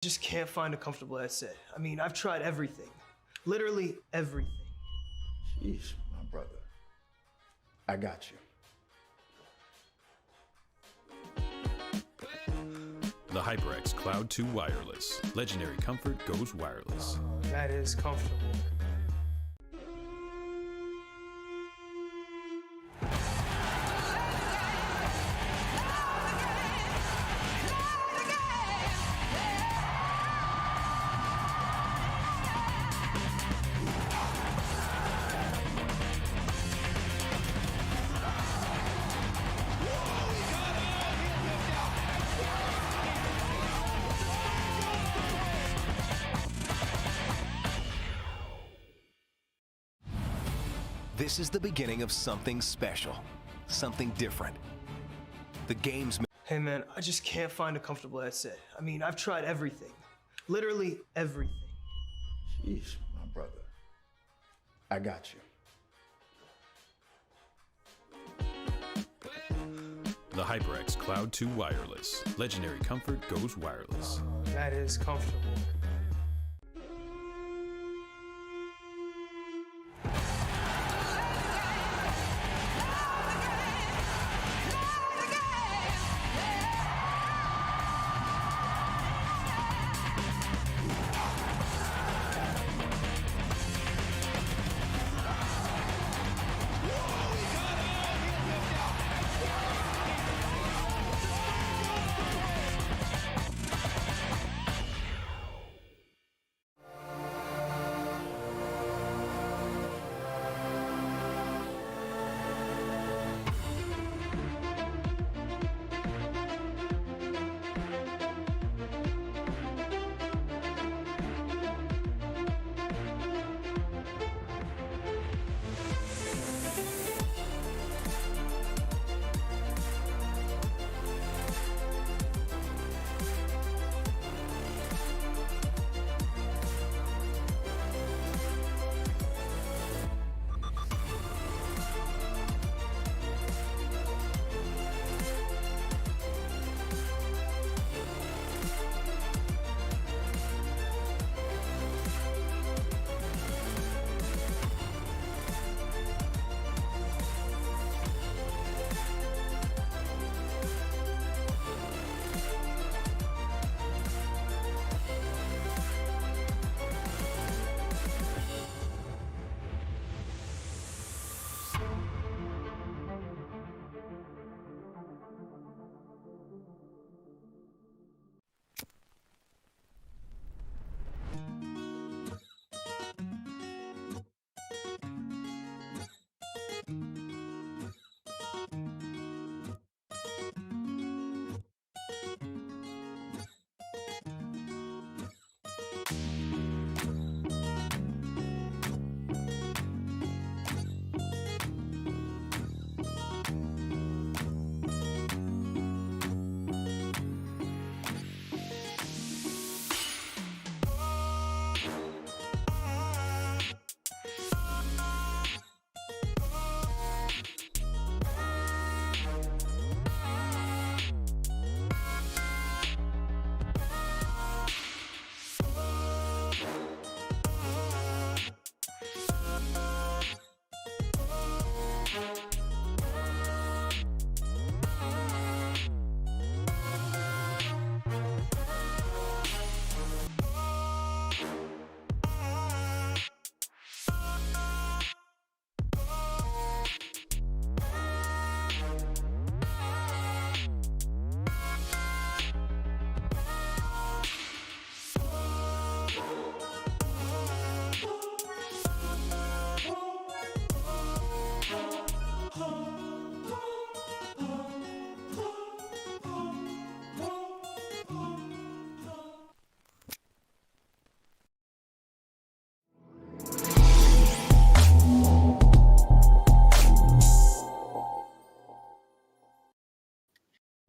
Just can't find a comfortable headset. I mean, I've tried everything. Literally everything. Jeez, my brother. I got you. The HyperX Cloud 2 Wireless. Legendary comfort goes wireless. That is comfortable. This is the beginning of something special, something different. The game's... Hey man, I just can't find a comfortable headset. I mean, I've tried everything. Literally everything. Jeez, my brother. I got you. The HyperX Cloud 2 Wireless. Legendary comfort goes wireless. That is comfortable.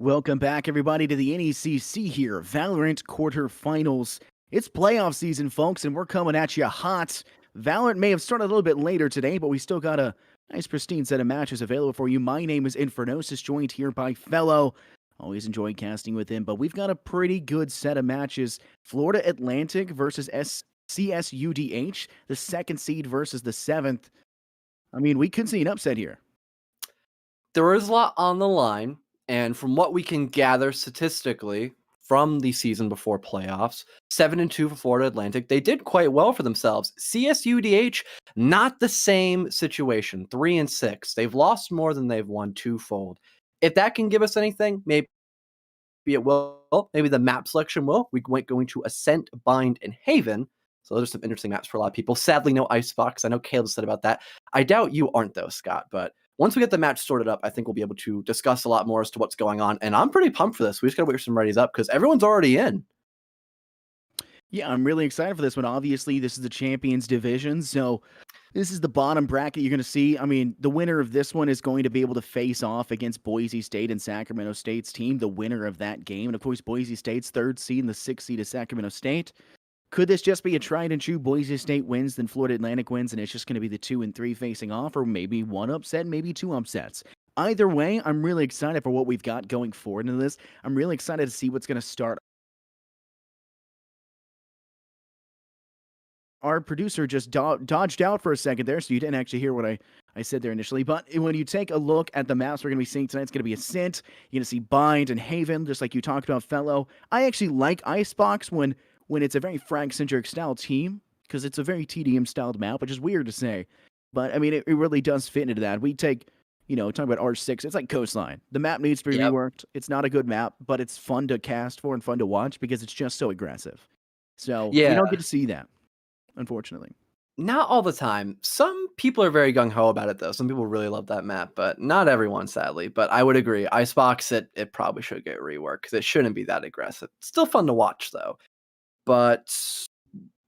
Welcome back, everybody, to the NECC here, Valorant Quarterfinals. It's playoff season, folks, and we're coming at you hot. Valorant may have started a little bit later today, but we still got a nice, pristine set of matches available for you. My name is Infernosis, joined here by fellow Always enjoy casting with him. But we've got a pretty good set of matches. Florida Atlantic versus CSUDH, the 2nd seed versus the 7th. I mean, we could see an upset here. There is a lot on the line, and from what we can gather statistically from the season before playoffs, 7-2 for Florida Atlantic. They did quite well for themselves. CSUDH, not the same situation. 3-6. They've lost more than they've won twofold. If that can give us anything, maybe it will. Maybe the map selection will. We went going to Ascent, Bind, and Haven. So those are some interesting maps for a lot of people. Sadly, no Icebox. I know Caleb said about that. I doubt you aren't, though, Scott. But once we get the match sorted up, I think we'll be able to discuss a lot more as to what's going on. And I'm pretty pumped for this. We just got to wait for some readies up because everyone's already in. Yeah, I'm really excited for this one. Obviously, this is the Champions Division, so this is the bottom bracket you're going to see. I mean, the winner of this one is going to be able to face off against Boise State and Sacramento State's team, the winner of that game. And, of course, Boise State's 3rd seed and the 6th seed is Sacramento State. Could this just be a tried and true Boise State wins, then Florida Atlantic wins, and it's just going to be the 2 and 3 facing off, or maybe 1 upset, maybe 2 upsets? Either way, I'm really excited for what we've got going forward into this. I'm really excited to see what's going to start. Our producer just dodged out for a second there, so you didn't actually hear what I said there initially. But when you take a look at the maps we're going to be seeing tonight, it's going to be Ascent. You're going to see Bind and Haven, just like you talked about, Fellow. I actually like Icebox when it's a very frag-centric style team, because it's a very TDM-styled map, which is weird to say. But, I mean, it really does fit into that. We take, talking about R6, it's like Coastline. The map needs to be reworked. It's not a good map, but it's fun to cast for and fun to watch because it's just so aggressive. So, we don't get to see that, unfortunately. Not all the time. Some people are very gung-ho about it, though. Some people really love that map, but not everyone, sadly. But I would agree. Icebox, it probably should get reworked because it shouldn't be that aggressive. It's still fun to watch, though. But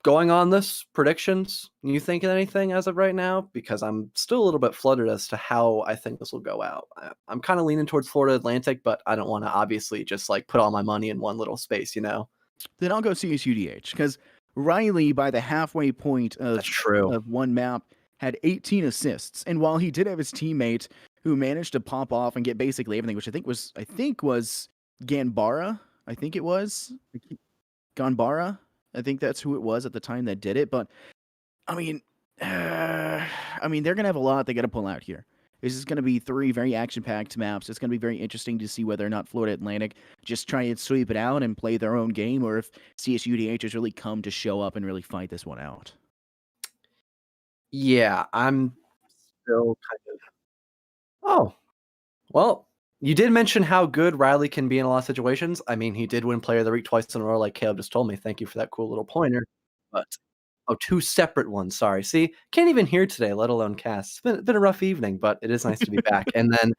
going on this, predictions, you thinking anything as of right now? Because I'm still a little bit fluttered as to how I think this will go out. I'm kind of leaning towards Florida Atlantic, but I don't want to obviously just put all my money in one little space, Then I'll go CSUDH, because Riley, by the halfway point of one map, had 18 assists. And while he did have his teammate who managed to pop off and get basically everything, which I think was Ganbara. I think it was Ganbara. I think that's who it was at the time that did it. But I mean, they're gonna have a lot they got to pull out here. This is going to be 3 very action-packed maps. It's going to be very interesting to see whether or not Florida Atlantic just try and sweep it out and play their own game, or if CSUDH has really come to show up and really fight this one out. Yeah, I'm still kind of... Oh, well, you did mention how good Riley can be in a lot of situations. I mean, he did win Player of the Week twice in a row, like Caleb just told me. Thank you for that cool little pointer. But... Oh, 2 separate ones. Sorry. See, can't even hear today, let alone cast. It's been a rough evening, but it is nice to be back. And then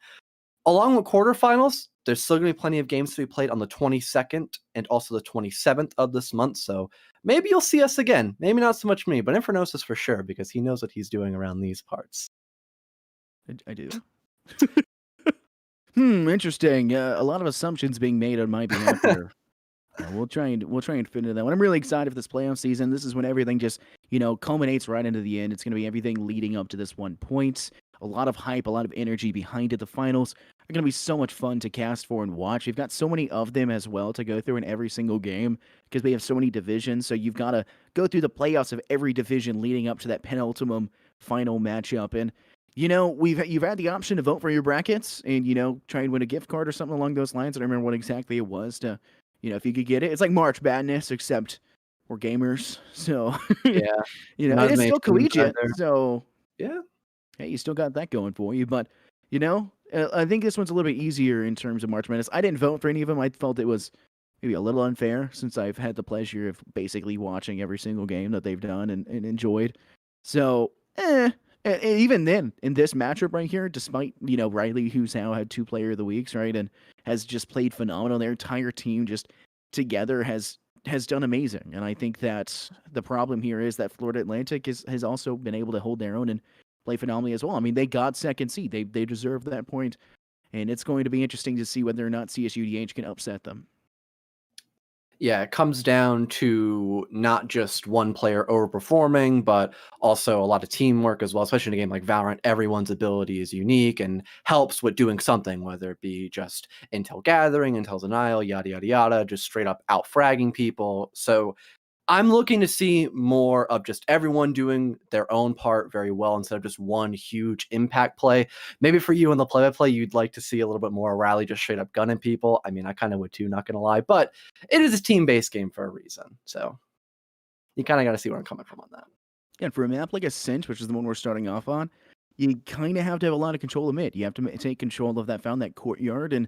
along with quarterfinals, there's still going to be plenty of games to be played on the 22nd and also the 27th of this month. So maybe you'll see us again. Maybe not so much me, but Infernosis for sure, because he knows what he's doing around these parts. I do. Interesting. A lot of assumptions being made on my behalf here. We'll try and fit into that one. I'm really excited for this playoff season. This is when everything just, culminates right into the end. It's going to be everything leading up to this one point. A lot of hype, a lot of energy behind it. The finals are going to be so much fun to cast for and watch. We've got so many of them as well to go through in every single game because we have so many divisions. So you've got to go through the playoffs of every division leading up to that penultimate final matchup. And you've had the option to vote for your brackets and, try and win a gift card or something along those lines. I don't remember what exactly it was to, if you could get it. It's like March Madness, except we're gamers. So, yeah, it's still collegiate. So, yeah. Hey, you still got that going for you. But, I think this one's a little bit easier in terms of March Madness. I didn't vote for any of them. I felt it was maybe a little unfair since I've had the pleasure of basically watching every single game that they've done and enjoyed. So, even then, in this matchup right here, despite, Riley, who's now had 2 Player of the Weeks, right, and has just played phenomenal, their entire team just together has done amazing. And I think that the problem here is that Florida Atlantic has also been able to hold their own and play phenomenally as well. I mean, they got 2nd seed. They deserve that point, and it's going to be interesting to see whether or not CSUDH can upset them. Yeah, it comes down to not just one player overperforming, but also a lot of teamwork as well, especially in a game like Valorant. Everyone's ability is unique and helps with doing something, whether it be just intel gathering, intel denial, yada, yada, yada, just straight up out fragging people. So I'm looking to see more of just everyone doing their own part very well instead of just one huge impact play. Maybe for you in the play-by-play, you'd like to see a little bit more rally, just straight up gunning people. I mean, I kind of would too, not going to lie, but it is a team-based game for a reason. So you kind of got to see where I'm coming from on that. And for a map like Ascent, which is the one we're starting off on, you kind of have to have a lot of control of mid. You have to take control of that courtyard, and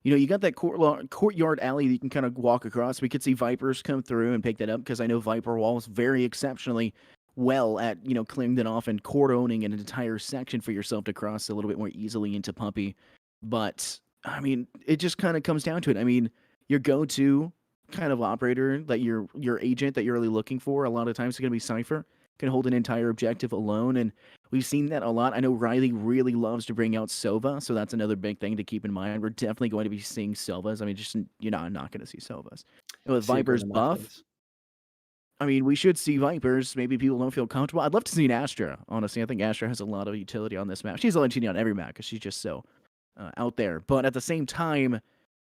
you got that courtyard alley that you can kind of walk across. We could see Vipers come through and pick that up because I know Viper Wall is very exceptionally well at clearing that off and court owning an entire section for yourself to cross a little bit more easily into Puppy. But I mean, it just kind of comes down to it. I mean, your go-to kind of operator that your agent that you're really looking for a lot of times is going to be Cypher. Can hold an entire objective alone, and we've seen that a lot. I know Riley really loves to bring out Sova, so that's another big thing to keep in mind. We're definitely going to be seeing Sovas. I mean, just I'm not going to see Sovas. And with Viper's buff, I mean, we should see Vipers. Maybe people don't feel comfortable. I'd love to see an Astra, honestly. I think Astra has a lot of utility on this map. She's only on every map because she's just so out there. But at the same time,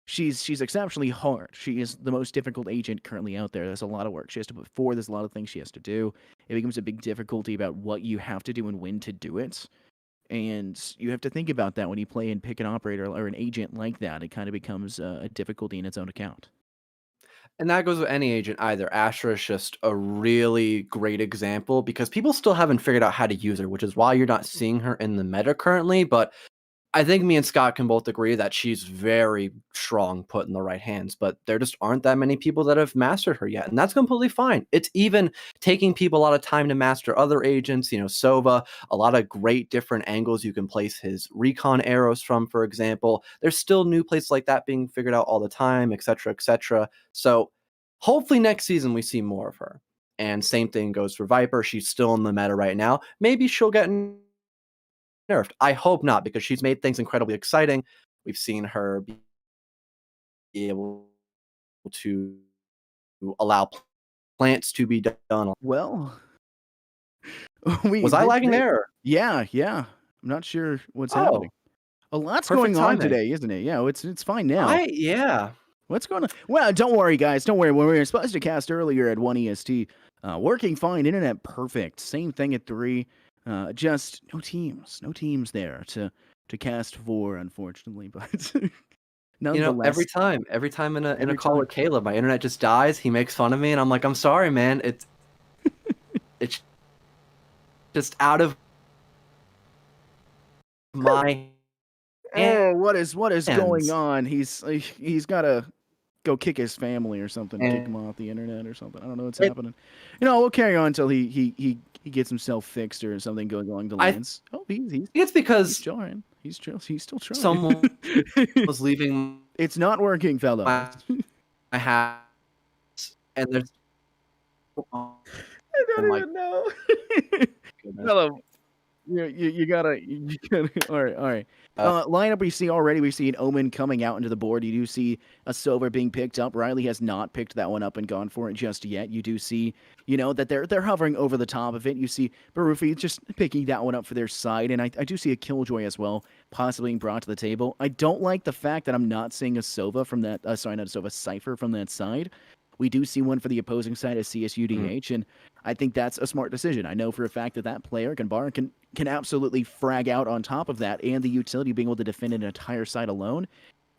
she's exceptionally hard. She is the most difficult agent currently out there. There's a lot of work she has to put forward. There's a lot of things she has to do. It becomes a big difficulty about what you have to do and when to do it. And you have to think about that when you play and pick an operator or an agent like that. It kind of becomes a difficulty in its own account. And that goes with any agent either. Astra is just a really great example because people still haven't figured out how to use her, which is why you're not seeing her in the meta currently. But I think me and Scott can both agree that she's very strong put in the right hands, but there just aren't that many people that have mastered her yet. And that's completely fine. It's even taking people a lot of time to master other agents, Sova, a lot of great different angles you can place his recon arrows from, for example. There's still new places like that being figured out all the time, etc., etc. So hopefully next season we see more of her. And same thing goes for Viper. She's still in the meta right now. Maybe she'll get nerfed. I hope not, because she's made things incredibly exciting. We've seen her be able to allow plants to be done. Well, was I lagging there? Yeah. I'm not sure what's happening. A lot's going on today, isn't it? Yeah, it's fine now. Yeah. What's going on? Well, don't worry, guys. Don't worry. When we were supposed to cast earlier at 1 EST, working fine, internet perfect. Same thing at 3. Just no teams there to cast for, unfortunately. But nonetheless, every time in a call with Caleb, my internet just dies. He makes fun of me, and I'm like, I'm sorry, man. It's just out of my. What is going on? He's got to go kick his family or something, kick him off the internet or something. I don't know what's happening. We'll carry on until he gets himself fixed or something going along the lines. It's because he's trying. He's still trying. Someone was leaving. It's not working, fellow. I have, and there's. I don't even know. Fellow. You gotta. All right. Lineup we see already. We see an Omen coming out into the board. You do see a Silver being picked up. Riley has not picked that one up and gone for it just yet. You do see, that they're hovering over the top of it. You see Barufi just picking that one up for their side, and I do see a Killjoy as well, possibly being brought to the table. I don't like the fact that I'm not seeing a Sova from that. Sorry, not a Sova, Cypher from that side. We do see one for the opposing side as CSUDH, and I think that's a smart decision. I know for a fact that player can absolutely frag out on top of that, and the utility being able to defend an entire side alone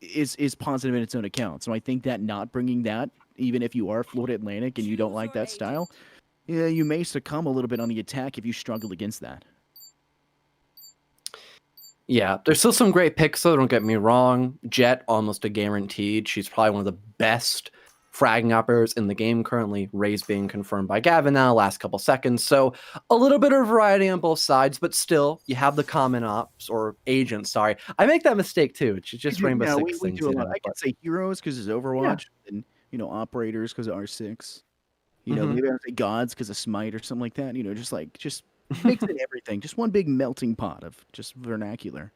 is positive in its own account. So I think that not bringing that, even if you are Florida Atlantic and you don't like that style, you may succumb a little bit on the attack if you struggle against that. Yeah, there's still some great picks, though, don't get me wrong. Jet, almost a guaranteed. She's probably one of the best fragging operators in the game currently. Ray's being confirmed by Gavin now, last couple seconds. So a little bit of variety on both sides, but still, you have the common ops or agents. Sorry, I make that mistake too. It's just Rainbow Six things. I can say heroes because it's Overwatch, and operators because of R6. Maybe I would say gods because of Smite or something like that. Just mixing everything, just one big melting pot of just vernacular.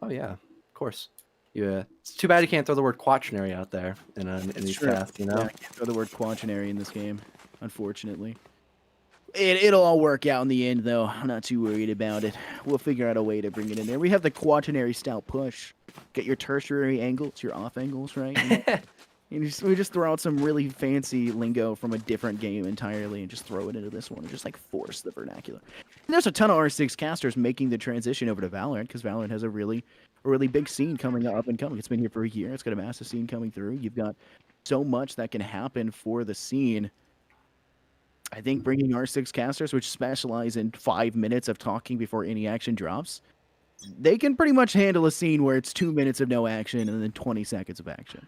Oh yeah, of course. Yeah, it's too bad you can't throw the word quaternary out there in these True. casts, you know? Yeah, I can't throw the word quaternary in this game, unfortunately. It'll all work out in the end, though. I'm not too worried about it. We'll figure out a way to bring it in there. We have the quaternary style push. Get your tertiary angles, your off angles, right? And we just throw out some really fancy lingo from a different game entirely and just throw it into this one and just like force the vernacular. And there's a ton of R6 casters making the transition over to Valorant because Valorant has a really big scene coming up and coming. It's been here for a year. It's got a massive scene coming through. You've got so much that can happen for the scene. I think bringing R6 casters, which specialize in 5 minutes of talking before any action drops, they can pretty much handle a scene where it's 2 minutes of no action and then 20 seconds of action.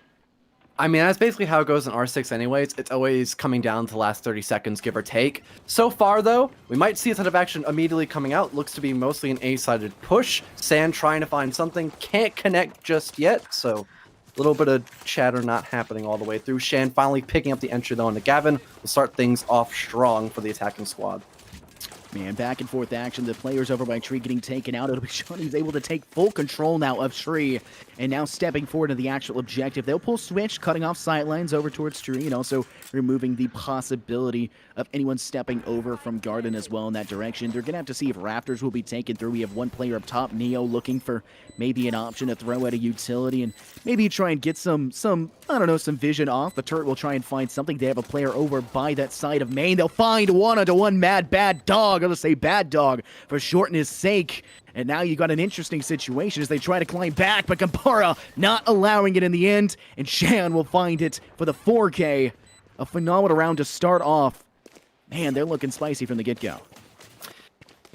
I mean, that's basically how it goes in R6 anyways. It's always coming down to the last 30 seconds, give or take. So far, though, we might see a ton of action immediately coming out. Looks to be mostly an A-sided push. Sand trying to find something. Can't connect just yet, so a little bit of chatter not happening all the way through. Shan finally picking up the entry, though, into Gavin. Will start things off strong for the attacking squad. Man, back and forth action. The players over by Tree getting taken out. It'll be Sean who's able to take full control now of Tree. And now stepping forward to the actual objective. They'll pull switch, cutting off sightlines over towards Tree, and also removing the possibility of anyone stepping over from Garden as well in that direction. They're going to have to see if Raptors will be taken through. We have one player up top, Neo, looking for maybe an option to throw at a utility and maybe try and get some I don't know, some vision off. The turret will try and find something. They have a player over by that side of main. They'll find one-on-one Mad Bad Dog. I'll just say Bad Dog for shortness sake. And now you got an interesting situation as they try to climb back, but Gambara not allowing it in the end. And Shan will find it for the 4K. A phenomenal round to start off. Man, they're looking spicy from the get-go.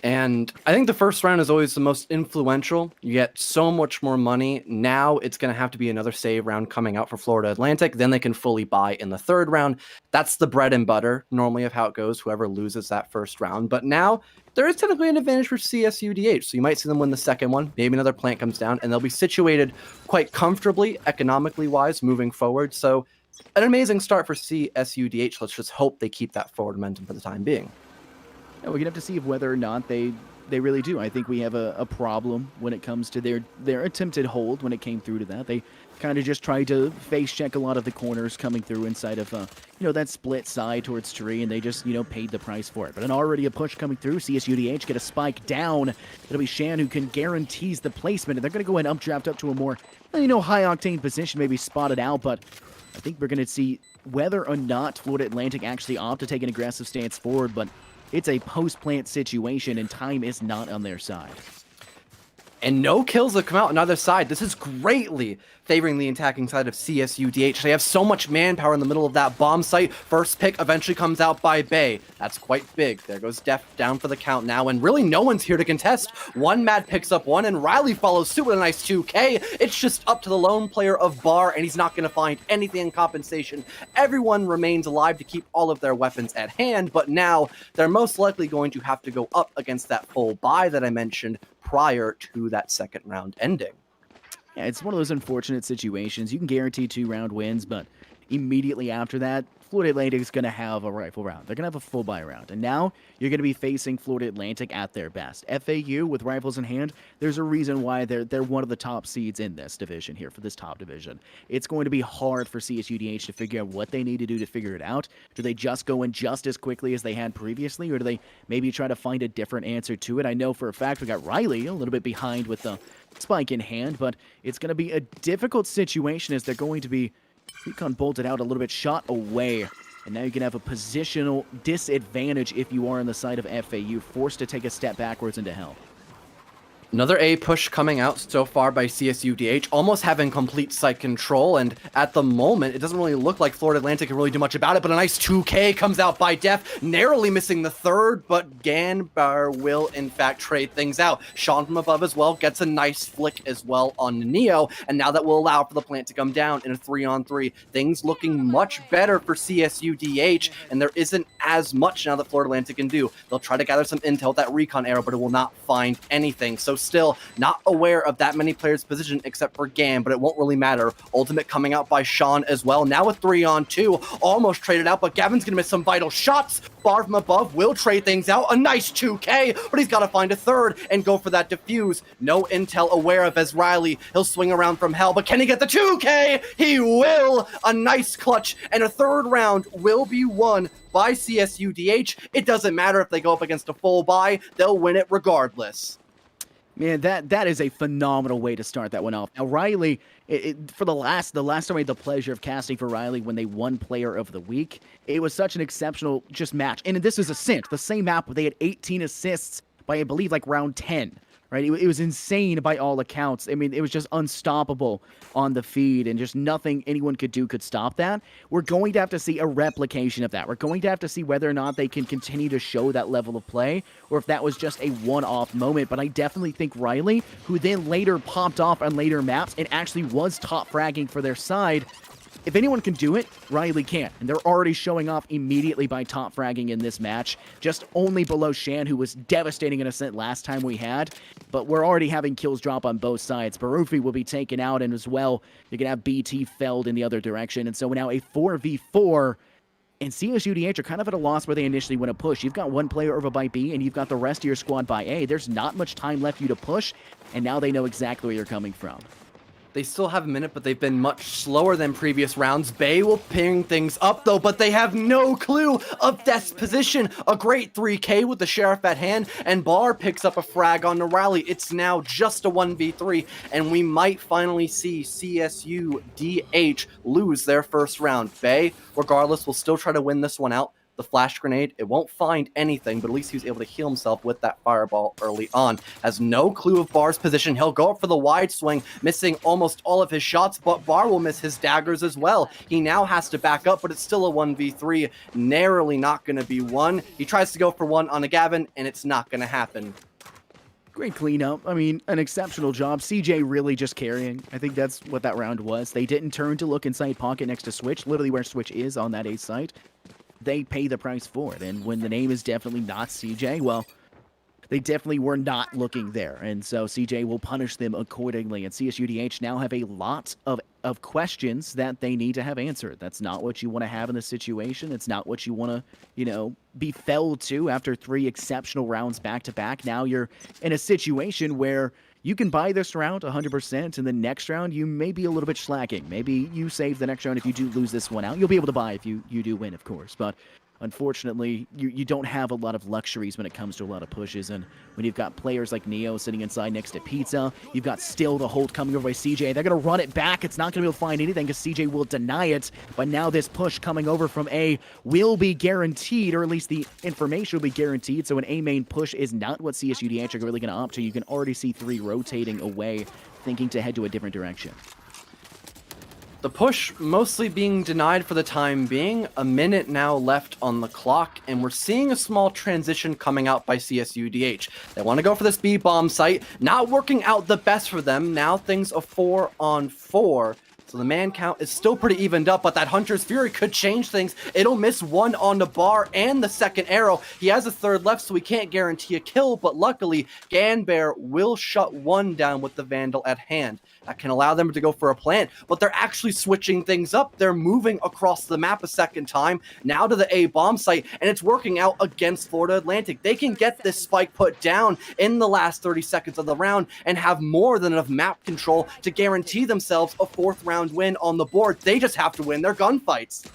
And I think the first round is always the most influential. You get so much more money. Now it's going to have to be another save round coming out for Florida Atlantic. Then they can fully buy in the third round. That's the bread and butter normally of how it goes, whoever loses that first round. But now there is technically an advantage for CSUDH. So you might see them win the second one. Maybe another plant comes down and they'll be situated quite comfortably, economically wise, moving forward. So an amazing start for CSUDH. Let's just hope they keep that forward momentum for the time being. Yeah, we're going to have to see whether or not they really do. I think we have a problem when it comes to their attempted hold when it came through to that. They kind of just tried to face check a lot of the corners coming through inside of, that split side towards Tree, and they just, paid the price for it. But already a push coming through. CSUDH get a spike down. It'll be Shan who can guarantees the placement, and they're going to go ahead and updraft up to a more, high-octane position, maybe spotted out, but I think we're going to see whether or not Florida Atlantic actually opt to take an aggressive stance forward, but it's a post-plant situation, and time is not on their side. And no kills have come out on either side. This is greatly favoring the attacking side of CSUDH. They have so much manpower in the middle of that bomb site. First pick eventually comes out by Bay. That's quite big. There goes Def down for the count now, and really no one's here to contest. One Mad picks up one, and Riley follows suit with a nice 2K. It's just up to the lone player of Bar, and he's not going to find anything in compensation. Everyone remains alive to keep all of their weapons at hand, but now they're most likely going to have to go up against that full buy that I mentioned prior to that second round ending. Yeah, it's one of those unfortunate situations. You can guarantee 2-round wins, but immediately after that, Florida Atlantic is going to have a rifle round. They're going to have a full buy round. And now you're going to be facing Florida Atlantic at their best. FAU with rifles in hand, there's a reason why they're one of the top seeds in this division here, for this top division. It's going to be hard for CSUDH to figure out what they need to do to figure it out. Do they just go in just as quickly as they had previously, or do they maybe try to find a different answer to it? I know for a fact we got Riley a little bit behind with the spike in hand, but it's going to be a difficult situation as they're going to be Recon bolted out a little bit, shot away. And now you can have a positional disadvantage if you are on the side of FAU, forced to take a step backwards into hell. Another A push coming out so far by CSUDH, almost having complete site control, and at the moment, it doesn't really look like Florida Atlantic can really do much about it, but a nice 2K comes out by Def, narrowly missing the third, but Ganbar will, in fact, trade things out. Sean from above as well gets a nice flick as well on Neo, and now that will allow for the plant to come down in a 3-on-3. Things looking much better for CSUDH, and there isn't as much now that Florida Atlantic can do. They'll try to gather some intel with that recon arrow, but it will not find anything. So still. Not aware of that many players' position except for Gan, but it won't really matter. Ultimate coming out by Sean as well. Now a 3-on-2, almost traded out, but Gavin's gonna miss some vital shots. Bar from above will trade things out. A nice 2K, but he's got to find a third and go for that defuse. No intel aware of as Riley. He'll swing around from hell, but can he get the 2K? He will. A nice clutch, and a third round will be won by CSUDH. It doesn't matter if they go up against a full buy, they'll win it regardless. Man, that is a phenomenal way to start that one off. Now, Riley, for the last time I had the pleasure of casting for Riley when they won Player of the Week, it was such an exceptional just match. And this is a Sint, the same map where they had 18 assists by, I believe, like round 10. Right? It was insane by all accounts. I mean, it was just unstoppable on the feed, and just nothing anyone could do could stop that. We're going to have to see a replication of that. We're going to have to see whether or not they can continue to show that level of play, or if that was just a one-off moment. But I definitely think Riley, who then later popped off on later maps and actually was top fragging for their side, if anyone can do it, Riley can. And they're already showing off immediately by top fragging in this match. Just only below Shan, who was devastating in Ascent last time we had. But we're already having kills drop on both sides. Barufi will be taken out, and as well, you're going to have BT felled in the other direction. And so now a 4v4, and CSUDH are kind of at a loss where they initially want to push. You've got one player over by B, and you've got the rest of your squad by A. There's not much time left for you to push, and now they know exactly where you're coming from. They still have a minute, but they've been much slower than previous rounds. Bay will ping things up, though, but they have no clue of Death's position. A great 3K with the Sheriff at hand, and Bar picks up a frag on Riley. It's now just a 1v3, and we might finally see CSUDH lose their first round. Bay, regardless, will still try to win this one out. The flash grenade, it won't find anything, but at least he was able to heal himself with that fireball early on. Has no clue of Bar's position. He'll go up for the wide swing, missing almost all of his shots, but Bar will miss his daggers as well. He now has to back up, but it's still a 1v3. Narrowly not going to be won. He tries to go for one on a Gavin, and it's not going to happen. Great cleanup. I mean, an exceptional job. CJ really just carrying. I think that's what that round was. They didn't turn to look inside pocket next to Switch, literally where Switch is on that A site. They pay the price for it. And when the name is definitely not CJ, well, they definitely were not looking there. And so CJ will punish them accordingly. And CSUDH now have a lot of questions that they need to have answered. That's not what you want to have in this situation. It's not what you want to, be felled to after 3 exceptional rounds back-to-back. Now you're in a situation where you can buy this round 100%, and the next round you may be a little bit slacking. Maybe you save the next round if you do lose this one out. You'll be able to buy if you do win, of course. But unfortunately, you don't have a lot of luxuries when it comes to a lot of pushes. And when you've got players like Neo sitting inside next to Pizza, you've got Still the hold coming over by CJ. They're going to run it back. It's not going to be able to find anything because CJ will deny it. But now this push coming over from A will be guaranteed, or at least the information will be guaranteed. So an A main push is not what CSUDH are really going to opt to. You can already see 3 rotating away, thinking to head to a different direction. The push mostly being denied for the time being. A minute now left on the clock, and we're seeing a small transition coming out by CSUDH. They want to go for this B-bomb site. Not working out the best for them. Now things are 4-on-4. So the man count is still pretty evened up, but that Hunter's Fury could change things. It'll miss one on the bar and the second arrow. He has a third left, so we can't guarantee a kill, but luckily, Ganbear will shut one down with the Vandal at hand. That can allow them to go for a plant, but they're actually switching things up. They're moving across the map a second time, now to the A bomb site, and it's working out against Florida Atlantic. They can get this spike put down in the last 30 seconds of the round and have more than enough map control to guarantee themselves a 4th round win on the board. They just have to win their gunfights.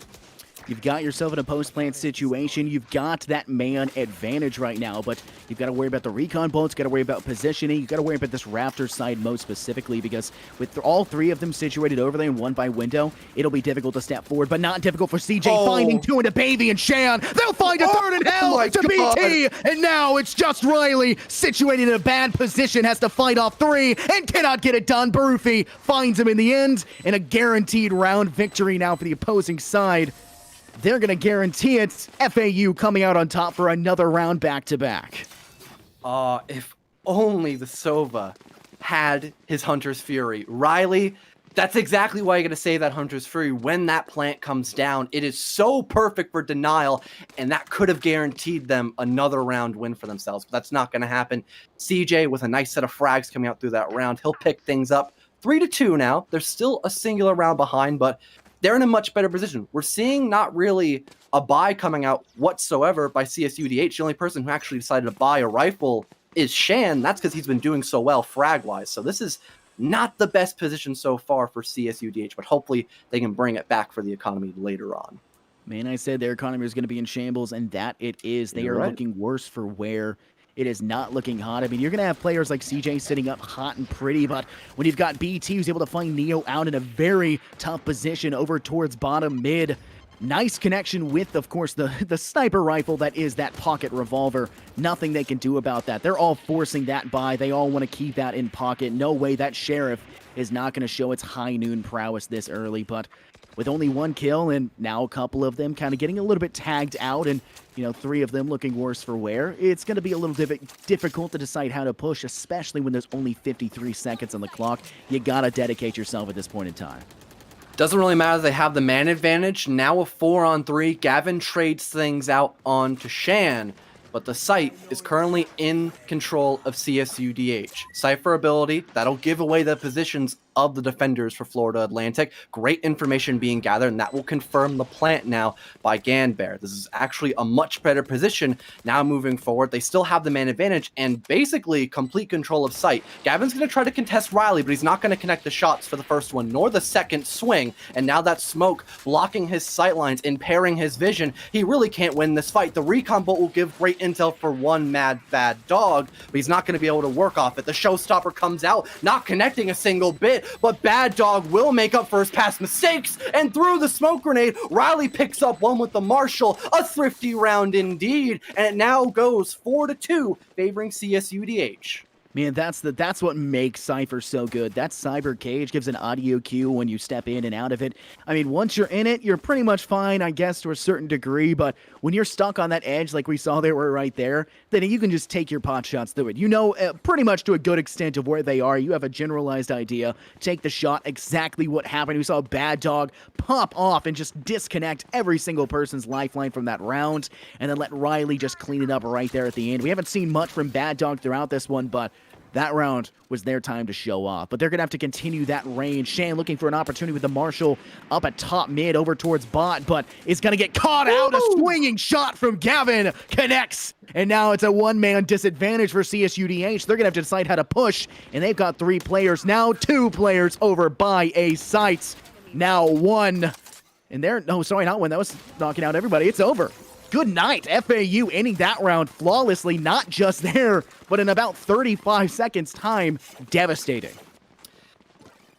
You've got yourself in a post-plant situation. You've got that man advantage right now, but you've got to worry about the recon bolts, got to worry about positioning, you've got to worry about this Raptor side most specifically, because with all 3 of them situated over there and 1 by window, it'll be difficult to step forward, but not difficult for CJ finding 2 into Baby and Shan. They'll find a 3rd in hell to BT, and now it's just Riley situated in a bad position, has to fight off 3 and cannot get it done. Barufi finds him in the end, and a guaranteed round victory now for the opposing side. They're going to guarantee it. FAU coming out on top for another round back-to-back. If only the Sova had his Hunter's Fury. Riley, That's exactly why you're going to save that Hunter's Fury when that plant comes down. It is so perfect for denial, and that could have guaranteed them another round win for themselves, but that's not going to happen. CJ with a nice set of frags coming out through that round. He'll pick things up 3-2 now. They're still a singular round behind, but they're in a much better position. We're seeing not really a buy coming out whatsoever by CSUDH. The only person who actually decided to buy a rifle is Shan. That's because he's been doing so well frag-wise. So this is not the best position so far for CSUDH, but hopefully they can bring it back for the economy later on. Man, I said their economy is going to be in shambles, and that it is. They You're are right. looking worse for wear. It is not looking hot. I mean, you're going to have players like CJ sitting up hot and pretty, but when you've got BT who's able to find Neo out in a very tough position over towards bottom mid, nice connection with, of course, the sniper rifle that is that pocket revolver. Nothing they can do about that. They're all forcing that by. They all want to keep that in pocket. No way that Sheriff is not going to show its high noon prowess this early, but with only one kill and now a couple of them kind of getting a little bit tagged out and, you know, 3 of them looking worse for wear, it's going to be a little difficult to decide how to push, especially when there's only 53 seconds on the clock. You got to dedicate yourself at this point in time. Doesn't really matter. They have the man advantage. Now a 4-on-3. Gavin trades things out onto Shan, but the site is currently in control of CSUDH. Cypher ability, that'll give away the positions of the defenders for Florida Atlantic. Great information being gathered, and that will confirm the plant now by Ganbear. This is actually a much better position now moving forward. They still have the man advantage and basically complete control of site. Gavin's going to try to contest Riley, but he's not going to connect the shots for the first one, nor the second swing. And now that smoke blocking his sight lines, impairing his vision, he really can't win this fight. The recon bolt will give great intel for one mad bad dog, but he's not going to be able to work off it. The showstopper comes out, not connecting a single bit, but Bad Dog will make up for his past mistakes, and through the smoke grenade, Riley picks up one with the Marshall, a thrifty round indeed, and it now goes 4-2, favoring CSUDH. Man, that's what makes Cypher so good. That cyber cage gives an audio cue when you step in and out of it. I mean, once you're in it, you're pretty much fine, I guess, to a certain degree, but when you're stuck on that edge like we saw they were right there, then you can just take your pot shots through it. You know pretty much to a good extent of where they are. You have a generalized idea. Take the shot, exactly what happened. We saw Bad Dog pop off and just disconnect every single person's lifeline from that round, and then let Riley just clean it up right there at the end. We haven't seen much from Bad Dog throughout this one, but that round was their time to show off. But they're going to have to continue that range. Shan looking for an opportunity with the Marshall up at top mid over towards bot, but is going to get caught out. A swinging shot from Gavin connects. And now it's a one-man disadvantage for CSUDH. They're going to have to decide how to push, and they've got 3 players. Now 2 players over by a site. Now 1. And they're, no, sorry, not 1. That was knocking out everybody. It's over. Good night. FAU ending that round flawlessly, not just there, but in about 35 seconds time. Devastating.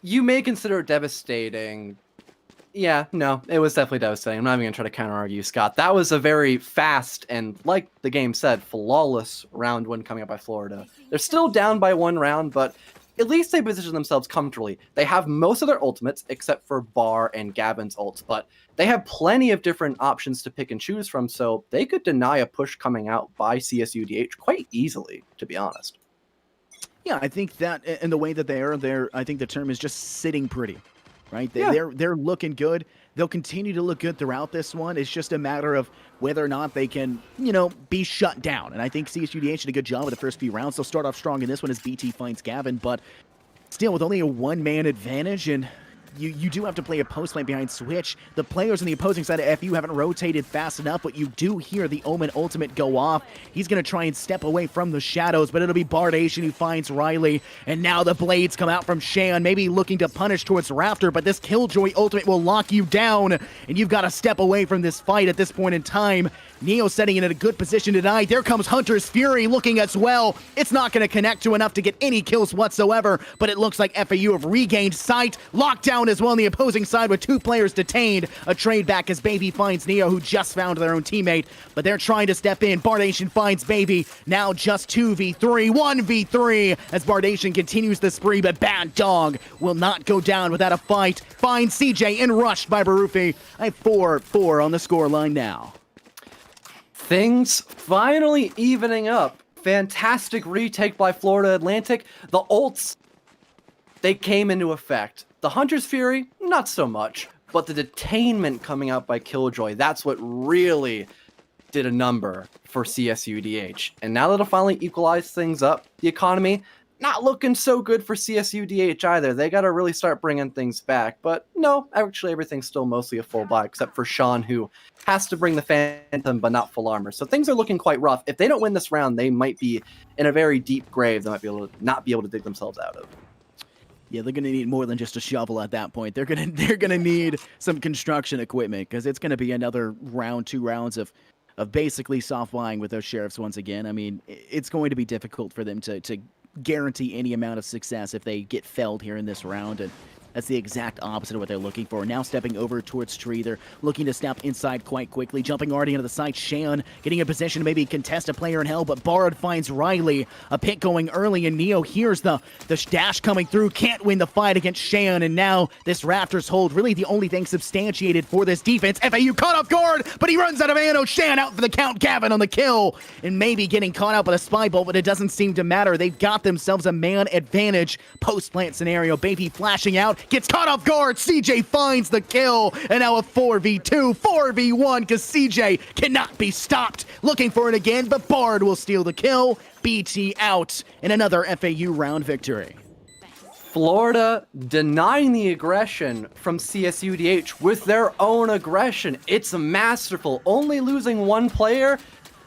You may consider it devastating. Yeah, no, it was definitely devastating. I'm not even going to try to counter-argue, Scott. That was a very fast and, like the game said, flawless round 1 coming up by Florida. They're still down by 1 round, but at least they position themselves comfortably. They have most of their ultimates, except for Bar and Gavin's ults, but they have plenty of different options to pick and choose from, so they could deny a push coming out by CSUDH quite easily, to be honest. Yeah, I think that, and the way that they are, I think the term is just sitting pretty, right? Yeah. They're looking good. They'll continue to look good throughout this one. It's just a matter of whether or not they can, you know, be shut down. And I think CSUDH did a good job with the first few rounds. They'll start off strong in this one as BT finds Gavin, but still with only a one-man advantage, and you do have to play a post lane behind Switch. The players on the opposing side of FU haven't rotated fast enough, but you do hear the Omen ultimate go off. He's going to try and step away from the shadows, but it'll be Bardation who finds Riley. And now the blades come out from Shan, maybe looking to punish towards Raptor, but this Killjoy ultimate will lock you down, and you've got to step away from this fight at this point in time. Neo setting in a good position tonight. There comes Hunter's Fury looking as well. It's not going to connect to enough to get any kills whatsoever, but it looks like FAU have regained sight. Lockdown as well on the opposing side with 2 players detained. A trade back as Baby finds Neo, who just found their own teammate, but they're trying to step in. Bardation finds Baby. Now just 2v3, 1v3 as Bardation continues the spree, but Bad Dog will not go down without a fight. Finds CJ and rushed by Barufi. A 4-4 on the scoreline now. Things finally evening up. Fantastic retake by Florida Atlantic. The ults, they came into effect. The Hunter's Fury, not so much. But the detainment coming out by Killjoy, that's what really did a number for CSUDH. And now that'll finally equalize things up, the economy, not looking so good for CSUDH either. They got to really start bringing things back. But no, actually everything's still mostly a full buy, except for Sean, who has to bring the Phantom, but not full armor. So things are looking quite rough. If they don't win this round, they might be in a very deep grave they might be able to not be able to dig themselves out of. Yeah, they're gonna need more than just a shovel at that point. They're gonna need some construction equipment, because it's gonna be another round, 2 rounds of basically soft buying with those sheriffs once again. I mean, it's going to be difficult for them to guarantee any amount of success if they get felled here in this round, and that's the exact opposite of what they're looking for. Now stepping over towards Tree, they're looking to step inside quite quickly, jumping already into the side. Shan getting in position to maybe contest a player in hell, but Bard finds Riley. A pick going early, and Neo hears the dash coming through, can't win the fight against Shan, and now this Raptors hold, really the only thing substantiated for this defense. FAU caught off guard, but he runs out of ammo. Shan out for the count, Gavin on the kill, and maybe getting caught out by the spy bolt, but it doesn't seem to matter. They've got themselves a man advantage post-plant scenario. Baby flashing out, gets caught off guard. CJ finds the kill, and now a 4v2, 4v1, because CJ cannot be stopped. Looking for it again, but Bard will steal the kill. BT out in another FAU round victory. Florida denying the aggression from CSUDH with their own aggression. It's masterful. Only losing one player,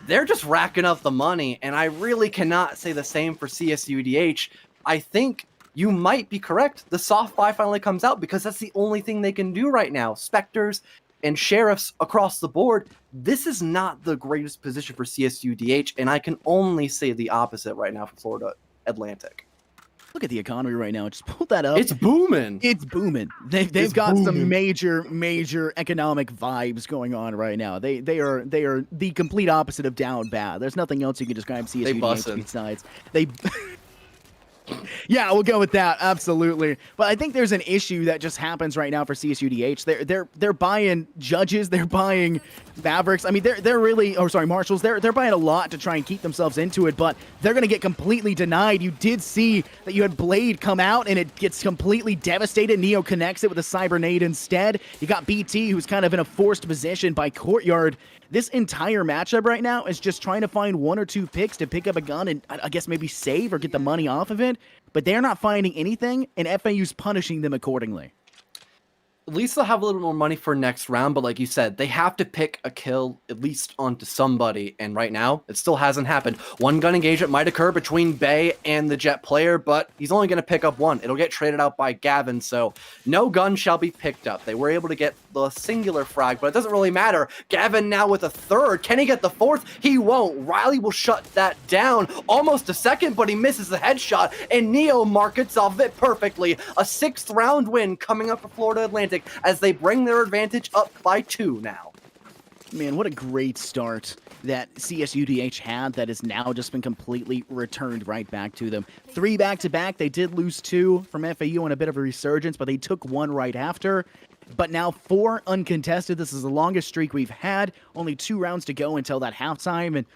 they're just racking up the money, and I really cannot say the same for CSUDH. I think you might be correct. The soft buy finally comes out because that's the only thing they can do right now. Spectres and Sheriffs across the board. This is not the greatest position for CSUDH, and I can only say the opposite right now for Florida Atlantic. Look at the economy right now. Just pull that up. It's booming. It's booming. They've got some major economic vibes going on right now. They are the complete opposite of down bad. There's nothing else you can describe CSUDH besides they. Yeah, we'll go with that. Absolutely. But I think there's an issue that just happens right now for CSUDH. They're buying judges, they're buying Mavericks. I mean, they're really, Marshals. They're buying a lot to try and keep themselves into it, but they're going to get completely denied. You did see that you had Blade come out and it gets completely devastated. Neo connects it with a Cybernade instead. You got BT, who's kind of in a forced position by Courtyard. This entire matchup right now is just trying to find 1 or 2 picks to pick up a gun and I guess maybe save or get the money off of it. But they're not finding anything, and FAU's punishing them accordingly. At least they'll have a little more money for next round, but like you said, they have to pick a kill at least onto somebody, and right now, it still hasn't happened. One gun engagement might occur between Bay and the Jet player, but he's only going to pick up one. It'll get traded out by Gavin, so no gun shall be picked up. They were able to get the singular frag, but it doesn't really matter. Gavin now with a third. Can he get the fourth? He won't. Riley will shut that down. Almost a second, but he misses the headshot, and Neo markets off it perfectly. A 6th round win coming up for Florida Atlantic as they bring their advantage up by 2 now. Man, what a great start that CSUDH had that has now just been completely returned right back to them. 3 back-to-back. They did lose 2 from FAU on a bit of a resurgence, but they took 1 right after. But now 4 uncontested. This is the longest streak we've had. Only 2 rounds to go until that halftime, and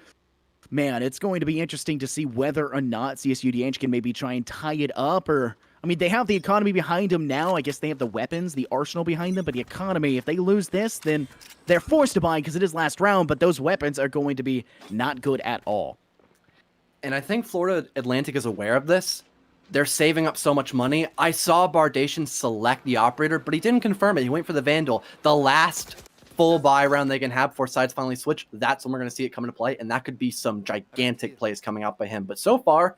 man, it's going to be interesting to see whether or not CSUDH can maybe try and tie it up, or I mean, they have the economy behind them now. I guess they have the weapons, the arsenal behind them, but the economy, if they lose this, then they're forced to buy because it is last round, but those weapons are going to be not good at all. And I think Florida Atlantic is aware of this. They're saving up so much money. I saw Bardation select the operator, but he didn't confirm it. He went for the Vandal. The last full buy round they can have before sides finally switch, that's when we're going to see it come into play, and that could be some gigantic plays coming out by him. But so far,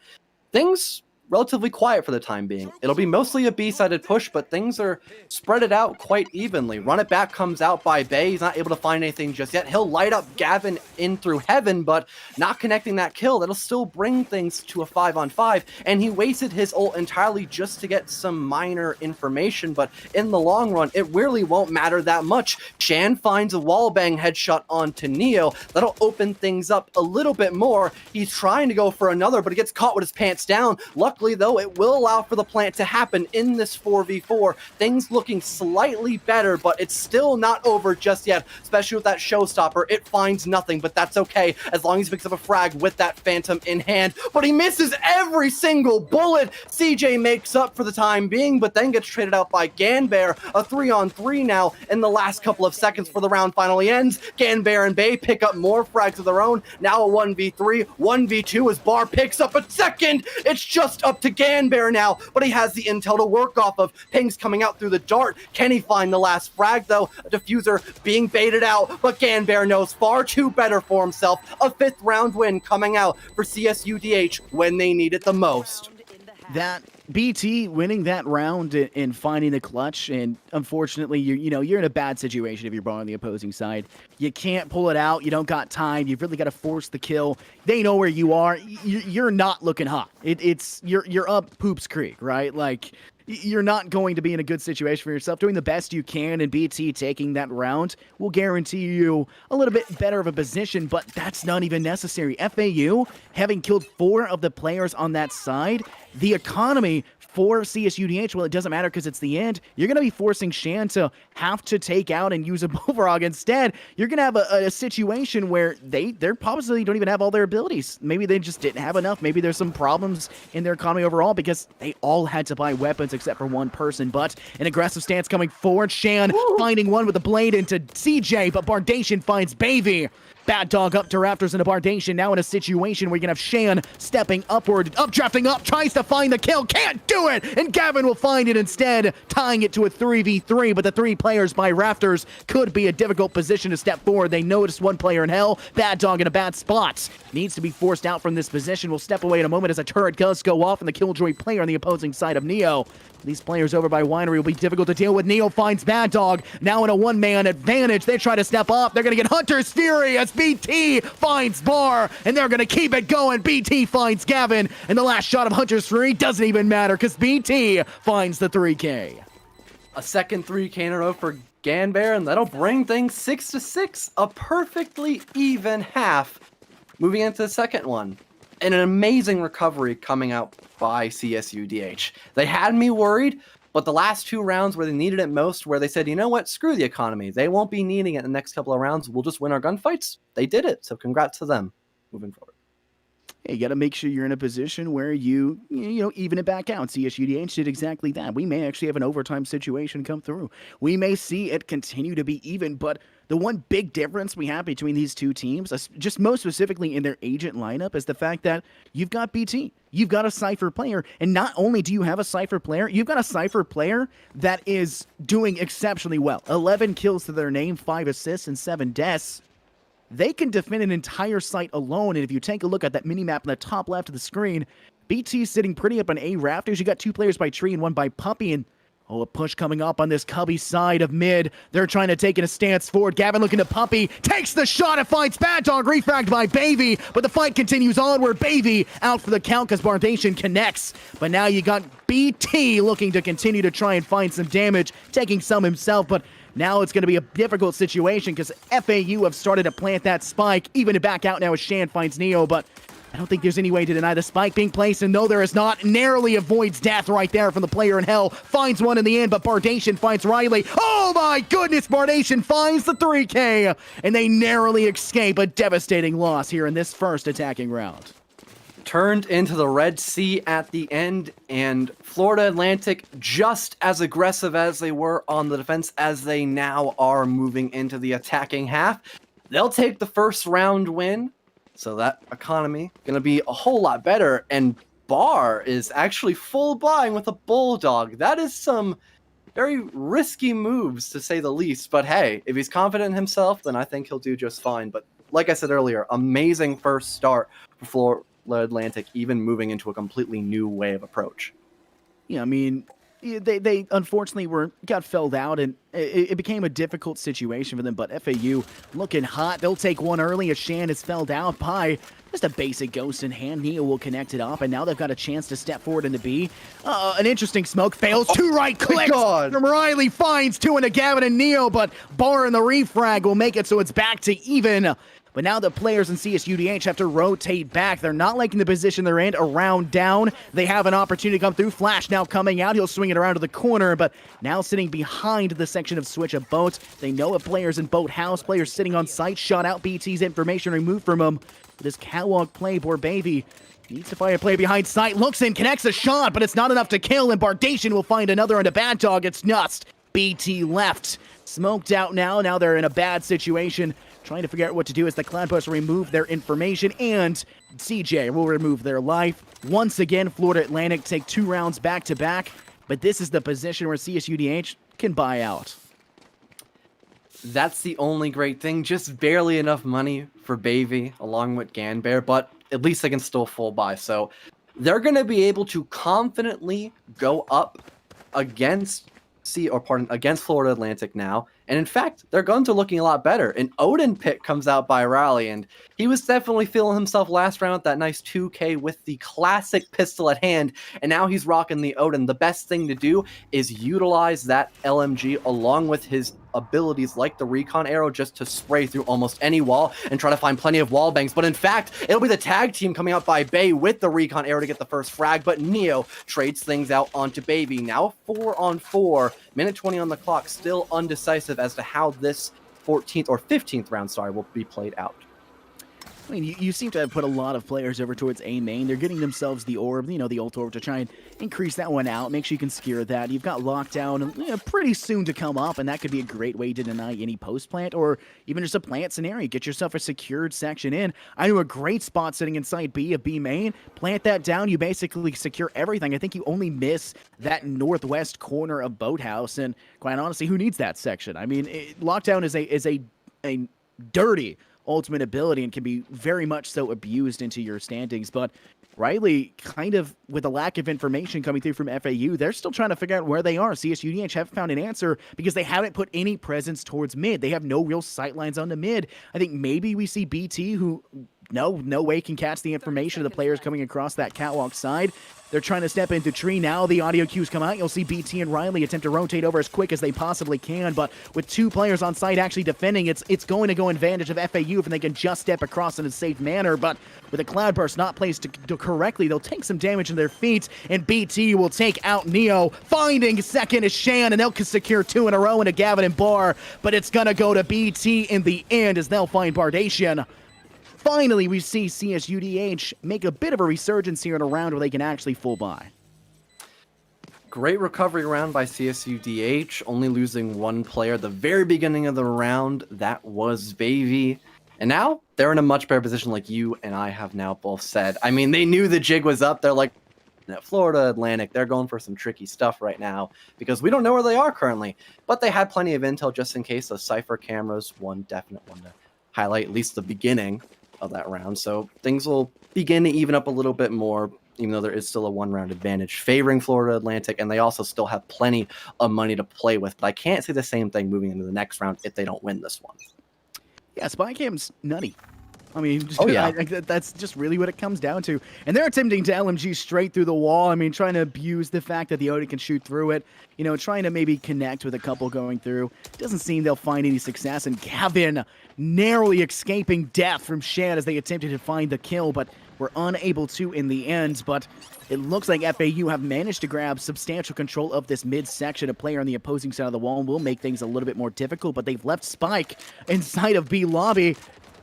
things relatively quiet for the time being. It'll be mostly a B-sided push, but things are spread it out quite evenly. Run It Back comes out by Bay. He's not able to find anything just yet. He'll light up Gavin in through heaven, but not connecting that kill. That'll still bring things to a 5-on-5, and he wasted his ult entirely just to get some minor information, but in the long run, it really won't matter that much. Chan finds a wallbang headshot onto Neo. That'll open things up a little bit more. He's trying to go for another, but he gets caught with his pants down. Luckily, Luckily, though, it will allow for the plant to happen in this 4v4. Things looking slightly better, but it's still not over just yet, especially with that showstopper. It finds nothing, but that's okay, as long as he picks up a frag with that Phantom in hand. But he misses every single bullet. CJ makes up for the time being, but then gets traded out by Ganbear. A 3-on-3 now in the last couple of seconds for the round finally ends. Ganbear and Bay pick up more frags of their own. Now a 1v3, 1v2 as Bar picks up a second. It's just up to Ganbear now, but he has the intel to work off of. Pings coming out through the dart. Can he find the last frag though? A diffuser being baited out, but Ganbear knows far too better for himself. A 5th round win coming out for CSUDH when they need it the most. That BT winning that round and finding the clutch, and unfortunately, you're in a bad situation if you're on the opposing side. You can't pull it out. You don't got time. You've really got to force the kill. They know where you are. You're not looking hot. You're up Poops Creek, right? Like, you're not going to be in a good situation for yourself. Doing the best you can, and BT taking that round will guarantee you a little bit better of a position, but that's not even necessary. FAU, having killed 4 of the players on that side, the economy for CSUDH, well, it doesn't matter because it's the end. You're going to be forcing Shan to have to take out and use a Bullfrog instead. You're going to have a situation where they're probably don't even have all their abilities. Maybe they just didn't have enough. Maybe there's some problems in their economy overall because they all had to buy weapons except for one person. But an aggressive stance coming forward. Shan finding one with a blade into CJ, but Bardation finds Baby. Bad Dog up to Rafters into Bardation, now in a situation where you can have Shan stepping upward, updrafting up, tries to find the kill, can't do it, and Gavin will find it instead, tying it to a 3v3, but the 3 players by Rafters could be a difficult position to step forward. They notice 1 player in hell, Bad Dog in a bad spot, needs to be forced out from this position. We'll step away in a moment as a turret does go off, and the Killjoy player on the opposing side of Neo. These players over by Winery will be difficult to deal with. Neo finds Bad Dog, now in a 1-man advantage. They try to step up. They're going to get Hunter's Fury as BT finds Bar, and they're going to keep it going. BT finds Gavin, and the last shot of Hunter's Fury doesn't even matter because BT finds the 3K. A second 3K in a row for Ganbear, and that'll bring things 6-6. A perfectly even half. Moving into the second one. And an amazing recovery coming out by CSUDH. They had me worried, but the last 2 rounds where they needed it most, where they said, you know what, screw the economy. They won't be needing it in the next couple of rounds. We'll just win our gunfights. They did it, so congrats to them moving forward. You got to make sure you're in a position where you even it back out. CSUDH did exactly that. We may actually have an overtime situation come through. We may see it continue to be even, but the one big difference we have between these 2 teams, just most specifically in their agent lineup, is the fact that you've got BT, you've got a Cypher player, and not only do you have a Cypher player, you've got a Cypher player that is doing exceptionally well. 11 kills to their name, 5 assists, and 7 deaths. They can defend an entire site alone, and if you take a look at that mini-map in the top left of the screen, BT's sitting pretty up on A Rafters. You got 2 players by Tree and 1 by Puppy, and a push coming up on this Cubby side of mid. They're trying to take it a stance forward. Gavin looking to Puppy, takes the shot and finds Bad Dog, refragged by Baby, but the fight continues onward. Baby out for the count because Bardation connects, but now you got BT looking to continue to try and find some damage, taking some himself, but now it's going to be a difficult situation because FAU have started to plant that spike, even to back out now as Shan finds Neo, but I don't think there's any way to deny the spike being placed, and no, there is not. Narrowly avoids death right there from the player in hell. Finds one in the end, but Bardation finds Riley. Oh my goodness, Bardation finds the 3K, and they narrowly escape a devastating loss here in this first attacking round. Turned into the Red Sea at the end, and Florida Atlantic just as aggressive as they were on the defense as they now are moving into the attacking half. They'll take the first round win, so that economy gonna be a whole lot better, and Bar is actually full buying with a Bulldog. That is some very risky moves, to say the least, but hey, if he's confident in himself, then I think he'll do just fine. But like I said earlier, amazing first start for Florida Atlantic, even moving into a completely new way of approach. Yeah, I mean, they unfortunately got felled out, and it became a difficult situation for them, but FAU looking hot. They'll take one early as Shan is felled out by just a basic ghost in hand. Neo will connect it up, and now they've got a chance to step forward into B. An interesting smoke fails. 2 right clicks from Riley, finds 2 into Gavin and Neo, but Bar in the refrag will make it so it's back to even. But now the players in CSUDH have to rotate back. They're not liking the position they're in, around down. They have an opportunity to come through. Flash now coming out. He'll swing it around to the corner, but now sitting behind the section of switch of boats. They know if players in boat house, players sitting on site, shot out BT's information removed from him. This catwalk play, Baby needs to find a play behind sight. Looks in, connects a shot, but it's not enough to kill, and Bardation will find another on a bad dog. It's Nust. BT left. Smoked out now. Now they're in a bad situation. Trying to figure out what to do as the Cloudburst remove their information, and CJ will remove their life. Once again, Florida Atlantic take 2 rounds back-to-back, but this is the position where CSUDH can buy out. That's the only great thing. Just barely enough money for Baby along with Ganbear, but at least they can still full buy. So they're going to be able to confidently go up against Florida Atlantic now. And in fact, their guns are looking a lot better. An Odin pick comes out by Rally, and he was definitely feeling himself last round with that nice 2K with the classic pistol at hand, and now he's rocking the Odin. The best thing to do is utilize that LMG along with his abilities like the recon arrow just to spray through almost any wall and try to find plenty of wall bangs. But in fact, it'll be the tag team coming out by Bay with the recon arrow to get the first frag, but Neo trades things out onto Baby. Now 4-on-4, minute 20 on the clock, still undecisive as to how this 14th or 15th round, will be played out. I mean, you seem to have put a lot of players over towards A main. They're getting themselves the orb, the ult orb, to try and increase that one out. Make sure you can secure that. You've got lockdown pretty soon to come up, and that could be a great way to deny any post plant or even just a plant scenario. Get yourself a secured section in. I know a great spot sitting inside B of B main. Plant that down. You basically secure everything. I think you only miss that northwest corner of Boathouse, and quite honestly, who needs that section? I mean, lockdown is a dirty ultimate ability and can be very much so abused into your standings. But Riley, kind of with a lack of information coming through from FAU, they're still trying to figure out where they are. CSUDH haven't found an answer because they haven't put any presence towards mid. They have no real sightlines on the mid. I think maybe we see BT, who no way can catch the information of the players coming across that catwalk side. They're trying to step into tree now. The audio cues come out. You'll see BT and Riley attempt to rotate over as quick as they possibly can, but with 2 players on site actually defending, it's going to go advantage of FAU if they can just step across in a safe manner. But with a Cloudburst not placed correctly, they'll take some damage in their feet, and BT will take out Neo. Finding second is Shan, and they'll secure 2 in a row into Gavin and Bar, but it's going to go to BT in the end as they'll find Bardation. Finally, we see CSUDH make a bit of a resurgence here in a round where they can actually full buy. Great recovery round by CSUDH, only losing 1 player at the very beginning of the round. That was Baby. And now they're in a much better position, like you and I have now both said. I mean, they knew the jig was up. They're like, Florida Atlantic, they're going for some tricky stuff right now because we don't know where they are currently. But they had plenty of intel just in case. Those Cypher cameras, one definite one to highlight, at least the beginning of that round. So things will begin to even up a little bit more, even though there is still a 1-round advantage favoring Florida Atlantic, and they also still have plenty of money to play with. But I can't say the same thing moving into the next round if they don't win this one. Yeah, Spy Cam's nutty. I mean, yeah. That's just really what it comes down to. And they're attempting to LMG straight through the wall. I mean, trying to abuse the fact that the Odin can shoot through it. Trying to maybe connect with a couple going through. Doesn't seem they'll find any success. And Gavin narrowly escaping death from Shan as they attempted to find the kill, but were unable to in the end. But it looks like FAU have managed to grab substantial control of this mid-section. A player on the opposing side of the wall will make things a little bit more difficult, but they've left Spike inside of B lobby.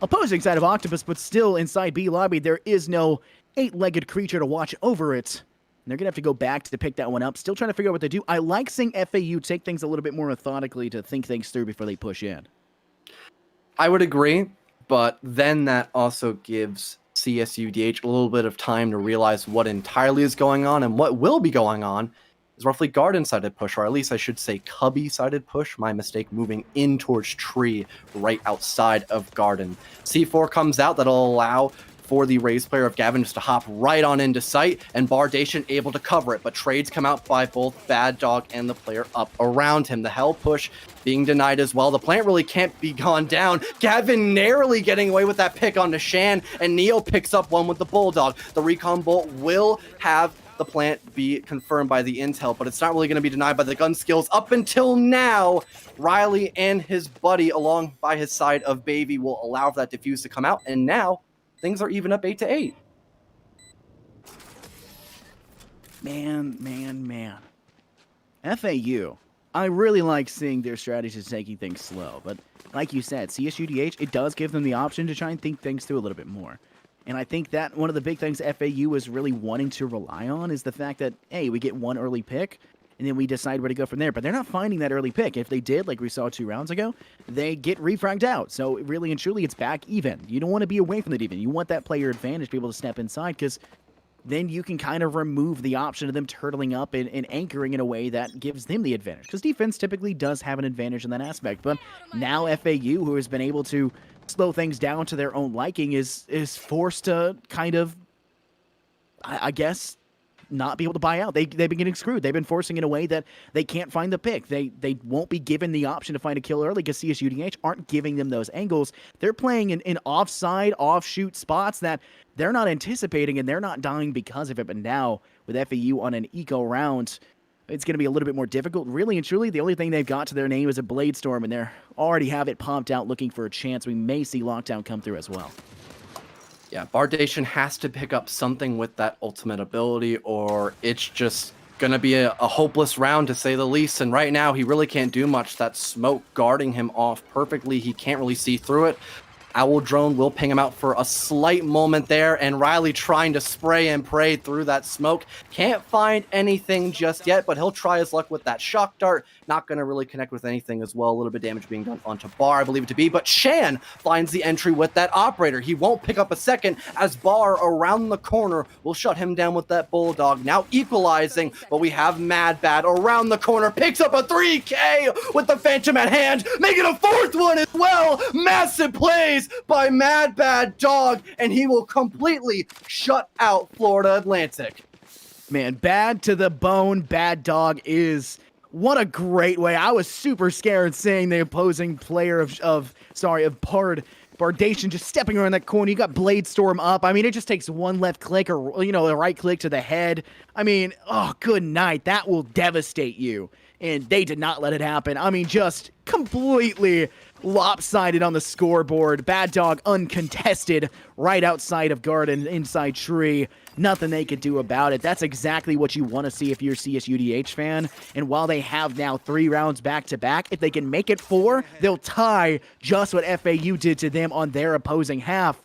Opposing side of Octopus, but still inside B lobby, there is no 8-legged creature to watch over it. And they're going to have to go back to pick that one up. Still trying to figure out what to do. I like seeing FAU take things a little bit more methodically to think things through before they push in. I would agree, but then that also gives CSUDH a little bit of time to realize what entirely is going on, and what will be going on is roughly garden-sided push, or at least I should say cubby-sided push. My mistake, moving in towards tree right outside of garden. C4 comes out, that'll allow for the raised player of Gavin just to hop right on into sight, and Bardation able to cover it, but trades come out by both Bad Dog and the player up around him. The hell push being denied as well. The plant really can't be gone down. Gavin narrowly getting away with that pick onto Shan, and Neo picks up one with the Bulldog. The recon bolt will have the plant be confirmed by the intel, but it's not really going to be denied by the gun skills. Up until now, Riley and his buddy along by his side of Baby will allow for that defuse to come out, and now things are even up 8-8. Man. FAU. I really like seeing their strategies taking things slow, but like you said, CSUDH, it does give them the option to try and think things through a little bit more. And I think that one of the big things FAU is really wanting to rely on is the fact that, hey, we get one early pick, and then we decide where to go from there. But they're not finding that early pick. If they did, like we saw 2 rounds ago, they get refragged out. So really and truly, it's back even. You don't want to be away from it even. You want that player advantage to be able to step inside, because then you can kind of remove the option of them turtling up and anchoring in a way that gives them the advantage. Because defense typically does have an advantage in that aspect. But now FAU, who has been able to slow things down to their own liking, is forced to kind of, I guess, not be able to buy out. They've been getting screwed. They've been forcing in a way that they can't find the pick. They won't be given the option to find a kill early because CSUDH aren't giving them those angles. They're playing in offside, offshoot spots that they're not anticipating, and they're not dying because of it. But now, with FAU on an eco round, it's going to be a little bit more difficult. Really and truly, the only thing they've got to their name is a Blade Storm, and they already have it pumped out looking for a chance. We may see Lockdown come through as well. Yeah, Bardation has to pick up something with that ultimate ability, or it's just going to be a hopeless round, to say the least. And right now, he really can't do much. That smoke guarding him off perfectly. He can't really see through it. Owl Drone will ping him out for a slight moment there, and Riley trying to spray and pray through that smoke. Can't find anything just yet, but he'll try his luck with that shock dart. Not going to really connect with anything as well. A little bit of damage being done onto Bar, I believe it to be, but Shan finds the entry with that operator. He won't pick up a second, as Bar around the corner will shut him down with that Bulldog. Now equalizing, but we have Mad Bad around the corner, picks up a 3K with the Phantom at hand, making a 4th one as well. Massive plays by Mad Bad Dog, and he will completely shut out Florida Atlantic. Man, bad to the bone, Bad Dog is... What a great way. I was super scared seeing the opposing player of Bardation just stepping around that corner. You got Blade Storm up. I mean, it just takes one left click or, a right click to the head. I mean, oh, good night. That will devastate you. And they did not let it happen. I mean, just completely lopsided on the scoreboard. Bad Dog uncontested right outside of Garden, inside tree. Nothing they could do about it. That's exactly what you want to see if you're a CSUDH fan. And while they have now 3 rounds back-to-back, if they can make it 4, they'll tie just what FAU did to them on their opposing half.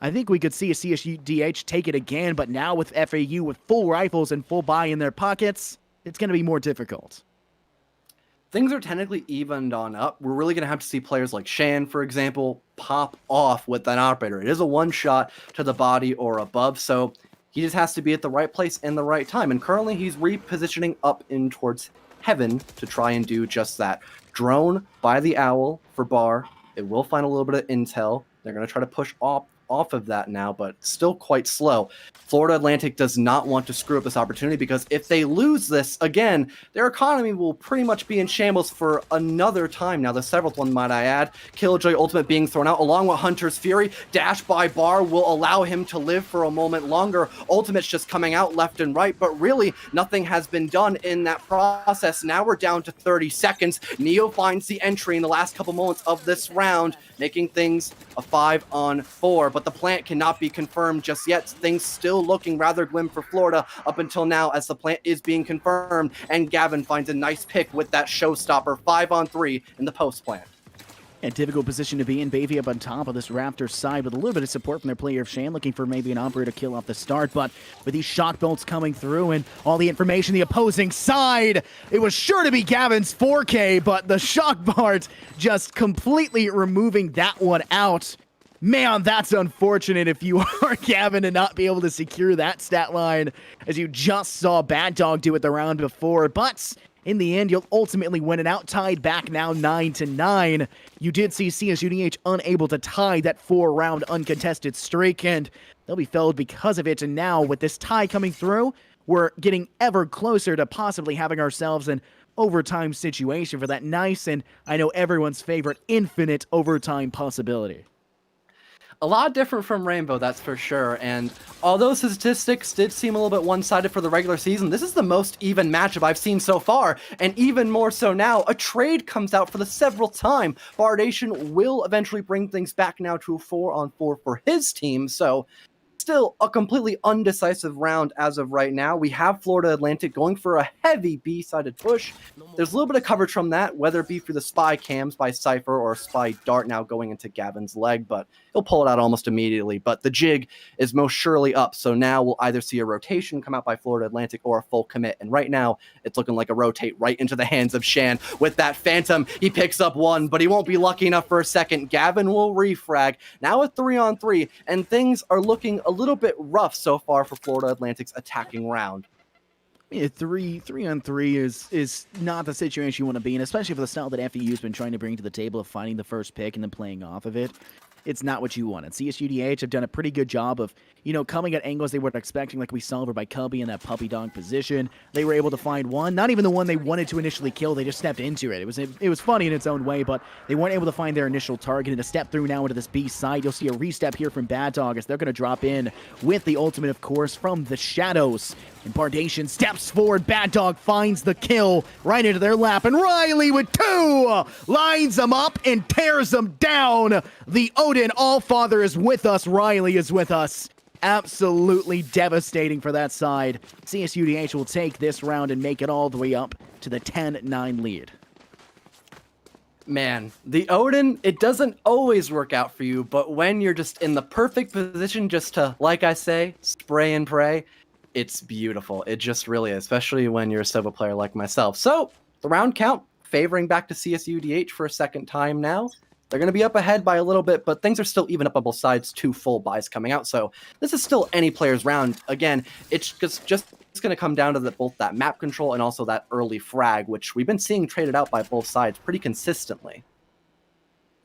I think we could see a CSUDH take it again, but now with FAU with full rifles and full buy in their pockets, it's going to be more difficult. Things are technically evened on up. We're really going to have to see players like Shan, for example, pop off with that operator. It is a one-shot to the body or above, so he just has to be at the right place and the right time. And currently, he's repositioning up in towards heaven to try and do just that. Drone by the Owl for Bar. It will find a little bit of intel. They're going to try to push off of that now, but still quite slow. Florida Atlantic does not want to screw up this opportunity, because if they lose this again, their economy will pretty much be in shambles for another time now, the 7th one, might I add. Killjoy ultimate being thrown out along with Hunter's Fury. Dash by Bar will allow him to live for a moment longer. Ultimate's just coming out left and right, but really nothing has been done in that process. Now we're down to 30 seconds. Neo finds the entry in the last couple moments of this round, making things a 5-on-4, but the plant cannot be confirmed just yet. Things still looking rather glim for Florida up until now, as the plant is being confirmed, and Gavin finds a nice pick with that showstopper. 5-on-3 in the post plant. A difficult position to be in. Bavy up on top of this Raptors side with a little bit of support from their player of Shan, looking for maybe an operator kill off the start, but with these shock bolts coming through and all the information the opposing side, it was sure to be Gavin's 4K, but the shock bolt just completely removing that one out. Man, that's unfortunate if you are Gavin to not be able to secure that stat line, as you just saw Bad Dog do it the round before. But in the end, you'll ultimately win it out, tied back now 9-9. You did see CSUDH unable to tie that 4-round uncontested streak, and they'll be felled because of it. And now with this tie coming through, we're getting ever closer to possibly having ourselves an overtime situation for that nice, and I know everyone's favorite, infinite overtime possibility. A lot different from Rainbow, that's for sure. And although statistics did seem a little bit one-sided for the regular season, this is the most even matchup I've seen so far. And even more so now, a trade comes out for the seventh time. Bardation will eventually bring things back now to a 4-on-4 for his team. So still a completely undecisive round as of right now. We have Florida Atlantic going for a heavy B-sided push. There's a little bit of coverage from that, whether it be through the spy cams by Cypher or spy dart now going into Gavin's leg, but he'll pull it out almost immediately. But the jig is most surely up, so now we'll either see a rotation come out by Florida Atlantic or a full commit. And right now, it's looking like a rotate right into the hands of Shan. With that Phantom, he picks up one, but he won't be lucky enough for a second. Gavin will refrag. Now a 3-on-3, and things are looking a little bit rough so far for Florida Atlantic's attacking round. Yeah, 3-on-3 is not the situation you want to be in, especially for the style that FEU's been trying to bring to the table of finding the first pick and then playing off of it. It's not what you wanted. CSUDH have done a pretty good job of, coming at angles they weren't expecting, like we saw over by Cubby in that puppy dog position. They were able to find one, not even the one they wanted to initially kill. They just stepped into it. It was funny in its own way, but they weren't able to find their initial target. And to step through now into this B side, you'll see a re-step here from Bad Dog as they're going to drop in with the ultimate, of course, from the shadows. And Bardation steps forward. Bad Dog finds the kill right into their lap. And Riley with 2 lines them up and tears them down. The Odin Allfather is with us. Riley is with us. Absolutely devastating for that side. CSUDH will take this round and make it all the way up to the 10-9 lead. Man, the Odin, it doesn't always work out for you, but when you're just in the perfect position just to, like I say, spray and pray, it's beautiful. It just really is, especially when you're a Sova player like myself. So, the round count favoring back to CSUDH for a second time now. They're going to be up ahead by a little bit, but things are still even up on both sides. 2 full buys coming out, so this is still any player's round. Again, it's just going to come down to both that map control and also that early frag, which we've been seeing traded out by both sides pretty consistently.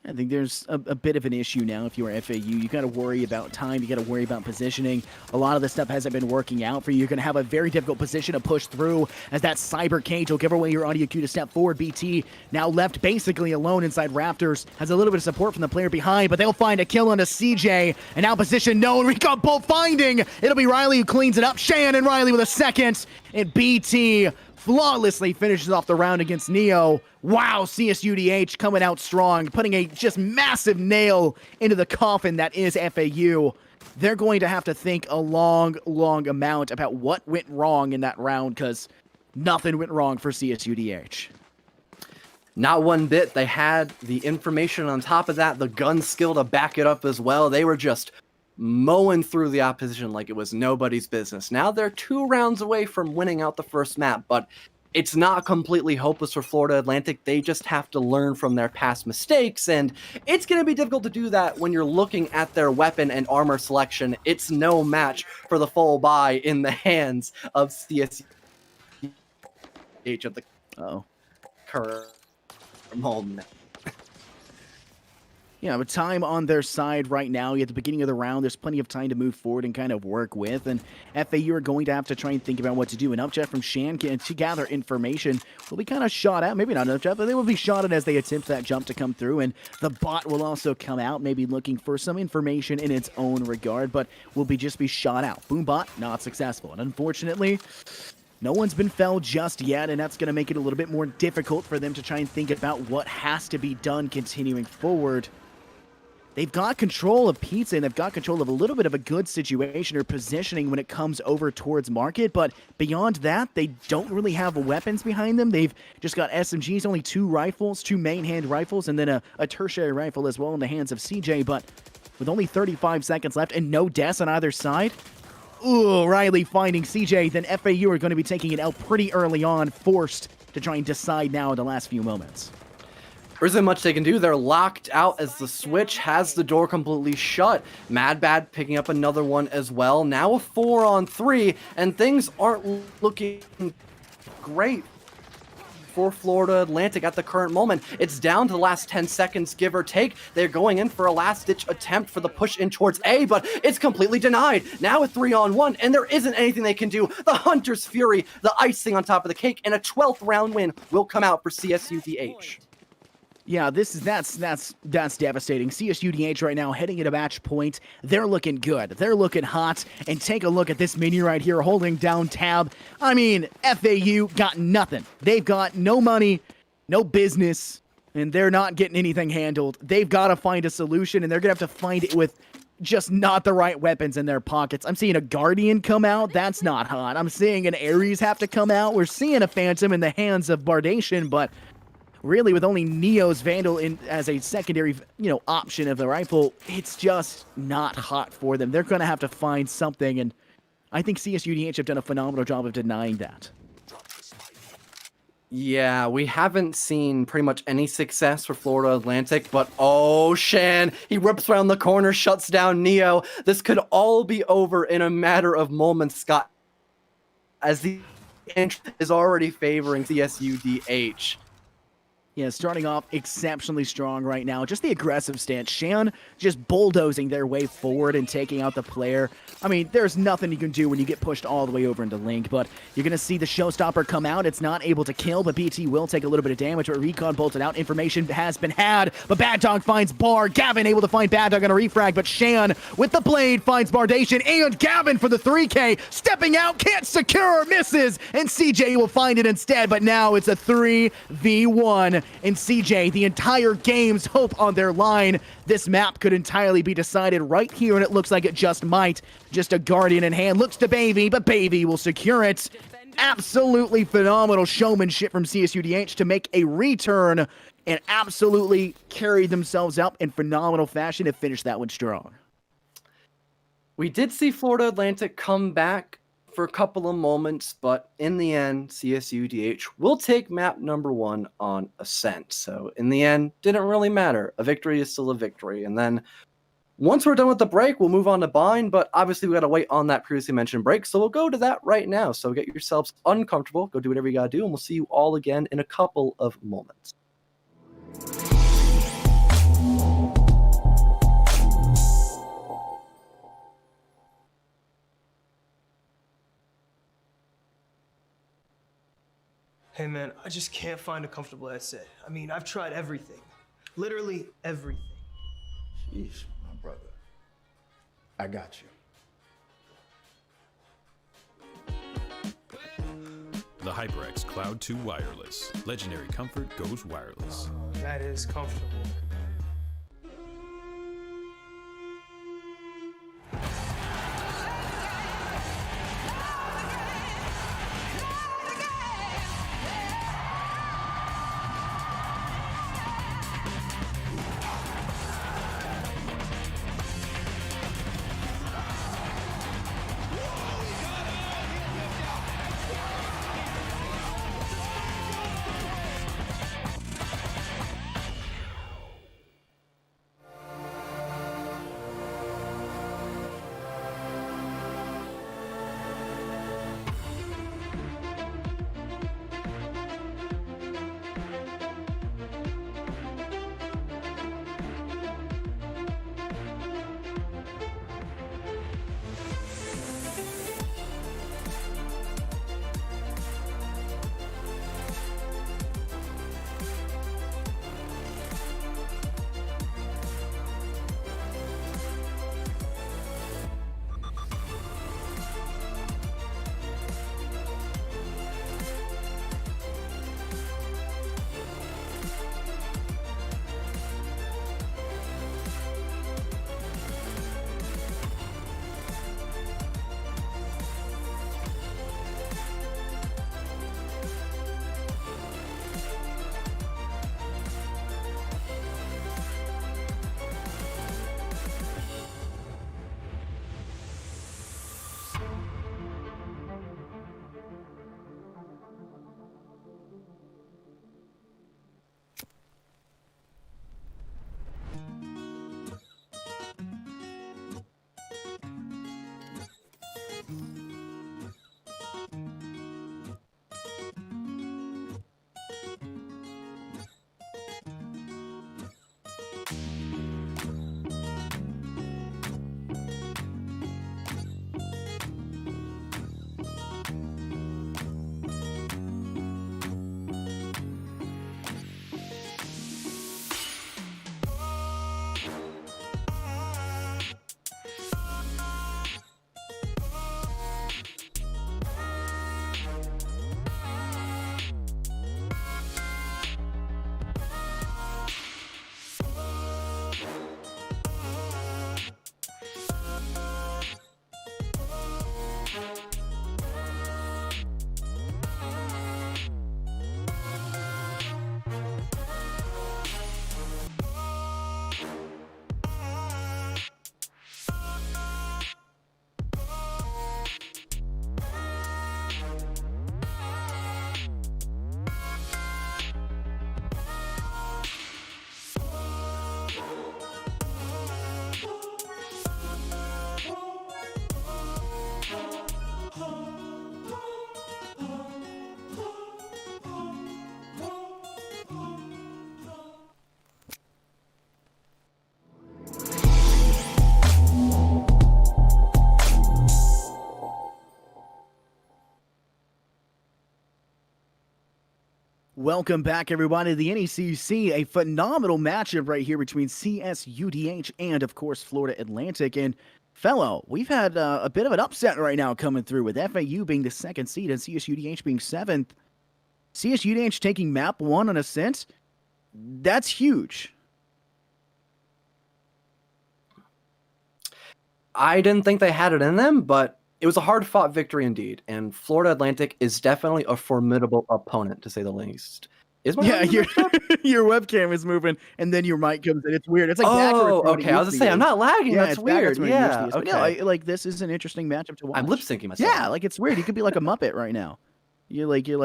I think there's a bit of an issue now if you are FAU. You got to worry about time. You got to worry about positioning. A lot of this stuff hasn't been working out for you. You're going to have a very difficult position to push through as that cyber cage will give away your audio cue to step forward. BT now left basically alone inside Raptors. Has a little bit of support from the player behind, but they'll find a kill onto CJ. And now position known. We got both finding. It'll be Riley who cleans it up. Shan and Riley with a second. And BT flawlessly finishes off the round against Neo. Wow, CSUDH coming out strong, putting a just massive nail into the coffin that is FAU. They're going to have to think a long amount about what went wrong in that round, because nothing went wrong for CSUDH. Not one bit. They had the information on top of that, the gun skill to back it up as well. They were just mowing through the opposition like it was nobody's business. Now they're 2 rounds away from winning out the first map, but it's not completely hopeless for Florida Atlantic. They just have to learn from their past mistakes, and it's going to be difficult to do that when you're looking at their weapon and armor selection. It's no match for the full buy in the hands of CSUDH at the current moment. Yeah, but time on their side right now. At the beginning of the round, there's plenty of time to move forward and kind of work with. And FAU are going to have to try and think about what to do. And Upjet from Shan to gather information will be kind of shot at. Maybe not Upjet, but they will be shot at as they attempt that jump to come through. And the bot will also come out, maybe looking for some information in its own regard, but will just be shot out. Boombot, not successful. And unfortunately, no one's been felled just yet, and that's going to make it a little bit more difficult for them to try and think about what has to be done continuing forward. They've got control of Pizza, and they've got control of a little bit of a good situation or positioning when it comes over towards Market, but beyond that, they don't really have weapons behind them. They've just got SMGs, only 2 rifles, 2 main hand rifles, and then a tertiary rifle as well in the hands of CJ, but with only 35 seconds left and no deaths on either side, ooh, Riley finding CJ, then FAU are going to be taking it out pretty early on, forced to try and decide now in the last few moments. There isn't much they can do. They're locked out as the switch has the door completely shut. Mad Bad picking up another one as well. Now a 4-on-3, and things aren't looking great for Florida Atlantic at the current moment. It's down to the last 10 seconds, give or take. They're going in for a last-ditch attempt for the push in towards A, but it's completely denied. Now a 3-on-1, and there isn't anything they can do. The Hunter's Fury, the icing on top of the cake, and a 12th round win will come out for CSUDH. Yeah, that's devastating. CSUDH right now heading into match point. They're looking good. They're looking hot. And take a look at this menu right here, holding down tab. I mean, FAU got nothing. They've got no money, no business, and they're not getting anything handled. They've got to find a solution, and they're gonna have to find it with just not the right weapons in their pockets. I'm seeing a Guardian come out. That's not hot. I'm seeing an Ares have to come out. We're seeing a Phantom in the hands of Bardation, but really, with only Neo's Vandal in as a secondary, option of the rifle, it's just not hot for them. They're going to have to find something, and I think CSUDH have done a phenomenal job of denying that. Yeah, we haven't seen pretty much any success for Florida Atlantic, but oh, Shan, he rips around the corner, shuts down Neo. This could all be over in a matter of moments, Scott, as the entry is already favoring CSUDH. Yeah, starting off exceptionally strong right now. Just the aggressive stance. Shan just bulldozing their way forward and taking out the player. I mean, there's nothing you can do when you get pushed all the way over into Link, but you're going to see the Showstopper come out. It's not able to kill, but BT will take a little bit of damage, but Recon bolted out. Information has been had, but Bad Dog finds Bar. Gavin able to find Bad Dog on a refrag, but Shan with the blade finds Bardation, and Gavin for the 3K. Stepping out, can't secure, misses, and CJ will find it instead, but now it's a 3v1. And CJ, the entire game's hope on their line. This map could entirely be decided right here, and it looks like it just might. Just a Guardian in hand, looks to Baby, but Baby will secure it. Absolutely phenomenal showmanship from CSUDH to make a return and absolutely carry themselves up in phenomenal fashion to finish that one strong. We did see Florida Atlantic come back for a couple of moments, but in the end, CSUDH will take map number 1 on Ascent. So in the end, didn't really matter. A victory is still a victory. And then once we're done with the break, we'll move on to Bind, but obviously we got to wait on that previously mentioned break. So we'll go to that right now. So get yourselves uncomfortable, go do whatever you got to do, and we'll see you all again in a couple of moments. Hey man, I just can't find a comfortable headset. I mean, I've tried everything. Literally everything. Jeez, my brother. I got you. The HyperX Cloud 2 Wireless. Legendary comfort goes wireless. That is comfortable. Welcome back, everybody, to the NECC. A phenomenal matchup right here between CSUDH and, of course, Florida Atlantic. And, fellow, we've had a bit of an upset right now coming through with FAU being the 2nd seed and CSUDH being 7th. CSUDH taking map 1 on Ascent. That's huge. I didn't think they had it in them, but it was a hard-fought victory indeed, and Florida Atlantic is definitely a formidable opponent, to say the least. Is my Yeah, mic your, messed up? your webcam is moving, and then your mic comes in. It's weird. It's like backwards Oh, from what it okay. I was used gonna say to I'm be. not lagging. Yeah, That's it's backwards weird. from what it used to Yeah. be. But Okay. no, like this is an interesting matchup to watch. I'm lip syncing myself. Yeah, like it's weird. You could be like a Muppet right now. You're like, you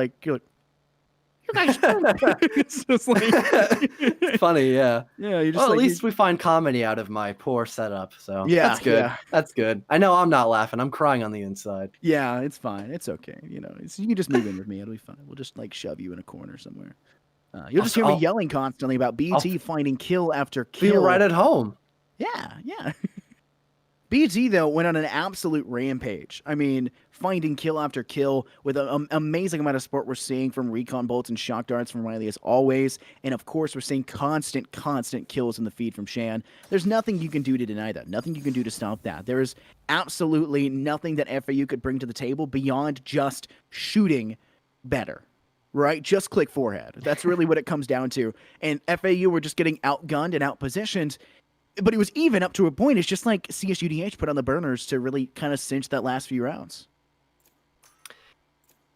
guys. It's just like, It's funny, yeah. yeah, you're just Well, like, at least we find comedy out of my poor setup, so Yeah, that's good. yeah. That's good. I know I'm not laughing. I'm crying on the inside. yeah, it's fine. It's okay. You know, you can just move in with me. It'll be fine. We'll just like shove you in a corner somewhere. You'll just hear me yelling constantly about BT finding kill after kill. Feel right at home. Yeah. BT, though, went on an absolute rampage. I mean, finding kill after kill with an amazing amount of support we're seeing from Recon Bolts and Shock Darts from Riley as always. And, of course, we're seeing constant kills in the feed from Shan. There's nothing you can do to deny that. Nothing you can do to stop that. There is absolutely nothing that FAU could bring to the table beyond just shooting better. Right? Just click forehead. That's really what it comes down to. And FAU were just getting outgunned and outpositioned. But it was even up to a point. It's just like CSUDH put on the burners to really kind of cinch that last few rounds.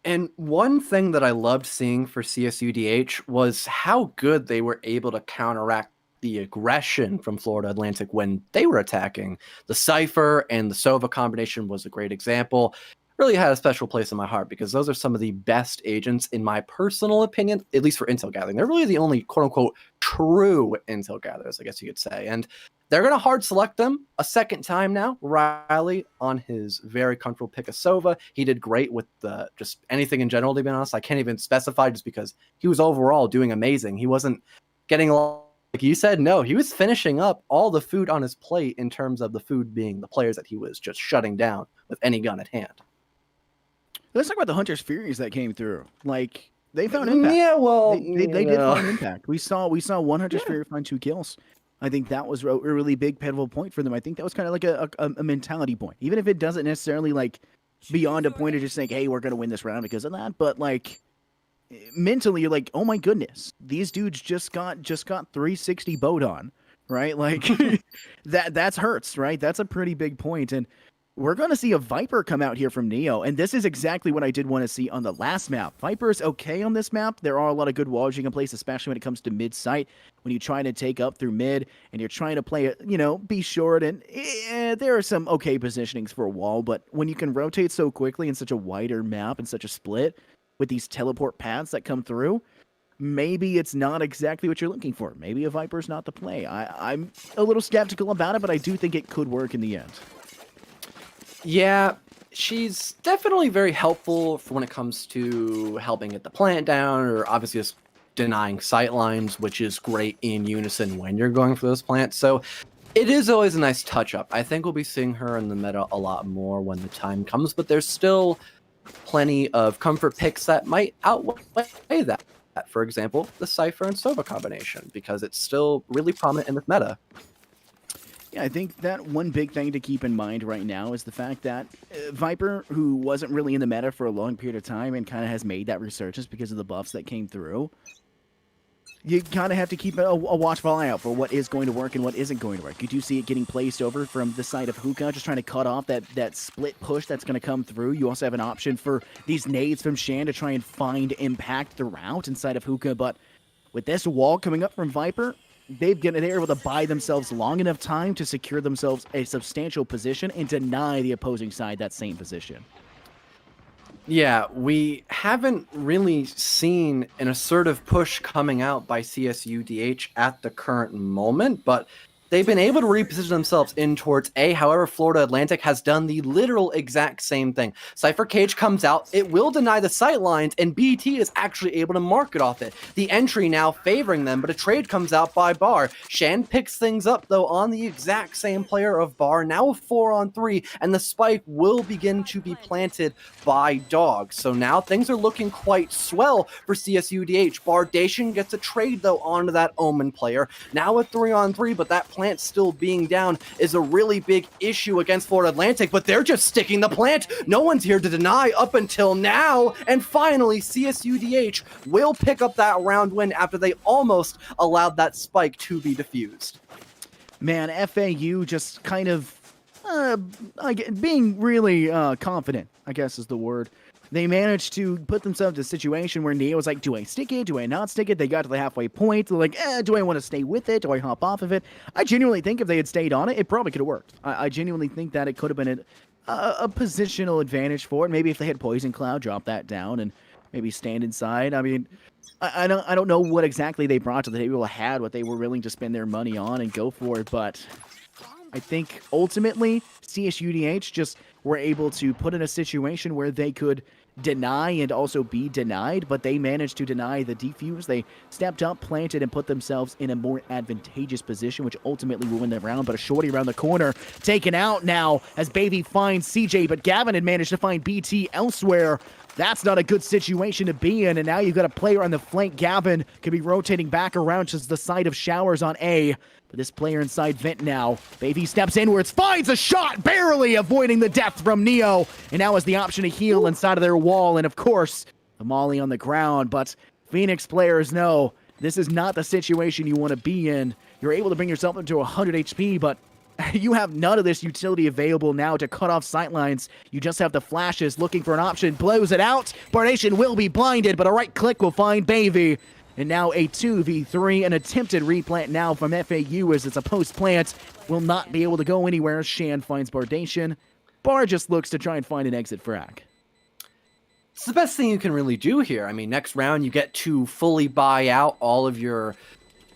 And one thing that I loved seeing for CSUDH was how good they were able to counteract the aggression from Florida Atlantic when they were attacking. The Cypher and the Sova combination was a great example. Really had a special place in my heart because those are some of the best agents, in my personal opinion, at least for intel gathering. They're really the only quote-unquote true intel gatherers, I guess you could say. And they're going to hard select them a second time now. Riley on his very comfortable pick of Sova. He did great with just anything in general, to be honest. I can't even specify just because he was overall doing amazing. He wasn't getting along. Like you said, no, he was finishing up all the food on his plate in terms of the food being the players that he was just shutting down with any gun at hand. Let's talk about the Hunter's Furies that came through. Like, they found impact. Yeah, well, they did find impact. We saw one Hunter's Fury find 2 kills. I think that was a really big pivotal point for them. I think that was kind of like a mentality point. Even if it doesn't necessarily like beyond a point of just saying, hey, we're going to win this round because of that. But like mentally, you're like, oh my goodness, these dudes just got 360 bowed on, right? Like that's hurts, right? That's a pretty big point. And we're going to see a Viper come out here from Neo, and this is exactly what I did want to see on the last map. Viper's okay on this map. There are a lot of good walls you can place, especially when it comes to mid-sight. When you try to take up through mid, and you're trying to play it, be short, and there are some okay positionings for a wall, but when you can rotate so quickly in such a wider map and such a split with these teleport paths that come through, maybe it's not exactly what you're looking for. Maybe a Viper's not the play. I'm a little skeptical about it, but I do think it could work in the end. Yeah, she's definitely very helpful for when it comes to helping get the plant down, or obviously just denying sight lines, which is great in unison when you're going for those plants. So it is always a nice touch-up. I think we'll be seeing her in the meta a lot more when the time comes, but there's still plenty of comfort picks that might outweigh that. For example, the Cypher and Sova combination, because it's still really prominent in this meta. Yeah, I think that one big thing to keep in mind right now is the fact that Viper, who wasn't really in the meta for a long period of time and kind of has made that resurgence because of the buffs that came through, you kind of have to keep a watchful eye out for what is going to work and what isn't going to work. You do see it getting placed over from the side of Hookah, just trying to cut off that split push that's going to come through. You also have an option for these nades from Shan to try and find impact throughout inside of Hookah, but with this wall coming up from Viper, they're able to buy themselves long enough time to secure themselves a substantial position and deny the opposing side that same position. Yeah, we haven't really seen an assertive push coming out by CSUDH at the current moment, but they've been able to reposition themselves in towards A. However, Florida Atlantic has done the literal exact same thing. Cypher Cage comes out, it will deny the sight lines, and BT is actually able to market off it. The entry now favoring them, but a trade comes out by Bar. Shan picks things up, though, on the exact same player of Bar, now a 4-on-3, and the spike will begin to be planted by Dog. So now things are looking quite swell for CSUDH. Bardation gets a trade, though, onto that Omen player. Now a 3-on-3, but that plant still being down is a really big issue against Florida Atlantic, but they're just sticking the plant. No one's here to deny up until now, and finally CSUDH will pick up that round win after they almost allowed that spike to be defused. Man, FAU just kind of being really confident, I guess is the word. They managed to put themselves in a situation where Neo was like, do I stick it? Do I not stick it? They got to the halfway point. They're like, do I want to stay with it? Do I hop off of it? I genuinely think if they had stayed on it, it probably could have worked. I genuinely think that it could have been a positional advantage for it. Maybe if they had Poison Cloud, drop that down and maybe stand inside. I mean, I don't know what exactly they brought to the table, had what they were willing to spend their money on and go for it, but I think ultimately CSUDH just were able to put in a situation where they could deny and also be denied, but they managed to deny the defuse. They stepped up, planted, and put themselves in a more advantageous position, which ultimately will win the round. But a shorty around the corner taken out now as Baby finds CJ, but Gavin had managed to find BT elsewhere. That's not a good situation to be in, and now you've got a player on the flank. Gavin could be rotating back around to the side of Showers on A. But this player inside Vent now. Baby steps inwards, finds a shot, barely avoiding the death from Neo. And now has the option to heal inside of their wall. And of course, the molly on the ground. But Phoenix players know this is not the situation you want to be in. You're able to bring yourself up to 100 HP, but you have none of this utility available now to cut off sightlines. You just have the flashes looking for an option. Blows it out. Bardation will be blinded, but a right click will find Baby. And now a 2v3, an attempted replant now from FAU as it's a post-plant. Will not be able to go anywhere. Shan finds Bardation. Bar just looks to try and find an exit frag. It's the best thing you can really do here. I mean, next round you get to fully buy out all of your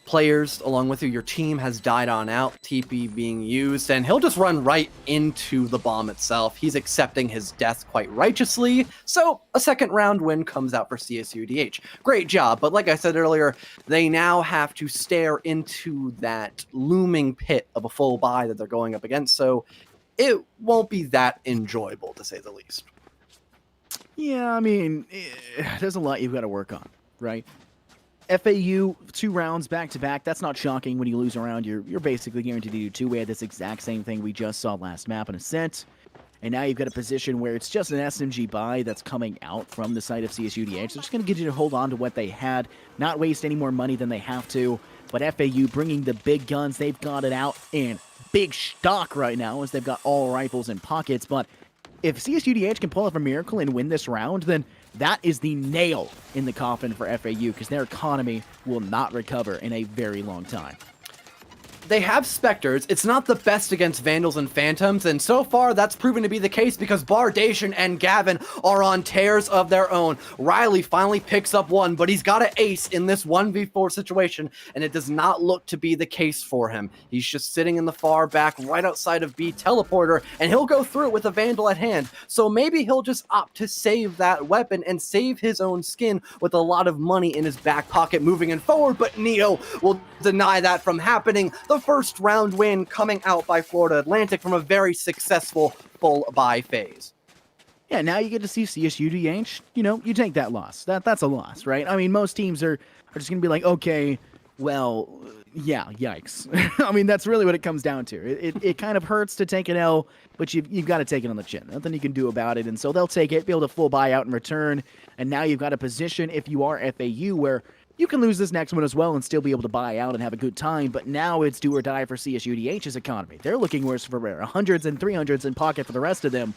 players along with you. Your team has died on out, TP being used, and he'll just run right into the bomb itself. He's accepting his death quite righteously, so a second round win comes out for CSUDH. Great job, but like I said earlier, they now have to stare into that looming pit of a full buy that they're going up against, so it won't be that enjoyable, to say the least. Yeah, I mean, there's a lot you've got to work on, right? FAU, 2 rounds back-to-back. That's not shocking. When you lose a round, you're basically guaranteed to do 2. We had this exact same thing we just saw last map in Ascent. And now you've got a position where it's just an SMG buy that's coming out from the side of CSUDH. So just going to get you to hold on to what they had, not waste any more money than they have to. But FAU bringing the big guns, they've got it out in big stock right now as they've got all rifles in pockets. But if CSUDH can pull off a miracle and win this round, then that is the nail in the coffin for FAU because their economy will not recover in a very long time. They have Spectres. It's not the best against Vandals and Phantoms, and so far that's proven to be the case because Bardation and Gavin are on tears of their own. Riley finally picks up one, but he's got an ace in this 1v4 situation, and it does not look to be the case for him. He's just sitting in the far back right outside of B Teleporter, and he'll go through it with a Vandal at hand. So maybe he'll just opt to save that weapon and save his own skin with a lot of money in his back pocket moving in forward, but Neo will deny that from happening. The first round win coming out by Florida Atlantic from a very successful full buy phase. Yeah, now you get to see CSUDH. You know, you take that loss. That's a loss, right? I mean, most teams are just going to be like, okay, well, yeah, yikes. I mean, that's really what it comes down to. It kind of hurts to take an L, but you've got to take it on the chin. Nothing you can do about it. And so they'll take it, be able to full buy out in return. And now you've got a position, if you are FAU, where you can lose this next one as well and still be able to buy out and have a good time, but now it's do or die for CSUDH's economy. They're looking worse for rare. 100s and 300s in pocket for the rest of them.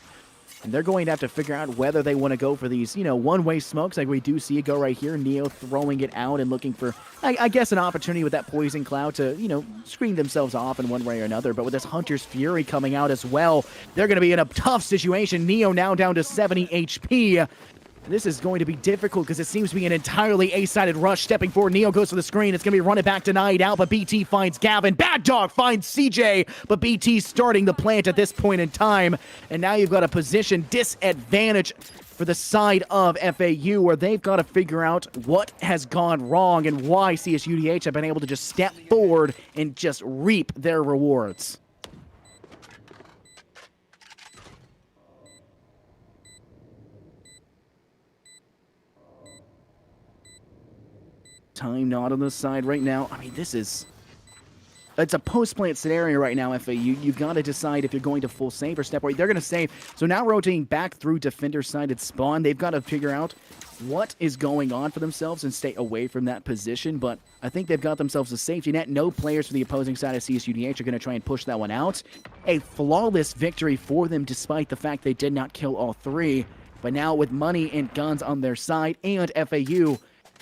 And they're going to have to figure out whether they want to go for these, one-way smokes like we do see it go right here. Neo throwing it out and looking for, I guess, an opportunity with that Poison Cloud to, screen themselves off in one way or another. But with this Hunter's Fury coming out as well, they're going to be in a tough situation. Neo now down to 70 HP. This is going to be difficult because it seems to be an entirely A-sided rush. Stepping forward, Neo goes for the screen. It's going to be running back denied out, but BT finds Gavin. Bad Dog finds CJ, but BT starting the plant at this point in time. And now you've got a position disadvantage for the side of FAU, where they've got to figure out what has gone wrong and why CSUDH have been able to just step forward and just reap their rewards. Time not on the side right now. I mean, it's a post-plant scenario right now, FAU. You've got to decide if you're going to full save or step away. They're going to save. So now rotating back through defender-sided spawn, they've got to figure out what is going on for themselves and stay away from that position. But I think they've got themselves a safety net. No players for the opposing side of CSUDH are going to try and push that one out. A flawless victory for them, despite the fact they did not kill all three. But now with money and guns on their side, and FAU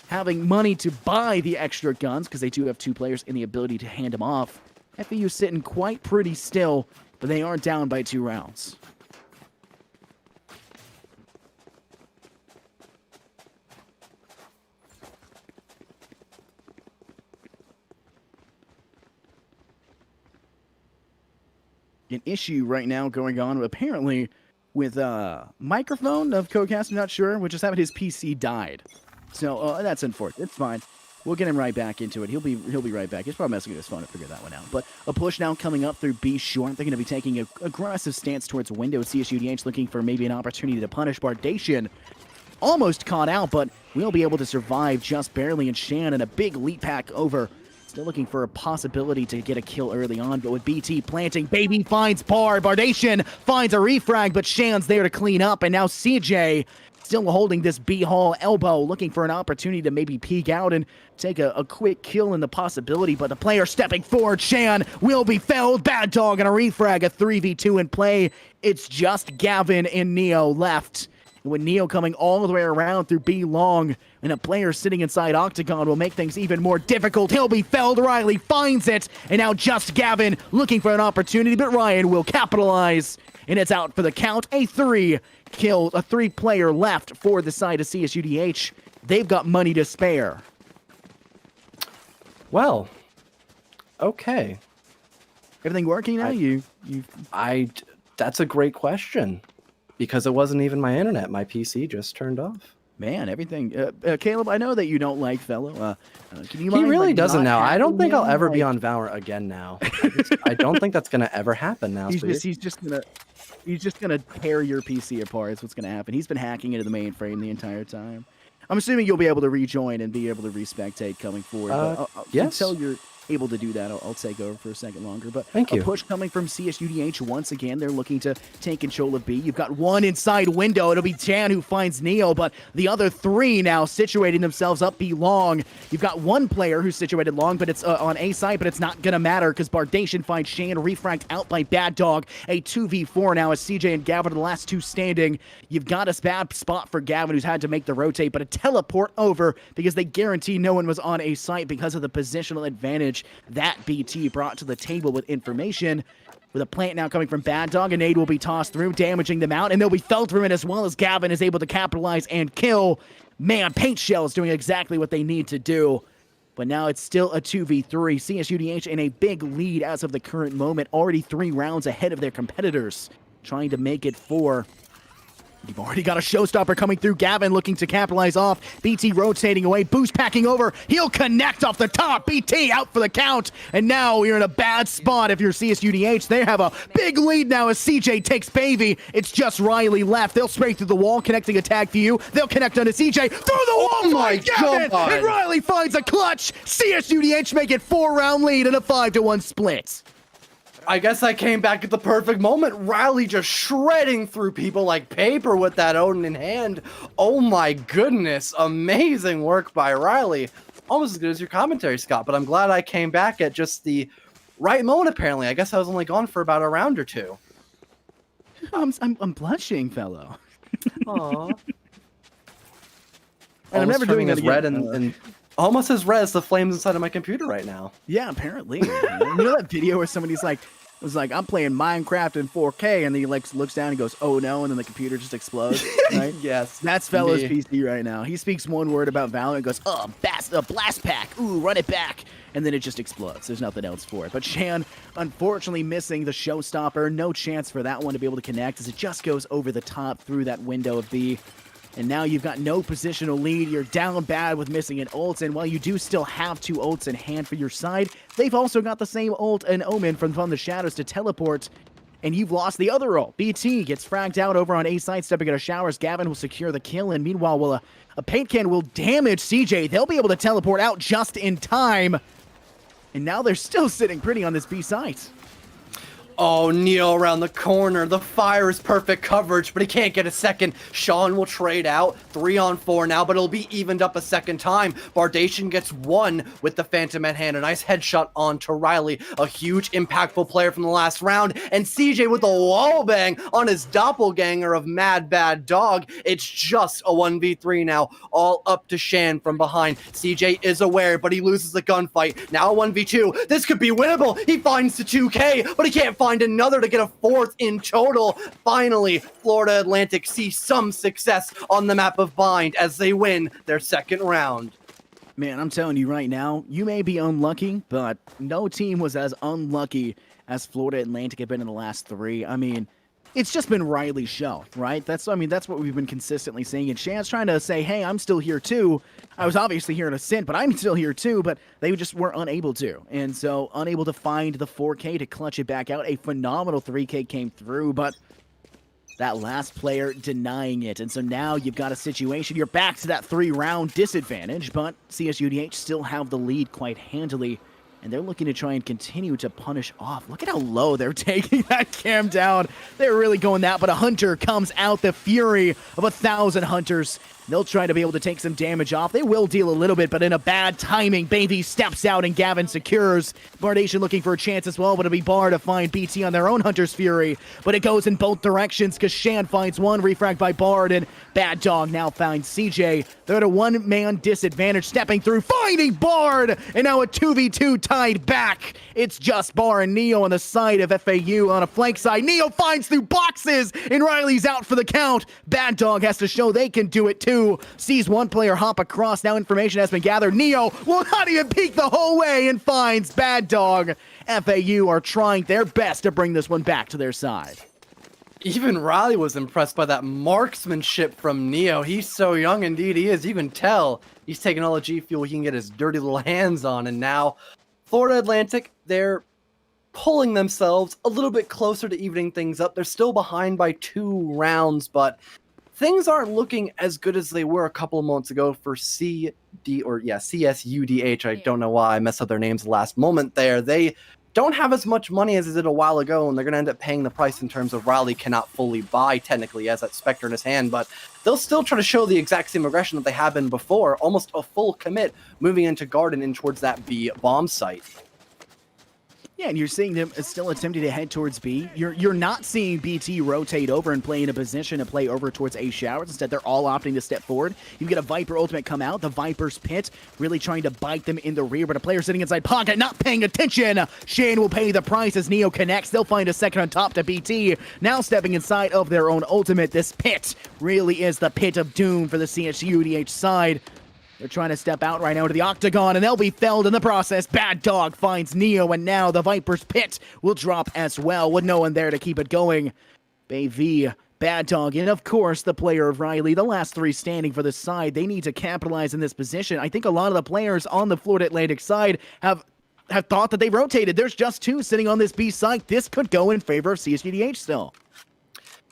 having money to buy the extra guns, because they do have 2 players in the ability to hand them off, FAU sitting quite pretty still, but they are down by 2 rounds. An issue right now going on, apparently, with microphone of Codecast, I'm not sure, which is having his PC died. So that's unfortunate. It's fine. We'll get him right back into it. He'll be right back. He's probably messing with his phone to figure that one out. But a push now coming up through B short. They're going to be taking an aggressive stance towards window. CSUDH looking for maybe an opportunity to punish Bardation. Almost caught out, but we'll be able to survive just barely. And Shan and a big leap pack over. Still looking for a possibility to get a kill early on, but with BT planting, Baby finds Bar. Bardation finds a refrag, but Shan's there to clean up. And now CJ still holding this B-Hall elbow, looking for an opportunity to maybe peek out and take a quick kill in the possibility, but the player stepping forward, Shan, will be felled. Bad Dog and a refrag, a 3v2 in play. It's just Gavin and Neo left. And with Neo coming all the way around through B long, and a player sitting inside Octagon will make things even more difficult. He'll be felled. Riley finds it, and now just Gavin looking for an opportunity, but Ryan will capitalize, and it's out for the count. A 3-player left for the side of CSUDH. They've got money to spare. Well, okay. Everything working now? That's a great question, because it wasn't even my internet. My PC just turned off. Man, everything. Caleb, I know that you don't like Fellow. Can you He mind, really like, doesn't not now. I don't think I'll happening? ever be on Valorant again now. I don't think that's gonna ever happen now. He's just gonna tear your PC apart. Is what's gonna happen. He's been hacking into the mainframe the entire time. I'm assuming you'll be able to rejoin and be able to respectate coming forward. But yes. Until you're able to do that, I'll take over for a second longer. But Thank you. A push coming from CSUDH once again. They're looking to take control of B. You've got one inside window. It'll be Jan who finds Neo, but the other 3 now situating themselves up B long. You've got one player who's situated long, but it's on A side, but it's not gonna matter because Bardation finds Shane refragged out by Bad Dog. A 2v4 now as CJ and Gavin are the last 2 standing. You've got a bad spot for Gavin, who's had to make the rotate, but a teleport over because they guarantee no one was on A site because of the positional advantage that BT brought to the table with information. With a plant now coming from Bad Dog, a nade will be tossed through, damaging them out, and they'll be felled through it as well as Gavin is able to capitalize and kill. Man, Paint Shell is doing exactly what they need to do. But now it's still a 2v3. CSUDH in a big lead as of the current moment, already 3 rounds ahead of their competitors, trying to make it 4. You've already got a showstopper coming through. Gavin looking to capitalize off. BT rotating away. Boost packing over. He'll connect off the top. BT out for the count. And now you're in a bad spot if you're CSUDH. They have a big lead now as CJ takes Baby. It's just Riley left. They'll spray through the wall, connecting attack for you. They'll connect onto CJ. Through the wall! Oh my Gavin! God. And Riley finds a clutch. CSUDH make it 4-round lead and a 5-1 split. I guess I came back at the perfect moment. Riley just shredding through people like paper with that Odin in hand. Oh my goodness. Amazing work by Riley. Almost as good as your commentary, Scott, but I'm glad I came back at just the right moment, apparently. I guess I was only gone for about a round or 2. I'm blushing, fellow. Aww. And I'm never doing that as again. red and almost as red as the flames inside of my computer right now. Yeah, apparently. You know that video where somebody's like, It was like, I'm playing Minecraft in 4K, and then he like looks down and goes, oh no, and then the computer just explodes, right? Yes. That's Fella's Me. PC right now. He speaks one word about Valorant and goes, oh, blast pack, ooh, run it back, and then it just explodes. There's nothing else for it. But Shan, unfortunately missing the showstopper. No chance for that one to be able to connect as it just goes over the top through that window of B. And now you've got no positional lead. You're down bad with missing an ult. And while you do still have 2 ults in hand for your side, they've also got the same ult and Omen from the shadows to teleport. And you've lost the other ult. BT gets fragged out over on A side, stepping out of showers. Gavin will secure the kill. And meanwhile, a paint can will damage CJ. They'll be able to teleport out just in time. And now they're still sitting pretty on this B site. Oh, Neo around the corner. The fire is perfect coverage, but he can't get a second. Sean will trade out. 3-on-4 now, but it'll be evened up a second time. Bardation gets 1 with the Phantom at hand. A nice headshot onto Riley. A huge, impactful player from the last round. And CJ with a wallbang on his doppelganger of Mad Bad Dog. It's just a 1v3 now. All up to Shan from behind. CJ is aware, but he loses the gunfight. Now a 1v2. This could be winnable. He finds the 2K, but he can't find another to get a 4th in total. Finally, Florida Atlantic see some success on the map of Bind as they win their 2nd round. Man, I'm telling you right now, you may be unlucky, but no team was as unlucky as Florida Atlantic have been in the last 3. I mean, it's just been Riley's show, right? That's what we've been consistently saying. And Shan's trying to say, hey, I'm still here too. I was obviously here in a Ascent, but I'm still here too, but they just were unable to. And so unable to find the 4K to clutch it back out. A phenomenal 3K came through, but that last player denying it. And so now you've got a situation. You're back to that 3-round disadvantage, but CSUDH still have the lead quite handily. And they're looking to try and continue to punish off. Look at how low they're taking that cam down. They're really going that, but a Hunter comes out, the fury of 1,000 Hunters. They'll try to be able to take some damage off. They will deal a little bit, but in a bad timing, Baby steps out and Gavin secures. Bardation looking for a chance as well, but it'll be Bar to find BT on their own Hunter's Fury. But it goes in both directions because Shan finds one, refragged by Bard, and Bad Dog now finds CJ. They're at a 1-man disadvantage, stepping through, finding Bard, and now a 2v2 tied back. It's just Bar and Neo on the side of FAU on a flank side. Neo finds through boxes, and Riley's out for the count. Bad Dog has to show they can do it too. Sees one player hop across. Now information has been gathered. Neo will not even peek the whole way and finds Bad Dog. FAU are trying their best to bring this one back to their side. Even Riley was impressed by that marksmanship from Neo. He's so young, indeed he is. You can tell he's taking all the G Fuel he can get his dirty little hands on. And now Florida Atlantic, they're pulling themselves a little bit closer to evening things up. They're still behind by 2 rounds, but things aren't looking as good as they were a couple of months ago for CSUDH. I don't know why I messed up their names the last moment there. They don't have as much money as they did a while ago, and they're going to end up paying the price in terms of Riley cannot fully buy, technically, he has that Spectre in his hand, but they'll still try to show the exact same aggression that they have been before, almost a full commit, moving into Garden in towards that B bomb site. Yeah, and you're seeing them still attempting to head towards B. You're not seeing BT rotate over and play in a position to play over towards A showers. Instead, they're all opting to step forward. You get a Viper ultimate come out. The Viper's pit really trying to bite them in the rear, but a player sitting inside pocket not paying attention. Shane will pay the price as Neo connects. They'll find a second on top to BT. Now stepping inside of their own ultimate. This pit really is the pit of doom for the CSUDH side. They're trying to step out right now to the octagon, and they'll be felled in the process. Bad Dog finds Neo, and now the Viper's pit will drop as well with no one there to keep it going. Baby, Bad Dog, and of course the player of Riley, the last 3 standing for the side. They need to capitalize in this position. I think a lot of the players on the Florida Atlantic side have thought that they rotated. There's just 2 sitting on this B side. This could go in favor of CSUDH still.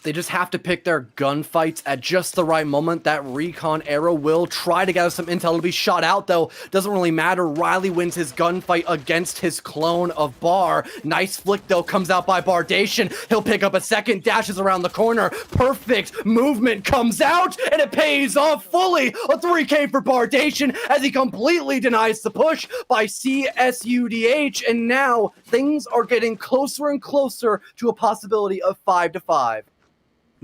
They just have to pick their gunfights at just the right moment. That recon arrow will try to gather some intel. It'll be shot out, though. Doesn't really matter. Riley wins his gunfight against his clone of Bar. Nice flick, though, comes out by Bardation. He'll pick up a second, dashes around the corner. Perfect movement comes out, and it pays off fully. A 3K for Bardation as he completely denies the push by CSUDH. And now things are getting closer and closer to a possibility of 5-5.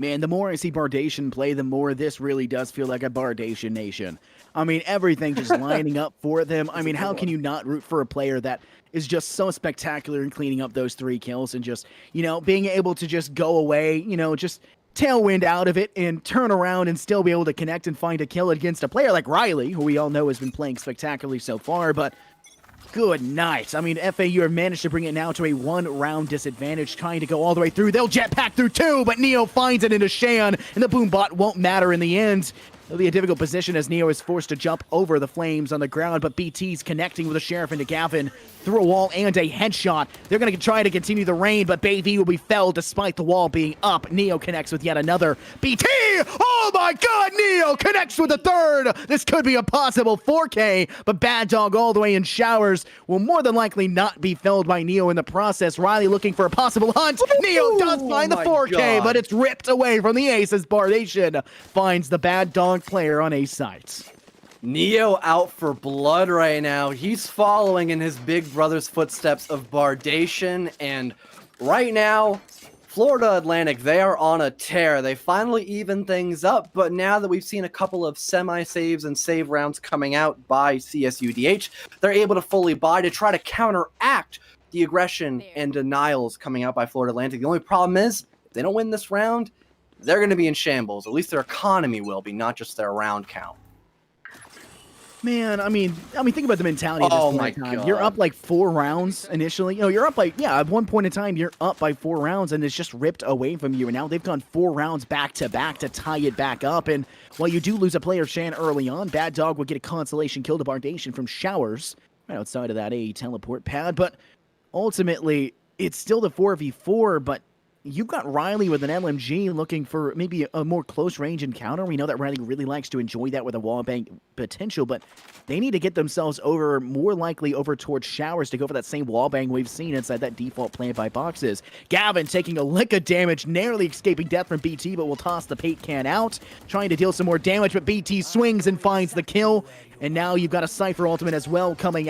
Man, the more I see Bardation play, the more this really does feel like a Bardation nation. I mean, everything just lining up for them. I mean, how can you not root for a player that is just so spectacular in cleaning up those 3 kills and just, being able to just go away, just tailwind out of it and turn around and still be able to connect and find a kill against a player like Riley, who we all know has been playing spectacularly so far, but good night. I mean, FAU have managed to bring it now to a 1-round disadvantage, trying to go all the way through. They'll jetpack through 2, but Neo finds it into Shan, and the boom bot won't matter in the end. It'll be a difficult position as Neo is forced to jump over the flames on the ground, but BT's connecting with the Sheriff into Gavin through a wall and a headshot. They're going to try to continue the rain, but Bayv will be felled despite the wall being up. Neo connects with yet another. BT! Oh my god, Neo connects with a third! This could be a possible 4K, but Bad Dog all the way in showers will more than likely not be felled by Neo in the process. Riley looking for a possible hunt. Neo does find the 4K, but it's ripped away from the ace as Bardation finds the Bad Dog player on ace sites. Neo out for blood right now. He's following in his big brother's footsteps of Bardation, and right now, Florida Atlantic, they are on a tear. They finally even things up, but now that we've seen a couple of semi-saves and save rounds coming out by CSUDH, they're able to fully buy to try to counteract the aggression and denials coming out by Florida Atlantic. The only problem is, if they don't win this round, they're going to be in shambles. At least their economy will be, not just their round count. Man, I mean, think about the mentality at this point in time. God. You're up like 4 rounds initially. You're up at one point in time, you're up by 4 rounds, and it's just ripped away from you. And now they've gone 4 rounds back to back to tie it back up. And while you do lose a player, Shan, early on, Bad Dog will get a consolation kill to Bardation from Showers right outside of that A teleport pad. But ultimately, it's still the 4v4, but you've got Riley with an LMG looking for maybe a more close-range encounter. We know that Riley really likes to enjoy that with a wallbang potential, but they need to get themselves more likely over towards Showers to go for that same wallbang we've seen inside that default plant by boxes. Gavin taking a lick of damage, narrowly escaping death from BT, but will toss the paint can out, trying to deal some more damage, but BT swings and finds the kill. And now you've got a Cypher ultimate as well coming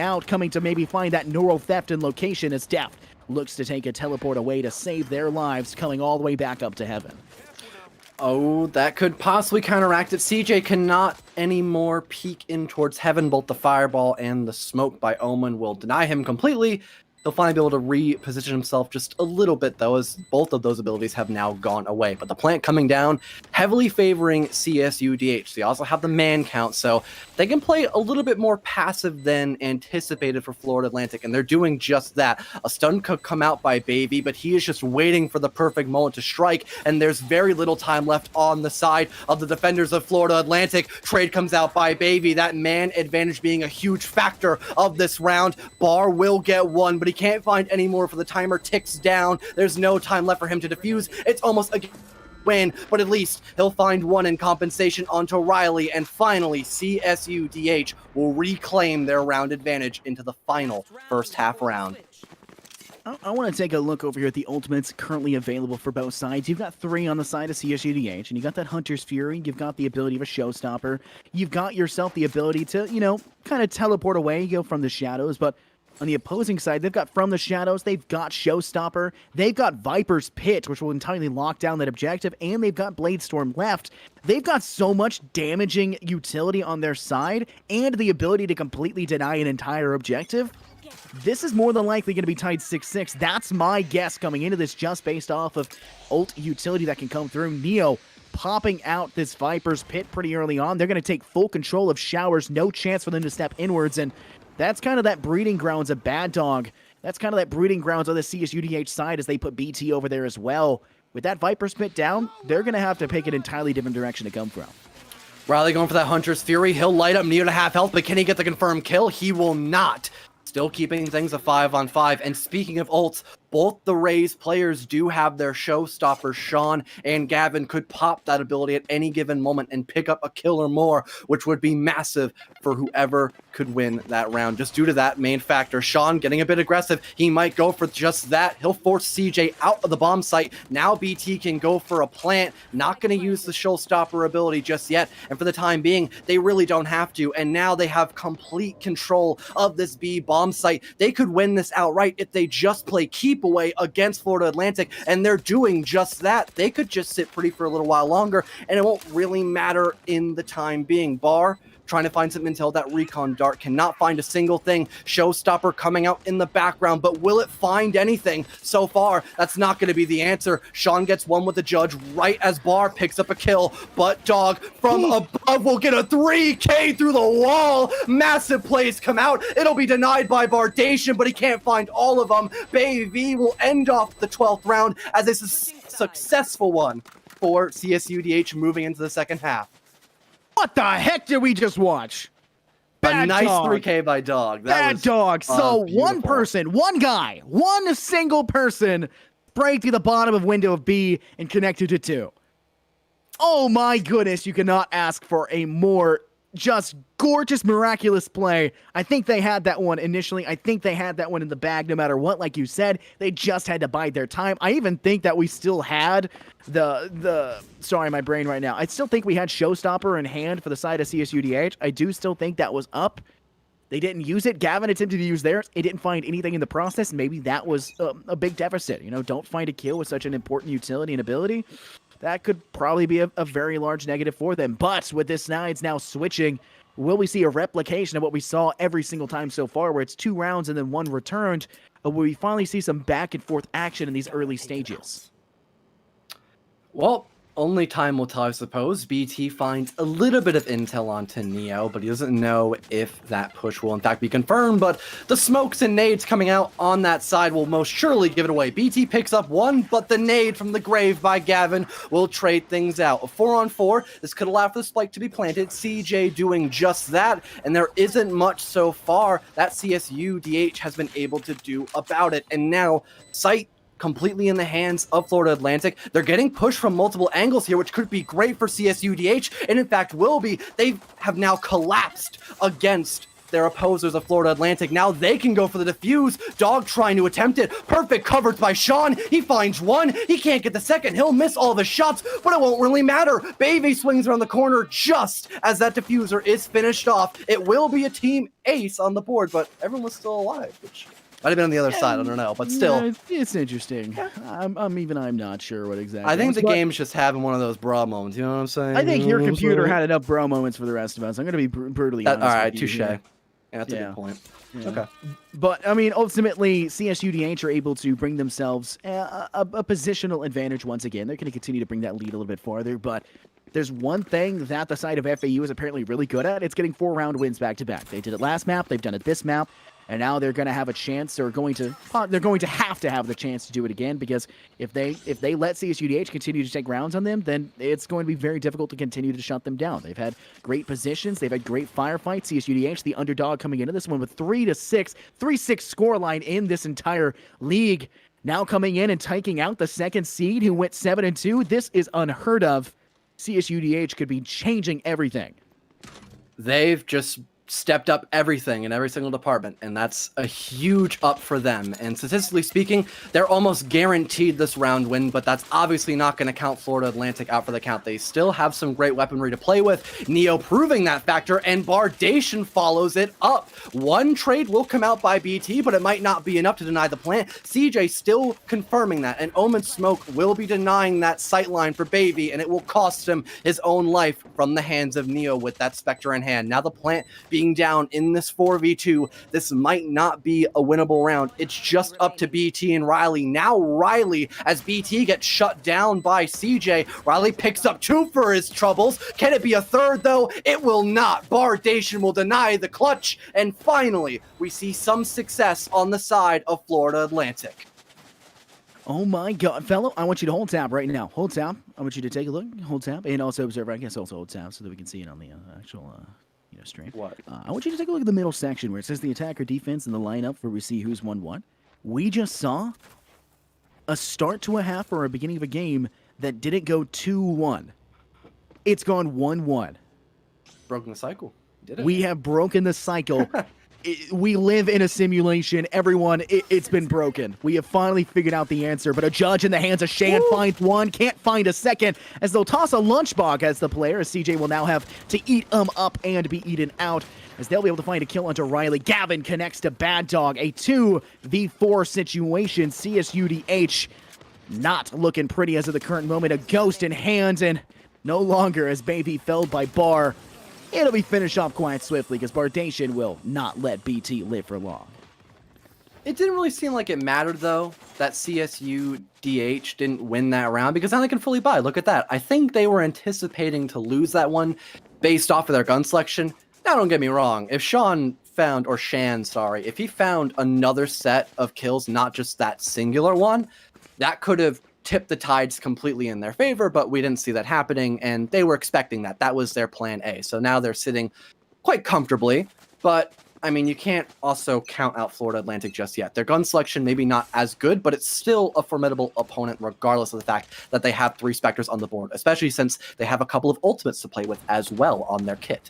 to maybe find that neural theft and location as Deft looks to take a teleport away to save their lives, coming all the way back up to heaven. Oh, that could possibly counteract it. CJ cannot anymore peek in towards heaven. Both the fireball and the smoke by Omen will deny him completely. He'll finally be able to reposition himself just a little bit, though, as both of those abilities have now gone away. But the plant coming down, heavily favoring CSUDH. They also have the man count, so they can play a little bit more passive than anticipated for Florida Atlantic, and they're doing just that. A stun could come out by Bayv, but he is just waiting for the perfect moment to strike, and there's very little time left on the side of the defenders of Florida Atlantic. Trade comes out by Bayv, that man advantage being a huge factor of this round. Bar will get one, but he can't find any more for the timer ticks down. There's no time left for him to defuse. It's almost a win, but at least he'll find one in compensation onto Riley, and finally CSUDH will reclaim their round advantage into the final first half round. I want to take a look over here at the ultimates currently available for both sides. You've got 3 on the side of CSUDH, and you got that Hunter's Fury. You've got the ability of a Showstopper. You've got yourself the ability to, kind of teleport away, go from the shadows, but on the opposing side, they've got From the Shadows, they've got Showstopper, they've got Viper's Pit, which will entirely lock down that objective, and they've got Bladestorm left. They've got so much damaging utility on their side, and the ability to completely deny an entire objective. This is more than likely going to be tied 6-6. That's my guess coming into this, just based off of ult utility that can come through. Neo popping out this Viper's Pit pretty early on. They're going to take full control of Showers, no chance for them to step inwards, and that's kind of that breeding grounds of Bad Dog. That's kind of that breeding grounds on the CSUDH side as they put BT over there as well. With that Viper's Pit down, they're going to have to pick an entirely different direction to come from. Riley going for that Hunter's Fury. He'll light up Neo to half health, but can he get the confirmed kill? He will not. Still keeping things a 5-on-5. And speaking of ults, both the Rays players do have their showstoppers. Sean and Gavin could pop that ability at any given moment and pick up a kill or more, which would be massive for whoever could win that round. Just due to that main factor, Sean getting a bit aggressive. He might go for just that. He'll force CJ out of the bomb site. Now BT can go for a plant. Not going to use the showstopper ability just yet. And for the time being, they really don't have to. And now they have complete control of this B bomb site. They could win this outright if they just play keep sweep away against Florida Atlantic, and they're doing just that. They could just sit pretty for a little while longer, and it won't really matter in the time being. Bar trying to find some intel. That recon dart cannot find a single thing. Showstopper coming out in the background, but will it find anything? So far, that's not going to be the answer. Sean gets one with the judge right as Bar picks up a kill, but Dog from above will get a 3K through the wall. Massive plays come out. It'll be denied by Bardation, but he can't find all of them. Bay will end off the 12th round as a successful one for CSUDH moving into the second half. What the heck did we just watch? A nice dog. 3K by Dog. Bad dog. So one beautiful. person, one guy, one single person break through the bottom of window of B and connected to 2. Oh my goodness, you cannot ask for a more just gorgeous, miraculous play. I think they had that one initially. I think they had that one in the bag no matter what. Like you said, they just had to bide their time. I even think that we still had sorry, my brain right now. I still think we had Showstopper in hand for the side of CSUDH. I do still think that was up. They didn't use it. Gavin attempted to use theirs. It didn't find anything in the process. Maybe that was a big deficit. You know, don't find a kill with such an important utility and ability. That could probably be a very large negative for them. But with this sides now switching, will we see a replication of what we saw every single time so far, where it's 2 rounds and then 1 returned? Or will we finally see some back and forth action in these early stages? Well, only time will tell, I suppose. BT finds a little bit of intel onto Neo, but he doesn't know if that push will in fact be confirmed. But the smokes and nades coming out on that side will most surely give it away. BT picks up 1, but the nade from the grave by Gavin will trade things out. A 4-on-4. This could allow for the spike to be planted. CJ doing just that, and there isn't much so far that CSUDH has been able to do about it. And now, Sight completely in the hands of Florida Atlantic. They're getting pushed from multiple angles here, which could be great for CSUDH, and in fact will be. They have now collapsed against their opposers of Florida Atlantic. Now they can go for the defuse. Dog trying to attempt it. Perfect coverage by Sean. He finds 1. He can't get the second. He'll miss all the shots, but it won't really matter. Baby swings around the corner just as that diffuser is finished off. It will be a team ace on the board, but everyone was still alive, which might have been on the other side, I don't know, but still. Yeah, it's interesting. I'm not sure what exactly. I think the game's just having one of those bra moments, you know what I'm saying? I think your computer had enough bro moments for the rest of us. I'm going to be brutally honest. All right, with you touche. here. Yeah, that's a good point. Yeah. Okay. But, I mean, ultimately, CSUDH are able to bring themselves a positional advantage once again. They're going to continue to bring that lead a little bit farther, but there's one thing that the side of FAU is apparently really good at. It's getting 4-round wins back-to-back. They did it last map. They've done it this map. And now they're going to have a chance. They're going to have the chance to do it again, because if they let CSUDH continue to take rounds on them, then it's going to be very difficult to continue to shut them down. They've had great positions. They've had great firefights. CSUDH, the underdog coming into this one with 3-6 scoreline in this entire league. Now coming in and taking out the second seed who went 7-2. This is unheard of. CSUDH could be changing everything. They've just stepped up everything in every single department, and that's a huge up for them. And statistically speaking, they're almost guaranteed this round win, but that's obviously not going to count Florida Atlantic out for the count. They still have some great weaponry to play with. Neo proving that factor, and Bardation follows it up. 1 trade will come out by BT, but it might not be enough to deny the plant. CJ still confirming that, and Omen Smoke will be denying that sightline for Baby, and it will cost him his own life from the hands of Neo with that Spectre in hand. Now the plant being down in this 4v2, this might not be a winnable round. It's just up to BT and Riley. Now Riley, as BT gets shut down by CJ, Riley picks up 2 for his troubles. Can it be a third though? It will not. Bardation will deny the clutch, and finally we see some success on the side of Florida Atlantic. Oh my god, fellow, I want you to hold tab right now. Hold tab. I want you to take a look. Hold tab. And also observe, I guess also hold tab so that we can see it on the actual stream. What? I want you to take a look at the middle section where it says the attacker defense and the lineup where we see who's won what. We just saw a start to a half or a beginning of a game that didn't go 2-1. It's gone 1-1. Broken the cycle. Did it? We have broken the cycle we live in a simulation. Everyone, it's been broken. We have finally figured out the answer, but a judge in the hands of Shan finds one, can't find a second, as they'll toss a lunchbox as the player, as CJ will now have to eat up and be eaten out, as they'll be able to find a kill onto Riley. Gavin connects to Bad Dog, a 2v4 situation. CSUDH not looking pretty as of the current moment. A ghost in hand, and no longer as Baby felled by Bar. It'll be finished off quite swiftly because Bardation will not let BT live for long. It didn't really seem like it mattered, though, that CSUDH didn't win that round, because now they can fully buy. Look at that. I think they were anticipating to lose that one based off of their gun selection. Now, don't get me wrong. If Shan found another set of kills, not just that singular one, that could have tipped the tides completely in their favor, but we didn't see that happening, and they were expecting that. That was their plan A. So now they're sitting quite comfortably, but I mean, you can't also count out Florida Atlantic just yet. Their gun selection maybe not as good, but it's still a formidable opponent regardless of the fact that they have 3 Spectres on the board, especially since they have a couple of ultimates to play with as well on their kit.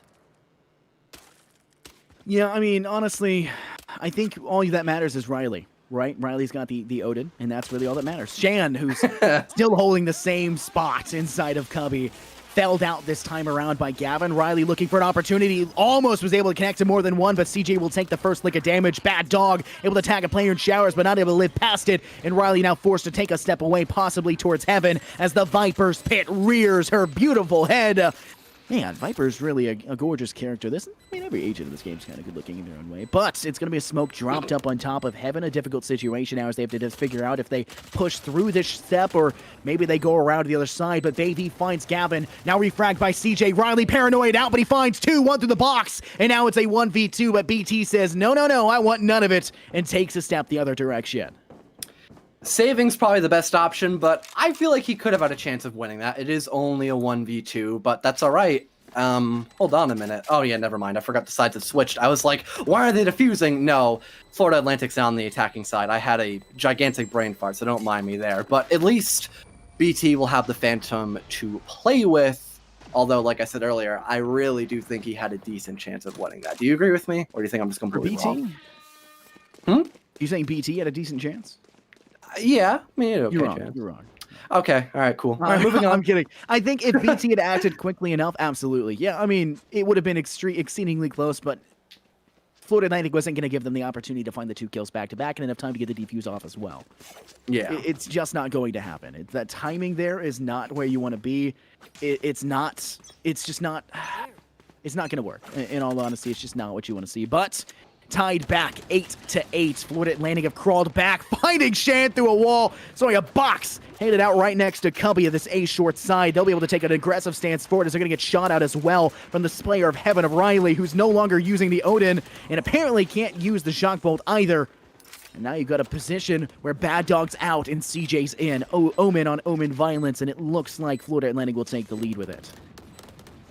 Yeah, I mean, honestly, I think all that matters is Riley. Right? Riley's got the Odin, and that's really all that matters. Shan, who's still holding the same spot inside of Cubby, felled out this time around by Gavin. Riley looking for an opportunity, almost was able to connect to more than one, but CJ will take the first lick of damage. Bad Dog able to tag a player in showers, but not able to live past it, and Riley now forced to take a step away, possibly towards heaven, as the Viper's pit rears her beautiful head. Man, Viper's really a gorgeous character. Every agent in this game is kind of good looking in their own way. But it's going to be a smoke dropped up on top of heaven. A difficult situation now as they have to just figure out if they push through this step or maybe they go around to the other side. But Baby finds Gavin. Now refragged by CJ. Riley paranoid out, but he finds 2, 1 through the box. And now it's a 1v2, but BT says, no, I want none of it, and takes a step the other direction. Saving's probably the best option, but I feel like he could have had a chance of winning that. It is only a 1v2, but that's all right. Hold on a minute. Oh yeah, never mind. I forgot the sides had switched. I was like, why are they defusing? No, Florida Atlantic's on the attacking side. I had a gigantic brain fart, so don't mind me there. But at least BT will have the Phantom to play with. Although, like I said earlier, I really do think he had a decent chance of winning that. Do you agree with me? Or do you think I'm just completely wrong? You saying BT had a decent chance? Yeah, I mean, okay, you're wrong. chance. You're wrong. Okay, all right, cool. All right, moving on. I'm kidding. I think if BT had acted quickly enough, absolutely. Yeah, I mean, it would have been exceedingly close, but Florida Atlantic wasn't going to give them the opportunity to find the 2 kills back-to-back and enough time to get the defuse off as well. Yeah. It's just not going to happen. That timing there is not where you want to be. It's just not going to work. In all honesty, it's just not what you want to see. But tied back 8-8. Florida Atlantic have crawled back, finding Shan through a wall. Sorry, a box handed out right next to Cubby of this A short side. They'll be able to take an aggressive stance forward as they're going to get shot out as well from the Slayer of Heaven of Riley, who's no longer using the Odin and apparently can't use the Shock Bolt either. And now you've got a position where Bad Dog's out and CJ's in. Omen on Omen violence, and it looks like Florida Atlantic will take the lead with it.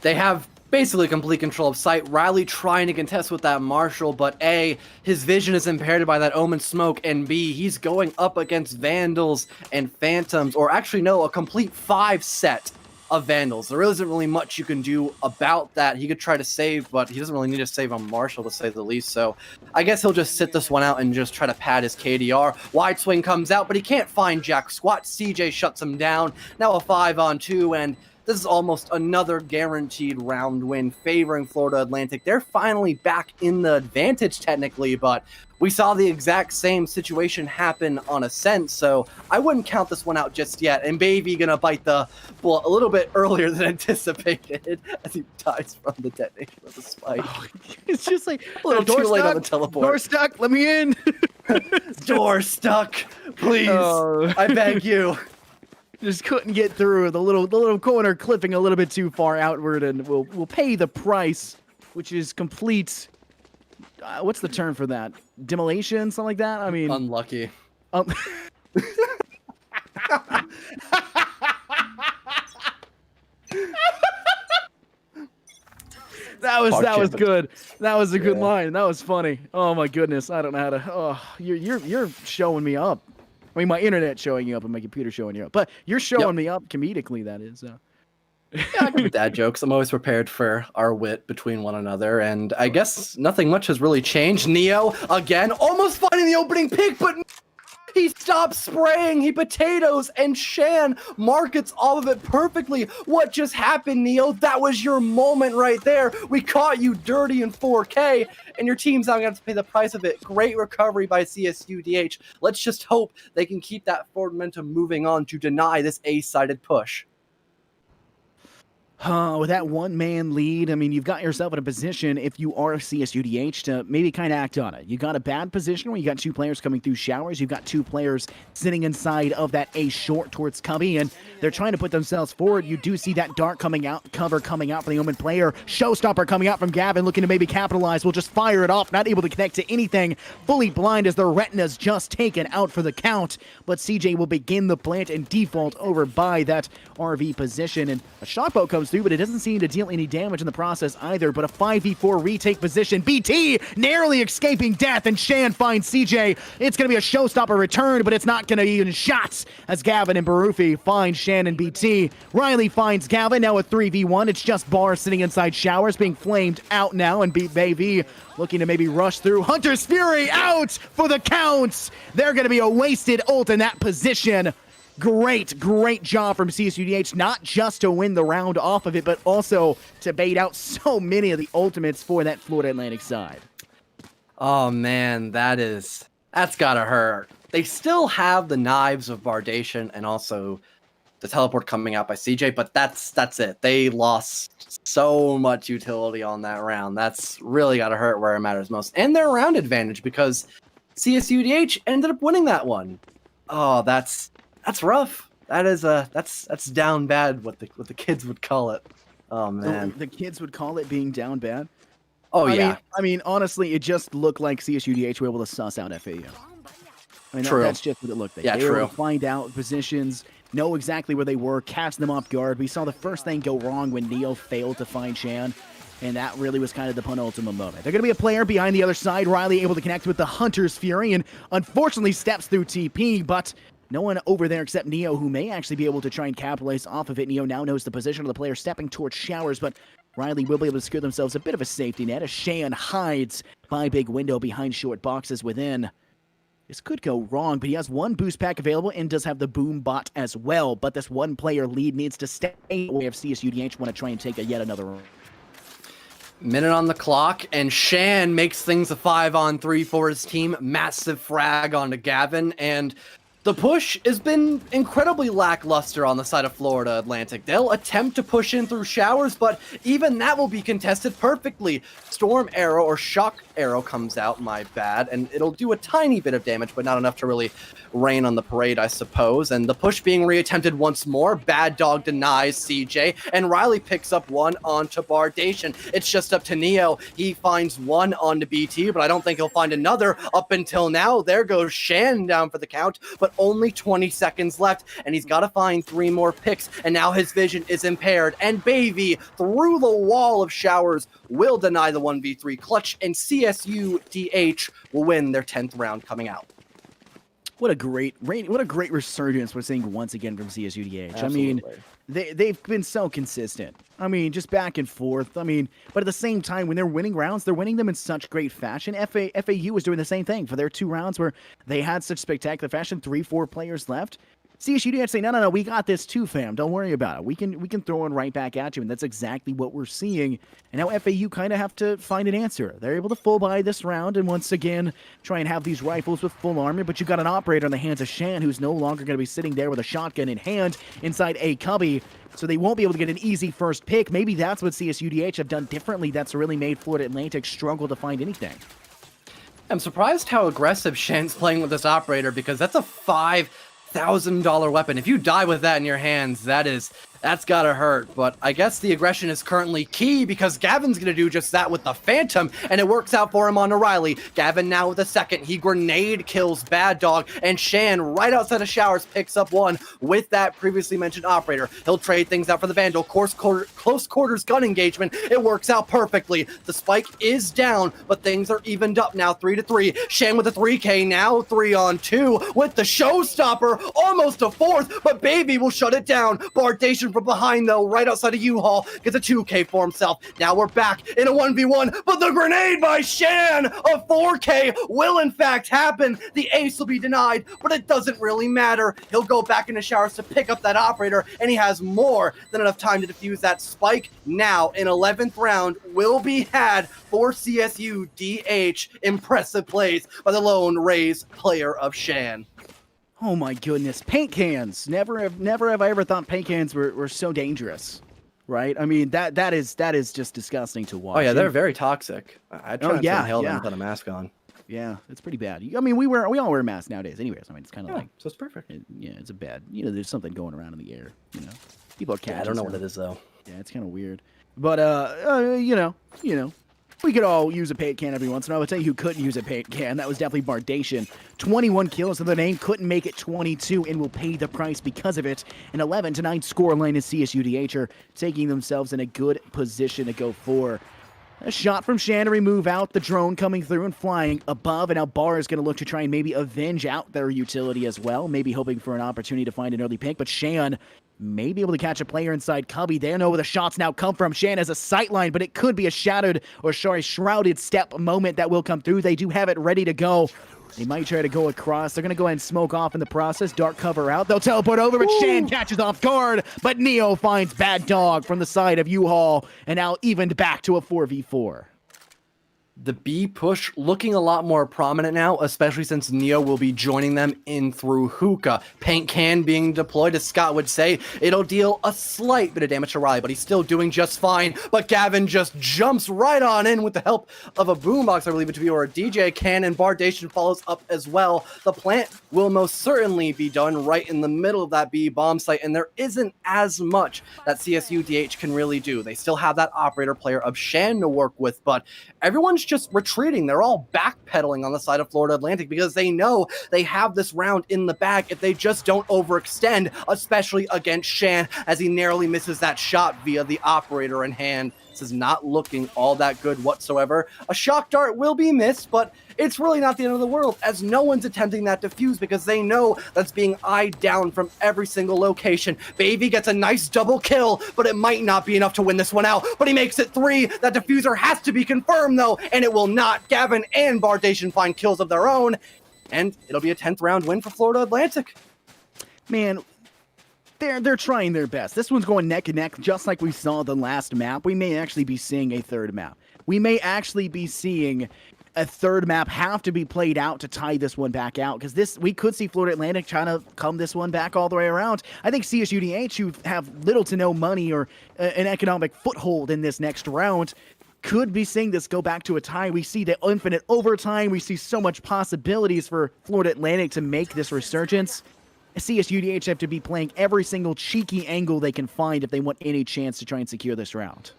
They have basically complete control of sight. Riley trying to contest with that Marshall, but A, his vision is impaired by that Omen smoke, and B, he's going up against Vandals and Phantoms, or actually no, a complete 5 set of Vandals. There isn't really much you can do about that. He could try to save, but he doesn't really need to save on Marshall to say the least, so I guess he'll just sit this one out and just try to pad his KDR. Wide swing comes out, but he can't find Jack Squat. CJ shuts him down. Now a 5-on-2, and this is almost another guaranteed round win favoring Florida Atlantic. They're finally back in the advantage technically, but we saw the exact same situation happen on Ascent, so I wouldn't count this one out just yet. And Baby gonna bite the bullet a little bit earlier than anticipated as he dies from the detonation of the spike. Oh, it's just like a little too late on the teleport. Door stuck, let me in. Door stuck, please. Oh. I beg you. Just couldn't get through the little corner, clipping a little bit too far outward, and we'll pay the price, which is complete. What's the term for that? Demolition, something like that. I mean, unlucky. That was good. That was a good line. That was funny. Oh my goodness, I don't know how to. Oh, you're showing me up. I mean, my internet showing you up and my computer showing you up. But you're showing me up comedically, that is. Yeah, I can do dad jokes. I'm always prepared for our wit between one another, and I guess nothing much has really changed. Neo, again, almost finding the opening pick, but he stops spraying, he potatoes, and Shan markets all of it perfectly. What just happened, Neo? That was your moment right there. We caught you dirty in 4K, and your team's now going to have to pay the price of it. Great recovery by CSUDH. Let's just hope they can keep that forward momentum moving on to deny this A-sided push. With that one-man lead, I mean, you've got yourself in a position, if you are CSUDH, to maybe kind of act on it. You got a bad position where you got two players coming through showers. You've got two players sitting inside of that A short towards Cubby, and they're trying to put themselves forward. You do see that dark coming out, cover coming out for the Omen player. Showstopper coming out from Gavin, looking to maybe capitalize. Will just fire it off, not able to connect to anything. Fully blind as their retina's just taken out for the count, but CJ will begin the plant and default over by that RV position, and a shot boat comes through, but it doesn't seem to deal any damage in the process either. But a 5v4 retake position. BT narrowly escaping death, and Shan finds CJ. It's going to be a showstopper return, but it's not going to be even shots as Gavin and Barufi find Shan and BT. Riley finds Gavin, now a 3v1. It's just Bar sitting inside showers, being flamed out now, and Baby looking to maybe rush through. Hunter's Fury out for the counts. They're going to be a wasted ult in that position. Great job from CSUDH, not just to win the round off of it, but also to bait out so many of the ultimates for that Florida Atlantic side. Oh man, that's gotta hurt. They still have the knives of Bardation and also the teleport coming out by CJ, but that's it. They lost so much utility on that round. That's really gotta hurt where it matters most. And their round advantage, because CSUDH ended up winning that one. Oh, that's rough. That is that's down bad, what the kids would call it. Oh man, the kids would call it being down bad. Oh yeah. I mean, honestly, it just looked like CSUDH were able to suss out FAU. I mean, True. That's just what it looked like. Yeah, they were true. able to find out positions, know exactly where they were, catch them off guard. We saw the first thing go wrong when Neo failed to find Shan, and that really was kind of the penultimate moment. They're going to be a player behind the other side. Riley able to connect with the Hunter's Fury, and unfortunately steps through TP, but no one over there except Neo, who may actually be able to try and capitalize off of it. Neo now knows the position of the player stepping towards showers, but Riley will be able to secure themselves a bit of a safety net as Shan hides by big window behind short boxes within. This could go wrong, but he has one boost pack available and does have the boom bot as well. But this one player lead needs to stay away if CSUDH want to try and take yet another round. Minute on the clock, and Shan makes things a 5-on-3 for his team. Massive frag onto Gavin, and the push has been incredibly lackluster on the side of Florida Atlantic. They'll attempt to push in through showers, but even that will be contested perfectly. Storm Arrow, or Shock Arrow, comes out, my bad, and it'll do a tiny bit of damage, but not enough to really rain on the parade, I suppose. And the push being reattempted once more. Bad Dog denies CJ, and Riley picks up one onto Bardation. It's just up to Neo. He finds one onto BT, but I don't think he'll find another up until now. There goes Shan down for the count, but only 20 seconds left, and he's got to find 3 more picks, and now his vision is impaired, and Baby, through the wall of showers, will deny the 1v3 clutch, and CSUDH will win their 10th round coming out. What a great resurgence we're seeing once again from CSUDH. Absolutely. I mean, they've been so consistent. I mean, just back and forth. I mean, but at the same time, when they're winning rounds, they're winning them in such great fashion. FAU was doing the same thing for their 2 rounds where they had such spectacular fashion, 3-4 players left. CSUDH say, no, we got this too, fam. Don't worry about it. We can throw it right back at you, and that's exactly what we're seeing. And now FAU kind of have to find an answer. They're able to full buy this round, and once again, try and have these rifles with full armor, but you've got an operator in the hands of Shan, who's no longer going to be sitting there with a shotgun in hand inside a cubby, so they won't be able to get an easy first pick. Maybe that's what CSUDH have done differently that's really made Florida Atlantic struggle to find anything. I'm surprised how aggressive Shan's playing with this operator, because that's a $5,000 weapon. If you die with that in your hands, that's gotta hurt. But I guess the aggression is currently key, because Gavin's gonna do just that with the Phantom, and it works out for him on O'Reilly. Gavin now with a second. He grenade kills Bad Dog, and Shan right outside of showers picks up one with that previously mentioned operator. He'll trade things out for the Vandal. Close quarters gun engagement. It works out perfectly. The spike is down, but things are evened up now, 3-3. Shan with a 3K now, 3-on-2 with the showstopper, almost a 4th, but Baby will shut it down. Bardation Bardation from behind, though, right outside of U-Haul, gets a 2K for himself. Now we're back in a 1v1, but the grenade by Shan of 4K will in fact happen. The ace will be denied, but it doesn't really matter. He'll go back into showers to pick up that operator, and he has more than enough time to defuse that spike. Now, an 11th round will be had for CSUDH. Impressive plays by the lone Rays player of Shan. Oh my goodness, paint cans. Never have I ever thought paint cans were so dangerous, right? I mean, that is just disgusting to watch. Oh yeah, they're very toxic. I try not to inhale them yeah. without a mask on. Yeah, it's pretty bad. I mean, we all wear masks nowadays, anyways. I mean, it's kind of like, so it's perfect. it's a bad. There's something going around in the air. People are catching. Yeah, I don't know what it is though. Yeah, it's kind of weird. But we could all use a paint can every once in a while. I'll tell you who couldn't use a paint can. That was definitely Bardation. 21 kills to the name, couldn't make it 22, and will pay the price because of it. An 11-9 scoreline as CSUDH are taking themselves in a good position to go for. A shot from Shan to remove out the drone coming through and flying above, and now Bar is going to look to try and maybe avenge out their utility as well, maybe hoping for an opportunity to find an early pick, but Shan may be able to catch a player inside Cubby. They don't know where the shots now come from. Shan has a sightline, but it could be a shrouded step moment that will come through. They do have it ready to go. They might try to go across. They're going to go ahead and smoke off in the process. Dark cover out. They'll teleport over, but Shan catches off guard. But Neo finds Bad Dog from the side of U-Haul, and now evened back to a 4v4. The B push looking a lot more prominent now, especially since Neo will be joining them in through Hookah. Paint can being deployed, as Scott would say. It'll deal a slight bit of damage to Riley, but he's still doing just fine. But Gavin just jumps right on in with the help of a boombox, I believe it to be, or a DJ can, and Bardation follows up as well. The plant will most certainly be done right in the middle of that B bomb site, and there isn't as much that CSUDH can really do. They still have that operator player of Shan to work with, but everyone's just retreating. They're all backpedaling on the side of Florida Atlantic because they know they have this round in the bag if they just don't overextend, especially against Shan, as he narrowly misses that shot via the operator in hand. This is not looking all that good whatsoever. A shock dart will be missed, but it's really not the end of the world, as no one's attempting that defuse because they know that's being eyed down from every single location. Baby gets a nice double kill, but it might not be enough to win this one out. But he makes it 3. That diffuser has to be confirmed, though, and it will not. Gavin and Bardation find kills of their own, and it'll be a 10th round win for Florida Atlantic. Man, they're trying their best. This one's going neck and neck, just like we saw the last map. We may actually be seeing a third map. We may actually be seeing a third map have to be played out to tie this one back out, because we could see Florida Atlantic trying to come this one back all the way around. I think CSUDH, who have little to no money or an economic foothold in this next round, could be seeing this go back to a tie. We see the infinite overtime. We see so much possibilities for Florida Atlantic to make this resurgence. CSUDH have to be playing every single cheeky angle they can find if they want any chance to try and secure this round.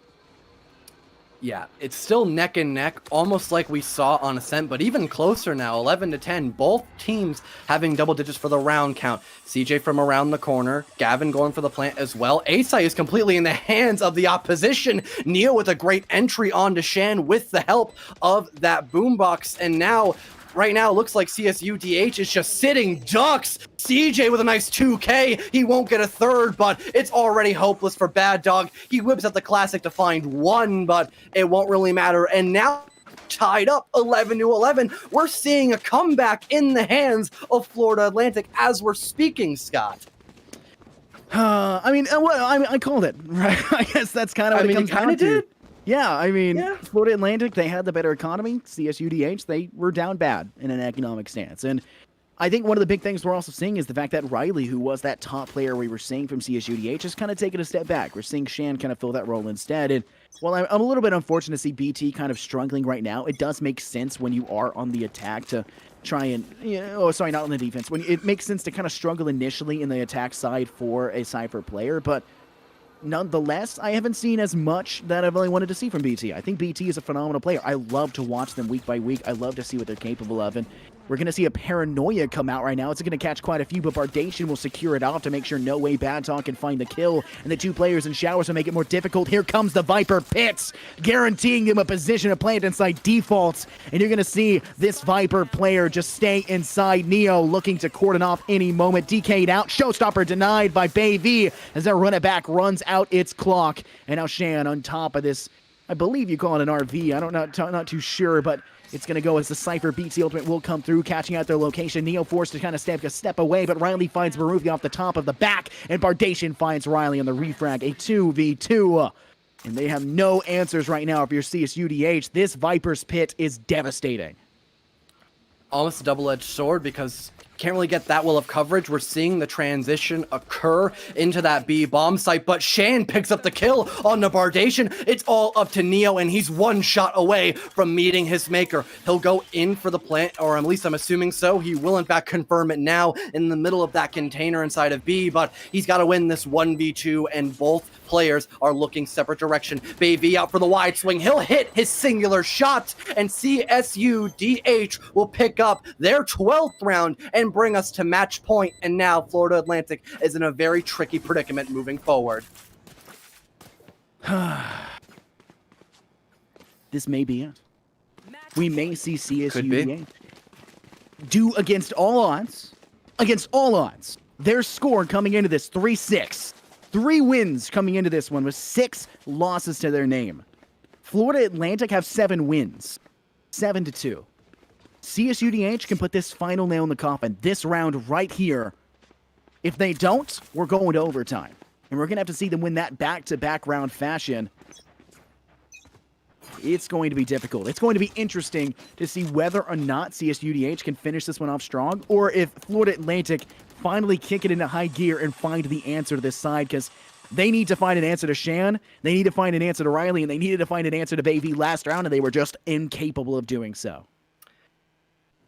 Yeah, it's still neck and neck, almost like we saw on Ascent, but even closer now, 11-10. Both teams having double digits for the round count. CJ from around the corner, Gavin going for the plant as well. Asai is completely in the hands of the opposition. Neo with a great entry onto Shan with the help of that boombox, and now right now, it looks like CSUDH is just sitting ducks. CJ with a nice 2K. He won't get a third, but it's already hopeless for Bad Dog. He whips out the classic to find 1, but it won't really matter. And now, tied up 11-11, we're seeing a comeback in the hands of Florida Atlantic as we're speaking, Scott. I called it, right? I guess that's kind of what it comes down to. Yeah, I mean, Florida Atlantic, they had the better economy. CSUDH, they were down bad in an economic stance. And I think one of the big things we're also seeing is the fact that Riley, who was that top player we were seeing from CSUDH, has kind of taken a step back. We're seeing Shan kind of fill that role instead. And while I'm a little bit unfortunate to see BT kind of struggling right now, it does make sense when you are on the attack to try and, not on the defense. It makes sense to kind of struggle initially in the attack side for a Cypher player, but nonetheless, I haven't seen as much that I've really wanted to see from BT. I think BT is a phenomenal player. I love to watch them week by week. I love to see what they're capable of. And We're going to see a Paranoia come out right now. It's going to catch quite a few, but Bardation will secure it off to make sure No Way Bad Talk can find the kill. And the two players in showers will make it more difficult. Here comes the Viper Pits, guaranteeing them a position to plant inside defaults. And you're going to see this Viper player just stay inside Neo, looking to cordon off any moment. DK'd out. Showstopper denied by Bay-V as their run it back runs out its clock. And now Shan on top of this, I believe you call it an RV. Not too sure, but it's going to go as the Cypher beats the ultimate will come through, catching out their location. Neo forced to kind of step away, but Riley finds Marufi off the top of the back, and Bardation finds Riley on the refrag. A 2v2. And they have no answers right now if you're CSUDH. This Viper's Pit is devastating. Almost a double-edged sword because can't really get that well of coverage. We're seeing the transition occur into that B bomb site, but Shan picks up the kill on the Bardation. It's all up to Neo, and he's one shot away from meeting his maker. He'll go in for the plant, or at least I'm assuming so. He will in fact confirm it now in the middle of that container inside of B, but he's got to win this 1v2, and both players are looking separate direction. Bay-V out for the wide swing. He'll hit his singular shot, and CSUDH will pick up their 12th round and bring us to match point. And now Florida Atlantic is in a very tricky predicament moving forward. This may be it. We may see CSUDH do against all odds, their score coming into this 3-6. 3 wins coming into this one with 6 losses to their name. Florida Atlantic have 7 wins. 7-2. CSUDH can put this final nail in the coffin this round right here. If they don't, we're going to overtime. And we're going to have to see them win that back-to-back round fashion. It's going to be difficult. It's going to be interesting to see whether or not CSUDH can finish this one off strong, or if Florida Atlantic finally kick it into high gear and find the answer to this side, because they need to find an answer to Shan, they need to find an answer to Riley, and they needed to find an answer to Bay-V last round, and they were just incapable of doing so.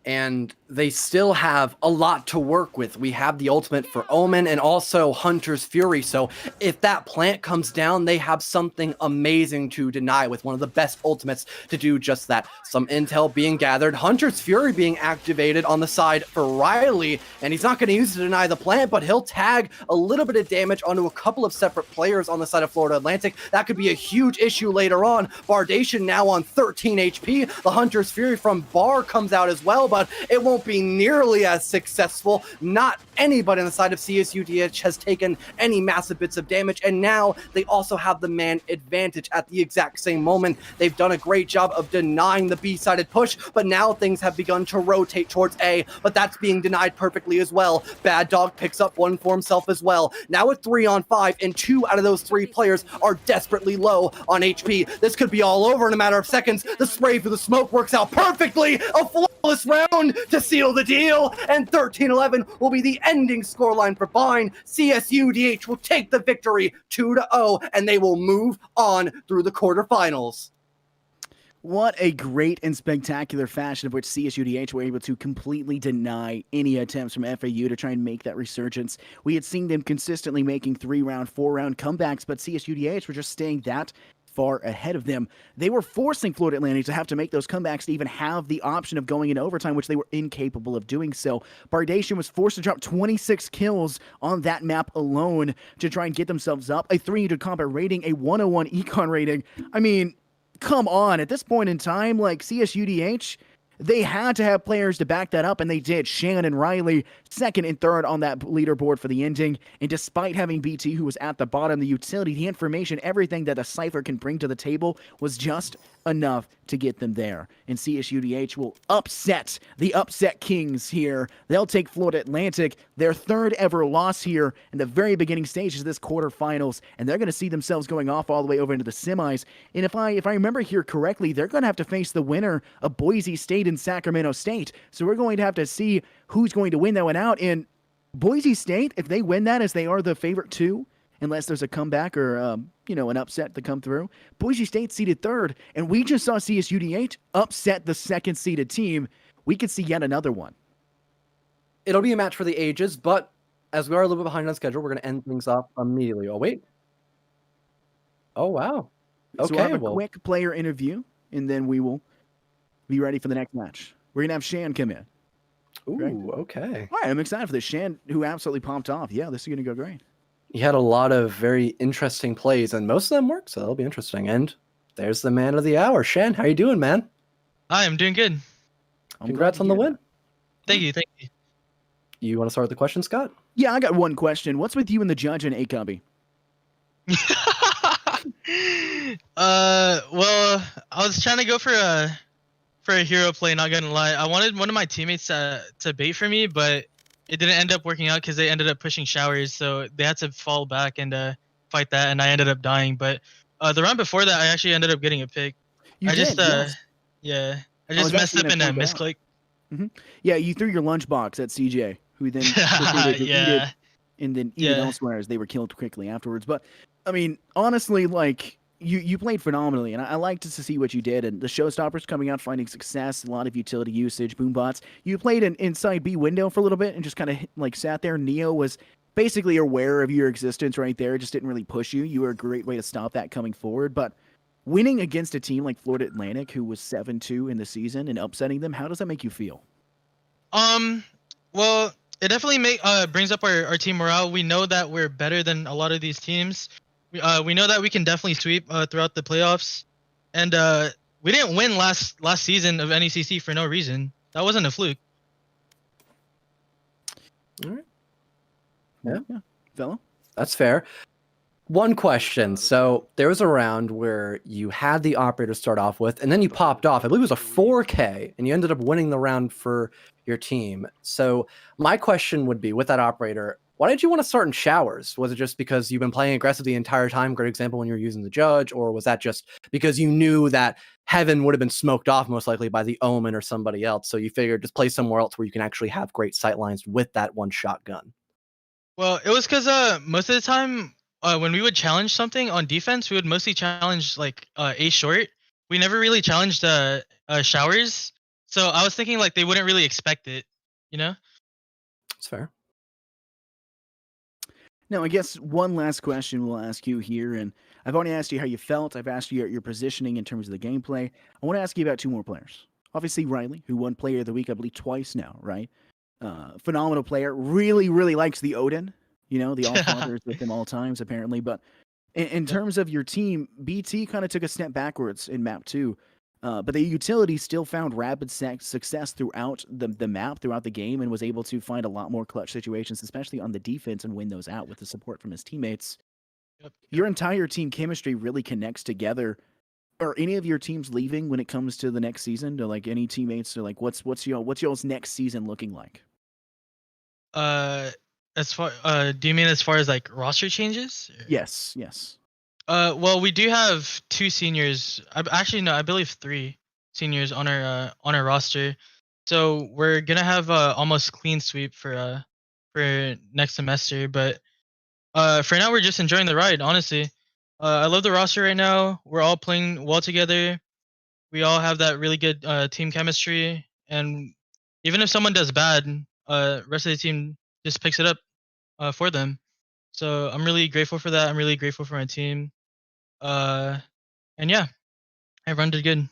And they still have a lot to work with. We have the ultimate for Omen and also Hunter's Fury. So if that plant comes down, they have something amazing to deny with one of the best ultimates to do just that. Some intel being gathered, Hunter's Fury being activated on the side for Riley, and he's not going to use it to deny the plant, but he'll tag a little bit of damage onto a couple of separate players on the side of Florida Atlantic. That could be a huge issue later on. Bardation now on 13 HP. The Hunter's Fury from Bar comes out as well, but it won't be nearly as successful. Not anybody on the side of CSUDH has taken any massive bits of damage, and now they also have the man advantage at the exact same moment. They've done a great job of denying the B-sided push, but now things have begun to rotate towards A, but that's being denied perfectly as well. Bad Dog picks up one for himself as well. Now at 3-on-5, and 2 out of those 3 players are desperately low on HP. This could be all over in a matter of seconds. The spray for the smoke works out perfectly. A flawless round to seal the deal, and 13-11 will be the ending scoreline for Bind. CSUDH will take the victory 2-0, and they will move on through the quarterfinals. What a great and spectacular fashion of which CSUDH were able to completely deny any attempts from FAU to try and make that resurgence. We had seen them consistently making 3-round, 4-round comebacks, but CSUDH were just staying that far ahead of them. They were forcing Florida Atlantic to have to make those comebacks to even have the option of going into overtime, which they were incapable of doing so. Bardation was forced to drop 26 kills on that map alone to try and get themselves up. A 300 combat rating, a 101 econ rating. I mean, come on. At this point in time, like CSUDH, they had to have players to back that up, and they did. Shan and Riley, 2nd and 3rd on that leaderboard for the ending. And despite having BT, who was at the bottom, the utility, the information, everything that a Cypher can bring to the table was just enough to get them there. And CSUDH will upset the upset kings here. They'll take Florida Atlantic, their 3rd ever loss here in the very beginning stages of this quarterfinals, and they're going to see themselves going off all the way over into the semis. And if I remember here correctly, they're going to have to face the winner of Boise State and Sacramento State. So we're going to have to see who's going to win that one out. And Boise State, if they win that as they are the favorite 2, unless there's a comeback or, an upset to come through, Boise State seeded 3rd, and we just saw CSUDH upset the 2nd seeded team. We could see yet another one. It'll be a match for the ages, but as we are a little bit behind on schedule, we're going to end things off immediately. Oh, wait. Oh, wow. Okay, So we'll have a quick player interview, and then we will be ready for the next match. We're going to have Shan come in. Ooh, okay. All right, I'm excited for this. Shan, who absolutely popped off. Yeah, this is going to go great. He had a lot of very interesting plays, and most of them worked, so that'll be interesting. And there's the man of the hour. Shan, how you doing, man? Hi, I'm doing good. I'm Congrats glad on to the hear win. Thank you. Thank you. You want to start with the question, Scott? Yeah, I got one question. What's with you and the judge and A-Cubby? Well, I was trying to go for a hero play. Not gonna lie, I wanted one of my teammates to bait for me, but it didn't end up working out because they ended up pushing showers, so they had to fall back and fight that, and I ended up dying. But the round before that, I actually ended up getting a pick. You I did, just yes. yeah, I I just was messed actually up going to and point that out. misclick. Yeah, you threw your lunchbox at CJ, who then proceeded to eat it Yeah, and then eat it yeah. elsewhere as they were killed quickly afterwards. But I mean, honestly, like you played phenomenally, and I liked to see what you did. And the showstoppers coming out, finding success, a lot of utility usage, boombots. You played an inside B window for a little bit and just kind of like sat there. Neo was basically aware of your existence right there, just didn't really push you. You were a great way to stop that coming forward, but. Winning against a team like Florida Atlantic, who was 7-2 in the season, and upsetting them, how does that make you feel? Well, it definitely brings up our team morale. We know that we're better than a lot of these teams. We know that we can definitely sweep throughout the playoffs, and we didn't win last season of NECC for no reason. That wasn't a fluke. All right. Yeah, fellow. That's fair. One question. So there was a round where you had the operator start off with, and then you popped off. I believe it was a 4K, and you ended up winning the round for your team. So my question would be, with that operator, why did you want to start in showers? Was it just because you've been playing aggressive the entire time? Great example when you were using the judge, or was that just because you knew that heaven would have been smoked off most likely by the Omen or somebody else? So you figured just play somewhere else where you can actually have great sight lines with that one shotgun. Well, it was because most of the time when we would challenge something on defense, we would mostly challenge like a short. We never really challenged showers. So I was thinking like they wouldn't really expect it, you know? That's fair. Now, I guess one last question we'll ask you here, and I've already asked you how you felt. I've asked you your positioning in terms of the gameplay. I want to ask you about two more players. Obviously, Riley, who won Player of the Week, I believe, twice now, right? Phenomenal player. Really, really likes the Odin. You know, the All-Father is with him all times, apparently. But in terms of your team, BT kind of took a step backwards in Map 2. But the utility still found rapid success throughout the map, throughout the game, and was able to find a lot more clutch situations, especially on the defense, and win those out with the support from his teammates. Yep. Your entire team chemistry really connects together. Are any of your teams leaving when it comes to the next season? To like any teammates? To like what's y'all's next season looking like? As far do you mean as far as like roster changes? Yes, yes. Well, we do have two seniors. Actually, no, I believe three seniors on our roster. So we're gonna have almost clean sweep for next semester. But for now, we're just enjoying the ride. Honestly, I love the roster right now. We're all playing well together. We all have that really good team chemistry, and even if someone does bad, rest of the team just picks it up for them. So I'm really grateful for that. I'm really grateful for my team. Uh, and yeah, everyone did good.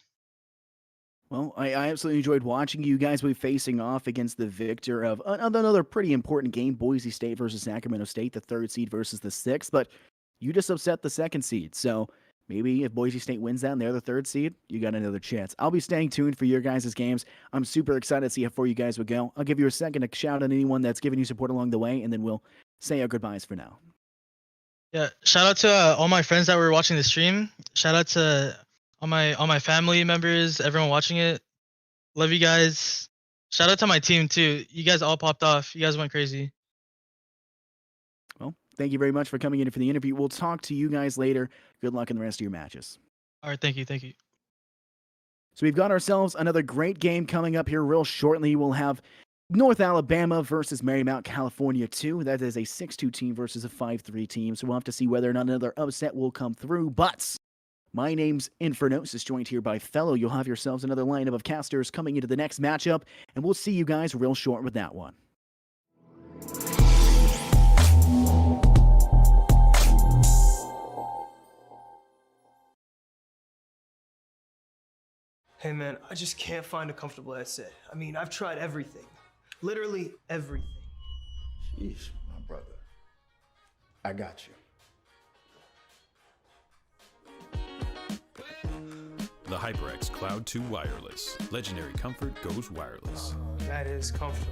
Well, I absolutely enjoyed watching you guys be facing off against the victor of another pretty important game, Boise State versus Sacramento State, the 3rd seed versus the 6th, but you just upset the 2nd seed. So maybe if Boise State wins that and they're the 3rd seed, you got another chance. I'll be staying tuned for your guys' games. I'm super excited to see how far you guys would go. I'll give you a second to shout out anyone that's given you support along the way, and then we'll say our goodbyes for now. Yeah, shout out to all my friends that were watching the stream. Shout out to all my family members, everyone watching it. Love you guys. Shout out to my team too. You guys all popped off. You guys went crazy. Well, thank you very much for coming in for the interview. We'll talk to you guys later. Good luck in the rest of your matches. All right, thank you, thank you. So we've got ourselves another great game coming up here real shortly. We'll have North Alabama versus Marymount, California 2. That is a 6-2 team versus a 5-3 team. So we'll have to see whether or not another upset will come through. But my name's Infernosis, joined here by Fellow. You'll have yourselves another lineup of casters coming into the next matchup, and we'll see you guys real short with that one. Hey man, I just can't find a comfortable headset. I mean, I've tried everything. Literally everything. Jeez, my brother. I got you. The HyperX Cloud 2 Wireless. Legendary comfort goes wireless. That is comfortable.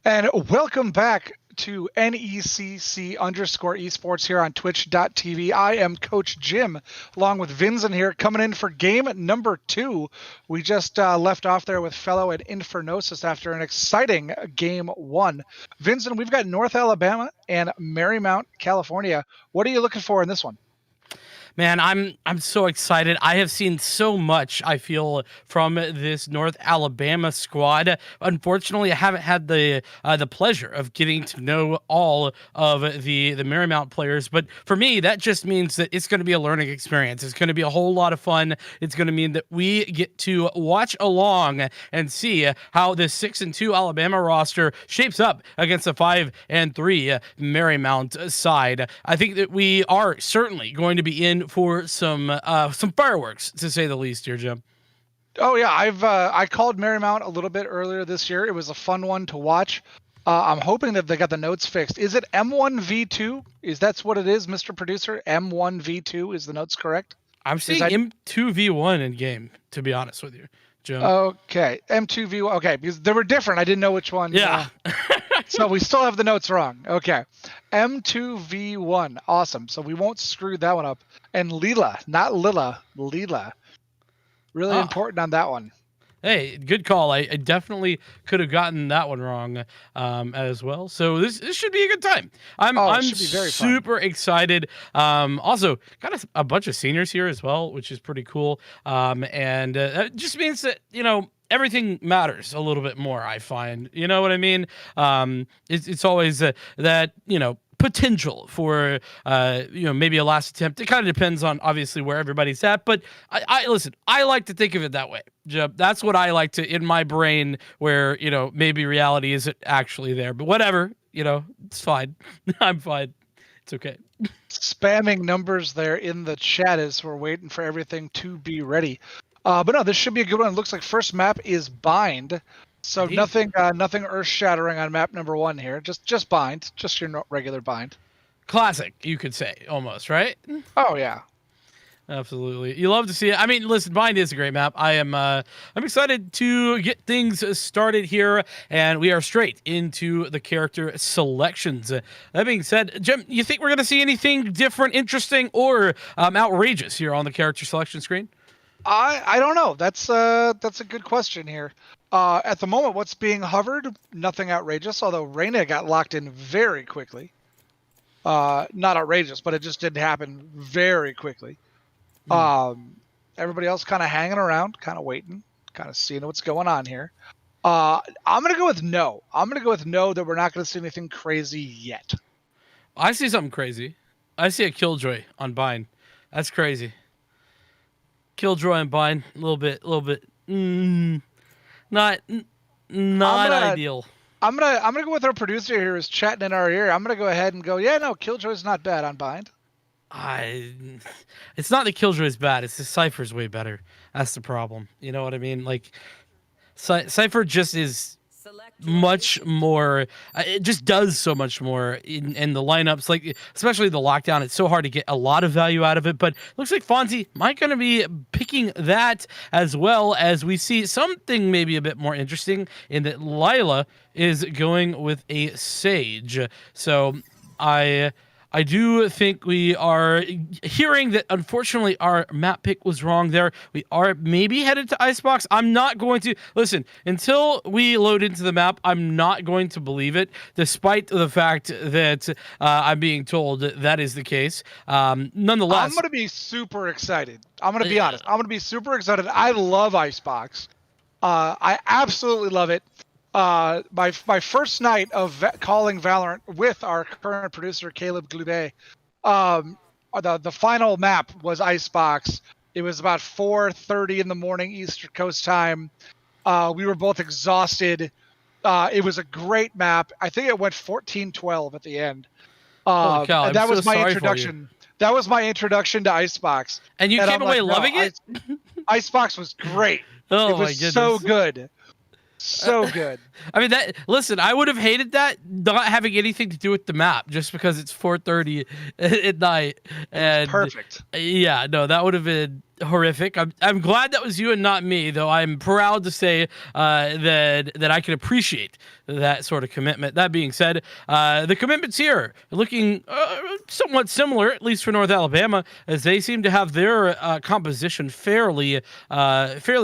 And welcome back to NECC underscore esports here on twitch.tv. I am Coach Jim, along with Vincent here, coming in for game number 2. We just left off there with Fellow and Infernosis after an exciting game 1. Vincent, we've got North Alabama and Marymount, California. What are you looking for in this one? Man, I'm so excited. I have seen so much, I feel, from this North Alabama squad. Unfortunately, I haven't had the pleasure of getting to know all of the Marymount players, but for me, that just means that it's going to be a learning experience. It's going to be a whole lot of fun. It's going to mean that we get to watch along and see how this 6-2 Alabama roster shapes up against a 5-3 Marymount side. I think that we are certainly going to be in for some fireworks, to say the least here, Jim. Oh yeah, I called Marymount a little bit earlier this year. It was a fun one to watch. I'm hoping that they got the notes fixed. Is it M1V2? Is that's what it is, Mr. Producer? M1V2 is the notes correct? I'm seeing M2V1 in game, to be honest with you, Jim. Okay, M2V1. Okay, because they were different. I didn't know which one. Yeah. So we still have the notes wrong. Okay, M2V1. Awesome. So we won't screw that one up. And Leela, not Lila, Leela. Really important on that one. Hey, good call. I definitely could have gotten that one wrong as well. So this should be a good time. I'm should be very fun. super excited. Also, got a bunch of seniors here as well, which is pretty cool. And that just means that, everything matters a little bit more, I find. You know what I mean? It's always that, potential for maybe a last attempt. It kind of depends on obviously where everybody's at, but I listen, I like to think of it that way. That's what I like to in my brain, where maybe reality isn't actually there, but whatever, it's fine. I'm fine. It's okay. Spamming numbers there in the chat as we're waiting for everything to be ready. But no, this should be a good one. It looks like first map is Bind. So Indeed. nothing earth-shattering on map number 1 here. Just Bind, just your regular Bind. Classic, you could say, almost, right? Oh yeah, absolutely. You love to see it. I mean, listen, Bind is a great map. I'm excited to get things started here, and we are straight into the character selections. That being said, Jim, you think we're gonna see anything different, interesting, or outrageous here on the character selection screen? I don't know. That's a good question here. At the moment, what's being hovered? Nothing outrageous. Although Reyna got locked in very quickly. Not outrageous, but it just didn't happen very quickly. Everybody else kind of hanging around, kind of waiting, kind of seeing what's going on here. I'm gonna go with no. I'm gonna go with no, that we're not gonna see anything crazy yet. I see something crazy. I see a Killjoy on Bind. That's crazy. Killjoy and Bind, a little bit, not ideal. I'm gonna go with our producer here who's chatting in our ear. I'm gonna go ahead and go, yeah, no, Killjoy's not bad on Bind. It's not that Killjoy's bad. It's the Cypher's way better. That's the problem. You know what I mean? Like, Cypher just is much more. It just does so much more in the lineups. Like, especially the lockdown. It's so hard to get a lot of value out of it. But looks like Fonzie might gonna be picking that, as well as we see something maybe a bit more interesting in that Lila is going with a Sage. So I do think we are hearing that, unfortunately, our map pick was wrong there. We are maybe headed to Icebox. I'm not going to... Listen, until we load into the map, I'm not going to believe it, despite the fact that I'm being told that is the case. Nonetheless... I'm going to be super excited. I'm going to be honest. I'm going to be super excited. I love Icebox. I absolutely love it. My first night of calling Valorant with our current producer Caleb Glube, the final map was Icebox. It was about 4:30 in the morning Eastern Coast time. We were both exhausted. It was a great map. I think it went 14-12 at the end. Holy cow, and that I'm was so my sorry introduction. That was my introduction to Icebox. And you came away loving it? Icebox was great. Oh, it was my goodness. so good. So good. I mean, listen, I would have hated that not having anything to do with the map, just because it's 4:30 at night. And perfect. Yeah, no, that would have been horrific. I'm glad that was you and not me, though. I'm proud to say that I can appreciate that sort of commitment. That being said, the commitments here are looking somewhat similar, at least for North Alabama, as they seem to have their composition fairly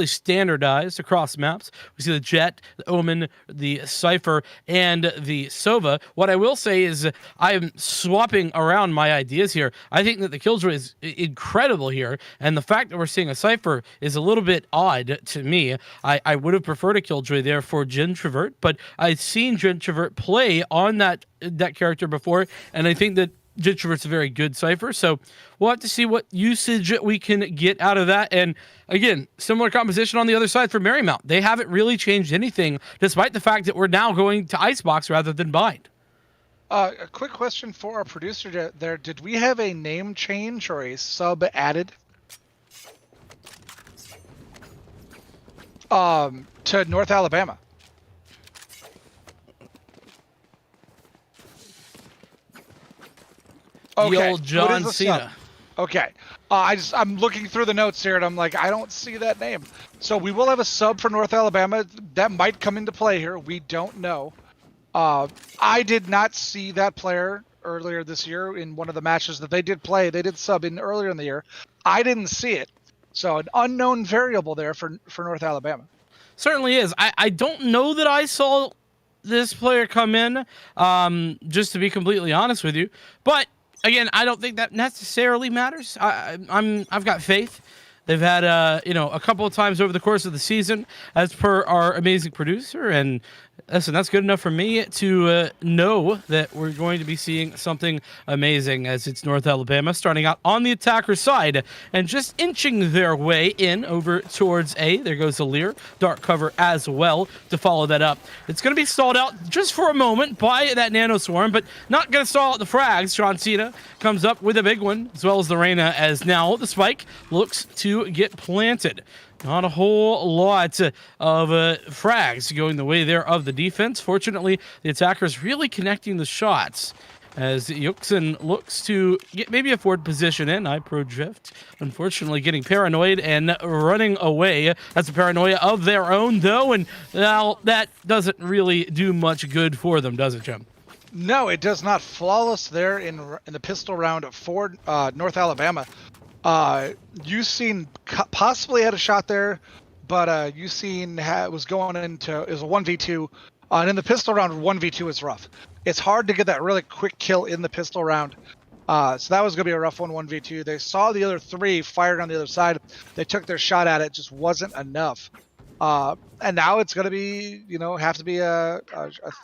standardized across maps. We see the Jet, the Omen, the Cypher, and the Sova. What I will say is I'm swapping around my ideas here. I think that the Killjoy is incredible here, and the fact that we're seeing a Cypher is a little bit odd to me. I would have preferred a Killjoy there for Gentrovert, but I've seen Gentrovert play on that character before, and I think that Gentrovert's a very good Cypher, so we'll have to see what usage we can get out of that. And again, similar composition on the other side for Marymount. They haven't really changed anything, despite the fact that we're now going to Icebox rather than Bind. A quick question for our producer there. Did we have a name change or a sub added to North Alabama? Okay, old what John is the Cena. sub? Okay. I'm looking through the notes here, and I'm like, I don't see that name. So we will have a sub for North Alabama. That might come into play here. We don't know. I did not see that player earlier this year in one of the matches that they did play. They did sub in earlier in the year. I didn't see it. So an unknown variable there for North Alabama. Certainly is. I don't know that I saw this player come in, just to be completely honest with you. But again, I don't think that necessarily matters. I've got faith. They've had a couple of times over the course of the season, as per our amazing producer, and listen, that's good enough for me to know that we're going to be seeing something amazing, as it's North Alabama starting out on the attacker side and just inching their way in over towards A. There goes Alir, dark cover as well to follow that up. It's going to be stalled out just for a moment by that Nano Swarm, but not going to stall out the frags. John Cena comes up with a big one, as well as the Reyna, as now the spike looks to get planted. Not a whole lot of frags going the way there of the defense. Fortunately, the attackers really connecting the shots as Yuxin looks to get maybe a forward position in. Pro drift, unfortunately, getting paranoid and running away. That's a paranoia of their own, though, and now that doesn't really do much good for them, does it, Jim? No, it does not. Flawless there in the pistol round for North Alabama. Yusin possibly had a shot there, but Yusin was going into is a 1v2, and in the pistol round 1v2 is rough. It's hard to get that really quick kill in the pistol round, so that was gonna be a rough 1v2. They saw the other three fired on the other side. They took their shot at it, just wasn't enough. And now it's gonna be have to be a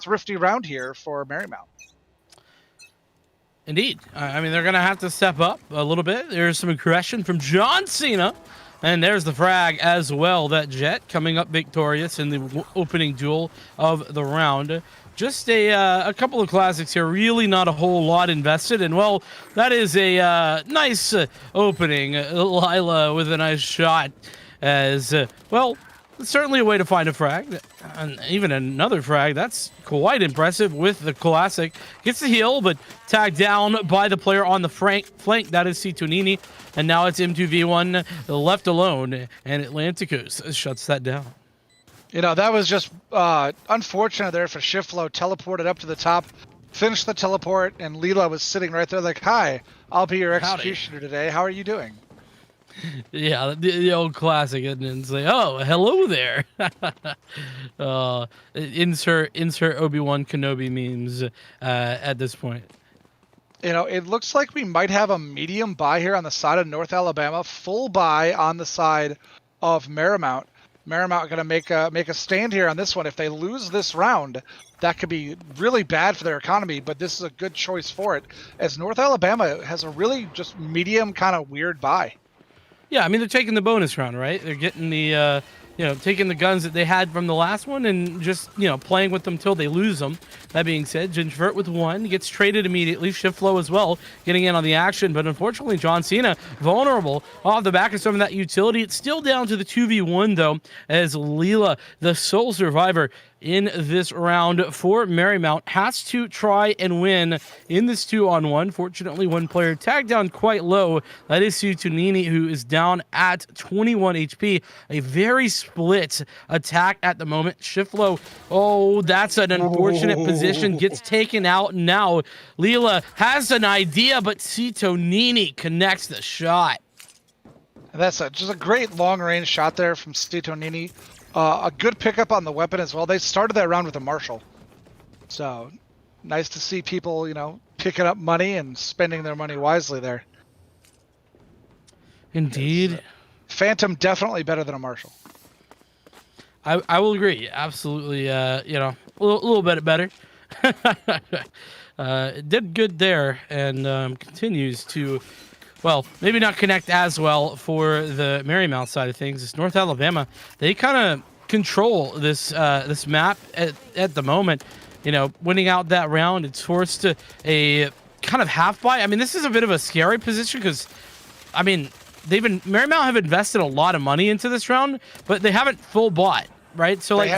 thrifty round here for Marymount. Indeed. I mean, they're going to have to step up a little bit. There's some aggression from John Cena. And there's the frag as well. That Jet coming up victorious in the opening duel of the round. Just a couple of classics here. Really not a whole lot invested. And, well, that is a nice opening. Lila with a nice shot as, well, certainly a way to find a frag. And even another frag. That's quite impressive with the classic. Gets the heal, but tagged down by the player on the flank. That is C2Nini. And now it's M2V1 left alone. And Atlanticos shuts that down. That was just unfortunate there for Shiflow. Teleported up to the top, finished the teleport, and Leela was sitting right there like, "Hi, I'll be your executioner today. How are you doing?" Yeah, the old classic, and it's like, "Oh, hello there." Insert Obi-Wan Kenobi memes at this point. It looks like we might have a medium buy here on the side of North Alabama, full buy on the side of Marymount. Marymount going to make a stand here on this one. If they lose this round, that could be really bad for their economy, but this is a good choice for it, as North Alabama has a really just medium kind of weird buy. Yeah, I mean, they're taking the bonus round, right? They're getting the, taking the guns that they had from the last one and just, playing with them till they lose them. That being said, Gingervert with one gets traded immediately. Shiftflow as well, getting in on the action. But unfortunately, John Cena vulnerable off the back of some of that utility. It's still down to the 2v1, though, as Leela, the sole survivor in this round for Marymount, has to try and win in this 2-on-1. Fortunately, one player tagged down quite low. That is C2Nini, who is down at 21 HP. A very split attack at the moment. Shiflow, that's an unfortunate position. Gets taken out now. Leela has an idea, but C2Nini connects the shot. And that's just a great long-range shot there from C2Nini. A good pickup on the weapon as well. They started that round with a Marshall. So, nice to see people, picking up money and spending their money wisely there. Indeed. Phantom definitely better than a Marshall. I will agree. Absolutely, a little bit better. Did good there and continues to, well, maybe not connect as well for the Marymount side of things. It's North Alabama. They kind of control this this map at the moment. Winning out that round, it's forced a kind of half buy. I mean, this is a bit of a scary position because, I mean, Marymount have invested a lot of money into this round, but they haven't full bought, right? So like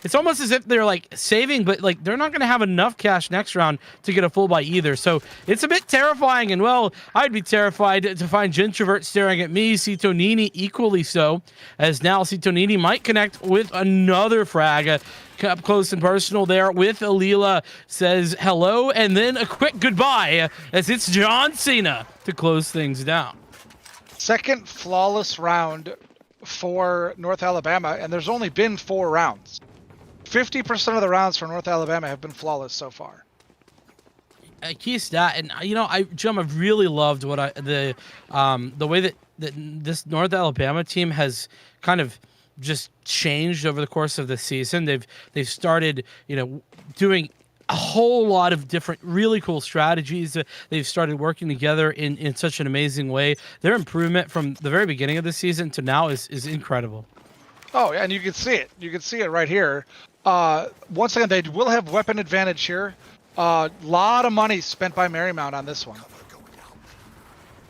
it's it's almost as if they're like saving, but like they're not going to have enough cash next round to get a full buy either. So it's a bit terrifying, and well, I'd be terrified to find Gintrovert staring at me, Citonini equally so, as now Citonini might connect with another frag. Up close and personal there with Alila, says hello and then a quick goodbye as it's John Cena to close things down. Second flawless round for North Alabama, and there's only been 4 rounds. 50% of the rounds for North Alabama have been flawless so far. Key stat, and Jim, I've really loved what the way that this North Alabama team has kind of just changed over the course of the season. They've started, doing a whole lot of different really cool strategies. They've started working together in such an amazing way. Their improvement from the very beginning of the season to now is incredible. Oh, and you can see it. You can see it right here. Once again, they will have weapon advantage here. Lot of money spent by Marymount on this one.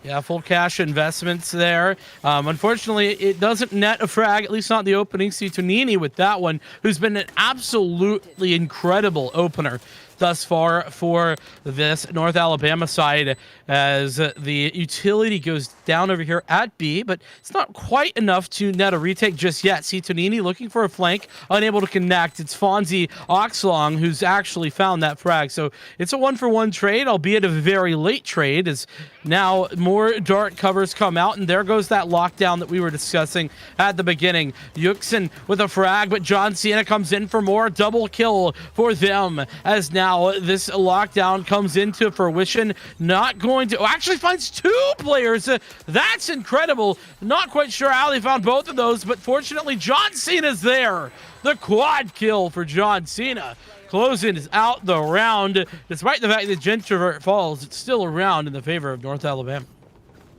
Yeah, full cash investments there. Unfortunately, it doesn't net a frag, at least not the opening. Citonini with that one, who's been an absolutely incredible opener thus far for this North Alabama side, as the utility goes down over here at B, but it's not quite enough to net a retake just yet. Citonini looking for a flank, unable to connect. It's Fonzie Oxlong who's actually found that frag. So it's a 1-for-1 trade, albeit a very late trade, as now more dart covers come out, and there goes that lockdown that we were discussing at the beginning. Yuxin with a frag, but John Cena comes in for more. Double kill for them, as now this lockdown comes into fruition. Not going to... actually finds 2 players. That's incredible. Not quite sure how they found both of those, but fortunately John Cena's there. The quad kill for John Cena. Closing is out the round. Despite the fact that Gintrovert falls, it's still a round in the favor of North Alabama.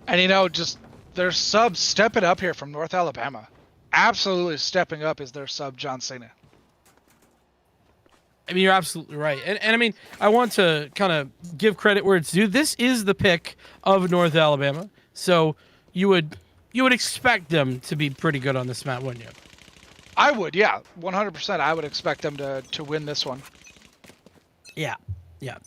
And just their sub stepping up here from North Alabama. Absolutely stepping up is their sub, John Cena. I mean, you're absolutely right. And I mean, I want to kind of give credit where it's due. This is the pick of North Alabama. So you would expect them to be pretty good on this map, wouldn't you? I would, yeah. 100%. I would expect them to win this one. Yeah,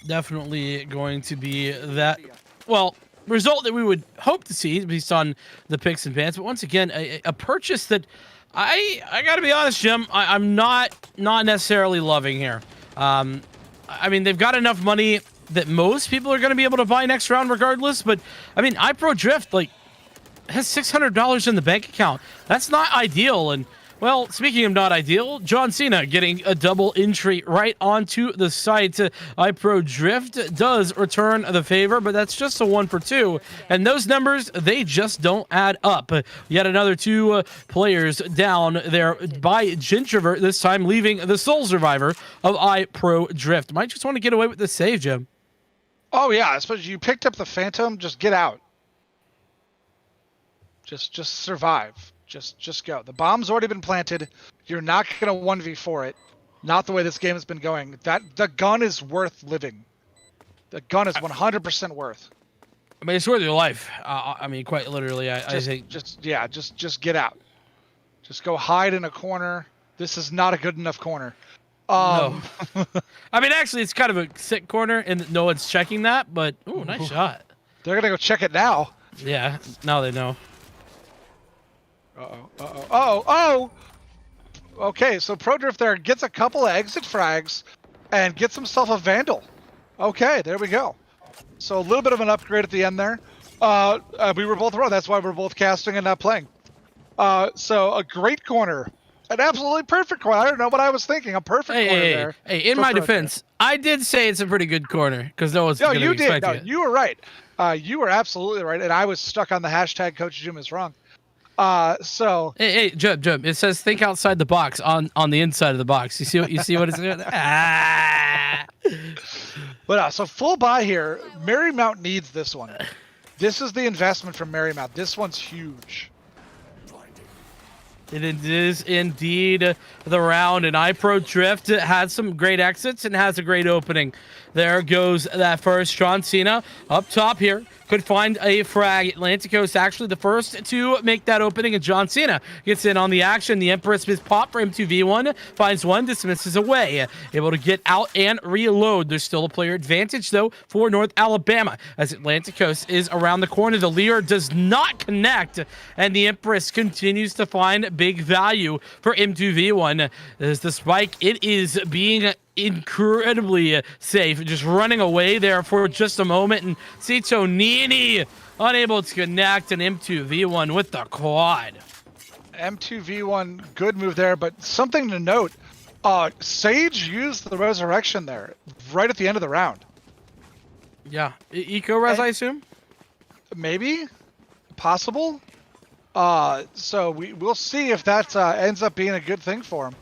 definitely going to be that, well, result that we would hope to see based on the picks and bans. But once again, a purchase that I got to be honest, Jim, I'm not necessarily loving here. I mean, they've got enough money that most people are going to be able to buy next round regardless. But I mean, iPro Drift has $600 in the bank account. That's not ideal. And well, speaking of not ideal, John Cena getting a double entry right onto the site. iPro Drift does return the favor, but that's just a 1-for-2. And those numbers, they just don't add up. Yet another 2 players down there by Gintrovert, this time leaving the sole survivor of iPro Drift. Might just want to get away with the save, Jim. Oh, yeah. Especially you picked up the Phantom, just get out. Just survive. Just go. The bomb's already been planted. You're not going to 1v4 it. Not the way this game has been going. The gun is worth living. The gun is 100% worth. I mean, it's worth your life. I mean, quite literally, I think. Just get out. Just go hide in a corner. This is not a good enough corner. No. I mean, actually, it's kind of a sick corner, and no one's checking that, but, ooh, nice shot. They're going to go check it now. Yeah, now they know. Oh! Okay, so ProDrift there gets a couple of exit frags and gets himself a Vandal. Okay, there we go. So a little bit of an upgrade at the end there. We were both wrong. That's why we're both casting and not playing. So a great corner. An absolutely perfect corner. I don't know what I was thinking. A perfect corner there. Hey, in my defense, I did say it's a pretty good corner because no one's going to expect it. No, you were right. You were absolutely right. And I was stuck on the hashtag Coach Jim is wrong. Hey, Jim. It says think outside the box on the inside of the box. You see what it's doing? But so full buy here. Marymount needs this one. This is the investment from Marymount. This one's huge. It is indeed the round, and iPro Drift has some great exits and has a great opening. There goes that first. John Cena up top here. Could find a frag. Atlantic Coast actually the first to make that opening, and John Cena gets in on the action. The Empress is pop for M2V1. Finds one, dismisses away. Able to get out and reload. There's still a player advantage, though, for North Alabama, as Atlantic Coast is around the corner. The Lear does not connect, and the Empress continues to find big value for M2V1. As the spike, it is being incredibly safe, just running away there for just a moment, and Sito Nini unable to connect, and M2V1 with the quad. M2V1, good move there, but something to note, Sage used the resurrection there right at the end of the round. Yeah, eco-res, I assume? Maybe, possible. So we'll see if that ends up being a good thing for him.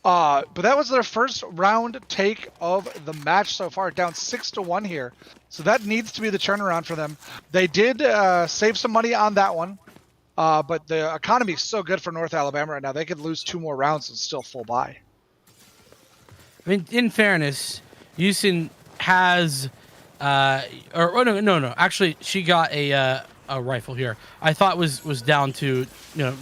But that was their first round take of the match so far, down 6-1 here. So that needs to be the turnaround for them. They did save some money on that one, but the economy is so good for North Alabama right now. They could lose 2 more rounds and still full buy. I mean, in fairness, Houston has, no. Actually, she got a rifle here. I thought was down to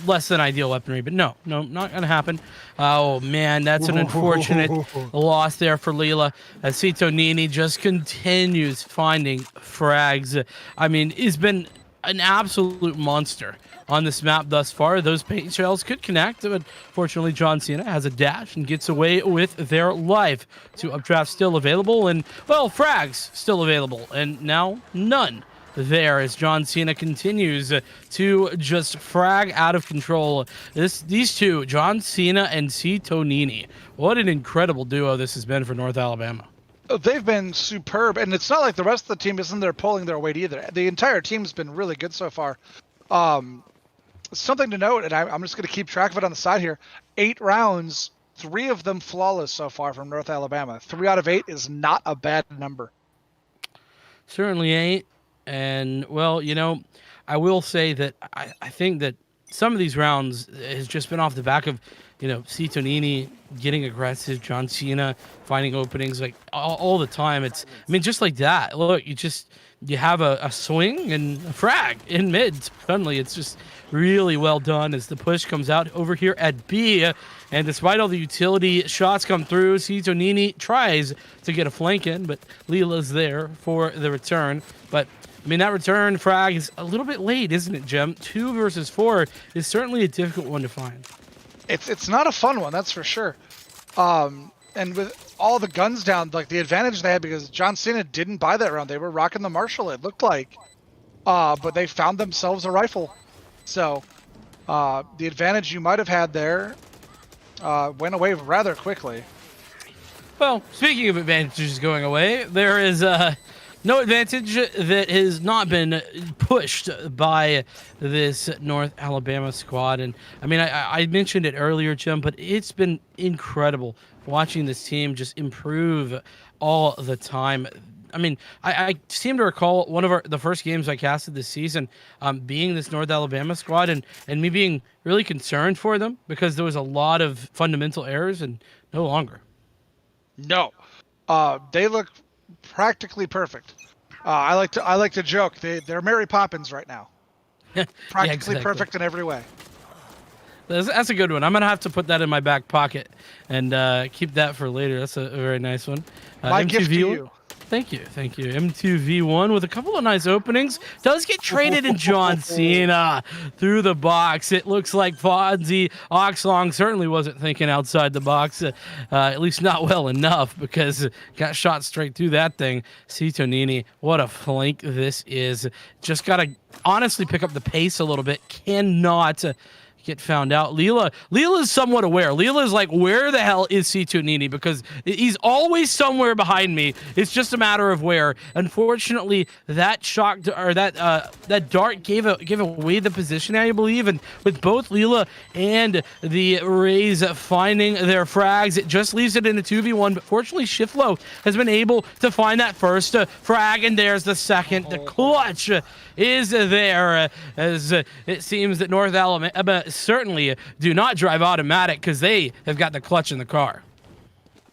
less than ideal weaponry, but no, not gonna happen. Oh man, that's an unfortunate loss there for Leela, as Sito Nini just continues finding frags. I mean, he's been an absolute monster on this map thus far. Those paint shells could connect, but fortunately John Cena has a dash and gets away with their life. 2 updrafts still available, and well, frags still available, and now none there as John Cena continues to just frag out of control. These two, John Cena and Sito Nini, what an incredible duo this has been for North Alabama. They've been superb, and it's not like the rest of the team isn't there pulling their weight either. The entire team's been really good so far. Something to note, and I'm just going to keep track of it on the side here. 8 rounds, 3 of them flawless so far from North Alabama. 3 out of 8 is not a bad number. Certainly ain't. And, well, I will say that I think that some of these rounds has just been off the back of, Sito Nini getting aggressive, John Cena finding openings like all the time. Just like that. Look, you have a swing and a frag in mid. Suddenly, it's just really well done as the push comes out over here at B. And despite all the utility shots come through, Sito Nini tries to get a flank in, but Leela's there for the return. But that return frag is a little bit late, isn't it, Jim? 2 versus 4 is certainly a difficult one to find. It's not a fun one, that's for sure. And with all the guns down, like the advantage they had, because John Cena didn't buy that round. They were rocking the Marshall, it looked like. But they found themselves a rifle. So the advantage you might have had there went away rather quickly. Well, speaking of advantages going away, there is no advantage that has not been pushed by this North Alabama squad. And I mentioned it earlier, Jim, but it's been incredible watching this team just improve all the time. I seem to recall one of the first games I casted this season being this North Alabama squad, and me being really concerned for them because there was a lot of fundamental errors, and no longer. No, they look practically perfect. I like to joke they're Mary Poppins right now. Practically exactly. Perfect in every way. That's a good one. I'm gonna have to put that in my back pocket and keep that for later. That's a very nice one. My gift to you. Thank you. M2V1 with a couple of nice openings. Does get traded in John Cena through the box. It looks like Fonzie Oxlong certainly wasn't thinking outside the box, at least not well enough, because got shot straight through that thing. Sito Nini, what a flank this is. Just got to honestly pick up the pace a little bit. Cannot get found out. Leela is somewhat aware. Leela is like, where the hell is Sito Nini? Because he's always somewhere behind me. It's just a matter of where. Unfortunately, that shock or that dart gave away the position, I believe. And with both Leela and the Rays finding their frags, it just leaves it in a 2v1. But fortunately, Shiflow has been able to find that first frag, and there's the second. The clutch is there, as it seems that North Alabama certainly do not drive automatic because they have got the clutch in the car.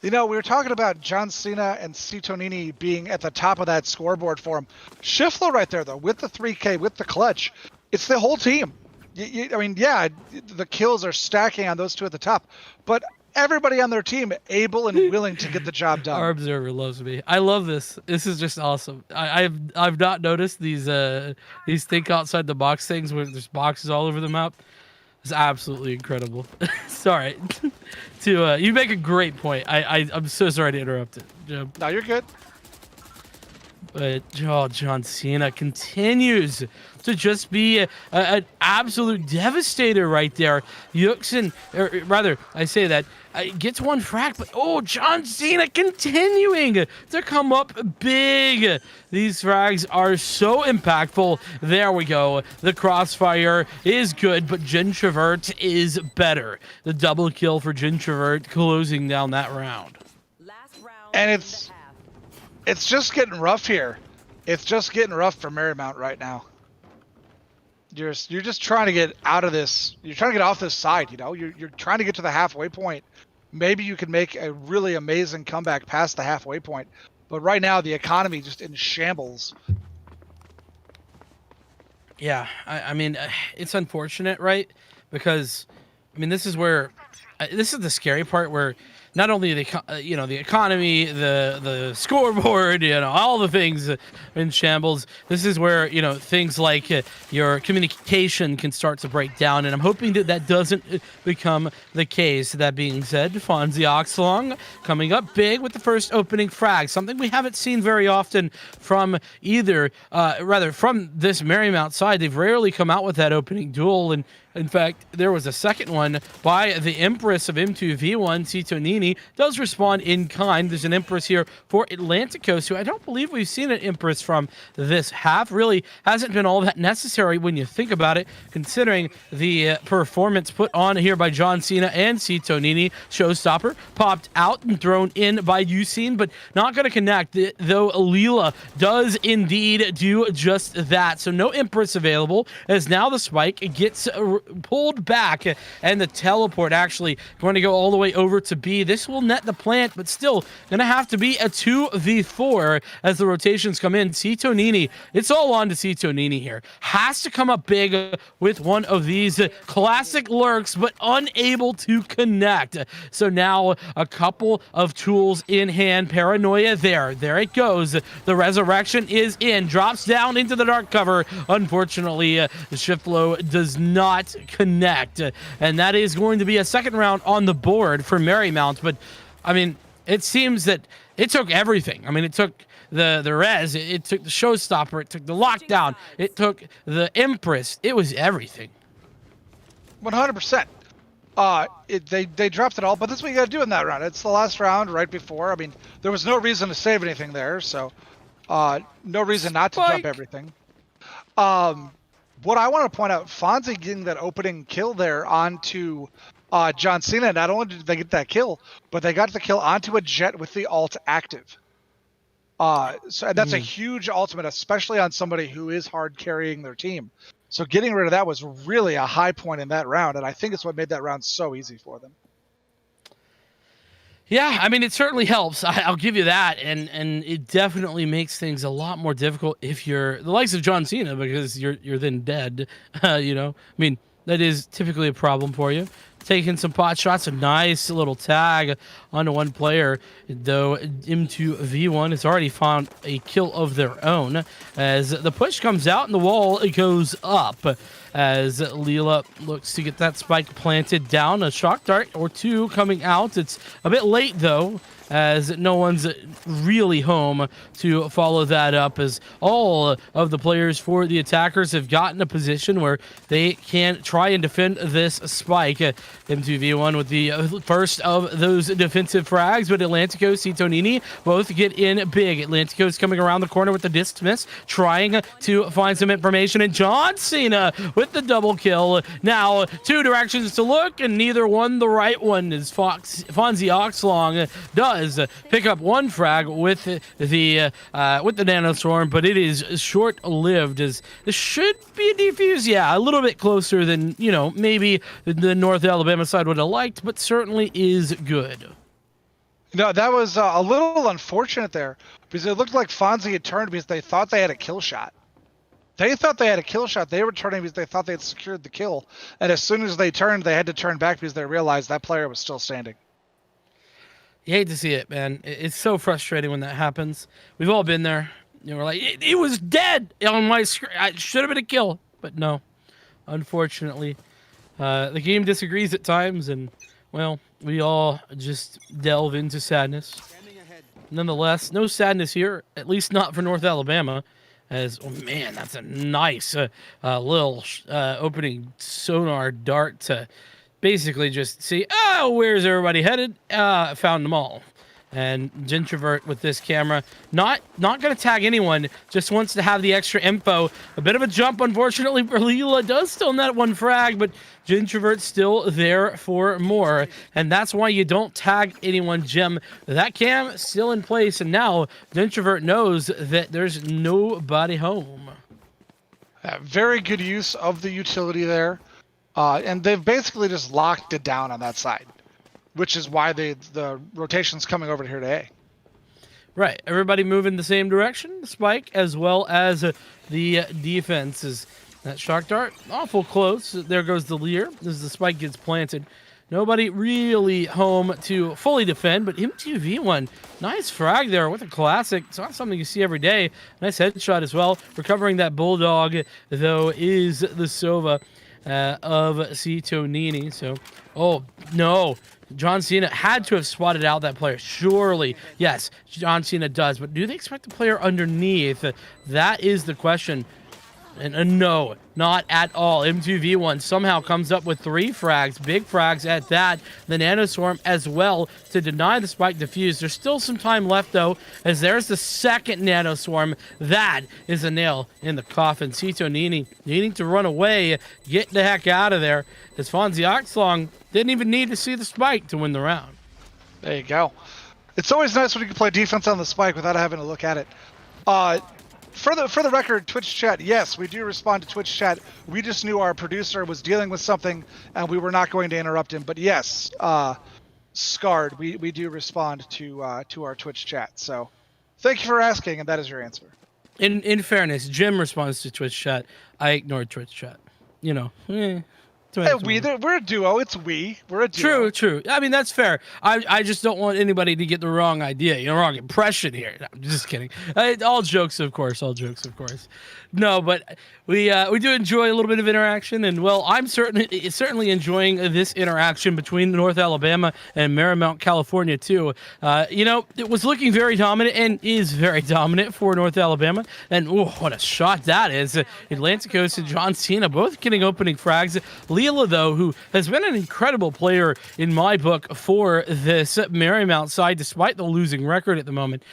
You know, we were talking about John Cena and Citonini being at the top of that scoreboard for him. Shiflo right there, though, with the 3K, with the clutch. It's the whole team. I mean, yeah, the kills are stacking on those two at the top, but everybody on their team able and willing to get the job done. Our observer loves me. I love this. This is just awesome. I've not noticed these think outside the box things where there's boxes all over the map. It's absolutely incredible. Sorry. You make a great point. I'm so sorry to interrupt it, Jim. No, you're good. But John Cena continues to just be an absolute devastator right there. Yuxin, or rather, I say that, gets one frag, but John Cena continuing to come up big. These frags are so impactful. There we go. The crossfire is good, but Gintrovert is better. The double kill for Gintrovert closing down that round. And it's just getting rough here. It's just getting rough for Marymount right now. You're just trying to get out of this. You're trying to get off this side, you know? You're trying to get to the halfway point. Maybe you can make a really amazing comeback past the halfway point. But right now, the economy just in shambles. Yeah, I mean, it's unfortunate, right? Because, I mean, this is the scary part where not only the economy, the scoreboard, all the things in shambles. This is where things like your communication can start to break down, and I'm hoping that doesn't become the case. That being said, Fonzie Oxlong coming up big with the first opening frag, something we haven't seen very often from from this Marymount side. They've rarely come out with that opening duel, and in fact, there was a second one by the Empress of M2V1, Citonini, does respond in kind. There's an Empress here for Atlanticos, who I don't believe we've seen an Empress from this half. Really hasn't been all that necessary when you think about it, considering the performance put on here by John Cena and Citonini. Showstopper popped out and thrown in by Ucine, but not going to connect, though Leela does indeed do just that. So no Empress available, as now the spike gets pulled back, and the teleport actually going to go all the way over to B. This will net the plant, but still going to have to be a 2v4 as the rotations come in. Citonini, it's all on to Citonini here. Has to come up big with one of these classic lurks, but unable to connect. So now a couple of tools in hand. Paranoia there it goes. The resurrection is in, drops down into the dark cover. Unfortunately, Shiflo does not connect, and that is going to be a second round on the board for Marymount. But I mean, it seems that it took everything. I mean, it took the res, it took the showstopper, it took the lockdown, it took the Empress. It was everything. 100%. They dropped it all, but that's what you got to do in that round. It's the last round right before. I mean, there was no reason to save anything there, so no reason not to jump everything. What I want to point out, Fonzie getting that opening kill there onto John Cena. Not only did they get that kill, but they got the kill onto a jet with the ult active. So that's a huge ultimate, especially on somebody who is hard carrying their team. So getting rid of that was really a high point in that round, and I think it's what made that round so easy for them. Yeah, I mean, it certainly helps. I'll give you that, and it definitely makes things a lot more difficult if you're the likes of John Cena, because you're then dead. I mean, that is typically a problem for you. Taking some pot shots, a nice little tag onto one player, though M2V1 has already found a kill of their own as the push comes out and the wall goes up as Leela looks to get that spike planted down. A shock dart or two coming out. It's a bit late, though, as no one's really home to follow that up, as all of the players for the attackers have gotten a position where they can try and defend this spike. M2V1 with the first of those defensive frags, but Atlantico, Citonini both get in big. Atlantico's coming around the corner with the dismiss, trying to find some information, and John Cena with the double kill. Now, two directions to look, and neither one the right one, as Fonzie Oxlong does pick up one frag with the nanoswarm, but it is short-lived, as this should be a defuse. Yeah, a little bit closer than, maybe the North Alabama side would have liked, but certainly is good. No, that was a little unfortunate there, because it looked like Fonzie had turned because they thought they had a kill shot. They thought they had a kill shot. They were turning because they thought they had secured the kill. And as soon as they turned, they had to turn back because they realized that player was still standing. You hate to see it, man. It's so frustrating when that happens. We've all been there. We're like, it was dead on my screen. It should have been a kill. But no, unfortunately. The game disagrees at times, and, well, we all just delve into sadness. Nonetheless, no sadness here, at least not for North Alabama. As, oh man, that's a nice little opening sonar dart to basically just see, where's everybody headed? Found them all. And Gentrovert with this camera, not going to tag anyone, just wants to have the extra info. A bit of a jump, unfortunately, for Leela. Does still net one frag, but Gentrovert's still there for more. And that's why you don't tag anyone, Jim. That cam still in place, and now Gentrovert knows that there's nobody home. Very good use of the utility there. And they've basically just locked it down on that side, which is why the rotation's coming over here to A. Right. Everybody moving the same direction. Spike, as well as the defense. Is that shock dart awful close. There goes the Lear as the spike gets planted. Nobody really home to fully defend, but M2V1, nice frag there with a classic. It's not something you see every day. Nice headshot as well. Recovering that Bulldog, though, is the Sova of Citonini. So, oh, no. John Cena had to have spotted out that player. Surely, yes, John Cena does. But do they expect the player underneath? That is the question. And no, not at all. M2V1 somehow comes up with 3 frags, big frags at that. The Nanoswarm as well to deny the spike defuse. There's still some time left, though, as there's the second Nanoswarm. That is a nail in the coffin. Citonini needing to run away, get the heck out of there, as Fonzie Oxlong didn't even need to see the spike to win the round. There you go. It's always nice when you can play defense on the spike without having to look at it. For the record, Twitch chat, yes, we do respond to Twitch chat. We just knew our producer was dealing with something, and we were not going to interrupt him. But yes, Scarred, we do respond to our Twitch chat. So thank you for asking, and that is your answer. In fairness, Jim responds to Twitch chat. I ignored Twitch chat. Hey, we're a duo. It's we. We're a duo. True. I mean, that's fair. I just don't want anybody to get the wrong idea, wrong impression here. No, I'm just kidding. All jokes, of course. No, but we do enjoy a little bit of interaction, and well, I'm certainly enjoying this interaction between North Alabama and Marymount, California, too. It was looking very dominant and is very dominant for North Alabama, and what a shot that is! Atlanticos and John Cena both getting opening frags. Leela, though, who has been an incredible player in my book for this Marymount side, despite the losing record at the moment.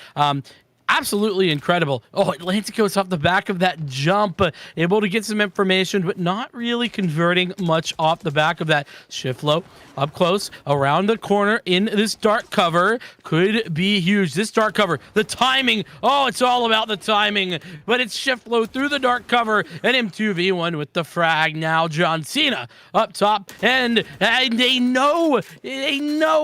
Absolutely incredible. Oh, Atlanticos off the back of that jump, able to get some information, but not really converting much off the back of that. Shift low, up close, around the corner in this dark cover. Could be huge. This dark cover, the timing. Oh, it's all about the timing. But it's shift low through the dark cover, and M2V1 with the frag. Now John Cena up top, and they know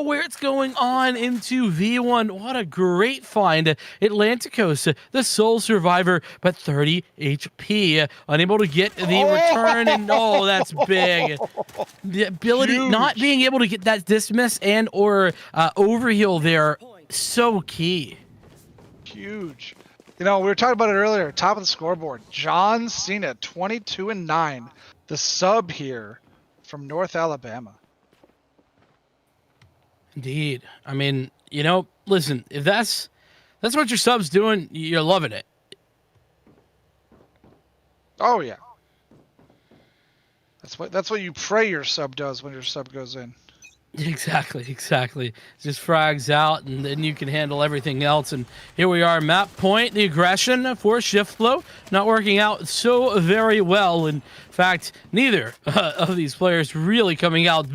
where it's going on. M2V1, what a great find. Atlanticos, the sole survivor, but 30 HP. Unable to get the return, and that's big. The ability, huge. Not being able to get that dismiss and or overheal there, so key. Huge. We were talking about it earlier, top of the scoreboard. John Cena, 22-9. The sub here from North Alabama. Indeed. I mean, listen, if that's what your sub's doing, you're loving it. Oh, yeah. That's what you pray your sub does when your sub goes in. Exactly. Just frags out, and then you can handle everything else. And here we are, map point. The aggression for Shift Flow not working out so very well. In fact, neither of these players really coming out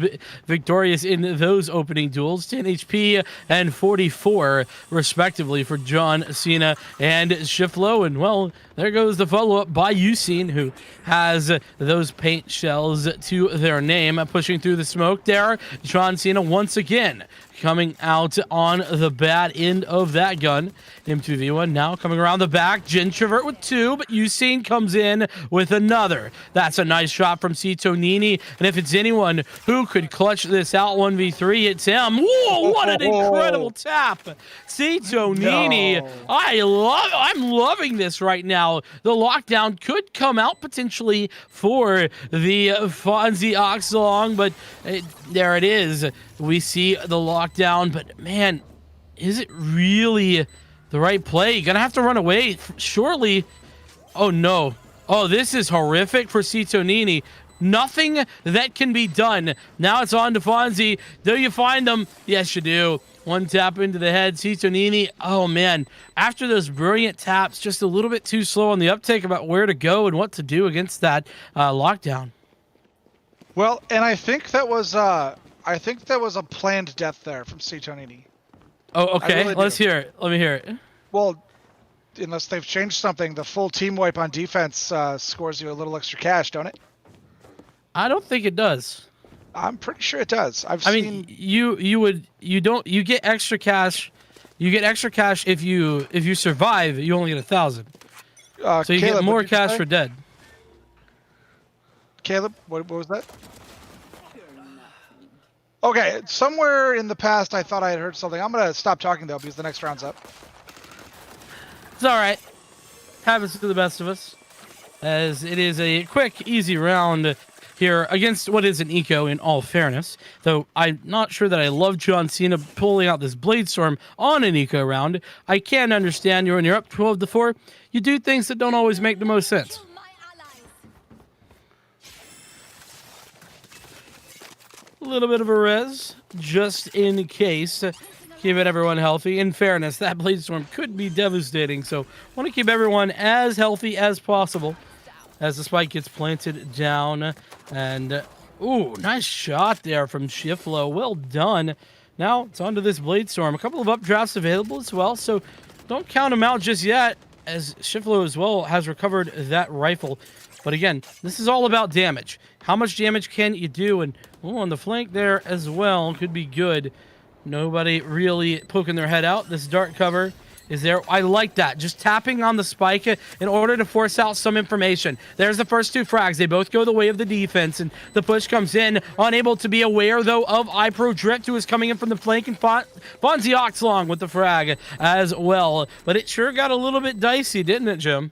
victorious in those opening duels. 10 HP and 44, respectively, for John Cena and Shift Flow. And, well, there goes the follow-up by Usain, who has those paint shells to their name. Pushing through the smoke there, John Cena once again coming out on the bad end of that gun. M2V1 now coming around the back. Gentrovert with 2, but Usain comes in with another. That's a nice shot from Cito Nini. And if it's anyone who could clutch this out 1v3, it's him. Whoa, what an incredible tap. Cito Nini. I'm loving this right now. The lockdown could come out potentially for the Fonzie Oxlong, but there it is. We see the lockdown, but man, is it really the right play? You're gonna have to run away, surely. Oh no. Oh, this is horrific for Cito Nini. Nothing that can be done. Now it's on to Fonzie. Do you find them? Yes, you do. One tap into the head. Cito Nini. Oh man, after those brilliant taps, just a little bit too slow on the uptake about where to go and what to do against that lockdown. Well, and I think that was a planned death there from Cito Nini. Oh, okay. Really Let's hear it. Let me hear it. Well, unless they've changed something, the full team wipe on defense scores you a little extra cash, don't it? I don't think it does. I'm pretty sure it does. I mean, you get extra cash. You get extra cash if you survive. You only get 1,000. So you Caleb, get more cash for dead. Caleb, what was that? Okay, somewhere in the past I thought I had heard something. I'm gonna stop talking though because the next round's up. It's all right. Happens to the best of us, as it is a quick, easy round here against what is an eco, in all fairness. Though I'm not sure that I love John Cena pulling out this Bladestorm on an eco round. I can understand when you're up 12-4, you do things that don't always make the most sense. A little bit of a res, just in case. Keep everyone healthy. In fairness, that Bladestorm could be devastating, so want to keep everyone as healthy as possible as the spike gets planted down. And, ooh, nice shot there from Shiflo. Well done. Now, it's on to this Bladestorm. A couple of updrafts available as well, so don't count them out just yet, as Shiflo as well has recovered that rifle. But again, this is all about damage. How much damage can you do? And on the flank there as well could be good. Nobody really poking their head out. This dark cover is there. I like that. Just tapping on the spike in order to force out some information. There's the first 2 frags. They both go the way of the defense, and the push comes in. Unable to be aware, though, of iPro Drift, who is coming in from the flank, and Fonzie Oxlong with the frag as well. But it sure got a little bit dicey, didn't it, Jim?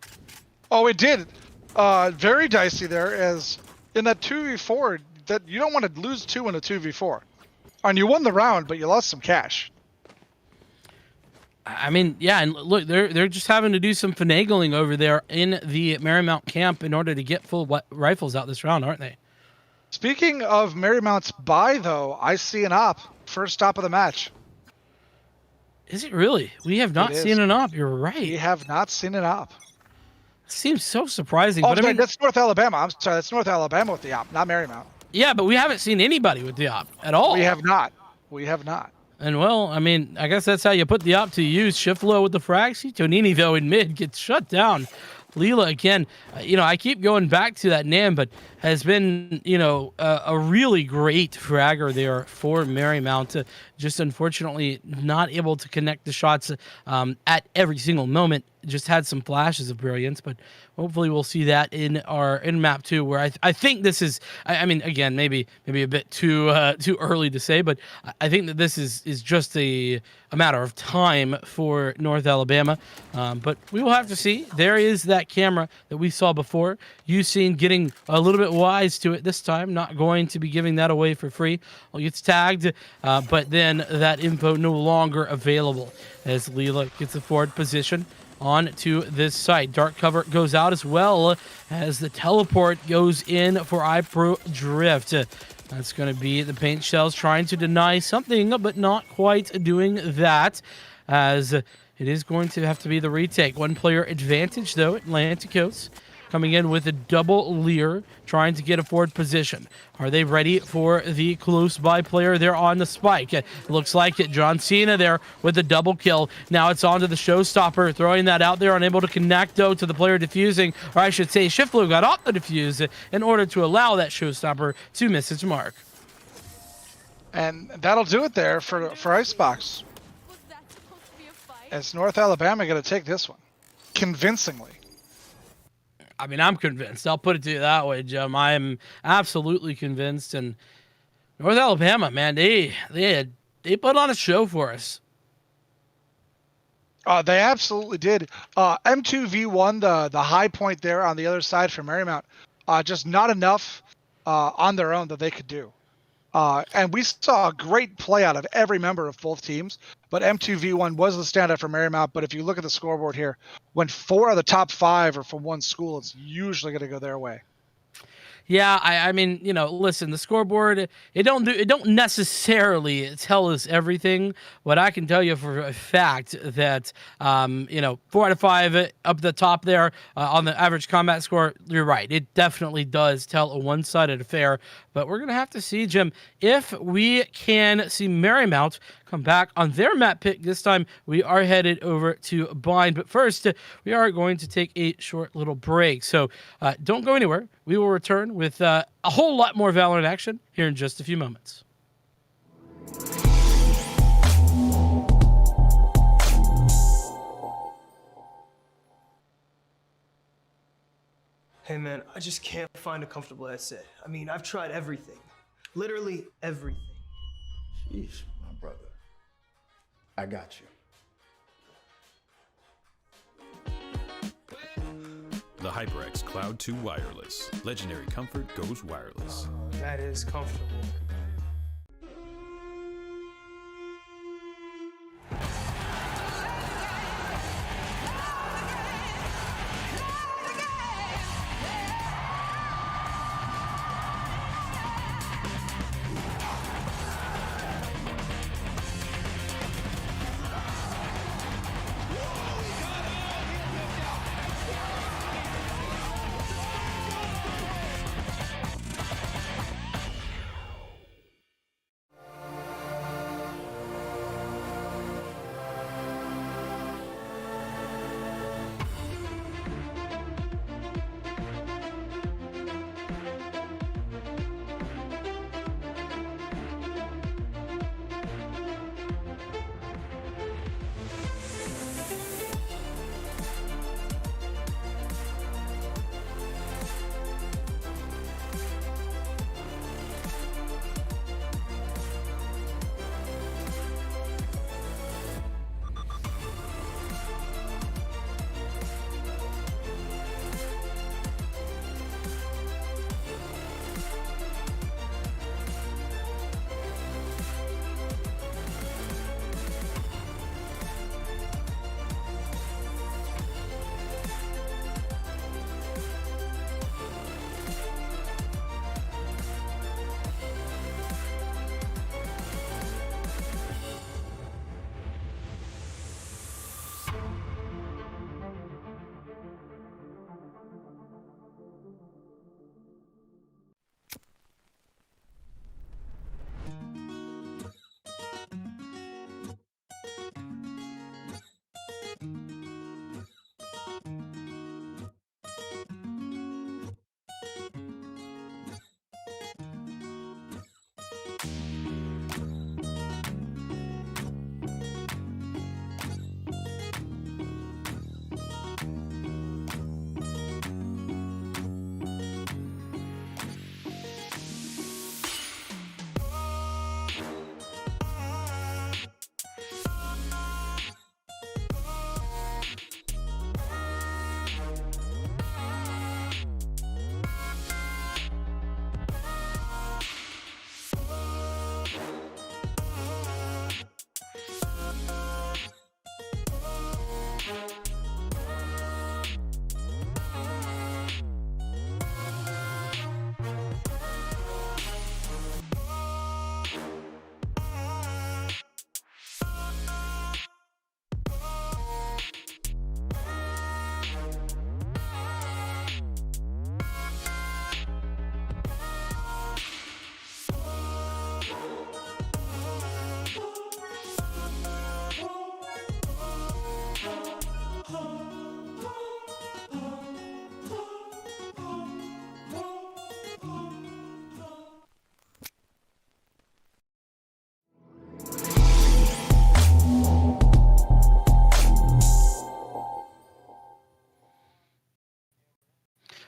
Oh, it did. Very dicey there, as in that 2v4, that you don't want to lose 2 in a 2v4. And you won the round, but you lost some cash. I mean, yeah, and look, they're just having to do some finagling over there in the Marymount camp in order to get full rifles out this round, aren't they? Speaking of Marymount's buy, though, I see an op. First stop of the match. Is it really? We have not seen an op. You're right. We have not seen an op. Seems so surprising. Oh, but sorry, I mean, that's North Alabama. I'm sorry, that's North Alabama with the op, not Marymount. Yeah, but we haven't seen anybody with the op at all. We have not. We have not. And, well, I mean, I guess that's how you put the op to use. Shiflo with the frag. Tonini, though, in mid gets shut down. Leela, again, I keep going back to that name, but has been, a really great fragger there for Marymount. Just unfortunately not able to connect the shots at every single moment. Just had some flashes of brilliance, but hopefully we'll see that in map 2, where I think this is, I mean, again, maybe a bit too early to say, but I think that this is just a matter of time for North Alabama. But we will have to see. There is that camera that we saw before. Usain getting a little bit wise to it this time, not going to be giving that away for free. Well, gets tagged, but then that info no longer available as Leela gets a forward position. onto this site. Dark cover goes out as well as the teleport goes in for iPro Drift. That's going to be the paint shells trying to deny something, but not quite doing that, as it is going to have to be the retake. One player advantage, though, Atlantic Coast coming in with a double Lear, trying to get a forward position. Are they ready for the close by player there on the spike? It looks like it. John Cena there with the double kill. Now it's on to the showstopper, throwing that out there, unable to connect, though, to the player defusing, or I should say Shiftblue got off the defuse in order to allow that showstopper to miss its mark. And that'll do it there for Icebox. As North Alabama going to take this one convincingly. I mean, I'm convinced. I'll put it to you that way, Jim. I am absolutely convinced. And North Alabama, man, they put on a show for us. They absolutely did. M2V1, the high point there on the other side for Marymount, just not enough on their own that they could do. And we saw a great play out of every member of both teams, but M2V1 was the standout for Marymount. But if you look at the scoreboard here, when 4 of the top 5 are from one school, it's usually going to go their way. Yeah, I mean, you know, listen, the scoreboard, it don't necessarily tell us everything, but I can tell you for a fact that, 4 out of 5 up the top there on the average combat score, you're right. It definitely does tell a one-sided affair, but we're going to have to see, Jim, if we can see Marymount come back on their map pick. This time we are headed over to Bind, but first we are going to take a short little break. So don't go anywhere. We will return with a whole lot more Valorant action here in just a few moments. Hey man, I just can't find a comfortable headset. I mean, I've tried everything. Literally everything. Jeez, my brother. I got you. The HyperX Cloud 2 Wireless. Legendary comfort goes wireless. That is comfortable.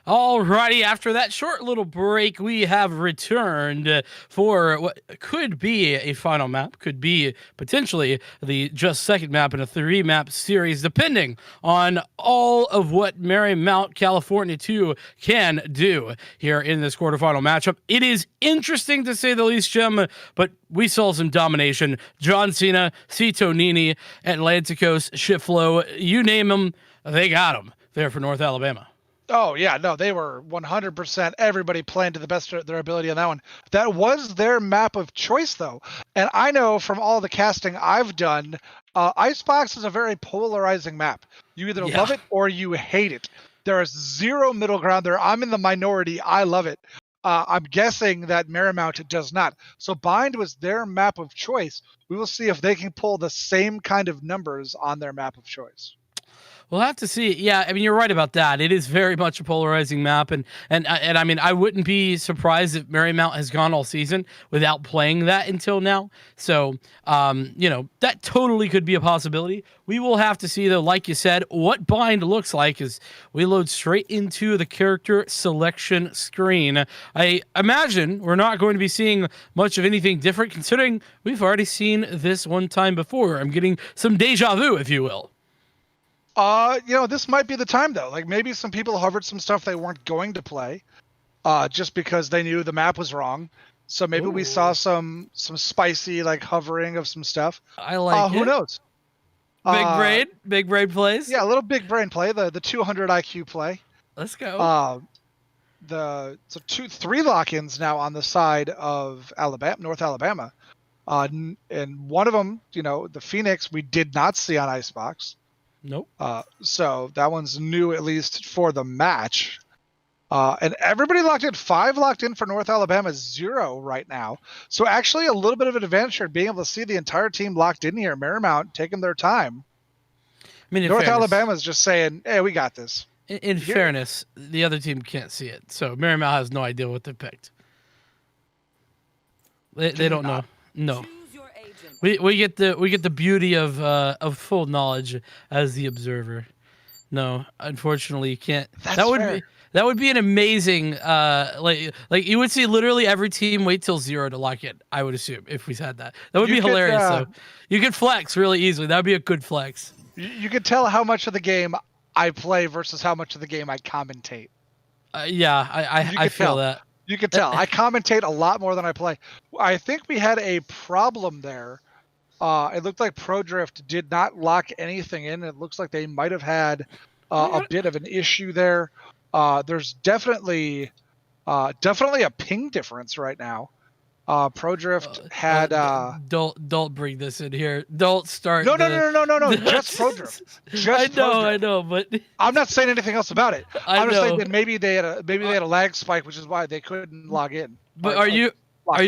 Alrighty, after that short little break, we have returned for what could be a final map, could be potentially the just second map in a 3-map series, depending on all of what Marymount California 2 can do here in this quarterfinal matchup. It is interesting to say the least, Jim, but we saw some domination. John Cena, Cito Nini, Atlanticos, Shiflow, you name them, they got them there for North Alabama. Oh, yeah, no, they were 100%. Everybody playing to the best of their ability on that one. That was their map of choice, though. And I know from all the casting I've done, Icebox is a very polarizing map. You either love it or you hate it. There is zero middle ground there. I'm in the minority. I love it. I'm guessing that Marymount does not. So Bind was their map of choice. We will see if they can pull the same kind of numbers on their map of choice. We'll have to see. Yeah, I mean, you're right about that. It is very much a polarizing map, and I mean, I wouldn't be surprised if Marymount has gone all season without playing that until now. So, that totally could be a possibility. We will have to see, though, like you said, what Bind looks like as we load straight into the character selection screen. I imagine we're not going to be seeing much of anything different, considering we've already seen this one time before. I'm getting some deja vu, if you will. This might be the time, though. Like, maybe some people hovered some stuff they weren't going to play, just because they knew the map was wrong. So maybe we saw some spicy, like, hovering of some stuff. I like it. Who knows? Big brain plays. Yeah, a little big brain play, the 200 IQ play. Let's go. Three lock-ins now on the side of North Alabama. And one of them, the Phoenix, we did not see on Icebox. Nope. So that one's new, at least for the match. And everybody locked in. 5 locked in for North Alabama, 0 right now. So actually a little bit of an advantage here, being able to see the entire team locked in here. Marymount taking their time. I mean, North Alabama's just saying, hey, we got this. In fairness, the other team can't see it. So Marymount has no idea what they picked. They don't know. No. We get the beauty of full knowledge as the observer. No, unfortunately, you can't. That would be an amazing like you would see literally every team wait till 0 to lock in. I would assume if we had that. That would be hilarious. So you could flex really easily. That would be a good flex. You could tell how much of the game I play versus how much of the game I commentate. I feel that. You can tell. I commentate a lot more than I play. I think we had a problem there. It looked like ProDrift did not lock anything in. It looks like they might have had a bit of an issue there. There's definitely a ping difference right now. ProDrift had don't bring this in here. Don't start. No. Just ProDrift. Just I know, but I'm not saying anything else about it. I'm just saying that maybe they had a lag spike, which is why they couldn't log in. But are you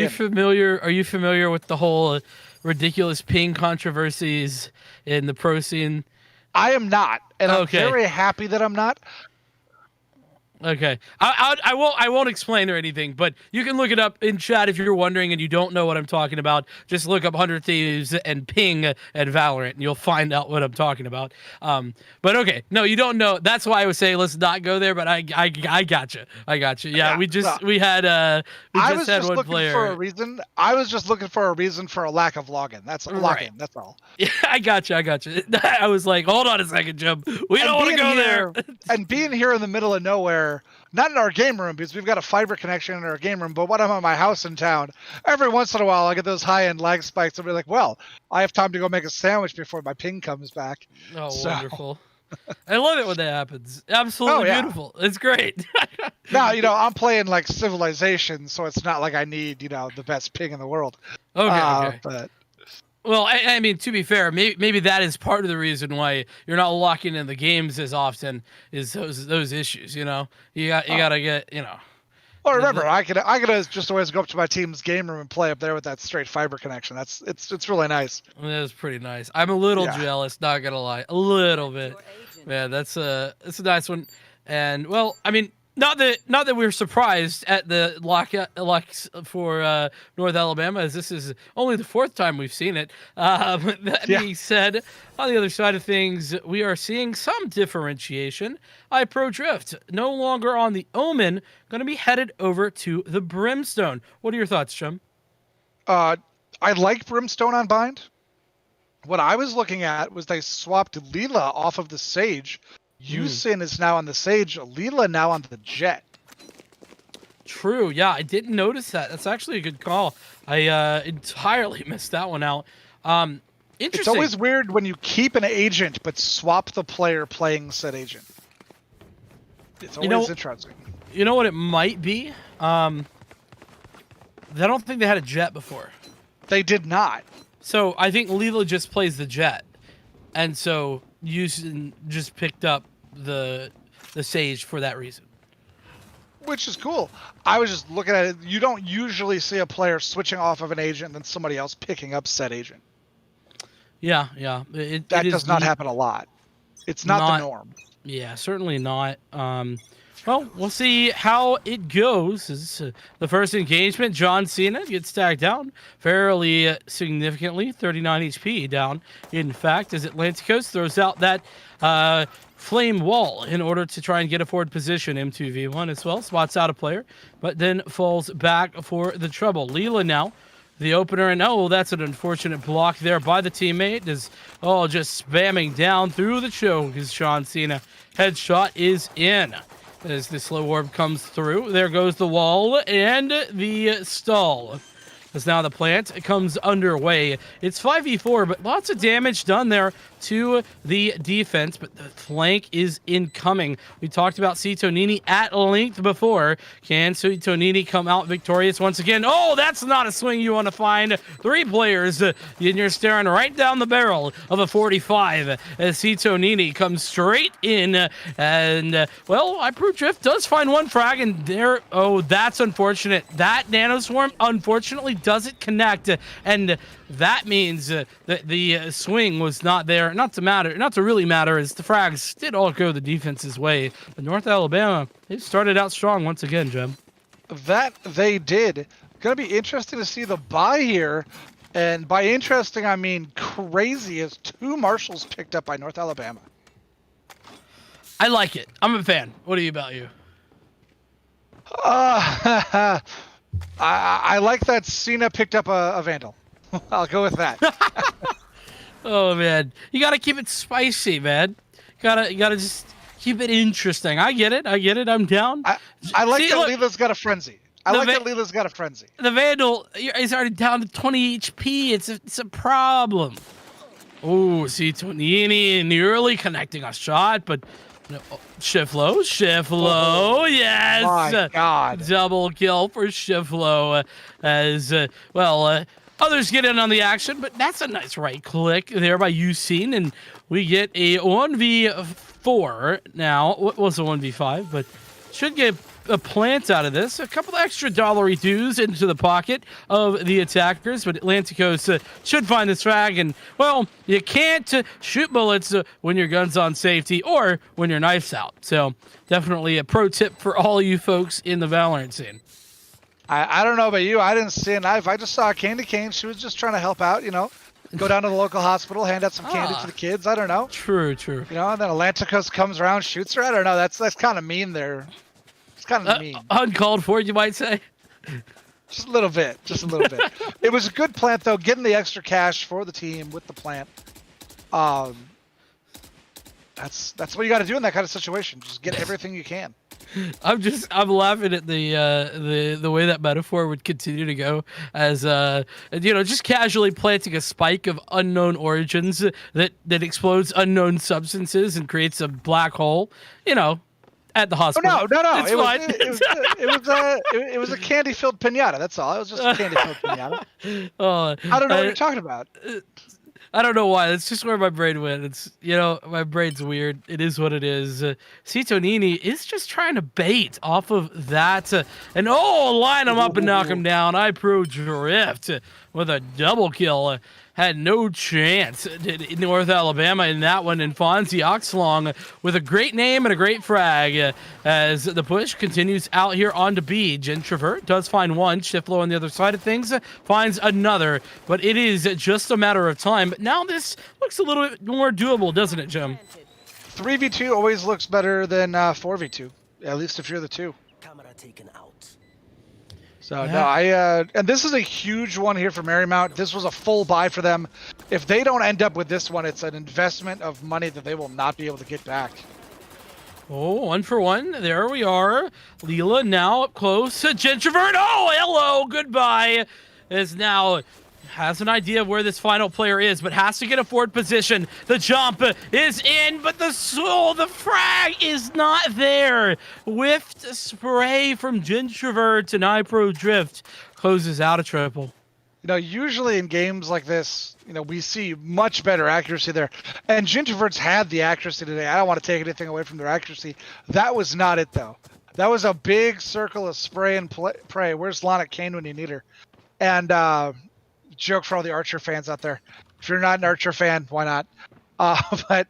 familiar? Are you familiar with the whole ridiculous ping controversies in the pro scene? I am not, and I'm very happy that I'm not. Okay, I won't explain or anything, but you can look it up in chat if you're wondering and you don't know what I'm talking about. Just look up 100 Thieves and ping at Valorant, and you'll find out what I'm talking about. But okay, no, you don't know. That's why I was saying let's not go there. But I got you. Yeah, we just had one player. For a reason. I was just looking for a reason for a lack of login. That's login. That's all. Yeah, I got you. I was like, hold on a second, Jim. We don't want to go there. And being here in the middle of nowhere. Not in our game room because we've got a fiber connection in our game room, but when I'm at my house in town, every once in a while I get those high-end lag spikes. I'll be like, well, I have time to go make a sandwich before my ping comes back. Oh, wonderful. I love it when that happens. Absolutely beautiful. It's great. Now, I'm playing like Civilization, so it's not like I need, the best ping in the world. Okay. But well, I mean, to be fair, maybe that is part of the reason why you're not locking in the games as often is those issues. You gotta get. Well, remember, I could just always go up to my team's game room and play up there with that straight fiber connection. It's really nice. That is pretty nice. I'm a little jealous, not gonna lie, a little bit. Man, that's a nice one. And well, I mean, Not that we're surprised at the locks for North Alabama, as this is only the 4th time we've seen it. That being said, on the other side of things, we are seeing some differentiation. iPro Drift, no longer on the Omen, going to be headed over to the Brimstone. What are your thoughts, Chum? I like Brimstone on Bind. What I was looking at was they swapped Leela off of the Sage. Yusin is now on the Sage, Leela now on the Jet. True, yeah, I didn't notice that. That's actually a good call. I entirely missed that one out. Interesting. It's always weird when you keep an agent but swap the player playing said agent. It's always interesting. You know what it might be? I don't think they had a Jet before. They did not. So I think Leela just plays the Jet. And so Yusin just picked up the Sage for that reason. Which is cool. I was just looking at it. You don't usually see a player switching off of an agent and then somebody else picking up said agent. Yeah. That does not happen a lot. It's not the norm. Yeah, certainly not. Well, we'll see how it goes. This is the first engagement. John Cena gets tagged down fairly significantly, 39 HP down. In fact, as Atlanticos throws out that flame wall in order to try and get a forward position. M2v1 as well, spots out a player, but then falls back for the trouble. Leela now, the opener, and that's an unfortunate block there by the teammate. Is just spamming down through the choke as John Cena. Headshot is in. As the slow orb comes through, there goes the wall and the stall. As now the plant comes underway. It's 5v4, but lots of damage done there to the defense, but the flank is incoming. We talked about Citonini at length before. Can Citonini come out victorious once again? Oh, that's not a swing you want to find. 3 players, and you're staring right down the barrel of a 45 as Citonini comes straight in, and iPro Drift does find 1 frag, and there, that's unfortunate. That nanoswarm unfortunately doesn't connect, and that means that the swing was not there. Not to really matter, as the frags did all go the defense's way. But North Alabama, they started out strong once again, Jim. That they did. Going to be interesting to see the buy here. And by interesting, I mean crazy, as 2 marshals picked up by North Alabama. I like it. I'm a fan. What about you? I like that Cena picked up a Vandal. I'll go with that. Oh man, you gotta keep it spicy, man. You gotta just keep it interesting. I get it. I'm down. I like that Leela's got a frenzy. Leela's got a frenzy. The Vandal is already down to 20 HP. It's a problem. Oh, see Tonini in the early connecting a shot, but shift low, yes. My God. Double kill for Shiflow as others get in on the action, but that's a nice right click there by Yusin, and we get a 1v4 now. What was a 1v5, but should get a plant out of this. A couple of extra dollary dues into the pocket of the attackers, but Atlanticos should find this frag, and, you can't shoot bullets when your gun's on safety or when your knife's out. So definitely a pro tip for all you folks in the Valorant scene. I don't know about you. I didn't see a knife. I just saw a candy cane. She was just trying to help out, Go down to the local hospital, hand out some candy to the kids. I don't know. True. And then Atlanticos comes around, shoots her. I don't know. That's kind of mean there. It's kind of mean. Uncalled for, you might say. Just a little bit. It was a good plant, though, getting the extra cash for the team with the plant. That's what you got to do in that kind of situation. Just get everything you can. I'm laughing at the way that metaphor would continue to go, as just casually planting a spike of unknown origins that explodes unknown substances and creates a black hole, at the hospital. Oh, no. It It was a candy-filled pinata. That's all. It was just a candy-filled pinata. I don't know what you're talking about. I don't know why. That's just where my brain went. It's, my brain's weird. It is what it is. Citonini is just trying to bait off of that. And line him up and knock him down. iPro Drift with a double kill. had no chance. Did North Alabama in that one, and Fonzie Oxlong with a great name and a great frag as the push continues out here onto B. Gentrovert does find one. Shiflow on the other side of things finds another, but it is just a matter of time. But now this looks a little bit more doable, doesn't it, Jim? 3v2 always looks better than 4v2, at least if you're the two. So no, and this is a huge one here for Marymount. This was a full buy for them. If they don't end up with this one, it's an investment of money that they will not be able to get back. Oh, 1 for 1. There we are. Leela now up close. Gentrovert. Oh, hello. Goodbye. Is now has an idea of where this final player is, but has to get a forward position. The jump is in, but the frag is not there. Whiffed spray from Gentrovert, and iPro Drift closes out a triple. You know, usually in games like this, you know, we see much better accuracy there. And Gentrovert's had the accuracy today. I don't want to take anything away from their accuracy. That was not it, though. That was a big circle of spray and pray. Where's Lana Kane when you need her? And joke for all the Archer fans out there. If you're not an Archer fan, why not? But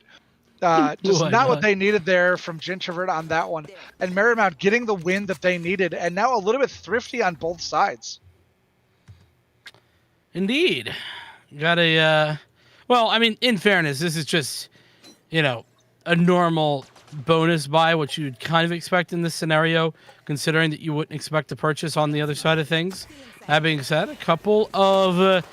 just not what they needed there from Gentrovert on that one. And Marymount getting the win that they needed, and now a little bit thrifty on both sides. Indeed. Got a, well, I mean, in fairness, this is just, you know, a normal bonus buy, which you'd kind of expect in this scenario, considering that you wouldn't expect to purchase on the other side of things. That being said, a couple of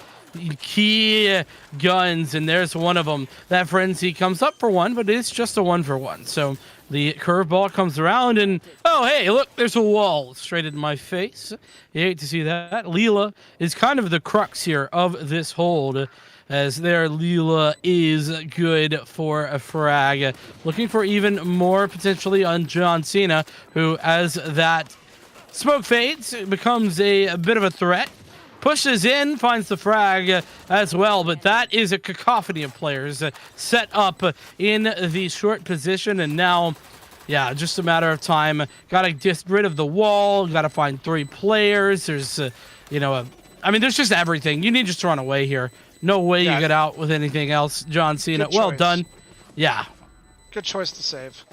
key guns, and there's one of them. That Frenzy comes up for one, but it's just a 1 for 1. So the curveball comes around, and oh, hey, look, there's a wall straight in my face. You hate to see that. Leela is kind of the crux here of this hold, as there Leela is good for a frag. Looking for even more potentially on John Cena, who, as that smoke fades, becomes a bit of a threat. Pushes in, finds the frag as well, but that is a cacophony of players set up in the short position, and now, yeah, just a matter of time. Got to get rid of the wall, got to find 3 players. There's, you know, I mean, there's just everything. You need just to run away here. No way you get out with anything else. John Cena, well done. Yeah. Good choice to save.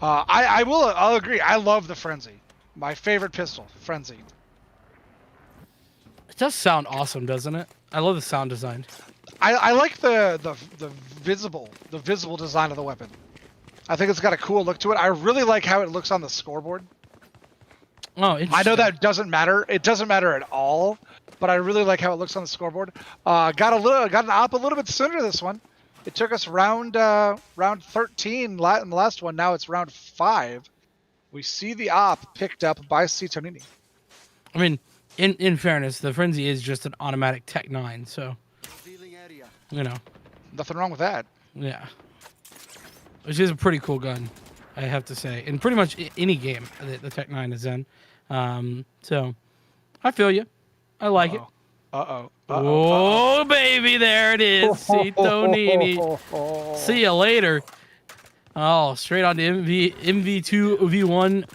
I'll agree. I love the Frenzy. My favorite pistol, Frenzy. It does sound awesome, doesn't it? I love the sound design. I like the visible design of the weapon. I think it's got a cool look to it. I really like how it looks on the scoreboard. Oh, I know that doesn't matter. It doesn't matter at all, but I really like how it looks on the scoreboard. Got an op a little bit sooner this one. It took us round 13 in the last one. Now it's round 5. We see the op picked up by C. Tonini. I mean, in fairness, the Frenzy is just an automatic Tech 9, so, you know. Nothing wrong with that. Yeah. Which is a pretty cool gun, I have to say. In pretty much any game that the Tech 9 is in. So, I feel you. I like it. Oh, baby, there it is. C. Tonini. See you later. Oh, straight on to MV2 V1.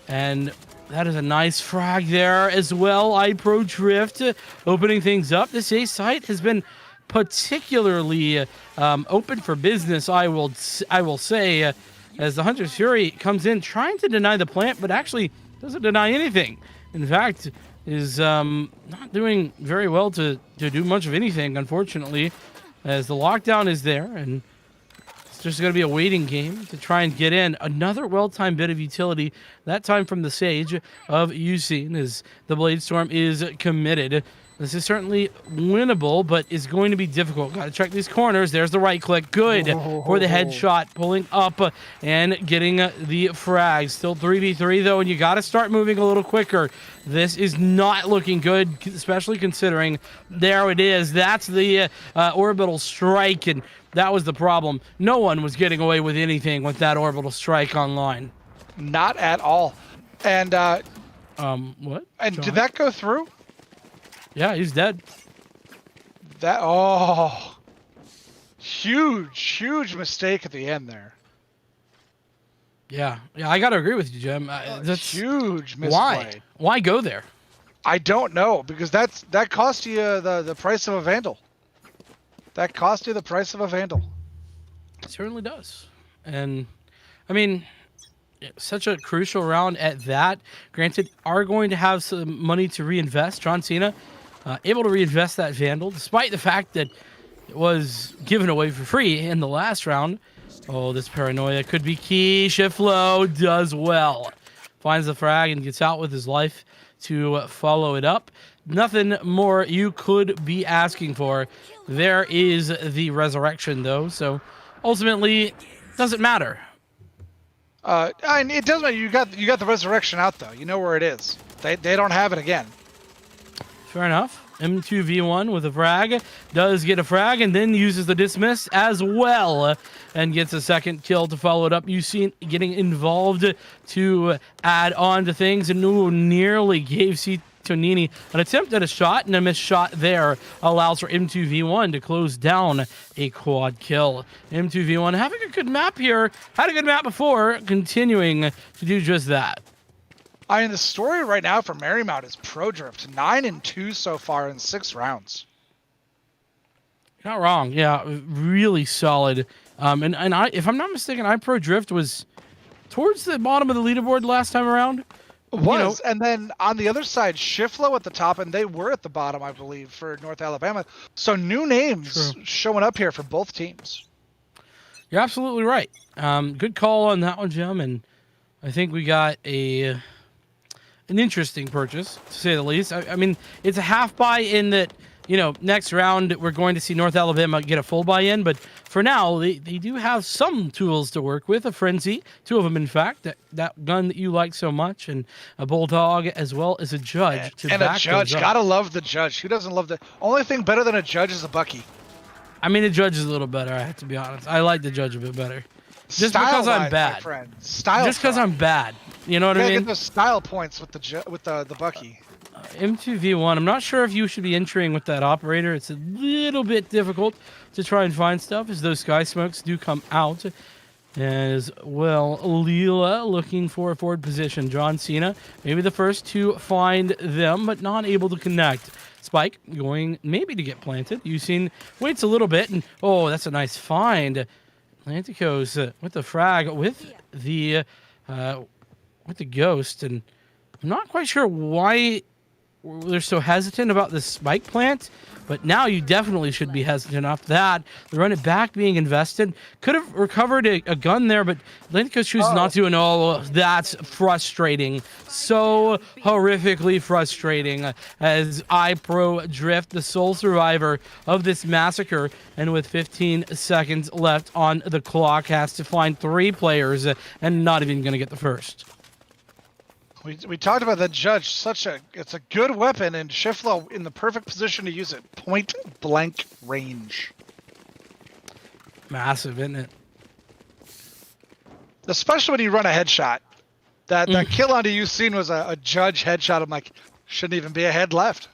And that is a nice frag there as well. iPro Drift opening things up. This A site has been particularly open for business, I will say, as the Hunter's Fury comes in trying to deny the plant, but actually doesn't deny anything. In fact, is not doing very well to do much of anything, unfortunately, as the lockdown is there, and it's just going to be a waiting game to try and get in. Another well-timed bit of utility, that time from the Sage of Usain, as the Blade Storm is committed. This is certainly winnable, but is going to be difficult. Got to check these corners. There's the right click. Good for the headshot. Pulling up and getting the frag. Still 3v3, though, and you got to start moving a little quicker. This is not looking good, especially considering there it is. That's the orbital strike, and that was the problem. No one was getting away with anything with that orbital strike online. Not at all. And what? And John? did that go through? Yeah, he's dead. Huge mistake at the end there. Yeah, I got to agree with you, Jim. That's huge misplay. Why go there? I don't know, because that cost you the price of a Vandal. That cost you the price of a Vandal. It certainly does. And, I mean, such a crucial round at that. Granted, are going to have some money to reinvest. John Cena able to reinvest that Vandal, despite the fact that it was given away for free in the last round. Oh, this paranoia could be key. Shiflow does well. Finds the frag and gets out with his life to follow it up. Nothing more you could be asking for. There is the resurrection, though, so ultimately, doesn't matter. And it doesn't matter. You got the resurrection out, though. You know where it is. They don't have it again. Fair enough. M2V1 with a frag. Does get a frag and then uses the dismiss as well. And gets a second kill to follow it up. You see getting involved to add on to things. And nearly gave Tonini an attempt at a shot, and a missed shot there allows for M2V1 to close down a quad kill. M2V1 having a good map here. Had a good map before. Continuing to do just that. I mean, the story right now for Marymount is Pro Drift. 9-2 so far in 6 rounds. Not wrong. Yeah, really solid. And I, if I'm not mistaken, iPro Drift was towards the bottom of the leaderboard last time around. Was, and then on the other side, Shiflow at the top, and they were at the bottom, I believe, for North Alabama. So new names showing up here for both teams. You're absolutely right. Good call on that one, Jim. And I think we got an interesting purchase, to say the least. I mean, it's a half buy in that, next round we're going to see North Alabama get a full buy-in, but for now, they do have some tools to work with. A Frenzy, 2 of them, in fact, that gun that you like so much, and a Bulldog, as well as a Judge. And a Judge. Gotta love the Judge. Who doesn't love the... Only thing better than a Judge is a Bucky. I mean, the Judge is a little better, I have to be honest. I like the Judge a bit better. Just Style-wise, because I'm bad. my friend. Style just because I'm bad. You know what I mean? Get those style points with the Bucky. M2V1, I'm not sure if you should be entering with that operator. It's a little bit difficult to try and find stuff as those sky smokes do come out. As well, Leela looking for a forward position. John Cena, maybe the first to find them, but not able to connect. Spike going maybe to get planted. Yusin waits a little bit, and oh, that's a nice find. Atlanticos with the frag with the ghost, and I'm not quite sure why they're so hesitant about this spike plant, but now you definitely should be hesitant after that. The run it back being invested. Could have recovered a gun there, but Atlanticos chooses not to, and oh, that's frustrating. So horrifically frustrating as iPro Drift, the sole survivor of this massacre, and with 15 seconds left on the clock, has to find 3 players and not even going to get the first. We talked about the Judge. It's a good weapon, and Shiflow in the perfect position to use it. Point blank range. Massive, isn't it? Especially when you run a headshot. That kill onto Yusin was a Judge headshot. I'm like, shouldn't even be a head left.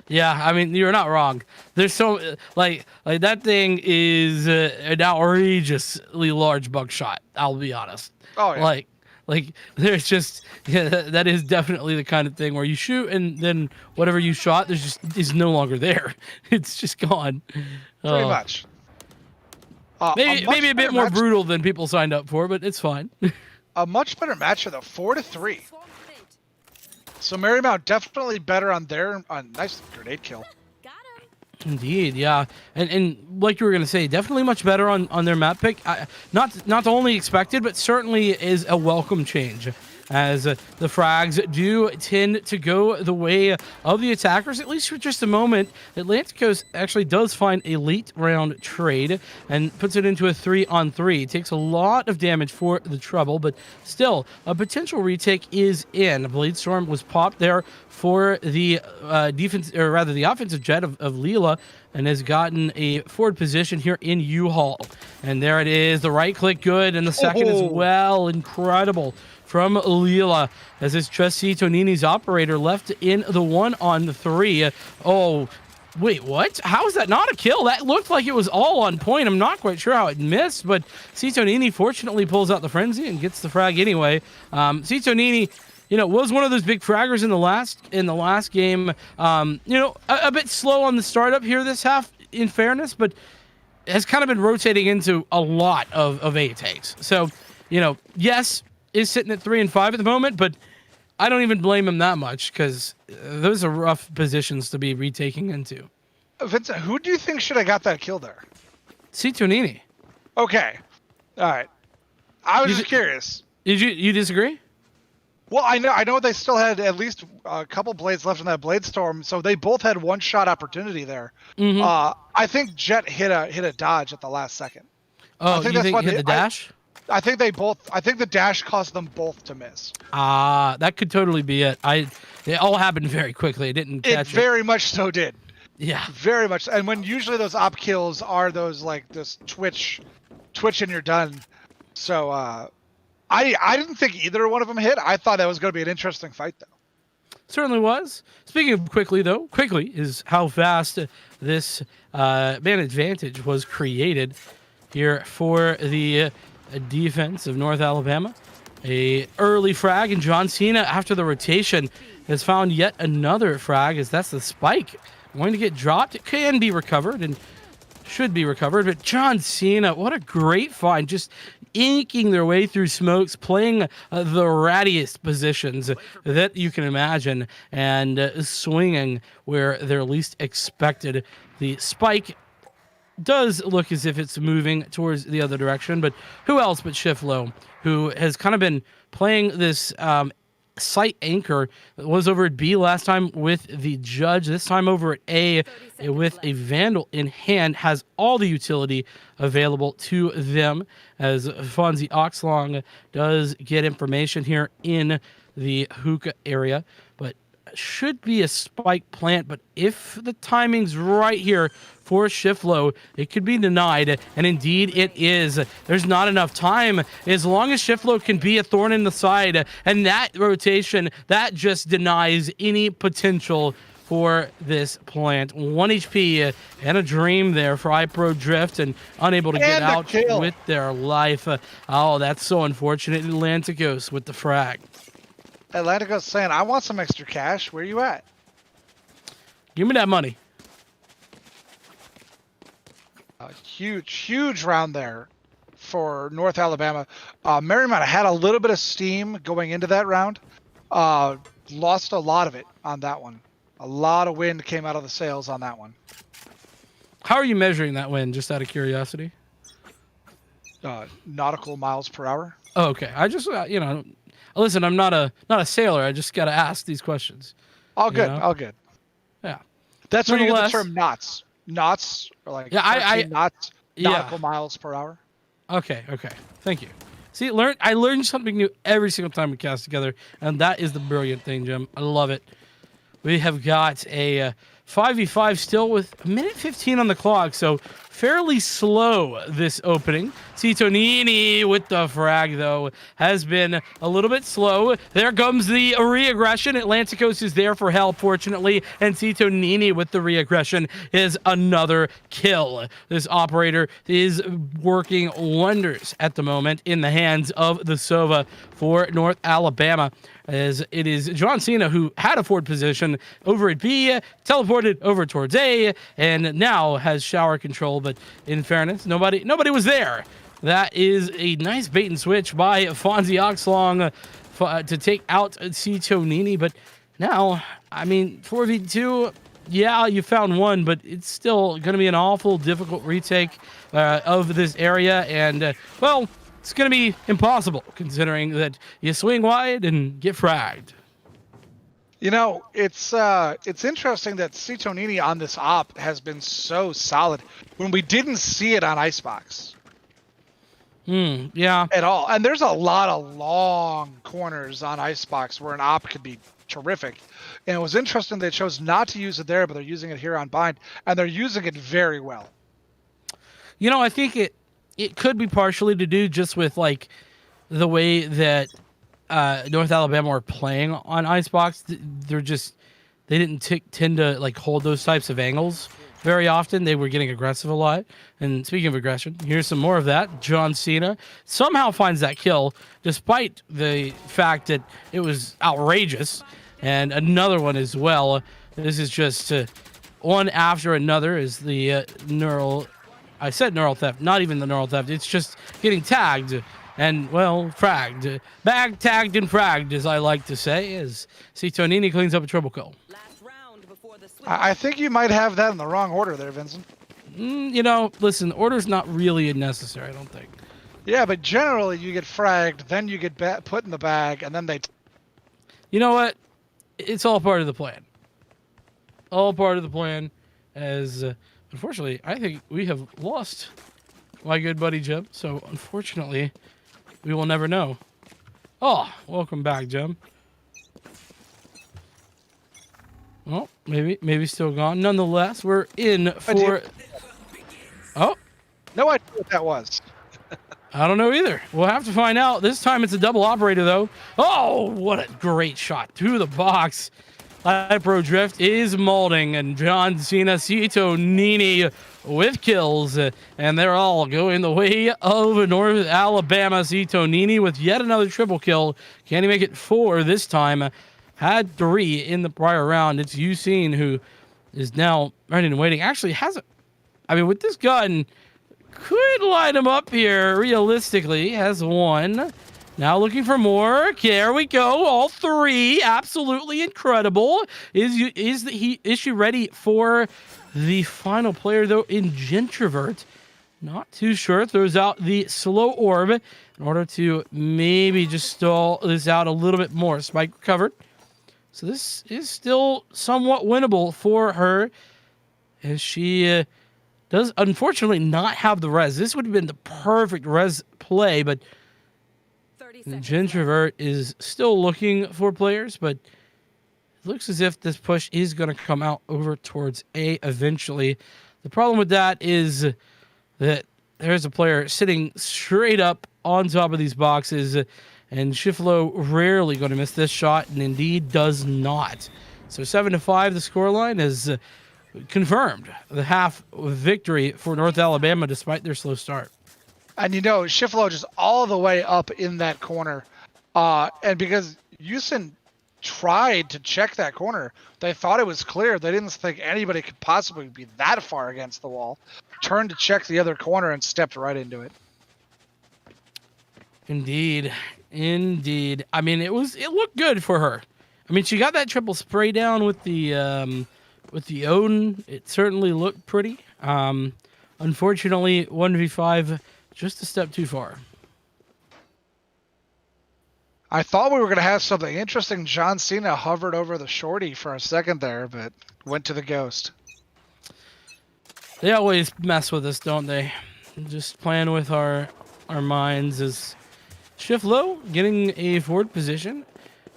Yeah, I mean, you're not wrong. There's so like that thing is an outrageously large buckshot. I'll be honest. Oh yeah. Like there's just that is definitely the kind of thing where you shoot and then whatever you shot is no longer there. It's just gone. Pretty much. Maybe a bit more brutal than people signed up for, but it's fine. A much better match though, 4-3. So Marymount definitely better on nice grenade kill. Indeed, yeah, and like you were gonna say, definitely much better on their map pick. Not only expected, but certainly is a welcome change, as the frags do tend to go the way of the attackers, at least for just a moment. Atlanticos actually does find a late round trade and puts it into a 3-on-3. Takes a lot of damage for the trouble, but still, a potential retake is in. Blade Storm was popped there for the the offensive jet of Leela, and has gotten a forward position here in U-Haul. And there it is, the right click good, and the second as well. Incredible from Leela, as his trusty Tonini's operator left in the 1-on-3. Oh, wait, what? How is that not a kill? That looked like it was all on point. I'm not quite sure how it missed, but C. Tonini fortunately pulls out the frenzy and gets the frag anyway. C. Tonini, was one of those big fraggers in the last game. A bit slow on the startup here this half, in fairness, but has kind of been rotating into a lot of A takes. So, yes, is sitting at 3 and 5 at the moment, but I don't even blame him that much because those are rough positions to be retaking into. Vincent, who do you think should have got that kill there? C2Nini. Okay. All right. I was just curious. Did you disagree? Well, I know they still had at least a couple blades left in that blade storm, so they both had one shot opportunity there. Mm-hmm. I think Jet hit a dodge at the last second. Oh, you think hit the dash? I think the dash caused them both to miss. That could totally be it. It all happened very quickly. I didn't catch it. It very much so did. Yeah. Very much. And when usually those op kills are those like this twitch and you're done. So I didn't think either one of them hit. I thought that was going to be an interesting fight though. Certainly was. Speaking of quickly though, quickly is how fast this man advantage was created here for the defense of North Alabama. A early frag, and John Cena after the rotation has found yet another frag, as that's the spike going to get dropped. It can be recovered and should be recovered, but John Cena, what a great find, just inking their way through smokes, playing the rattiest positions that you can imagine, and swinging where they're least expected. The spike does look as if it's moving towards the other direction, but who else but Shiflow, who has kind of been playing this site anchor, was over at B last time with the Judge, this time over at A with a Vandal in hand, has all the utility available to them, as Fonzie Oxlong does get information here in the hookah area, but should be a spike plant. But if the timing's right here for Shiflow, it could be denied, and indeed it is. There's not enough time. As long as Shiflow can be a thorn in the side, and that rotation, that just denies any potential for this plant. 1 HP and a dream there for iPro Drift, and unable to get out with their life. Oh, that's so unfortunate. Atlanticos with the frag. Atlanticos saying, I want some extra cash. Where you at? Give me that money. A huge round there for North Alabama. Marymount had a little bit of steam going into that round. Lost a lot of it on that one. A lot of wind came out of the sails on that one. How are you measuring that wind, just out of curiosity? Nautical miles per hour. Oh, okay. I just, listen, I'm not a sailor. I just got to ask these questions. All good. All good. Yeah. That's where you get the term knots. Knots are like knots, nautical miles per hour. Okay. Thank you. See, I learn something new every single time we cast together, and that is the brilliant thing, Jim. I love it. We have got a 5v5 still with 1:15 on the clock, so fairly slow this opening. Citonini with the frag, though, has been a little bit slow. There comes the re-aggression. Atlanticos is there for help, fortunately, and Citonini with the re-aggression is another kill. This operator is working wonders at the moment in the hands of the Sova for North Alabama, as it is John Cena who had a forward position over at B, teleported over towards A, and now has shower control. But in fairness, nobody was there. That is a nice bait and switch by Fonzie Oxlong to take out Citonini. But now, 4v2, yeah, you found one, but it's still going to be an awful difficult retake of this area. And, it's going to be impossible considering that you swing wide and get fragged. It's interesting that Citonini on this op has been so solid when we didn't see it on Icebox. Yeah. At all. And there's a lot of long corners on Icebox where an op could be terrific. And it was interesting they chose not to use it there, but they're using it here on Bind, and they're using it very well. I think it could be partially to do just with like the way that North Alabama were playing on Icebox. They didn't tend to like hold those types of angles very often. They were getting aggressive a lot. And speaking of aggression, here's some more of that. John Cena somehow finds that kill, despite the fact that it was outrageous. And another one as well. This is just one after another is the neural... I said neural theft, not even the neural theft. It's just getting tagged and, well, fragged. Bagged, tagged, and fragged, as I like to say, as Citonini cleans up a triple kill. I think you might have that in the wrong order there, Vincent. You know, listen, order's not really necessary, I don't think. Yeah, but generally you get fragged, then you get put in the bag, and then they... You know what? It's all part of the plan. All part of the plan, as... unfortunately, I think we have lost my good buddy Jim. So, unfortunately, we will never know. Oh, welcome back, Jim. Well, maybe still gone. Nonetheless, we're in for... Oh. No idea what that was. I don't know either. We'll have to find out. This time it's a double operator, though. Oh, what a great shot to the box. Hypro Drift is molding, and John Cena, Citonini with kills, and they're all going the way of North Alabama. Citonini with yet another triple kill. Can he make it 4 this time? Had 3 in the prior round. It's Usain who is now ready and waiting. Actually has a... I mean, with this gun, could line him up here realistically. Has 1. Now looking for more. There we go. All 3. Absolutely incredible. Is she ready for the final player, though, in Gentrovert? Not too sure. Throws out the slow orb in order to maybe just stall this out a little bit more. Spike recovered. So this is still somewhat winnable for her, as she does unfortunately not have the res. This would have been the perfect res play, but Gentrovert is still looking for players, but it looks as if this push is going to come out over towards A eventually. The problem with that is that there's a player sitting straight up on top of these boxes, and Shiflo rarely going to miss this shot, and indeed does not. So 7-5, the scoreline is confirmed. The half victory for North Alabama, despite their slow start. And you know, Shiflo just all the way up in that corner. And because Houston tried to check that corner, they thought it was clear. They didn't think anybody could possibly be that far against the wall. Turned to check the other corner and stepped right into it. Indeed. I mean, it looked good for her. I mean, she got that triple spray down with the Odin. It certainly looked pretty. Unfortunately, 1v5, just a step too far. I thought we were going to have something interesting. John Cena hovered over the shorty for a second there, but went to the ghost. They always mess with us, don't they? Just playing with our minds. As Shiflo getting a forward position.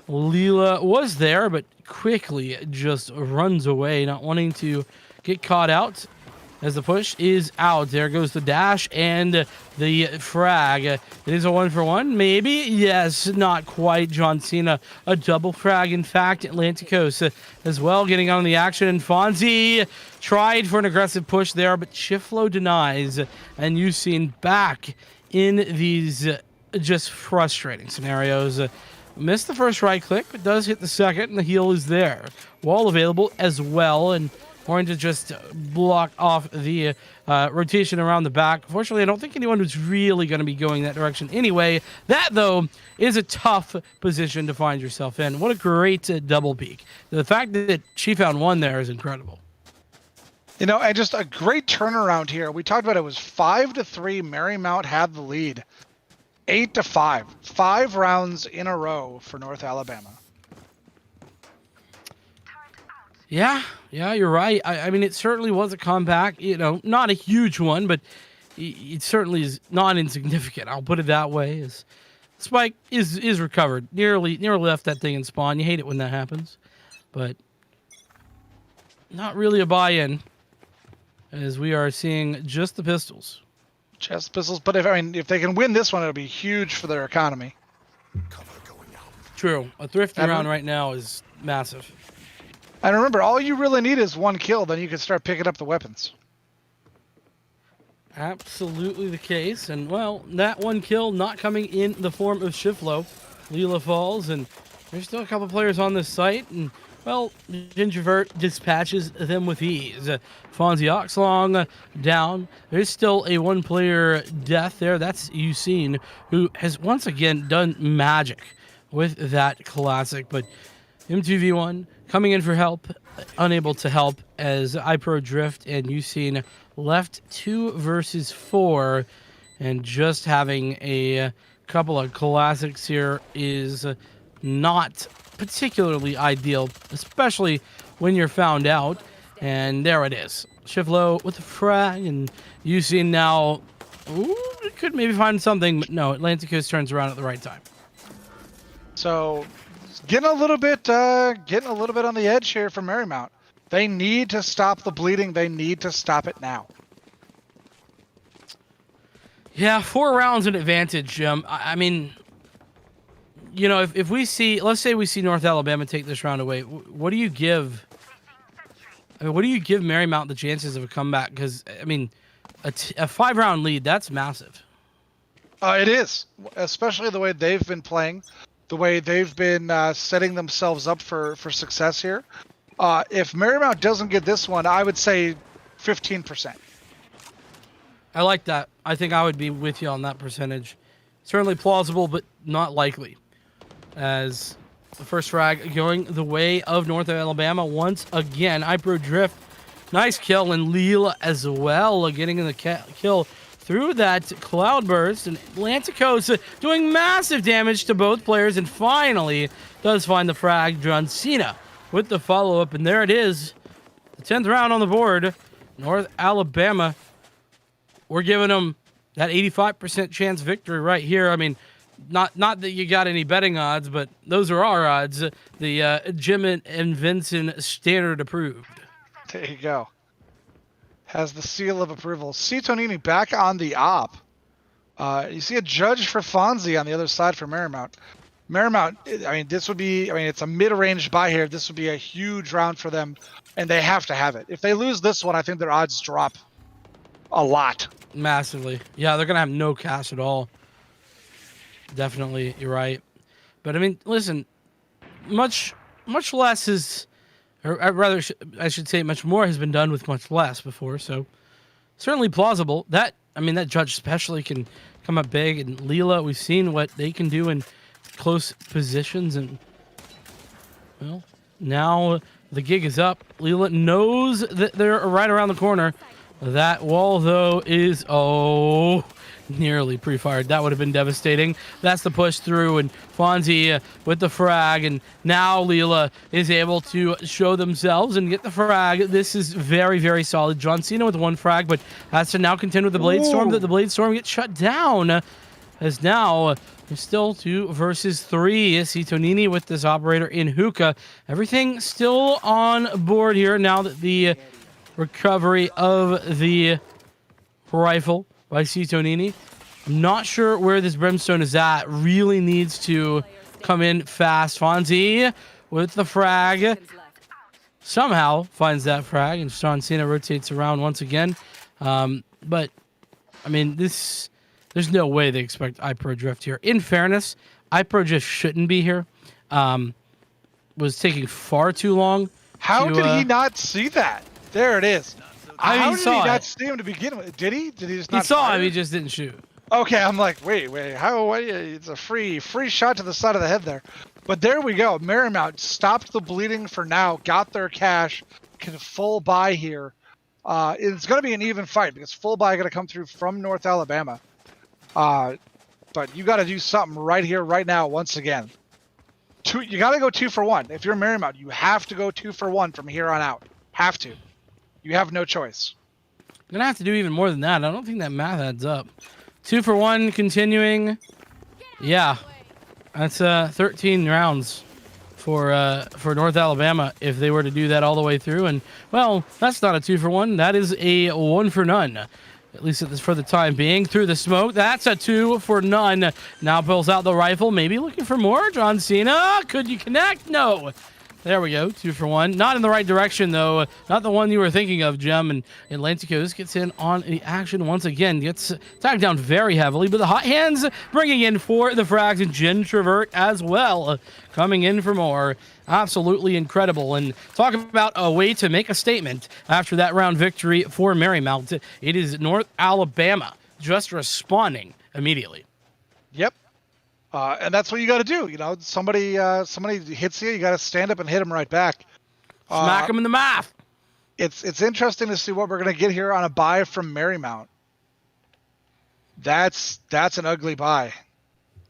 Leela was there, but quickly just runs away, not wanting to get caught out. As the push is out, there goes the dash and the frag. It is a 1-for-1, maybe? Yes, not quite. John Cena, a double frag. In fact, Atlanticos as well getting on the action. And Fonzie tried for an aggressive push there, but Shiflo denies. And you've seen back in these just frustrating scenarios. Missed the first right click, but does hit the second, and the heal is there. Wall available as well, and going to just block off the rotation around the back. Fortunately, I don't think anyone was really going to be going that direction anyway. That, though, is a tough position to find yourself in. What a great double peek. The fact that she found 1 there is incredible. You know, and just a great turnaround here. We talked about it was 5-3. Marymount had the lead. 8-5. 5 rounds in a row for North Alabama. Yeah, you're right. I mean, it certainly was a comeback. You know, not a huge one, but it certainly is not insignificant. I'll put it that way. As Spike is recovered. Nearly left that thing in spawn. You hate it when that happens, but not really a buy-in, as we are seeing just the pistols. Just pistols, but if they can win this one, it'll be huge for their economy. True. A thrifty round right now is massive. And remember, all you really need is 1 kill, then you can start picking up the weapons. Absolutely the case. And, well, that 1 kill not coming in the form of Shiflow. Leela falls, and there's still a couple players on this site. And, well, Gingivert dispatches them with ease. Fonzie Oxlong down. There's still a 1-player death there. That's Usain, who has once again done magic with that classic. But M2v1 coming in for help, unable to help as iPro Drift and Usain left 2 versus 4, and just having a couple of classics here is not particularly ideal, especially when you're found out. And there it is. Shiflow with the frag, and Usain now could maybe find something, but no, Atlantic Coast turns around at the right time. So getting a little bit on the edge here for Marymount. They need to stop the bleeding. They need to stop it now. Yeah, 4 rounds in advantage. I mean, you know, if we see, let's say we see North Alabama take this round away, what do you give? I mean, what do you give Marymount the chances of a comeback? Because, I mean, a 5-round lead, that's massive. It is, especially the way they've been playing, the way they've been setting themselves up for success here. If Marymount doesn't get this one, I would say 15%. I like that. I think I would be with you on that percentage. Certainly plausible, but not likely. As the first frag going the way of North Alabama once again. iPro Drift, nice kill, and Leela as well, getting in the kill through that cloudburst. And Atlantic Coast doing massive damage to both players, and finally does find the frag. John Cena with the follow-up, and there it is. The 10th round on the board. North Alabama, we're giving them that 85% chance victory right here. I mean, not that you got any betting odds, but those are our odds. The Jim and Vincent standard approved. There you go. Has the seal of approval. C. Tonini back on the op. You see a judge for Fonzie on the other side for Marymount. Marymount, I mean, it's a mid-range buy here. This would be a huge round for them, and they have to have it. If they lose this one, I think their odds drop a lot. Massively. Yeah, they're going to have no cash at all. Definitely, you're right. But, I mean, listen, much less is, or rather, I should say much more has been done with much less before, so certainly plausible. That judge especially can come up big, and Leela, we've seen what they can do in close positions, and, well, now the gig is up. Leela knows that they're right around the corner. That wall, though, is, nearly pre-fired. That would have been devastating. That's the push through, and Fonzie with the frag, and now Leela is able to show themselves and get the frag. This is very, very solid. John Cena with 1 frag, but has to now contend with the Blade Storm. That the Blade Storm gets shut down, as now there's still 2 versus 3. C. Tonini with this operator in hookah. Everything still on board here now that the recovery of the rifle by C. Tonini. I'm not sure where this Brimstone is at. Really needs to come in fast. Fonzie with the frag. Somehow finds that frag, and John Cena rotates around once again. But, I mean, there's no way they expect iPro Drift here. In fairness, iPro Drift shouldn't be here. Was taking far too long. How did he not see that? There it is. How did he not see him to begin with? Did he? Did he just not? He saw him. He just didn't shoot. Okay, I'm like, wait. How? It's a free shot to the side of the head there. But there we go. Marymount stopped the bleeding for now. Got their cash. Can full buy here. It's going to be an even fight because full buy going to come through from North Alabama. But you got to do something right here, right now. Once again, you got to go 2 for 1. If you're Marymount, you have to go 2 for 1 from here on out. Have to. You have no choice. I'm going to have to do even more than that. I don't think that math adds up. 2 for 1 continuing. Yeah. That's 13 rounds for North Alabama if they were to do that all the way through. And, well, that's not a 2 for 1. That is a 1 for none. At least for the time being. Through the smoke. That's a 2 for none. Now pulls out the rifle. Maybe looking for more. John Cena. Could you connect? No. There we go, 2 for 1. Not in the right direction, though. Not the one you were thinking of, Jem. And Atlanticos gets in on the action once again. Gets tagged down very heavily, but the hot hands bringing in for the frags and Gentrovert as well. Coming in for more. Absolutely incredible. And talk about a way to make a statement after that round victory for Marymount. It is North Alabama just responding immediately. Yep. And that's what you got to do. You know, somebody hits you, you got to stand up and hit them right back. Smack them in the mouth. It's interesting to see what we're going to get here on a buy from Marymount. That's an ugly buy.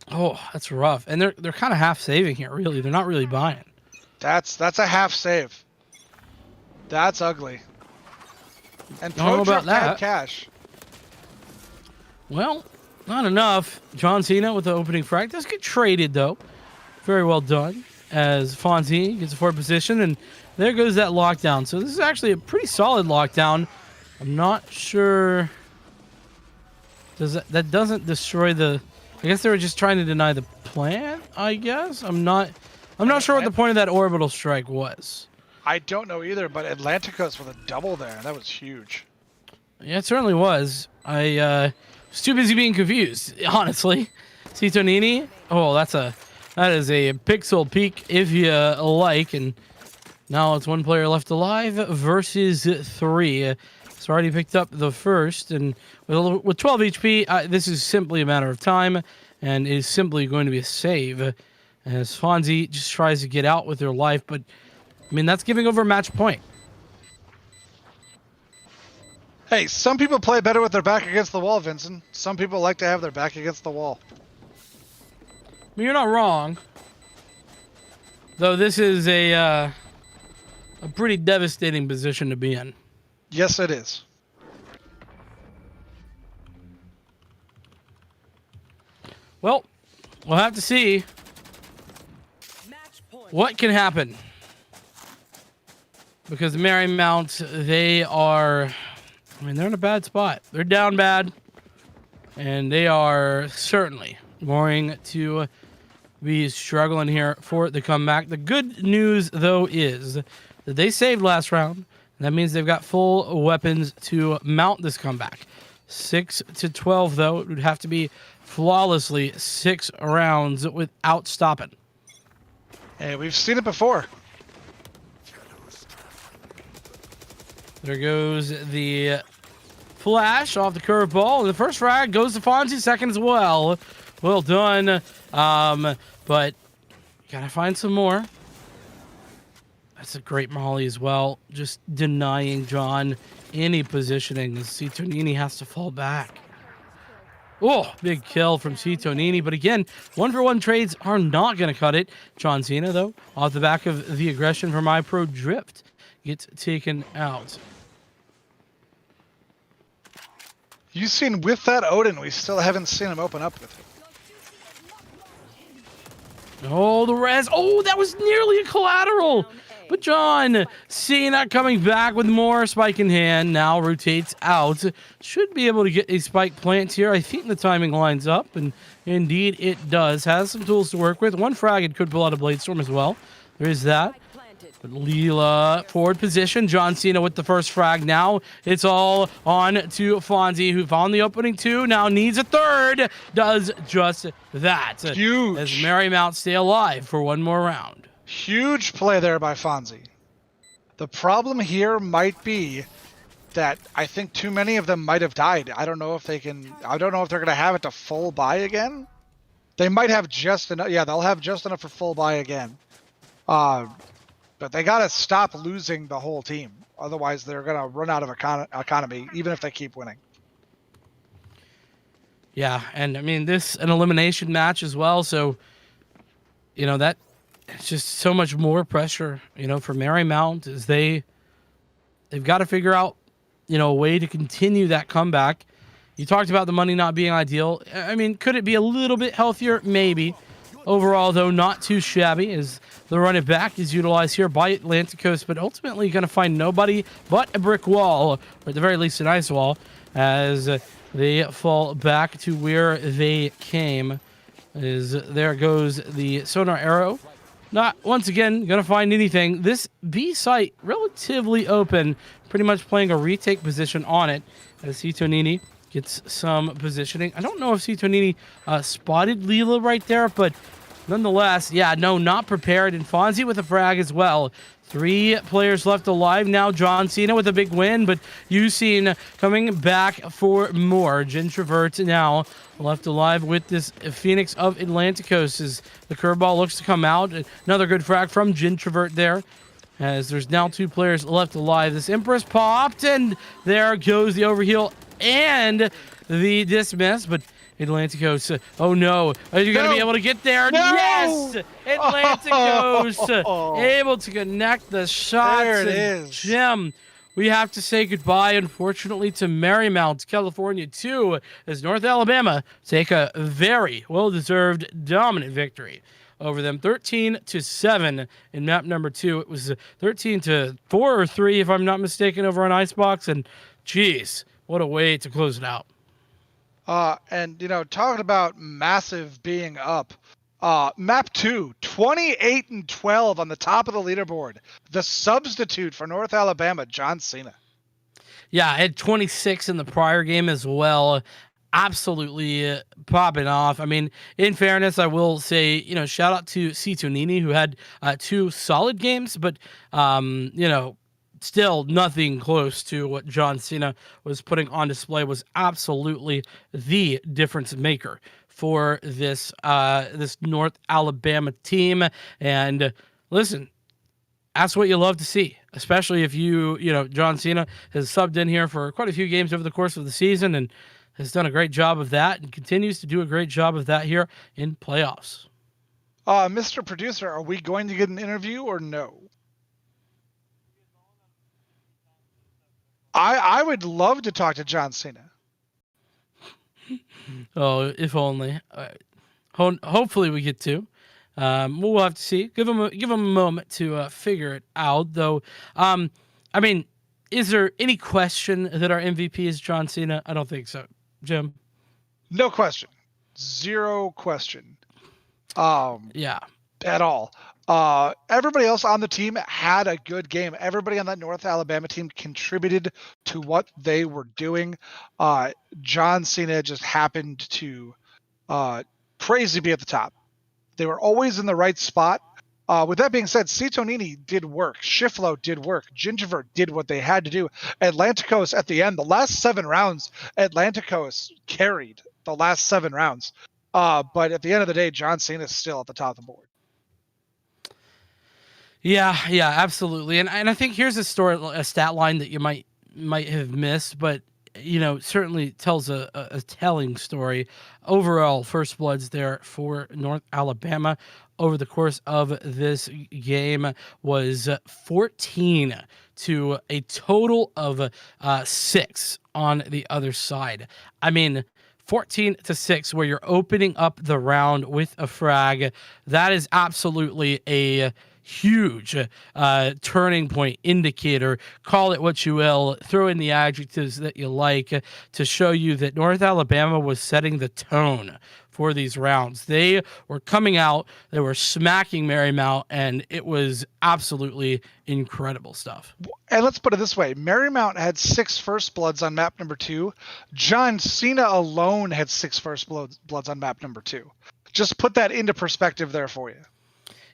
Oh, that's rough. And they're kind of half saving here, really. They're not really buying. That's a half save. That's ugly. And I don't know about that. Cash. Well, not enough. John Cena with the opening frag. Does get traded, though. Very well done. As Fonzie gets a forward position, and there goes that lockdown. So this is actually a pretty solid lockdown. I'm not sure. That doesn't destroy the... I guess they were just trying to deny the plant, I guess? I'm not sure what the point of that orbital strike was. I don't know either, but Atlanticos with a double there. That was huge. Yeah, it certainly was. I was too busy being confused, honestly. Citonini. Oh, that is a pixel peak if you like. And now it's one player left alive versus 3. It's already picked up the first, and with 12 HP, this is simply a matter of time, and it is simply going to be a save as Fonzie just tries to get out with their life. But I mean, that's giving over a match point. Hey, some people play better with their back against the wall, Vincent. Some people like to have their back against the wall. I mean, you're not wrong. Though this is a pretty devastating position to be in. Yes, it is. Well, we'll have to see what can happen. Because Marymount, they are... I mean, they're in a bad spot. They're down bad. And they are certainly going to be struggling here for the comeback. The good news, though, is that they saved last round. That means they've got full weapons to mount this comeback. 6-12, though. It would have to be flawlessly 6 rounds without stopping. Hey, we've seen it before. There goes the flash off the curveball. The first frag goes to Fonzie, second as well. Well done. But gotta find some more. That's a great molly as well. Just denying John any positioning as Citonini has to fall back. Oh, big kill from Citonini. But again, 1-for-1 trades are not going to cut it. John Cena, though, off the back of the aggression from iPro Drift, gets taken out. You've seen with that Odin, we still haven't seen him open up with it. Oh, the res. Oh, that was nearly a collateral. But John Cena coming back with more spike in hand. Now rotates out. Should be able to get a spike plant here. I think the timing lines up, and indeed it does. Has some tools to work with. One frag it could pull out a Blade Storm as well. There is that. But Leela forward position. John Cena with the first frag. Now it's all on to Fonzie, who found the opening 2. Now needs a third. Does just that. Huge. As Marymount stay alive for one more round. Huge play there by Fonzie. The problem here might be that I think too many of them might have died. I don't know if they're going to have it to full buy again. They might have just enough. Yeah, they'll have just enough for full buy again. But they got to stop losing the whole team. Otherwise, they're going to run out of economy, even if they keep winning. Yeah, and I mean, this an elimination match as well. So, you know, that it's just so much more pressure, you know, for Marymount as they've got to figure out, you know, a way to continue that comeback. You talked about the money not being ideal. I mean, could it be a little bit healthier? Maybe. Overall, though, not too shabby as the run it back is utilized here by Atlanticos, but ultimately going to find nobody but a brick wall, or at the very least an ice wall, as they fall back to where they came. As there goes the sonar arrow Not once again gonna find anything. This B site relatively open, pretty much playing a retake position on it as Citonini gets some positioning. I don't know if Citonini spotted Leela right there, but nonetheless, yeah, no, not prepared. And Fonzie with a frag as well. 3 players left alive now. John Cena with a big win, but Usain coming back for more. Gintrovert now left alive with this Phoenix of Atlanticos as the curveball looks to come out. Another good frag from Gintrovert there, as there's now 2 players left alive. This Empress popped, and there goes the overheal and the dismiss, but Atlanticos, oh no, are you going to be able to get there? No! Yes! Atlanticos able to connect the shots. There it and is. Jim, we have to say goodbye, unfortunately, to Marymount, California 2, as North Alabama take a very well-deserved dominant victory over them, 13-7 in map number 2. It was 13-4 or 3, if I'm not mistaken, over on Icebox, and geez, what a way to close it out. And, talking about massive being up, map 2, 28-12 on the top of the leaderboard. The substitute for North Alabama, John Cena. Yeah, I had 26 in the prior game as well. Absolutely popping off. I mean, in fairness, I will say, shout out to Citonini, who had 2 solid games, but, still nothing close to what John Cena was putting on display. Was absolutely the difference maker for this this North Alabama team. And listen, that's what you love to see, especially if John Cena has subbed in here for quite a few games over the course of the season and has done a great job of that and continues to do a great job of that here in playoffs. Mr. Producer, are we going to get an interview or no? I would love to talk to John Cena. Oh, if only. Hopefully we get to. We'll have to see. Give him a moment to figure it out, though. I mean, is there any question that our MVP is John Cena? I don't think so. Jim? No question. Zero question. Yeah. At all. Everybody else on the team had a good game. Everybody on that North Alabama team contributed to what they were doing. John Cena just happened to crazy be at the top. They were always in the right spot. With that being said, Citonini did work. Shiflo did work. Gingervert did what they had to do. Atlanticos at the end, the last 7 rounds, Atlanticos carried the last 7 rounds. But at the end of the day, John Cena is still at the top of the board. Yeah, absolutely. And I think here's a stat line that you might have missed, but certainly tells a telling story. Overall, first bloods there for North Alabama over the course of this game was 14 to a total of 6 on the other side. I mean, 14-6, where you're opening up the round with a frag. That is absolutely a huge turning point indicator. Call it what you will. Throw in the adjectives that you like to show you that North Alabama was setting the tone for these rounds. They were coming out, they were smacking Marymount, and it was absolutely incredible stuff. And let's put it this way. Marymount had 6 first bloods on map number 2. John Cena alone had 6 first bloods on map number 2. Just put that into perspective there for you.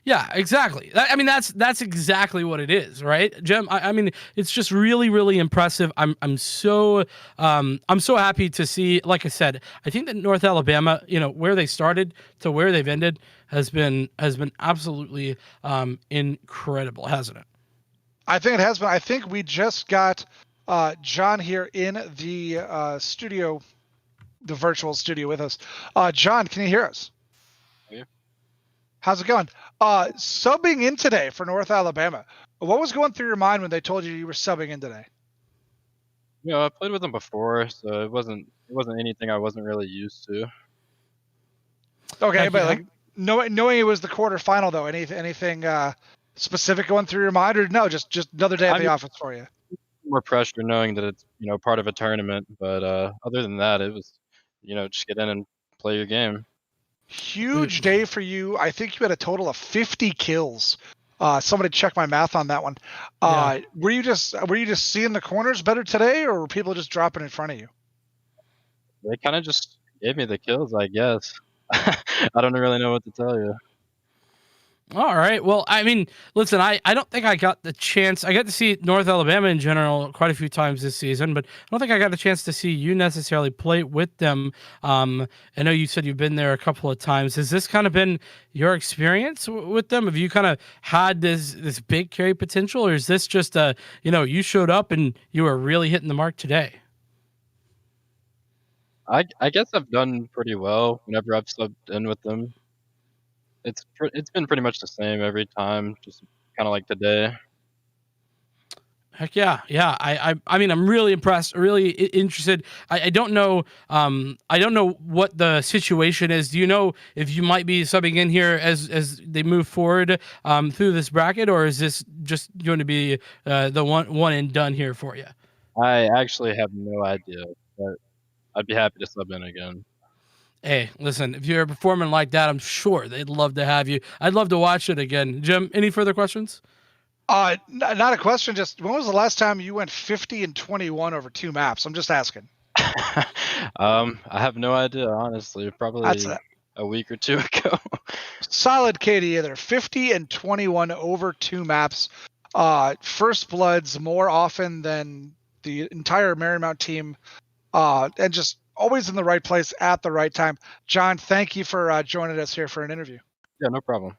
Yeah, exactly. I mean, that's exactly what it is, right, Jim? I mean, it's just really, really impressive. I'm so happy to see. Like I said, I think that North Alabama, where they started to where they've ended, has been absolutely incredible, hasn't it? I think it has been. I think we just got John here in the studio, the virtual studio with us. John, can you hear us? Yeah. How's it going? Subbing in today for North Alabama. What was going through your mind when they told you were subbing in today? I played with them before, so it wasn't anything I wasn't really used to. Okay, but like knowing it was the quarterfinal though, anything specific going through your mind, or no, just another day at the office for you? More pressure knowing that it's part of a tournament, but other than that, it was just get in and play your game. Huge day for you. I think you had a total of 50 kills. Somebody check my math on that one. Were you just seeing the corners better today, or were people just dropping in front of you? They kind of just gave me the kills, I guess. I don't really know what to tell you. All right. Well, I mean, listen, I don't think I got the chance. I got to see North Alabama in general quite a few times this season, but I don't think I got the chance to see you necessarily play with them. I know you said you've been there a couple of times. Has this kind of been your experience with them? Have you kind of had this big carry potential, or is this just you showed up and you were really hitting the mark today? I guess I've done pretty well whenever I've subbed in with them. It's been pretty much the same every time, just kind of like today. Heck yeah, yeah. I mean, I'm really impressed, really interested. I don't know. I don't know what the situation is. Do you know if you might be subbing in here as they move forward through this bracket, or is this just going to be the one and done here for you? I actually have no idea, but I'd be happy to sub in again. Hey, listen, if you're performing like that, I'm sure they'd love to have you. I'd love to watch it again. Jim, any further questions? Not a question. Just when was the last time you went 50 and 21 over 2 maps? I'm just asking. I have no idea, honestly. Probably a week or 2 ago. Solid KD there. 50 and 21 over 2 maps. First bloods more often than the entire Marymount team. And just always in the right place at the right time. John, thank you for joining us here for an interview. Yeah, no problem.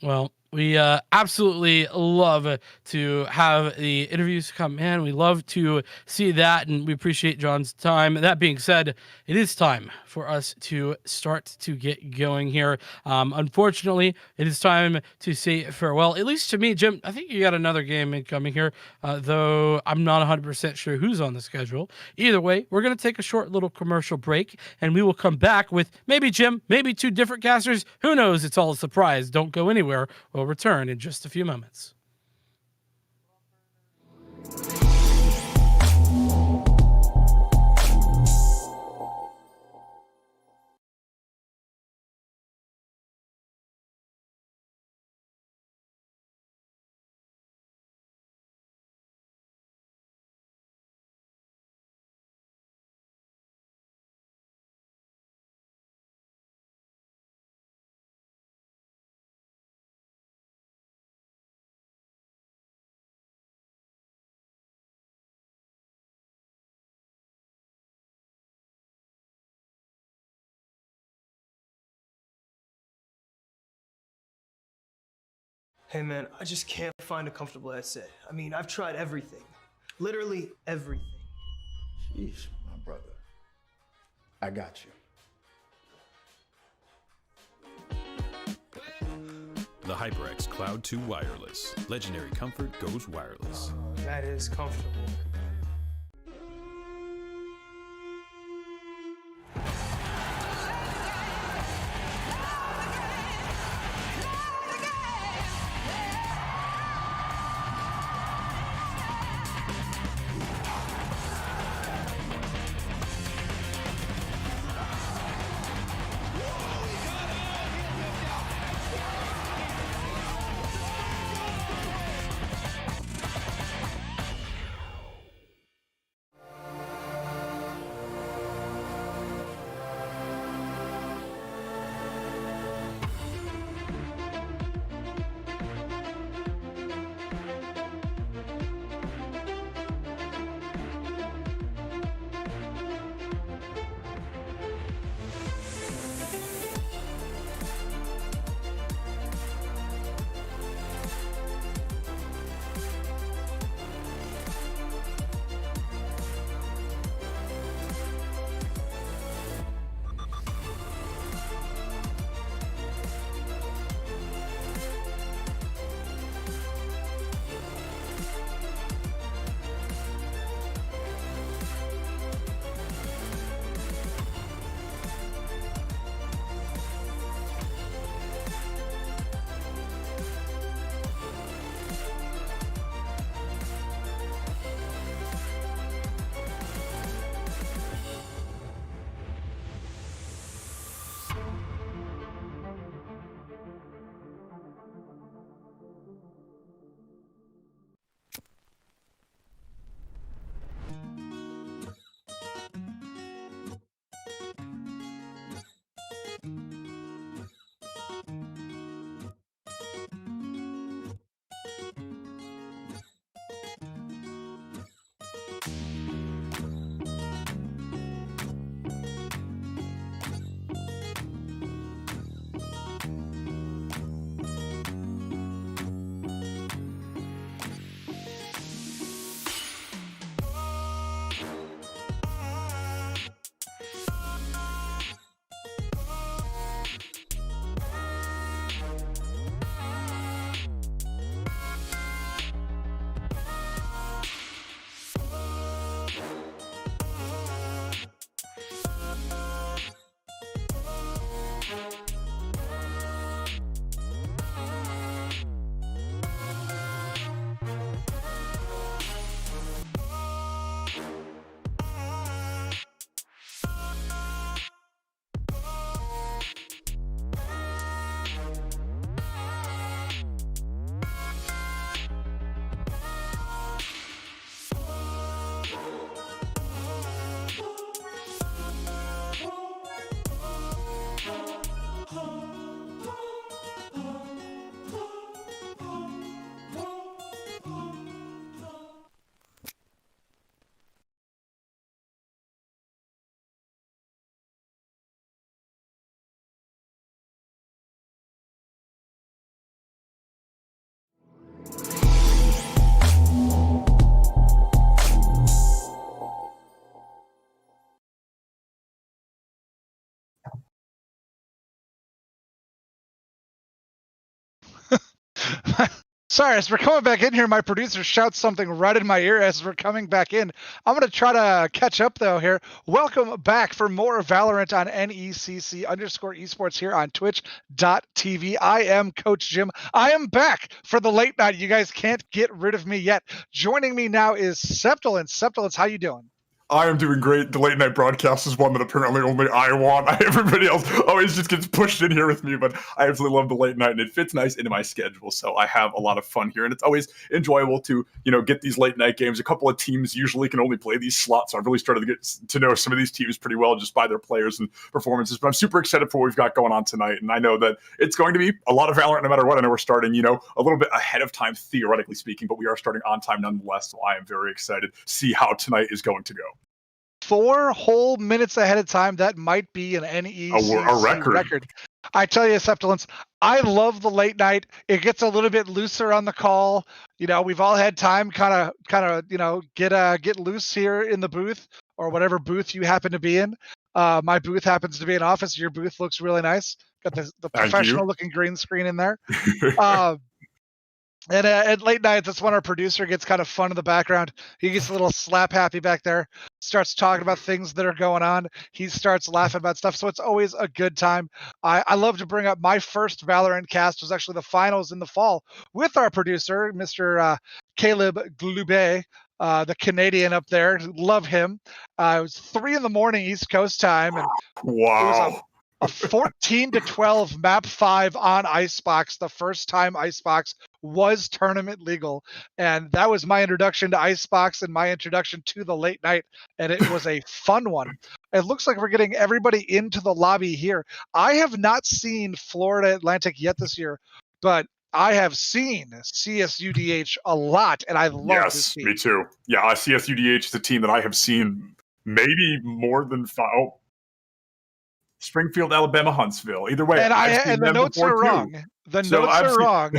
Well, we absolutely love to have the interviews come in. We love to see that, and we appreciate John's time. That being said, it is time for us to start to get going here. Unfortunately, it is time to say farewell, at least to me. Jim, I think you got another game incoming here, though I'm not 100% sure who's on the schedule. Either way, we're going to take a short little commercial break, and we will come back with maybe Jim, maybe 2 different casters. Who knows? It's all a surprise. Don't go anywhere. We'll return in just a few moments. Hey man, I just can't find a comfortable headset. I mean, I've tried everything. Literally everything. Jeez, my brother. I got you. The HyperX Cloud 2 Wireless. Legendary comfort goes wireless. That is comfortable. Sorry, as we're coming back in here, my producer shouts something right in my ear as we're coming back in. I'm going to try to catch up, though, here. Welcome back for more Valorant on NECC_esports here on twitch.tv. I am Coach Jim. I am back for the late night. You guys can't get rid of me yet. Joining me now is Septilence. Septilence, how you doing? I am doing great. The late night broadcast is one that apparently only I want. Everybody else always just gets pushed in here with me, but I absolutely love the late night, and it fits nice into my schedule. So I have a lot of fun here, and it's always enjoyable to get these late night games. A couple of teams usually can only play these slots, so I've really started to get to know some of these teams pretty well just by their players and performances. But I'm super excited for what we've got going on tonight, and I know that it's going to be a lot of Valorant no matter what. I know we're starting, a little bit ahead of time theoretically speaking, but we are starting on time nonetheless. So I am very excited to see how tonight is going to go. 4 whole minutes ahead of time. That might be an NECC record. I tell you, Septilence, I love the late night. It gets a little bit looser on the call. We've all had time kind of get loose here in the booth or whatever booth you happen to be in. My booth happens to be an office. Your booth looks really nice. Got the professional looking green screen in there. And at late nights, that's when our producer gets kind of fun in the background. He gets a little slap happy back there, starts talking about things that are going on. He starts laughing about stuff. So it's always a good time. I love to bring up my first Valorant cast was actually the finals in the fall with our producer, Mr. Caleb Glube, the Canadian up there. Love him. It was 3 a.m. East Coast time. And wow. It was a 14-12 map 5 on Icebox, the first time Icebox was tournament legal. And that was my introduction to Icebox and my introduction to the late night. And it was a fun one. It looks like we're getting everybody into the lobby here. I have not seen Florida Atlantic yet this year, but I have seen CSUDH a lot, and I love this team. Me too. Yeah, CSUDH is a team that I have seen maybe more than 5. Oh, Springfield, Alabama, Huntsville. Either way, and the notes are wrong. The notes are wrong.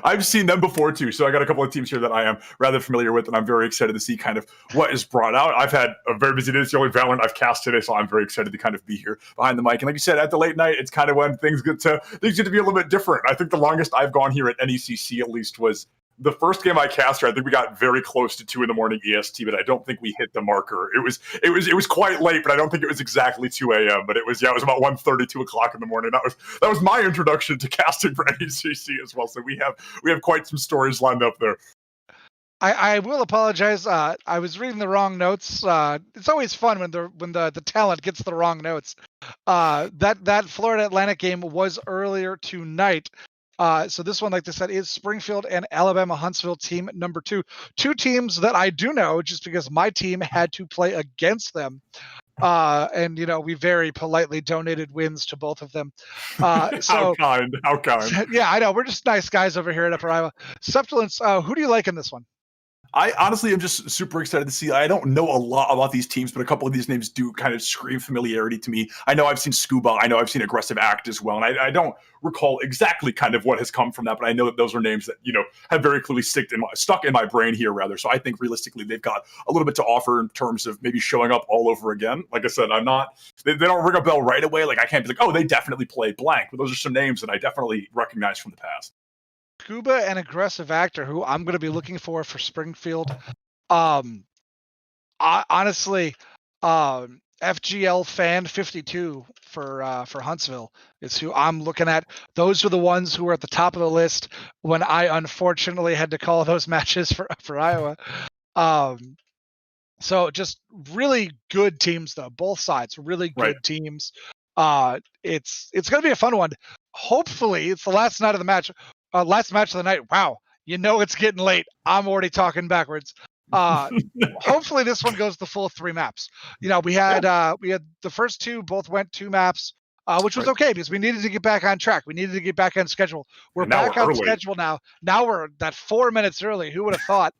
I've seen them before too. So I got a couple of teams here that I am rather familiar with, and I'm very excited to see kind of what is brought out. I've had a very busy day. It's the only Valorant I've cast today, so I'm very excited to kind of be here behind the mic. And like you said, at the late night, it's kind of when things get to be a little bit different. I think the longest I've gone here at NECC at least was the first game I cast here. I think we got very close to 2 a.m. EST, but I don't think we hit the marker. It was quite late, but I don't think it was exactly 2 a.m. But it was about 1:30, 2 o'clock in the morning. That was my introduction to casting for NECC as well. So we have quite some stories lined up there. I will apologize. I was reading the wrong notes. It's always fun when the talent gets the wrong notes. That Florida Atlantic game was earlier tonight. So this one, like I said, is Springfield and Alabama Huntsville team number 2. 2 teams that I do know just because my team had to play against them. And we very politely donated wins to both of them. So how kind. Yeah, I know. We're just nice guys over here at Upper Iowa. Septilence, who do you like in this one? I honestly am just super excited to see. I don't know a lot about these teams, but a couple of these names do kind of scream familiarity to me. I know I've seen Scuba. I know I've seen Aggressive Act as well. And I don't recall exactly kind of what has come from that, but I know that those are names that, have very clearly stuck in my brain here, rather. So I think realistically, they've got a little bit to offer in terms of maybe showing up all over again. Like I said, they don't ring a bell right away. Like I can't be like, oh, they definitely play blank. But those are some names that I definitely recognize from the past. Scuba and Aggressive Actor, who I'm going to be looking for Springfield. Honestly, FGL Fan 52 for Huntsville is who I'm looking at. Those are the ones who were at the top of the list when I unfortunately had to call those matches for Iowa. So just really good teams, though. Both sides, really good teams. It's going to be a fun one. Hopefully, it's the last night of the match. Last match of the night. Wow, it's getting late. I'm already talking backwards. Hopefully this one goes the full 3 maps. We had the first 2 both went 2 maps, which was okay because we needed to get back on track. We needed to get back on schedule. We're back on schedule now. Now we're that 4 minutes early. Who would have thought?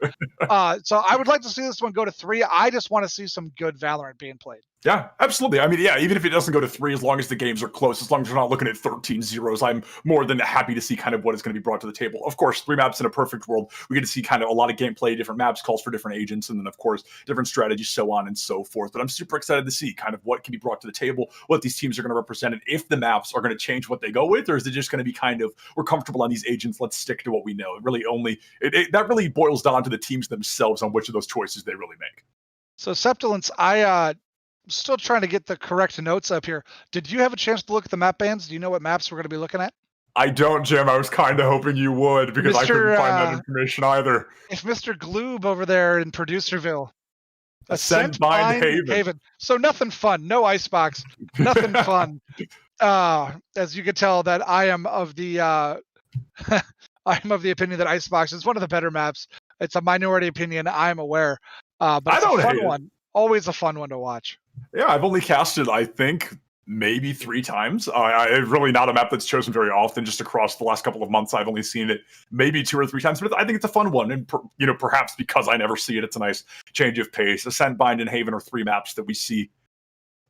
So I would like to see this one go to 3. I just want to see some good Valorant being played. Yeah, absolutely. I mean, yeah, even if it doesn't go to 3, as long as the games are close, as long as we're not looking at 13-0s, I'm more than happy to see kind of what is going to be brought to the table. Of course, 3 maps in a perfect world, we get to see kind of a lot of gameplay, different maps, calls for different agents, and then, of course, different strategies, so on and so forth. But I'm super excited to see kind of what can be brought to the table, what these teams are going to represent, and if the maps are going to change what they go with, or is it just going to be kind of, we're comfortable on these agents, let's stick to what we know. That really boils down to the teams themselves on which of those choices they really make. So Septilence, I'm still trying to get the correct notes up here. Did you have a chance to look at the map bands? Do you know what maps we're going to be looking at? I don't, Jim. I was kind of hoping you would because I couldn't find that information either. If Mr. Gloob over there in Producerville. Ascent, Bind, Haven. So nothing fun. No icebox. Nothing fun. As you can tell, that I am of the I'm of the opinion that icebox is one of the better maps. It's a minority opinion. I'm aware. But it's a fun one. Always a fun one to watch. Yeah, I've only casted, I think, maybe 3 times. It's really not a map that's chosen very often. Just across the last couple of months, I've only seen it maybe 2 or 3 times. But I think it's a fun one, and perhaps because I never see it, it's a nice change of pace. Ascent, Bind, and Haven are 3 maps that we see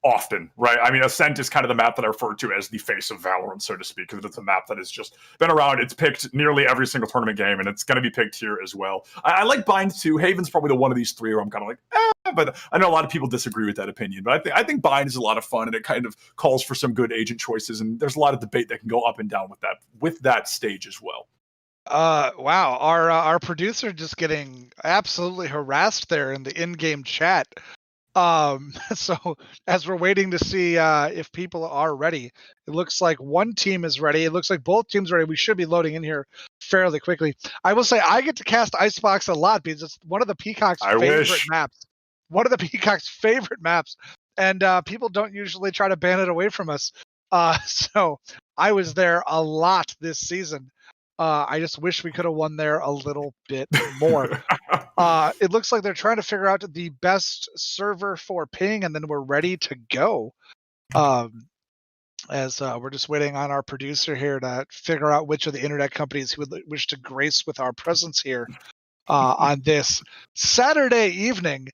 often, right? I mean, Ascent is kind of the map that I refer to as the face of Valorant, so to speak, because it's a map that has just been around. It's picked nearly every single tournament game, and it's going to be picked here as well. I like Bind too. Haven's probably the one of these 3 where I'm kind of like, but I know a lot of people disagree with that opinion. But I think Bind is a lot of fun, and it kind of calls for some good agent choices, and there's a lot of debate that can go up and down with that stage as well. Wow, our producer just getting absolutely harassed there in the in-game chat. So as we're waiting to see if people are ready, it looks like one team is ready. It looks like both teams are ready. We should be loading in here fairly quickly. I will say I get to cast Icebox a lot because it's one of the Peacock's favorite maps. One of the Peacock's favorite maps, and people don't usually try to ban it away from us. So I was there a lot this season. I just wish we could have won there a little bit more. It looks like they're trying to figure out the best server for ping, and then we're ready to go. As we're just waiting on our producer here to figure out which of the internet companies he would wish to grace with our presence here on this Saturday evening.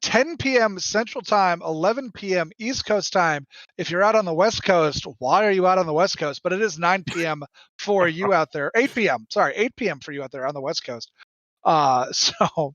10 p.m. Central Time, 11 p.m. East Coast Time. If you're out on the West Coast, why are you out on the West Coast? But it is 9 p.m. for you out there. 8 p.m. Sorry, 8 p.m. for you out there on the West Coast. So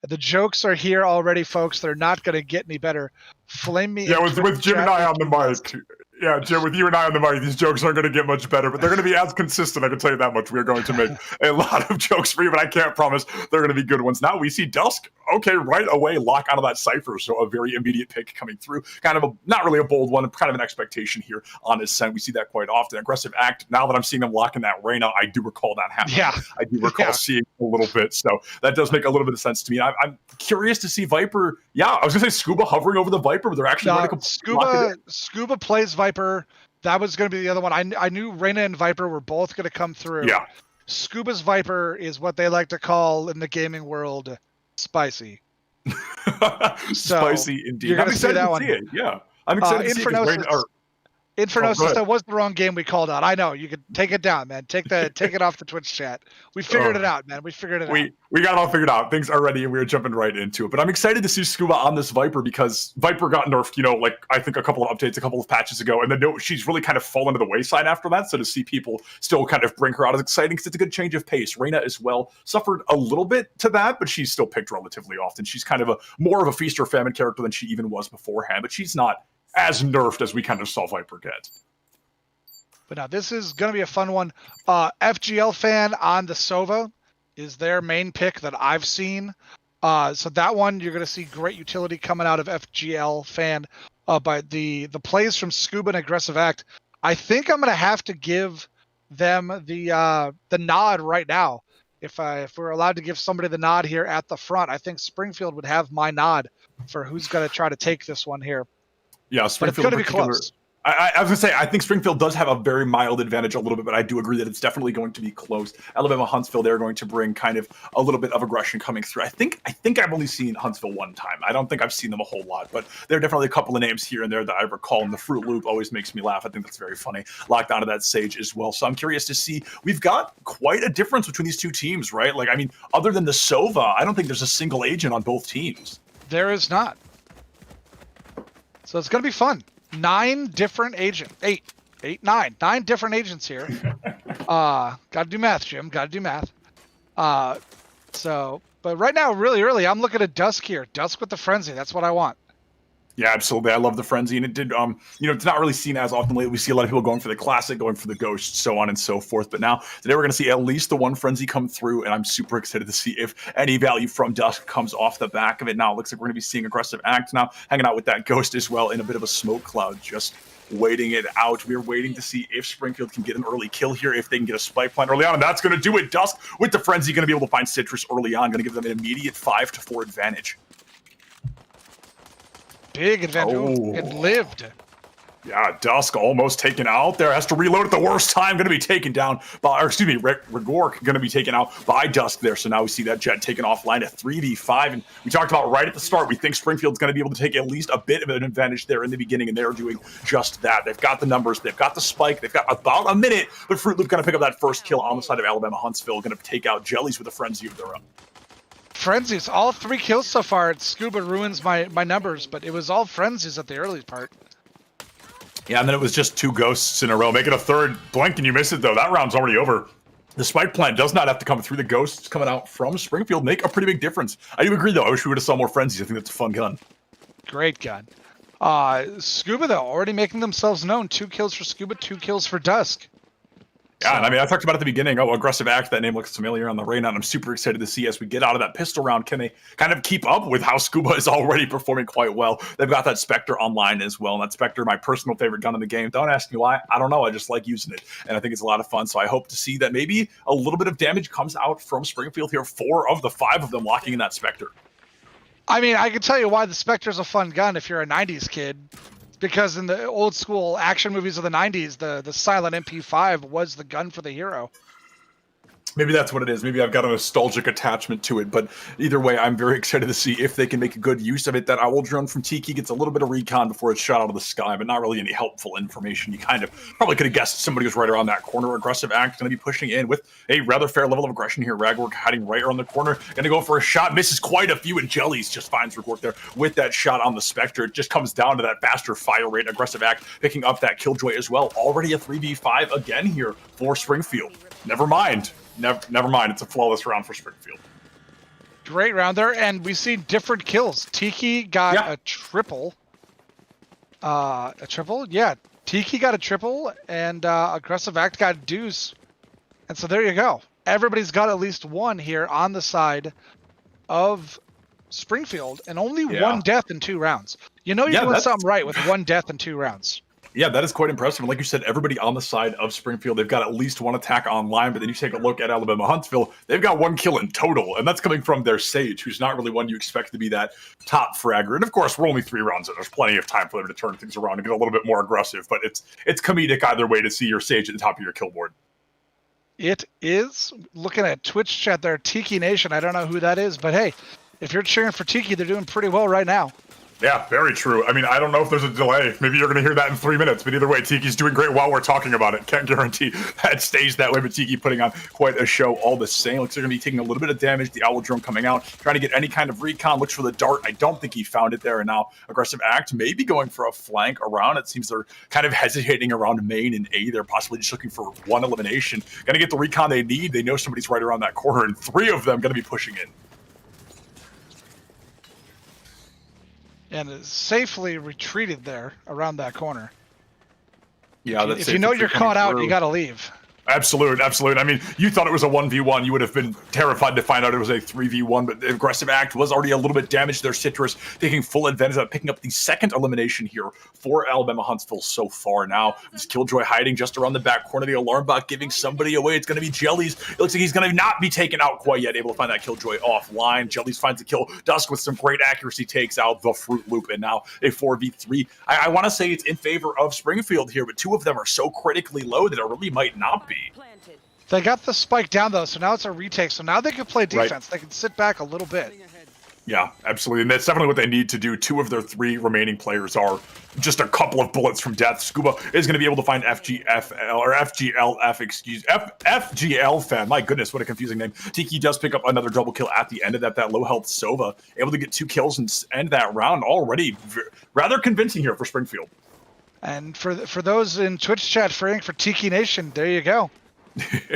the jokes are here already, folks. They're not going to get any better. Flame me. Yeah, with Jim and I on the mic. Yeah, Jim, with you and I on the mic, these jokes aren't going to get much better, but they're going to be as consistent. I can tell you that much. We are going to make a lot of jokes for you, but I can't promise they're going to be good ones. Now we see Dusk. Okay, right away, lock onto that Cypher. So a very immediate pick coming through. Kind of not really a bold one, kind of an expectation here on Ascent. We see that quite often. Aggressive Act. Now that I'm seeing them locking that Reyna, I do recall that happening. Yeah. I do recall seeing a little bit. So that does make a little bit of sense to me. I'm curious to see Viper. Yeah, I was going to say Scuba hovering over the Viper, but they're actually going to Scuba plays Viper. That was going to be the other one. I knew Reyna and Viper were both going to come through. Yeah. Scuba's Viper is what they like to call in the gaming world spicy. Spicy indeed. You're going to see that one. It. Yeah. I'm excited to see it. Infernosis, that was the wrong game we called out. I know. You could take it down, man. Take it off the Twitch chat. We figured it out, man. We figured it out. We got it all figured out. Things are ready, and we were jumping right into it. But I'm excited to see Scuba on this Viper because Viper got nerfed, like I think a couple of updates, a couple of patches ago, and then she's really kind of fallen to the wayside after that. So to see people still kind of bring her out is exciting because it's a good change of pace. Reyna as well suffered a little bit to that, but she's still picked relatively often. She's kind of more of a feast or famine character than she even was beforehand, but she's not as nerfed as we kind of saw Viper get. But now this is going to be a fun one. FGL fan on the Sova is their main pick that I've seen. So that one, you're going to see great utility coming out of FGL fan. But the plays from Scuba and Aggressive Act, I think I'm going to have to give them the nod right now. If we're allowed to give somebody the nod here at the front, I think Springfield would have my nod for who's going to try to take this one here. Yeah, Springfield. But it's going to be close. I was going to say, I think Springfield does have a very mild advantage a little bit, but I do agree that it's definitely going to be close. Alabama, Huntsville, they're going to bring kind of a little bit of aggression coming through. I think I've only seen Huntsville one time. I don't think I've seen them a whole lot, but there are definitely a couple of names here and there that I recall, and the Fruit Loop always makes me laugh. I think that's very funny. Locked onto that Sage as well. So I'm curious to see. We've got quite a difference between these two teams, right? Like, I mean, other than the Sova, I don't think there's a single agent on both teams. There is not. So it's going to be fun. 9 different agents. 9 different agents here. Gotta do math, Jim. Gotta do math. But right now, really early, I'm looking at Dusk here. Dusk with the Frenzy. That's what I want. Yeah, absolutely. I love the Frenzy, and it did, it's not really seen as often lately. We see a lot of people going for the Classic, going for the Ghost, so on and so forth. But now, today we're going to see at least the one Frenzy come through, and I'm super excited to see if any value from Dusk comes off the back of it. Now, it looks like we're going to be seeing Aggressive Act now, hanging out with that Ghost as well in a bit of a smoke cloud, just waiting it out. We're waiting to see if Springfield can get an early kill here, if they can get a spike plant early on, and that's going to do it. Dusk with the Frenzy going to be able to find Citrus early on, going to give them an immediate 5-4 advantage. Big advantage. Oh. It lived. Yeah, Dusk almost taken out there. Has to reload at the worst time. Going to be taken down by, Rigork going to be taken out by Dusk there. So now we see that Jet taken offline at 3v5. And we talked about right at the start, we think Springfield's going to be able to take at least a bit of an advantage there in the beginning, and they're doing just that. They've got the numbers. They've got the spike. They've got about a minute, but Fruit Loop going to pick up that first kill on the side of Alabama Huntsville. Going to take out Jellies with a Frenzy of their own. Frenzies, all 3 kills so far. Scuba ruins my numbers, but it was all Frenzies at the early part. Yeah, and then it was just 2 Ghosts in a row. Make it a third. Blink and you miss it, though. That round's already over. The spike plant does not have to come through. The Ghosts coming out from Springfield make a pretty big difference. I do agree, though. I wish we would have saw more Frenzies. I think that's a fun gun. Great gun. Scuba, though, already making themselves known. 2 kills for Scuba, 2 kills for Dusk. Yeah, and I mean, I talked about at the beginning, Aggressive Act, that name looks familiar on the radar, and I'm super excited to see as we get out of that pistol round, can they kind of keep up with how Scuba is already performing quite well? They've got that Spectre online as well, and that Spectre, my personal favorite gun in the game. Don't ask me why. I don't know. I just like using it, and I think it's a lot of fun, so I hope to see that maybe a little bit of damage comes out from Springfield here. 4 of the 5 of them locking in that Spectre. I mean, I can tell you why the Spectre's a fun gun if you're a 90s kid. Because in the old school action movies of the 90s, the silent MP5 was the gun for the hero. Maybe that's what it is. Maybe I've got a nostalgic attachment to it. But either way, I'm very excited to see if they can make a good use of it. That owl drone from Tiki gets a little bit of recon before it's shot out of the sky, but not really any helpful information. You kind of probably could have guessed somebody was right around that corner. Aggressive Act going to be pushing in with a rather fair level of aggression here. Ragwork hiding right around the corner. Going to go for a shot. Misses quite a few, and Jellies just finds Ragwork there with that shot on the Spectre. It just comes down to that faster fire rate. Aggressive Act picking up that Killjoy as well. Already a 3v5 again here for Springfield. Never mind. Never mind. It's a flawless round for Springfield. Great round there, and we see different kills. Tiki got a triple. A triple? Yeah. Tiki got a triple, and Aggressive Act got a deuce. And so there you go. Everybody's got at least one here on the side of Springfield, and only 1 death in 2 rounds. You know you're doing something right with 1 death in 2 rounds. Yeah, that is quite impressive. And like you said, everybody on the side of Springfield, they've got at least 1 attack online, but then you take a look at Alabama Huntsville, they've got 1 kill in total, and that's coming from their Sage, who's not really one you expect to be that top fragger. And of course, we're only 3 rounds in. There's plenty of time for them to turn things around and get a little bit more aggressive, but it's comedic either way to see your Sage at the top of your kill board. It is. Looking at Twitch chat there, Tiki Nation, I don't know who that is, but hey, if you're cheering for Tiki, they're doing pretty well right now. Yeah, very true. I mean, I don't know if there's a delay. Maybe you're going to hear that in 3 minutes. But either way, Tiki's doing great while we're talking about it. Can't guarantee that stays that way. But Tiki putting on quite a show all the same. Looks like they're going to be taking a little bit of damage. The Owl Drone coming out, trying to get any kind of recon. Looks for the dart. I don't think he found it there. And now Aggressive Act maybe going for a flank around. It seems they're kind of hesitating around main and A. They're possibly just looking for 1 elimination. Going to get the recon they need. They know somebody's right around that corner. And 3 of them going to be pushing in. And is safely retreated there around that corner. Yeah, that's if you know you're caught out, you got to leave. Absolute. I mean, you thought it was a 1v1. You would have been terrified to find out it was a 3v1, but the Aggressive Act was already a little bit damaged. Their Citrus taking full advantage of picking up the 2nd elimination here for Alabama Huntsville so far. Now, this Killjoy hiding just around the back corner. The alarm bot giving somebody away. It's going to be Jellies. It looks like he's going to not be taken out quite yet. Able to find that Killjoy offline. Jellies finds the kill. Dusk with some great accuracy takes out the Fruit Loop, and now a 4v3. I want to say it's in favor of Springfield here, but 2 of them are so critically low that it really might not be. They got the spike down, though, so now it's a retake. So now they can play defense. Right. They can sit back a little bit. Yeah, absolutely. And that's definitely what they need to do. 2 of their 3 remaining players are just a couple of bullets from death. Scuba is going to be able to find FGL fan. My goodness, what a confusing name. Tiki does pick up another double kill at the end of that. That low health Sova able to get 2 kills and end that round already. Rather convincing here for Springfield. And for those in Twitch chat freeing for Tiki Nation, there you go.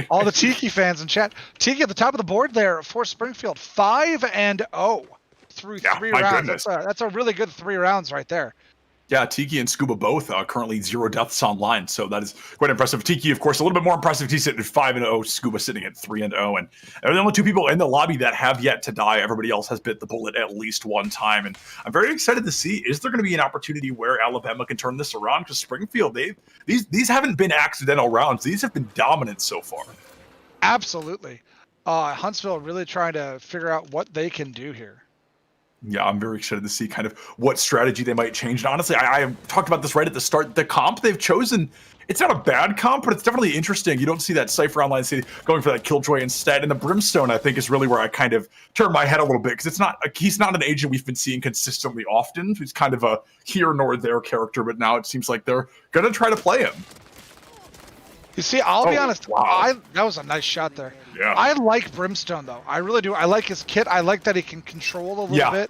All the Tiki fans in chat. Tiki at the top of the board there for Springfield, 5-0 through 3 rounds. That's a really good 3 rounds right there. Yeah, Tiki and Scuba both currently 0 deaths online, so that is quite impressive. Tiki, of course, a little bit more impressive. He's sitting at 5-0, Scuba sitting at 3-0, and they're the only 2 people in the lobby that have yet to die. Everybody else has bit the bullet at least one time, and I'm very excited to see, is there going to be an opportunity where Alabama can turn this around? Because Springfield, these haven't been accidental rounds. These have been dominant so far. Absolutely. Huntsville really trying to figure out what they can do here. Yeah, I'm very excited to see kind of what strategy they might change. And honestly, I talked about this right at the start. The comp they've chosen, it's not a bad comp, but it's definitely interesting. You don't see that Cypher online going for that Killjoy instead. And the Brimstone, I think, is really where I kind of turn my head a little bit, because he's not an agent we've been seeing consistently often. He's kind of a here nor there character, but now it seems like they're going to try to play him. You see, I'll be honest. Wow. That was a nice shot there. Yeah. I like Brimstone though. I really do. I like his kit. I like that he can control a little bit.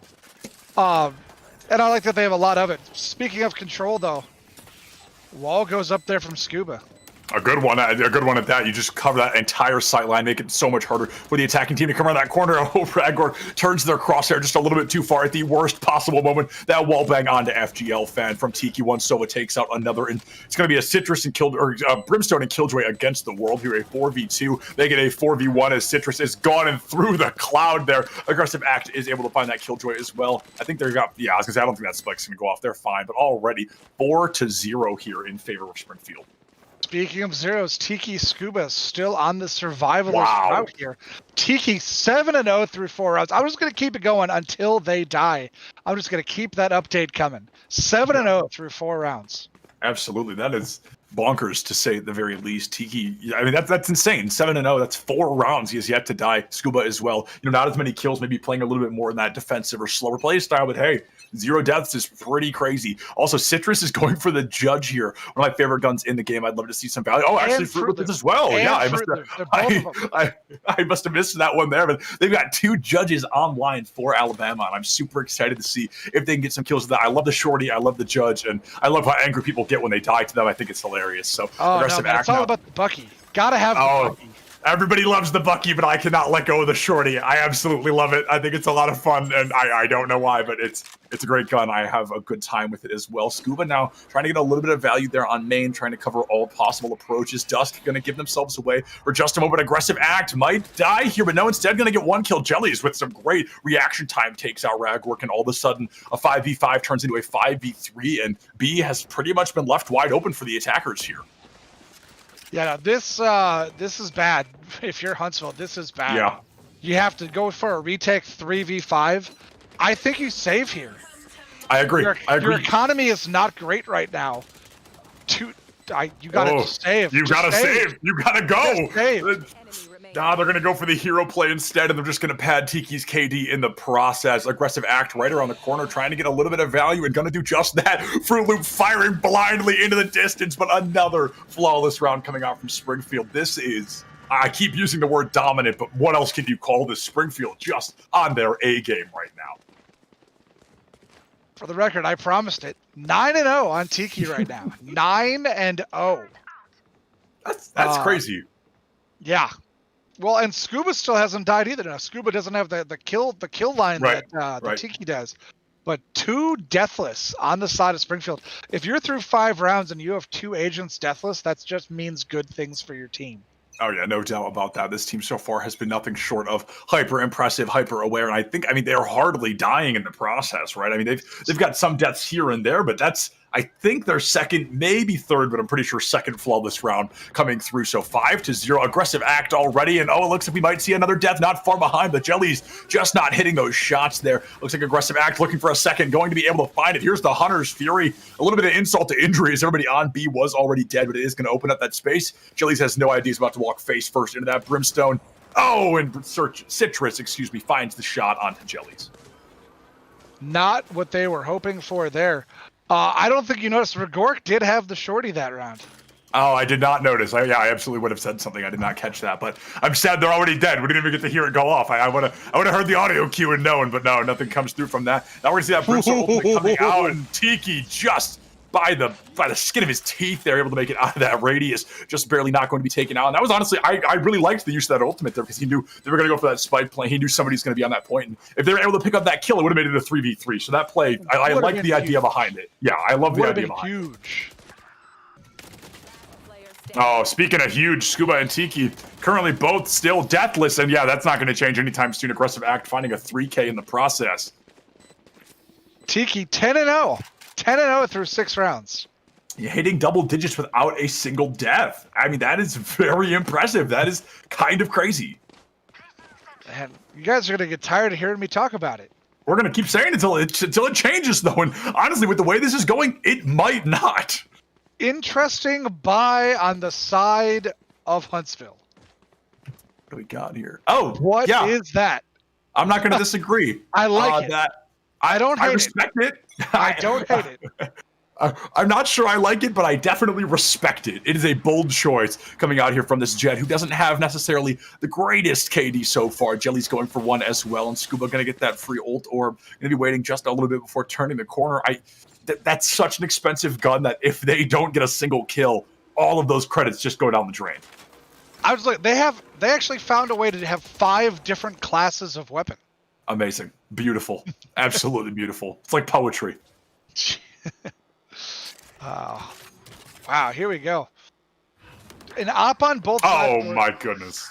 And I like that they have a lot of it. Speaking of control though, wall goes up there from Scuba. A good one at that. You just cover that entire sight line, make it so much harder for the attacking team to come around that corner. Oh, Ragor turns their crosshair just a little bit too far at the worst possible moment. That wall bang onto FGL fan from Tiki. One Sova takes out another, and it's going to be a Citrus and Brimstone and Killjoy against the world here. A 4v2. They get a 4v1 as Citrus is gone and through the cloud there. Aggressive Act is able to find that Killjoy as well. I think they've got, I was going to say, I don't think that spike's going to go off. They're fine, but already 4-0 here in favor of Springfield. Speaking of zeros, Tiki Scuba still on the survivalist route here. Tiki 7-0 through 4 rounds. I'm just going to keep it going until they die. I'm just going to keep that update coming. 7-0 through 4 rounds. Absolutely. That is bonkers to say at the very least. Tiki, I mean, that's insane. 7-0, that's 4 rounds. He has yet to die. Scuba as well. Not as many kills, maybe playing a little bit more in that defensive or slower play style, but hey, 0 deaths is pretty crazy. Also, Citrus is going for the Judge here. One of my favorite guns in the game. I'd love to see some value. Oh, actually, Fruit with this as well. Yeah, I must have missed that one there, but they've got 2 Judges online for Alabama, and I'm super excited to see if they can get some kills with that. I love the Shorty. I love the Judge, and I love how angry people get when they die to them. I think it's hilarious. So, aggressive act. It's all about the Bucky. Gotta have the Bucky. Everybody loves the Bucky, but I cannot let go of the Shorty. I absolutely love it. I think it's a lot of fun, and I don't know why, but it's a great gun. I have a good time with it as well. Scuba now trying to get a little bit of value there on main, trying to cover all possible approaches. Dusk going to give themselves away for just a moment. Aggressive Act might die here, but no, instead going to get 1 kill. Jellies with some great reaction time takes out Ragwork, and all of a sudden a 5v5 turns into a 5v3, and B has pretty much been left wide open for the attackers here. Yeah, this is bad. If you're Huntsville, this is bad. Yeah. You have to go for a retake 3v5. I think you save here. I agree. Your economy is not great right now. You gotta save. You gotta save. You gotta go. Save. Nah, they're gonna go for the hero play instead, and they're just gonna pad Tiki's KD in the process. Aggressive Act right around the corner, trying to get a little bit of value, and gonna do just that. Fruit Loop firing blindly into the distance, but another flawless round coming out from Springfield. This is, I keep using the word dominant, but what else can you call this? Springfield just on their A game right now. For the record, I promised it. 9-0 on Tiki right now. 9-0. That's crazy. Yeah. Well, and Scuba still hasn't died either. Now, Scuba doesn't have the kill line that Tiki does. But 2 deathless on the side of Springfield. If you're through 5 rounds and you have 2 agents deathless, that just means good things for your team. Oh yeah, no doubt about that. This team so far has been nothing short of hyper impressive, hyper aware, and I mean they're hardly dying in the process, right? I mean they've got some deaths here and there, but that's, I think, their second, maybe third, but I'm pretty sure second flawless round coming through. So 5-0, aggressive Act already, and it looks like we might see another death not far behind. The Jellies just not hitting those shots there. Looks like aggressive Act looking for a second, going to be able to find it. Here's the Hunter's Fury. A little bit of insult to injury as everybody on B was already dead, but it is going to open up that space. Jellies has no idea he's about to walk face first into that Brimstone. Oh, and Citrus, finds the shot onto Jellies. Not what they were hoping for there. I don't think you noticed Rigork did have the shorty that round. Oh, I did not notice. I absolutely would have said something. I did not catch that, but I'm sad they're already dead. We didn't even get to hear it go off. I would have heard the audio cue and known, but no, nothing comes through from that. Now we're gonna see that Bruce ultimate coming out, and Tiki just by the skin of his teeth, they're able to make it out of that radius, just barely not going to be taken out. And that was honestly, I really liked the use of that ultimate there because he knew they were going to go for that spike play. He knew somebody's going to be on that point, and if they were able to pick up that kill, it would have made it a 3v3. So that play, I like the idea behind it. Yeah, I love the idea behind it. Huge. Oh, speaking of huge, Scuba and Tiki currently both still deathless, and yeah, that's not going to change anytime soon. Aggressive Act finding a 3K in the process. Tiki 10-0. 10-0 through 6 rounds. Hitting double digits without a single death. I mean, that is very impressive. That is kind of crazy. And you guys are going to get tired of hearing me talk about it. We're going to keep saying it until it changes, though. And honestly, with the way this is going, it might not. Interesting buy on the side of Huntsville. What do we got here? Oh, what is that? I'm not going to disagree. I like it. I respect it. I don't hate it. I'm not sure I like it, but I definitely respect it. It is a bold choice coming out here from this Jet, who doesn't have necessarily the greatest KD so far. Jelly's going for one as well, and Scuba going to get that free ult orb. Going to be waiting just a little bit before turning the corner. That's such an expensive gun that if they don't get a single kill, all of those credits just go down the drain. I was like, they actually found a way to have 5 different classes of weapon. Amazing. Beautiful. Absolutely beautiful. It's like poetry. Oh. Wow, here we go. An op on both sides. Oh my goodness.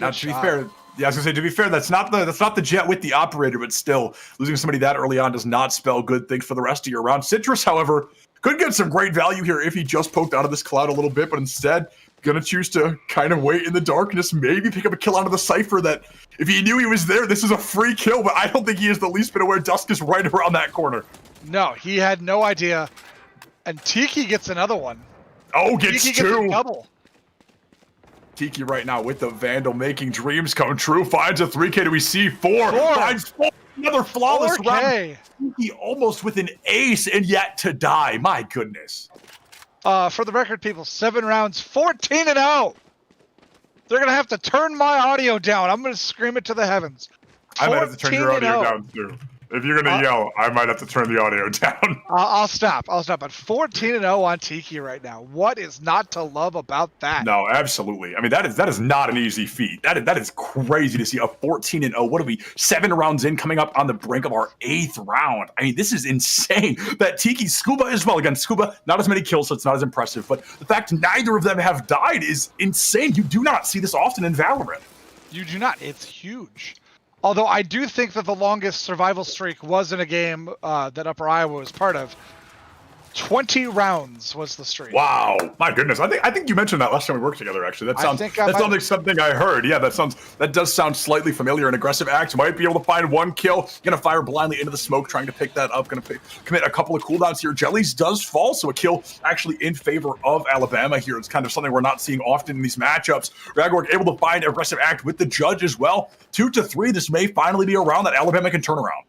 Now, to be fair, yeah, I was gonna say, to be fair, that's not the Jet with the operator, but still, losing somebody that early on does not spell good things for the rest of your round. Citrus, however, could get some great value here if he just poked out of this cloud a little bit, but instead, gonna choose to kind of wait in the darkness, maybe pick up a kill out of the Cypher that, if he knew he was there, this is a free kill, but I don't think he is the least bit aware Dusk is right around that corner. No, he had no idea. And Tiki gets another one. Oh, gets Tiki 2. Gets a double. Tiki right now with the Vandal making dreams come true. Finds a 3K. Do we see 4? Finds 4. Another flawless 4K. round. Tiki almost with an ace and yet to die. My goodness. For the record, people, 7 rounds, 14-0. They're going to have to turn my audio down. I'm going to scream it to the heavens. I might have to turn your audio down too. If you're going to yell, I might have to turn the audio down. I'll stop. But 14-0 on Tiki right now. What is not to love about that? No, absolutely. I mean, that is not an easy feat. That is crazy to see a 14-0. What are we, 7 rounds in, coming up on the brink of our 8th round? I mean, this is insane. That Tiki, Scuba as well. Again, Scuba, not as many kills, so it's not as impressive. But the fact neither of them have died is insane. You do not see this often in Valorant. You do not. It's huge. Although I do think that the longest survival streak was in a game that Upper Iowa was part of. 20 rounds was the streak. Wow, my goodness! I think you mentioned that last time we worked together. Actually, that sounds like something I heard. Yeah, that does sound slightly familiar. An aggressive act might be able to find 1 kill. Gonna fire blindly into the smoke, trying to pick that up. Gonna commit a couple of cooldowns here. Jellies does fall, so a kill actually in favor of Alabama here. It's kind of something we're not seeing often in these matchups. Ragorg able to find aggressive act with the judge as well. 2-3. This may finally be a round that Alabama can turn around.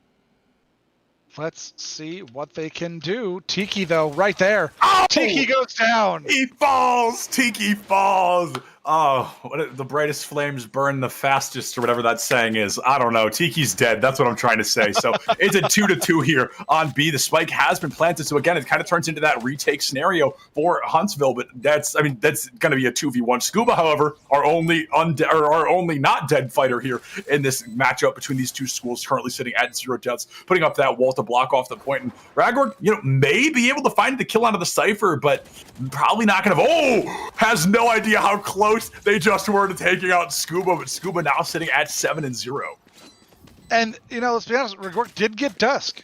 Let's see what they can do. Tiki, though, right there. Oh! Tiki goes down. He falls. Tiki falls. Oh, the brightest flames burn the fastest, or whatever that saying is. I don't know. Tiki's dead. That's what I'm trying to say. So it's a 2-2 here on B. The spike has been planted. So again, it kind of turns into that retake scenario for Huntsville. But that's going to be a 2v1. Scuba, however, our only not dead fighter here in this matchup between these two schools, currently sitting at 0 deaths, putting up that wall to block off the point. And Ragorg, may be able to find the kill onto the Cypher, but probably not going to. Has no idea how close they just were to taking out Scuba, but Scuba now sitting at 7-0. And, let's be honest, Rigork did get Dusk.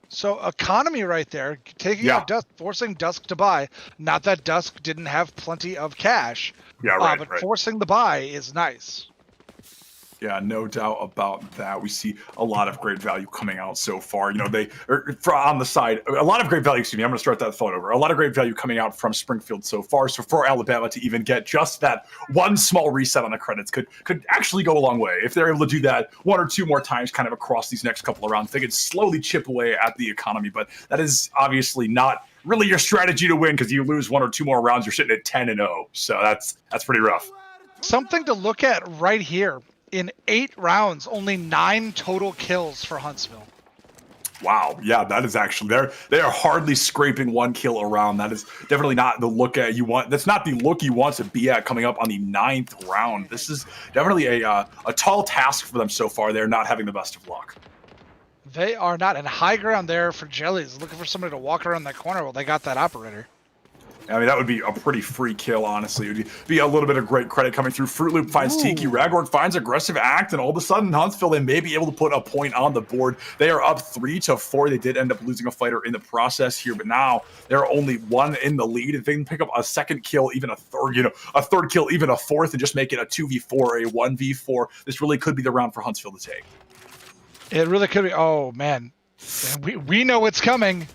So economy right there, taking out Dusk, forcing Dusk to buy. Not that Dusk didn't have plenty of cash. Yeah, right. But forcing the buy is nice. Yeah, no doubt about that. We see a lot of great value coming out so far. You know, on the side, a lot of great value. Excuse me, I'm going to start that thought over. A lot of great value coming out from Springfield so far. So for Alabama to even get just that one small reset on the credits could actually go a long way. If they're able to do that one or two more times kind of across these next couple of rounds, they could slowly chip away at the economy. But that is obviously not really your strategy to win, because you lose one or two more rounds, you're sitting at 10-0. So that's pretty rough. Something to look at right here. In 8 rounds, only 9 total kills for Huntsville. Wow, yeah, that is actually they are hardly scraping 1 kill around. That is definitely not the look at you want. That's not the look you want to be at coming up on the 9th round. This is definitely a tall task for them so far. They're not having the best of luck. They are not. And high ground there for Jellies, looking for somebody to walk around that corner while they got that operator. I mean, that would be a pretty free kill, honestly. It would be a little bit of great credit coming through. Fruit Loop finds Tiki. Ragorg finds Aggressive Act, and all of a sudden, Huntsville, they may be able to put a point on the board. They are up 3-4. They did end up losing a fighter in the process here, but now they're only 1 in the lead. If they can pick up a second kill, even a third kill, even a fourth, and just make it a 2v4, a 1v4, this really could be the round for Huntsville to take. It really could be. Oh, man. We know it's coming.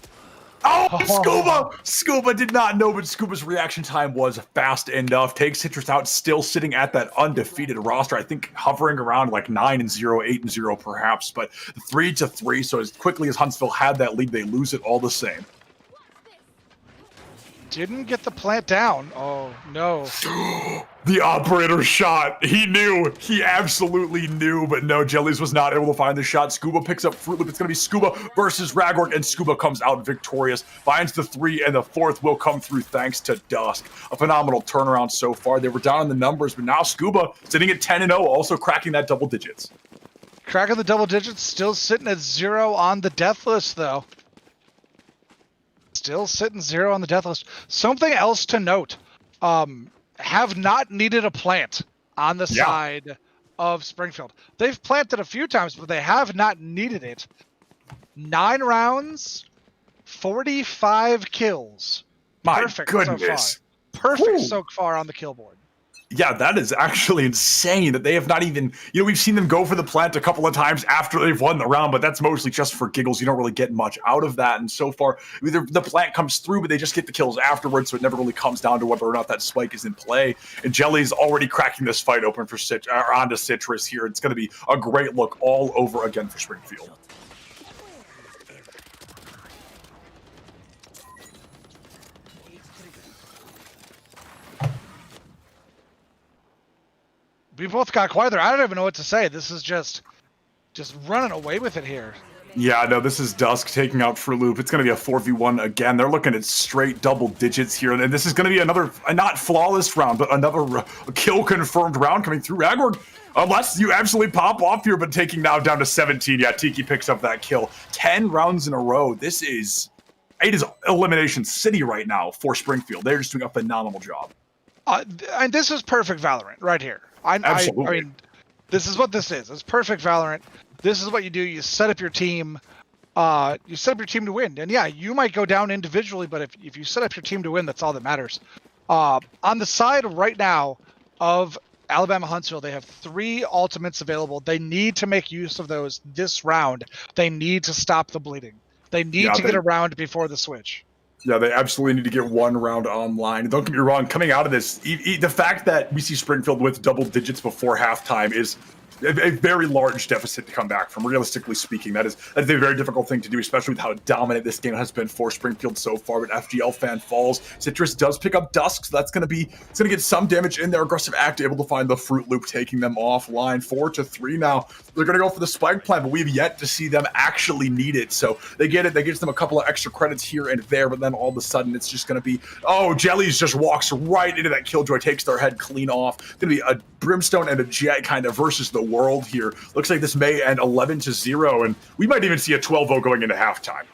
Oh, Scuba did not know, but Scuba's reaction time was fast enough. Takes Citrus out, still sitting at that undefeated roster. I think hovering around like 9-0, 8-0 perhaps, but 3-3. So as quickly as Huntsville had that lead, they lose it all the same. Didn't get the plant down. Oh, no. The operator shot. He knew. He absolutely knew, but no, Jellies was not able to find the shot. Scuba picks up Fruit Loop. It's going to be Scuba versus Ragorg, and Scuba comes out victorious. Finds the 3, and the 4th will come through thanks to Dusk. A phenomenal turnaround so far. They were down in the numbers, but now Scuba sitting at 10-0, also cracking that double digits. Cracking the double digits, still sitting at 0 on the death list, though. Still sitting 0 on the death list. Something else to note. Have not needed a plant on the side of Springfield. They've planted a few times, but they have not needed it. 9 rounds, 45 kills. My Perfect goodness. so far. Perfect so far on the kill board. Yeah, that is actually insane that they have not even, we've seen them go for the plant a couple of times after they've won the round, but that's mostly just for giggles. You don't really get much out of that. And so far, either the plant comes through, but they just get the kills afterwards, so it never really comes down to whether or not that spike is in play. And Jelly's already cracking this fight open for onto Citrus here. It's going to be a great look all over again for Springfield. We both got quiet there. I don't even know what to say. This is just running away with it here. Yeah, no, this is Dusk taking out Fruit Loop. It's going to be a 4v1 again. They're looking at straight double digits here. And this is going to be another, not flawless round, but another kill-confirmed round coming through. Ragorg, unless you absolutely pop off here, but taking now down to 17. Yeah, Tiki picks up that kill. 10 rounds in a row. It is Elimination City right now for Springfield. They're just doing a phenomenal job. And this is perfect Valorant right here. Absolutely. I mean, this is what this is. It's perfect Valorant. This is what you do. You set up your team. You set up your team to win. And yeah, you might go down individually, but if you set up your team to win, that's all that matters. On the side right now of Alabama Huntsville, they have 3 ultimates available. They need to make use of those this round. They need to stop the bleeding. They need to get a round before the switch. Yeah, they absolutely need to get 1 round online. Don't get me wrong, coming out of this, the fact that we see Springfield with double digits before halftime is a very large deficit to come back from. Realistically speaking, that is a very difficult thing to do, especially with how dominant this game has been for Springfield so far. But FGL fan falls. Citrus does pick up Dusk, so that's going to get some damage in there. Aggressive Act able to find the Fruit Loop, taking them offline. 4-3 now. They're going to go for the spike plan, but we've yet to see them actually need it. So they get it. That gives them a couple of extra credits here and there, but then all of a sudden it's just going to be, Jellies just walks right into that Killjoy, takes their head clean off. It's going to be a Brimstone and a Jet kind of versus the world here. Looks like this may end 11-0, and we might even see a 12-0 going into halftime.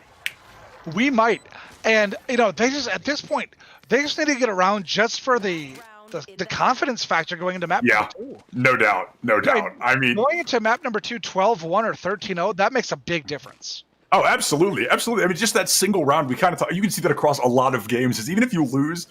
We might. And, they just, at this point, they just need to get around just for the confidence factor going into map number 2. No doubt. I mean, going into map number 2, 12-1 or 13-0, that makes a big difference. Oh, absolutely. I mean, just that single round, we kind of thought, you can see that across a lot of games, is even if you lose,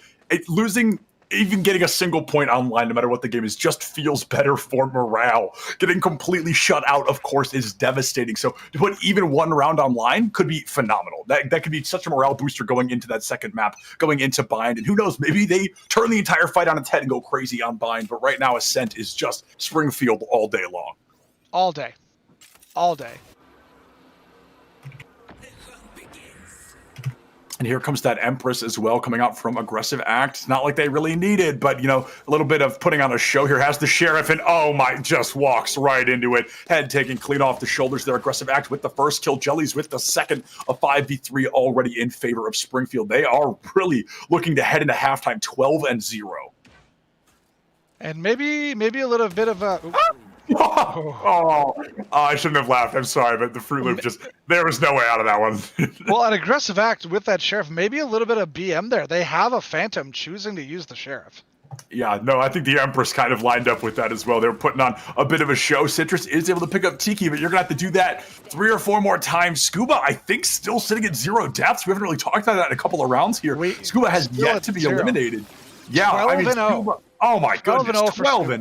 losing even getting a single point online, no matter what the game is, just feels better for morale. Getting completely shut out, of course, is devastating. So to put even one round online could be phenomenal. That could be such a morale booster going into that second map, going into Bind. And who knows, maybe they turn the entire fight on its head and go crazy on Bind. But right now, Ascent is just Springfield all day long. All day. All day. And here comes that Empress as well, coming out from Aggressive Act. It's not like they really needed, but, you know, a little bit of putting on a show here. Has the Sheriff, and oh my, just walks right into it. Head taken clean off the shoulders there. Aggressive Act with the first kill. Jellies with the second. A 5v3 already in favor of Springfield. They are really looking to head into halftime 12-0. And maybe a little bit of a... I shouldn't have laughed. I'm sorry, but the Fruit Loop there was no way out of that one. Well, an Aggressive Act with that Sheriff, maybe a little bit of BM there. They have a Phantom choosing to use the Sheriff. Yeah, no, I think the Empress kind of lined up with that as well. They were putting on a bit of a show. Citrus is able to pick up Tiki, but you're going to have to do that 3 or 4 more times. Scuba, I think, still sitting at 0 deaths. We haven't really talked about that in a couple of rounds here. Scuba has yet to be eliminated. Yeah, I mean, Scuba... Oh my goodness, 12-0.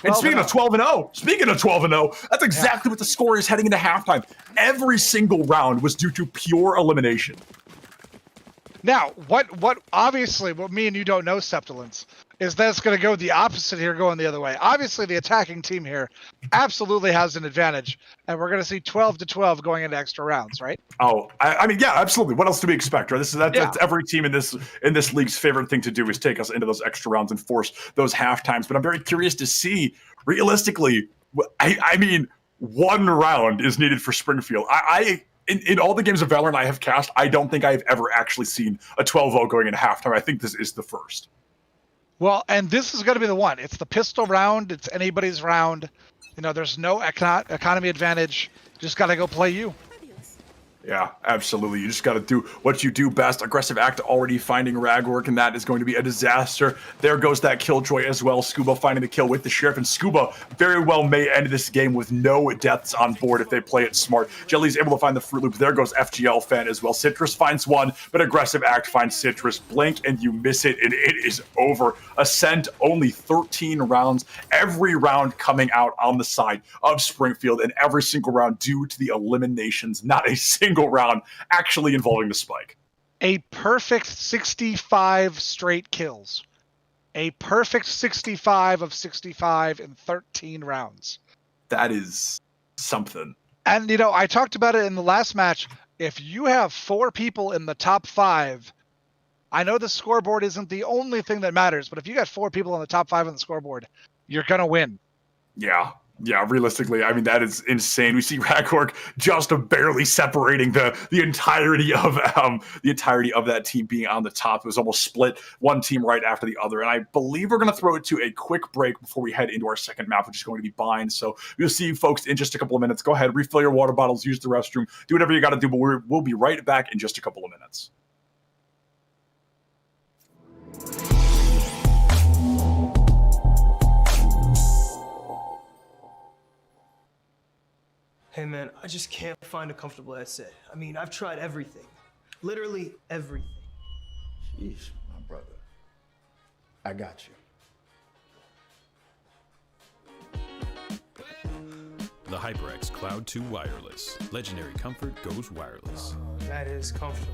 And speaking of 12-0, that's exactly what the score is heading into halftime. Every single round was due to pure elimination. Now, what obviously, what me and you don't know, Septilence, is that's going to go the opposite here, going the other way. Obviously, the attacking team here absolutely has an advantage, and we're going to see 12-12 going into extra rounds, right? Oh, I mean, yeah, absolutely. What else do we expect, right? That's every team in this league's favorite thing to do is take us into those extra rounds and force those half times. But I'm very curious to see, realistically, I mean, 1 round is needed for Springfield. In all the games of Valorant I have cast, I don't think I've ever actually seen a 12-0 going into halftime. I think this is the first. Well, and this is going to be the one. It's the pistol round. It's anybody's round. You know, there's no economy advantage. You just got to go play you. Yeah, absolutely. You just got to do what you do best. Aggressive Act already finding Ragwork, and that is going to be a disaster. There goes that Killjoy as well. Scuba finding the kill with the Sheriff, and Scuba very well may end this game with no deaths on board if they play it smart. Jelly's able to find the Fruit Loop. There goes FGL fan as well. Citrus finds one, but Aggressive Act finds Citrus. Blink and you miss it, and it is over. Ascent, only 13 rounds. Every round coming out on the side of Springfield, and every single round due to the eliminations. Not a single round actually involving the spike. A perfect 65 straight kills. A perfect 65 of 65 in 13 rounds. That is something. And, you know, I talked about it in the last match. If you have 4 people in the top 5, I know the scoreboard isn't the only thing that matters, but if you got 4 people on the top 5 on the scoreboard, you're going to win. Yeah, realistically, I mean, that is insane. We see Ragwork just barely separating the entirety of that team being on the top. It was almost split, one team right after the other. And I believe we're going to throw it to a quick break before we head into our second map, which is going to be Bind. So we'll see you folks in just a couple of minutes. Go ahead, refill your water bottles, use the restroom, do whatever you got to do, but we'll be right back in just a couple of minutes. Hey man, I just can't find a comfortable headset. I mean, I've tried everything. Literally everything. Jeez, my brother. I got you. The HyperX Cloud 2 Wireless. Legendary comfort goes wireless. That is comfortable.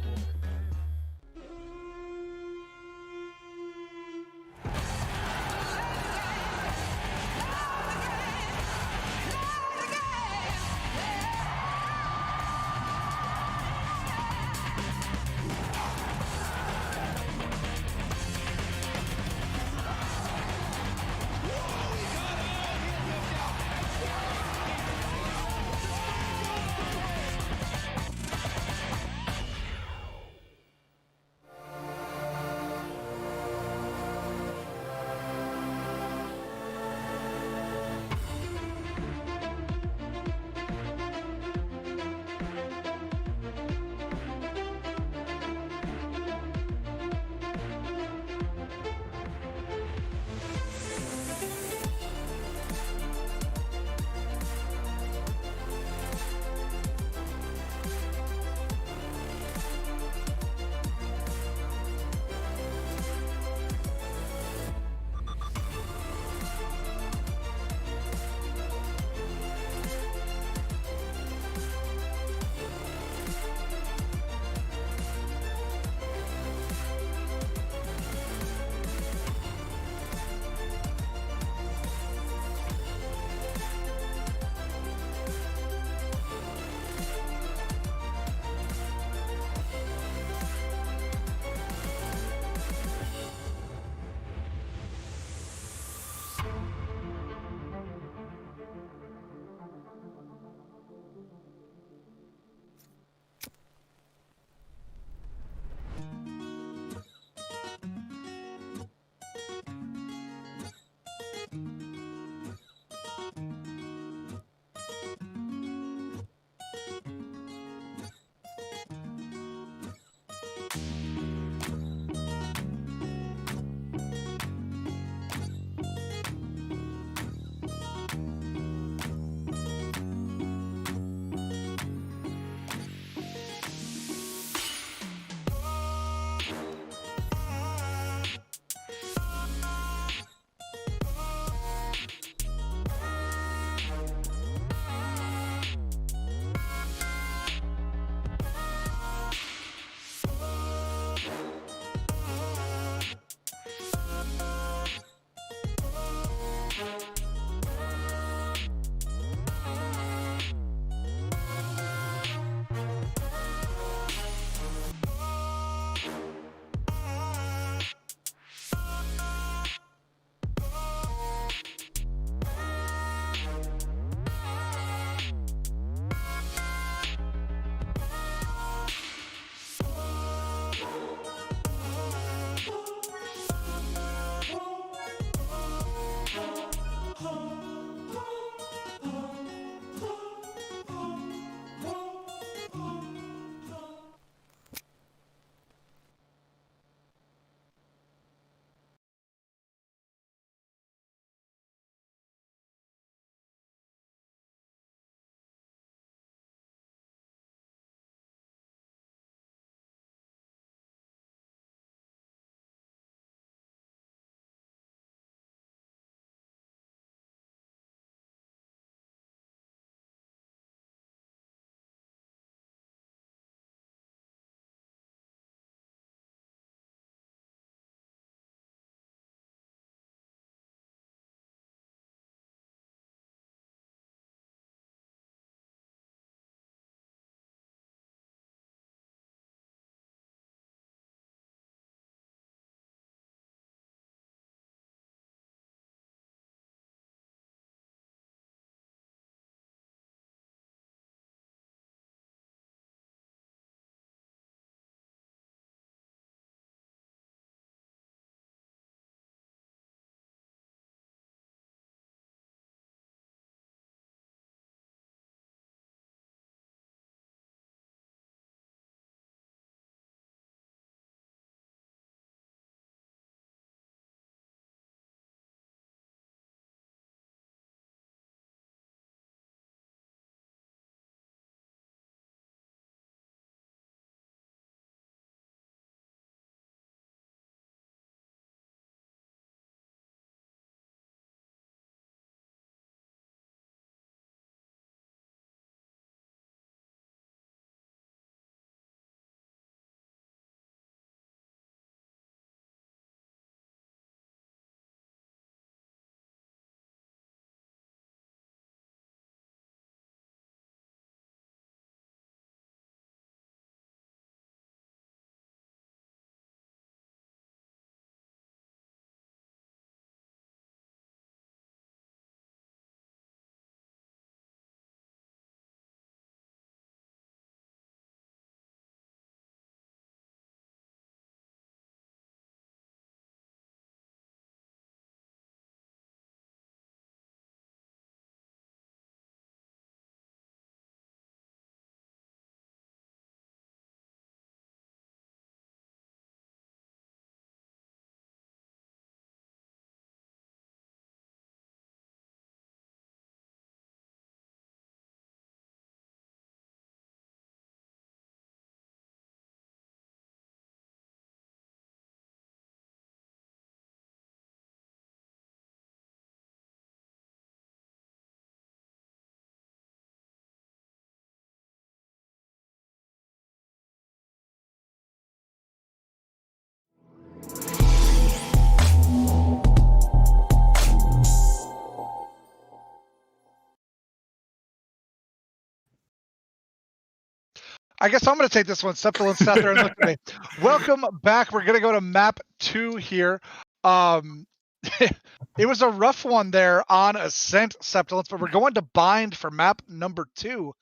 I guess I'm going to take this one. Septilin sat there and looked at me. Welcome back. We're going to go to map 2 here. It was a rough one there on Ascent, Septilins, but we're going to Bind for map number 2.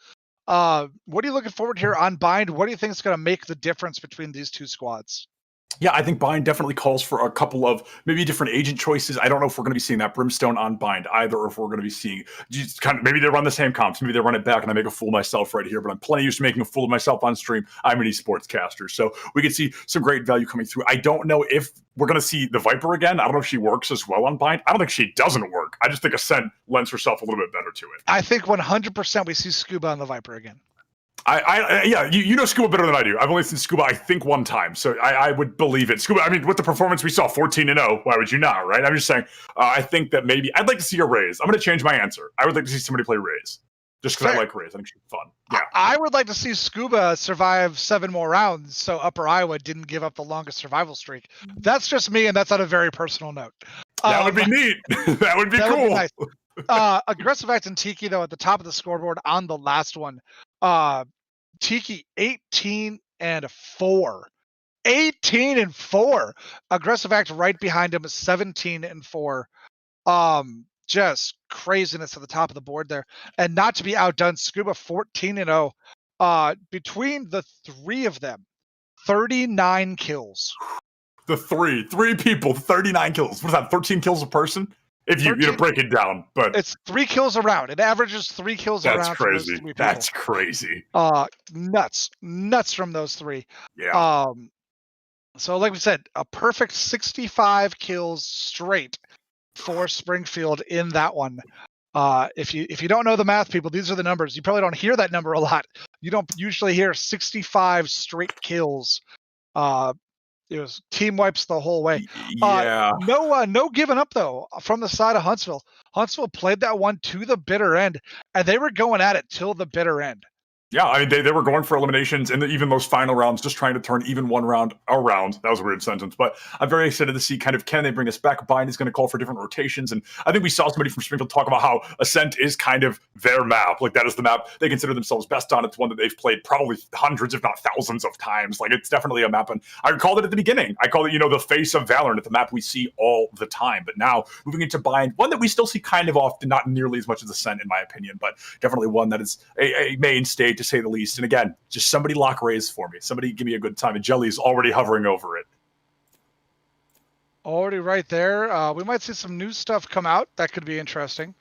What are you looking forward here on Bind? What do you think is going to make the difference between these two squads? Yeah, I think Bind definitely calls for a couple of maybe different agent choices. I don't know if we're going to be seeing that Brimstone on Bind either, or if we're going to be seeing just kind of maybe they run the same comps, maybe they run it back, and I make a fool of myself right here. But I'm plenty used to making a fool of myself on stream. I'm an esports caster, so we could see some great value coming through. I don't know if we're going to see the Viper again. I don't know if she works as well on Bind. I don't think she doesn't work. I just think Ascent lends herself a little bit better to it. I think 100% we see Scuba on the Viper again. Yeah, you know Scuba better than I do. I've only seen Scuba, I think, one time, so I would believe it. Scuba, I mean, with the performance we saw, 14-0, why would you not, right? I'm just saying, I think that maybe, I'd like to see a Raze. I'm going to change my answer. I would like to see somebody play Raze, just because I like Raze. I think she's fun. Yeah. I would like to see Scuba survive 7 more rounds, so Upper Iowa didn't give up the longest survival streak. That's just me, and that's on a very personal note. That would be neat. That would be cool. Would be nice. Aggressive Act and Tiki, though, at the top of the scoreboard on the last one. Tiki 18-4. 18-4. Aggressive Act right behind him is 17-4. Just craziness at the top of the board there. And not to be outdone, Scuba 14-0. Between the 3 of them, 39 kills. The three people, 39 kills. What is that, 13 kills a person? If you break it down, but it's 3 kills a round. It averages 3 kills a round. That's crazy. That's crazy. Nuts from those 3. Yeah. So like we said, a perfect 65 kills straight for Springfield in that one. If you don't know the math, people, these are the numbers. You probably don't hear that number a lot. You don't usually hear 65 straight kills. It was team wipes the whole way. Yeah. No giving up though from the side of Huntsville. Huntsville played that one to the bitter end, and they were going at it till the bitter end. Yeah, I mean, they were going for eliminations in even those final rounds, just trying to turn even one round around. That was a weird sentence, but I'm very excited to see kind of, can they bring us back? Bind is going to call for different rotations, and I think we saw somebody from Springfield talk about how Ascent is kind of their map. Like, that is the map they consider themselves best on. It's one that they've played probably hundreds, if not thousands of times. Like, it's definitely a map, and I called it at the beginning. I called it, the face of Valorant, at the map we see all the time. But now, moving into Bind, one that we still see kind of often, not nearly as much as Ascent, in my opinion, but definitely one that is a mainstay, to say the least. And again, just somebody lock Raze for me. Somebody give me a good time. And Jelly's already hovering over it. Already right there. We might see some new stuff come out. That could be interesting.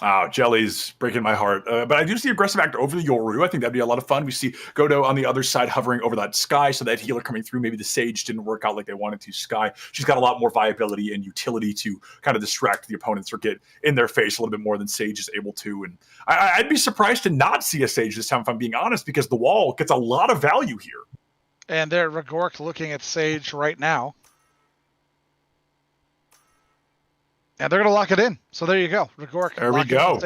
Oh, Jelly's breaking my heart. But I do see Aggressive Act over the Yoru. I think that'd be a lot of fun. We see Godo on the other side hovering over that Sky, so that healer coming through. Maybe the Sage didn't work out like they wanted to. Sky, she's got a lot more viability and utility to kind of distract the opponents or get in their face a little bit more than Sage is able to. And I'd be surprised to not see a Sage this time, if I'm being honest, because the wall gets a lot of value here. And there, Rigork looking at Sage right now. And they're going to lock it in. So there you go. Rigork. There we go.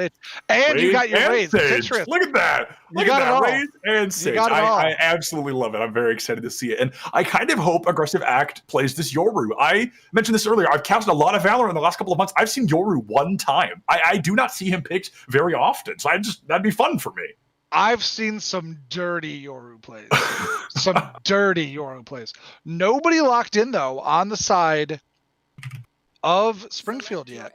And Raze, you got your Raze. Sage. Look at that. Look at that. Raze and Sage. I absolutely love it. I'm very excited to see it. And I kind of hope Aggressive Act plays this Yoru. I mentioned this earlier. I've casted a lot of Valorant in the last couple of months. I've seen Yoru one time. I do not see him picked very often. So that'd be fun for me. I've seen some dirty Yoru plays. Some dirty Yoru plays. Nobody locked in, though, on the side of Springfield yet.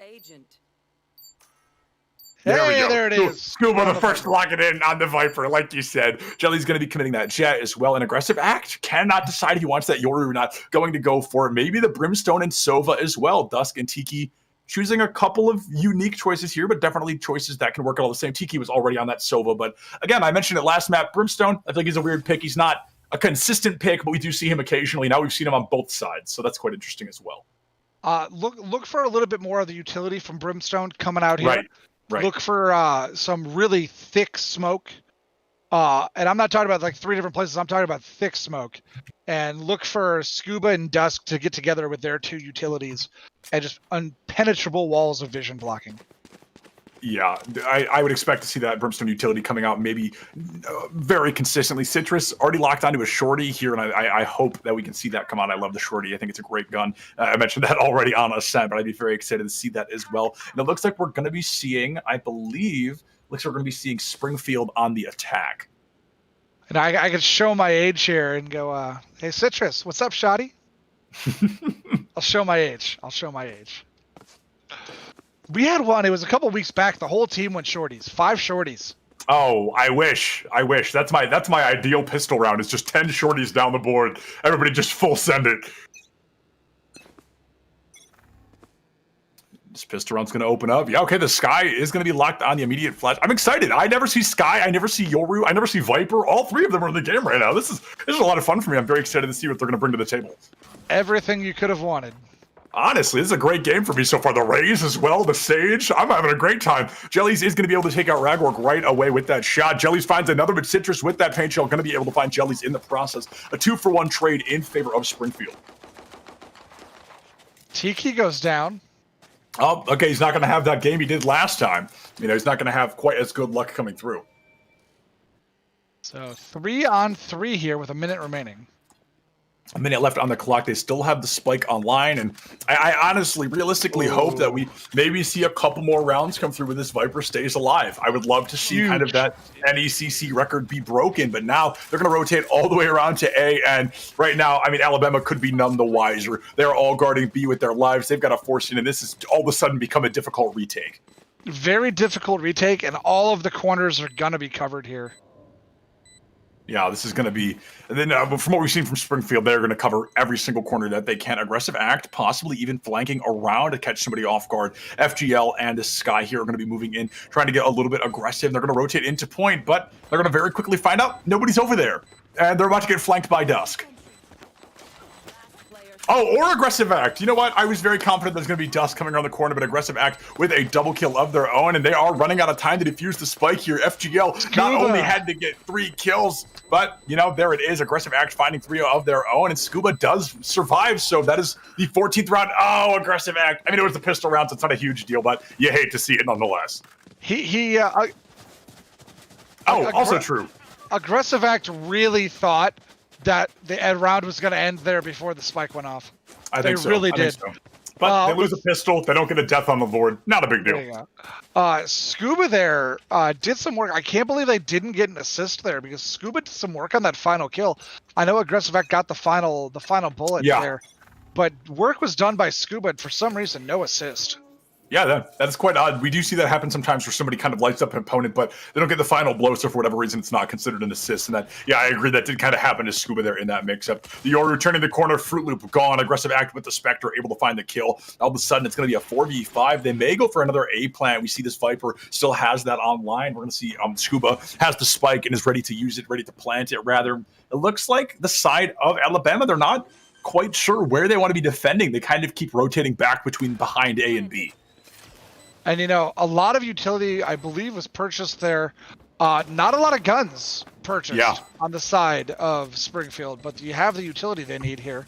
There it is. Scuba, the first to lock it in on the Viper, like you said. Jelly's going to be committing that Jet as well. An Aggressive Act cannot decide if he wants that Yoru or not. Going to go for it. Maybe the Brimstone and Sova as well. Dusk and Tiki choosing a couple of unique choices here, but definitely choices that can work all the same. Tiki was already on that Sova, but again, I mentioned it last map. Brimstone, I think he's a weird pick. He's not a consistent pick, but we do see him occasionally. Now we've seen him on both sides, so that's quite interesting as well. Look for a little bit more of the utility from Brimstone coming out here. Right. Look for some really thick smoke. And I'm not talking about like 3 different places. I'm talking about thick smoke. And look for Scuba and Dusk to get together with their 2 utilities and just impenetrable walls of vision blocking. Yeah, I would expect to see that Brimstone utility coming out maybe very consistently. Citrus already locked onto a shorty here, and I hope that we can see that come out. I love the shorty. I think it's a great gun. I mentioned that already on Ascent, but I'd be very excited to see that as well. And it looks like we're going to be seeing, I believe, we're going to be seeing Springfield on the attack. And I could show my age here and go, hey, Citrus, what's up, Shoddy? I'll show my age. We had one. It was a couple weeks back. The whole team went shorties. 5 shorties. Oh, I wish. That's my ideal pistol round. It's just 10 shorties down the board. Everybody just full send it. This pistol round's going to open up. Yeah, okay, the Sky is going to be locked on the immediate flash. I'm excited. I never see Sky. I never see Yoru. I never see Viper. All 3 of them are in the game right now. This is a lot of fun for me. I'm very excited to see what they're going to bring to the table. Everything you could have wanted. Honestly, this is a great game for me so far. The Raze as well, the Sage. I'm having a great time. Jellies is going to be able to take out Ragwork right away with that shot. Jellies finds another, but Citrus with that paint shell going to be able to find Jellies in the process. A 2-for-1 trade in favor of Springfield. Tiki goes down. Oh, okay, he's not going to have that game he did last time. He's not going to have quite as good luck coming through. So 3-on-3 here with a minute remaining. A minute left on the clock. They still have the spike online, and I honestly, realistically hope that we maybe see a couple more rounds come through where this Viper stays alive. I would love to see kind of that NECC record be broken, but now they're going to rotate all the way around to A, and right now, Alabama could be none the wiser. They're all guarding B with their lives. They've got to force it, and this has all of a sudden become a difficult retake. Very difficult retake, and all of the corners are going to be covered here. Yeah, this is going to be, and then from what we've seen from Springfield, they're going to cover every single corner that they can. Aggressive act, possibly even flanking around to catch somebody off guard. FGL and Sky here are going to be moving in, trying to get a little bit aggressive. They're going to rotate into point, but they're going to very quickly find out nobody's over there. And they're about to get flanked by Dusk. Oh, or aggressive act. You know what? I was very confident there's going to be Dusk coming around the corner, but aggressive act with a double kill of their own, and they are running out of time to defuse the spike here. FGL not only had to get 3 kills, but, there it is. Aggressive act finding 3 of their own, and Scuba does survive, so that is the 14th round. Oh, aggressive act. It was the pistol round, so it's not a huge deal, but you hate to see it nonetheless. Also true. Aggressive act really thought that the round was going to end there before the spike went off. I think so. They really did. So. But they lose a pistol. They don't get a death on the board. Not a big deal. Scuba there did some work. I can't believe they didn't get an assist there because Scuba did some work on that final kill. I know Aggressive Act got the final bullet there, but work was done by Scuba, and for some reason, no assist. Yeah, that's quite odd. We do see that happen sometimes where somebody kind of lights up an opponent, but they don't get the final blow, so for whatever reason, it's not considered an assist. And I agree, that did kind of happen to Scuba there in that mix-up. The Yoru turning the corner, Fruit Loop gone, aggressive act with the Spectre, able to find the kill. All of a sudden, it's going to be a 4v5. They may go for another A plant. We see this Viper still has that online. We're going to see Scuba has the spike and is ready to use it, ready to plant it, rather. It looks like the side of Alabama, they're not quite sure where they want to be defending. They kind of keep rotating back between behind A and B. And, a lot of utility, I believe, was purchased there. Not a lot of guns purchased on the side of Springfield, but you have the utility they need here.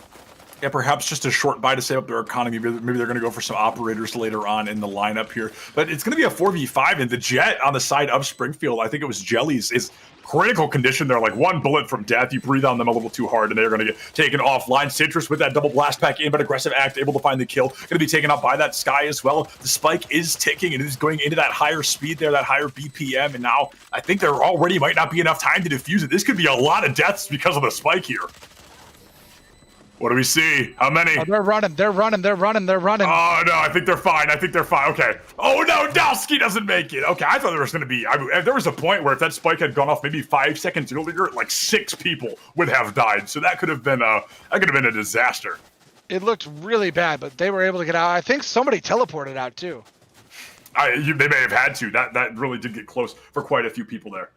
Yeah, perhaps just a short buy to save up their economy. Maybe they're going to go for some operators later on in the lineup here. But it's going to be a 4v5, and the Jet on the side of Springfield, I think it was Jellies, is critical condition. They're like 1 bullet from death. You breathe on them a little too hard, and they're going to get taken offline. Citrus with that double blast pack in, but aggressive act, able to find the kill. Going to be taken out by that Sky as well. The spike is ticking, and it is going into that higher speed there, that higher BPM, and now I think there already might not be enough time to defuse it. This could be a lot of deaths because of the spike here. What do we see? How many? Oh, they're running. Oh, no, I think they're fine. Okay. Oh, no, Dowski doesn't make it. Okay, I thought there was going to be... there was a point where if that spike had gone off maybe 5 seconds earlier, like 6 people would have died. So that could have been a disaster. It looked really bad, but they were able to get out. I think somebody teleported out, too. They may have had to. That really did get close for quite a few people there.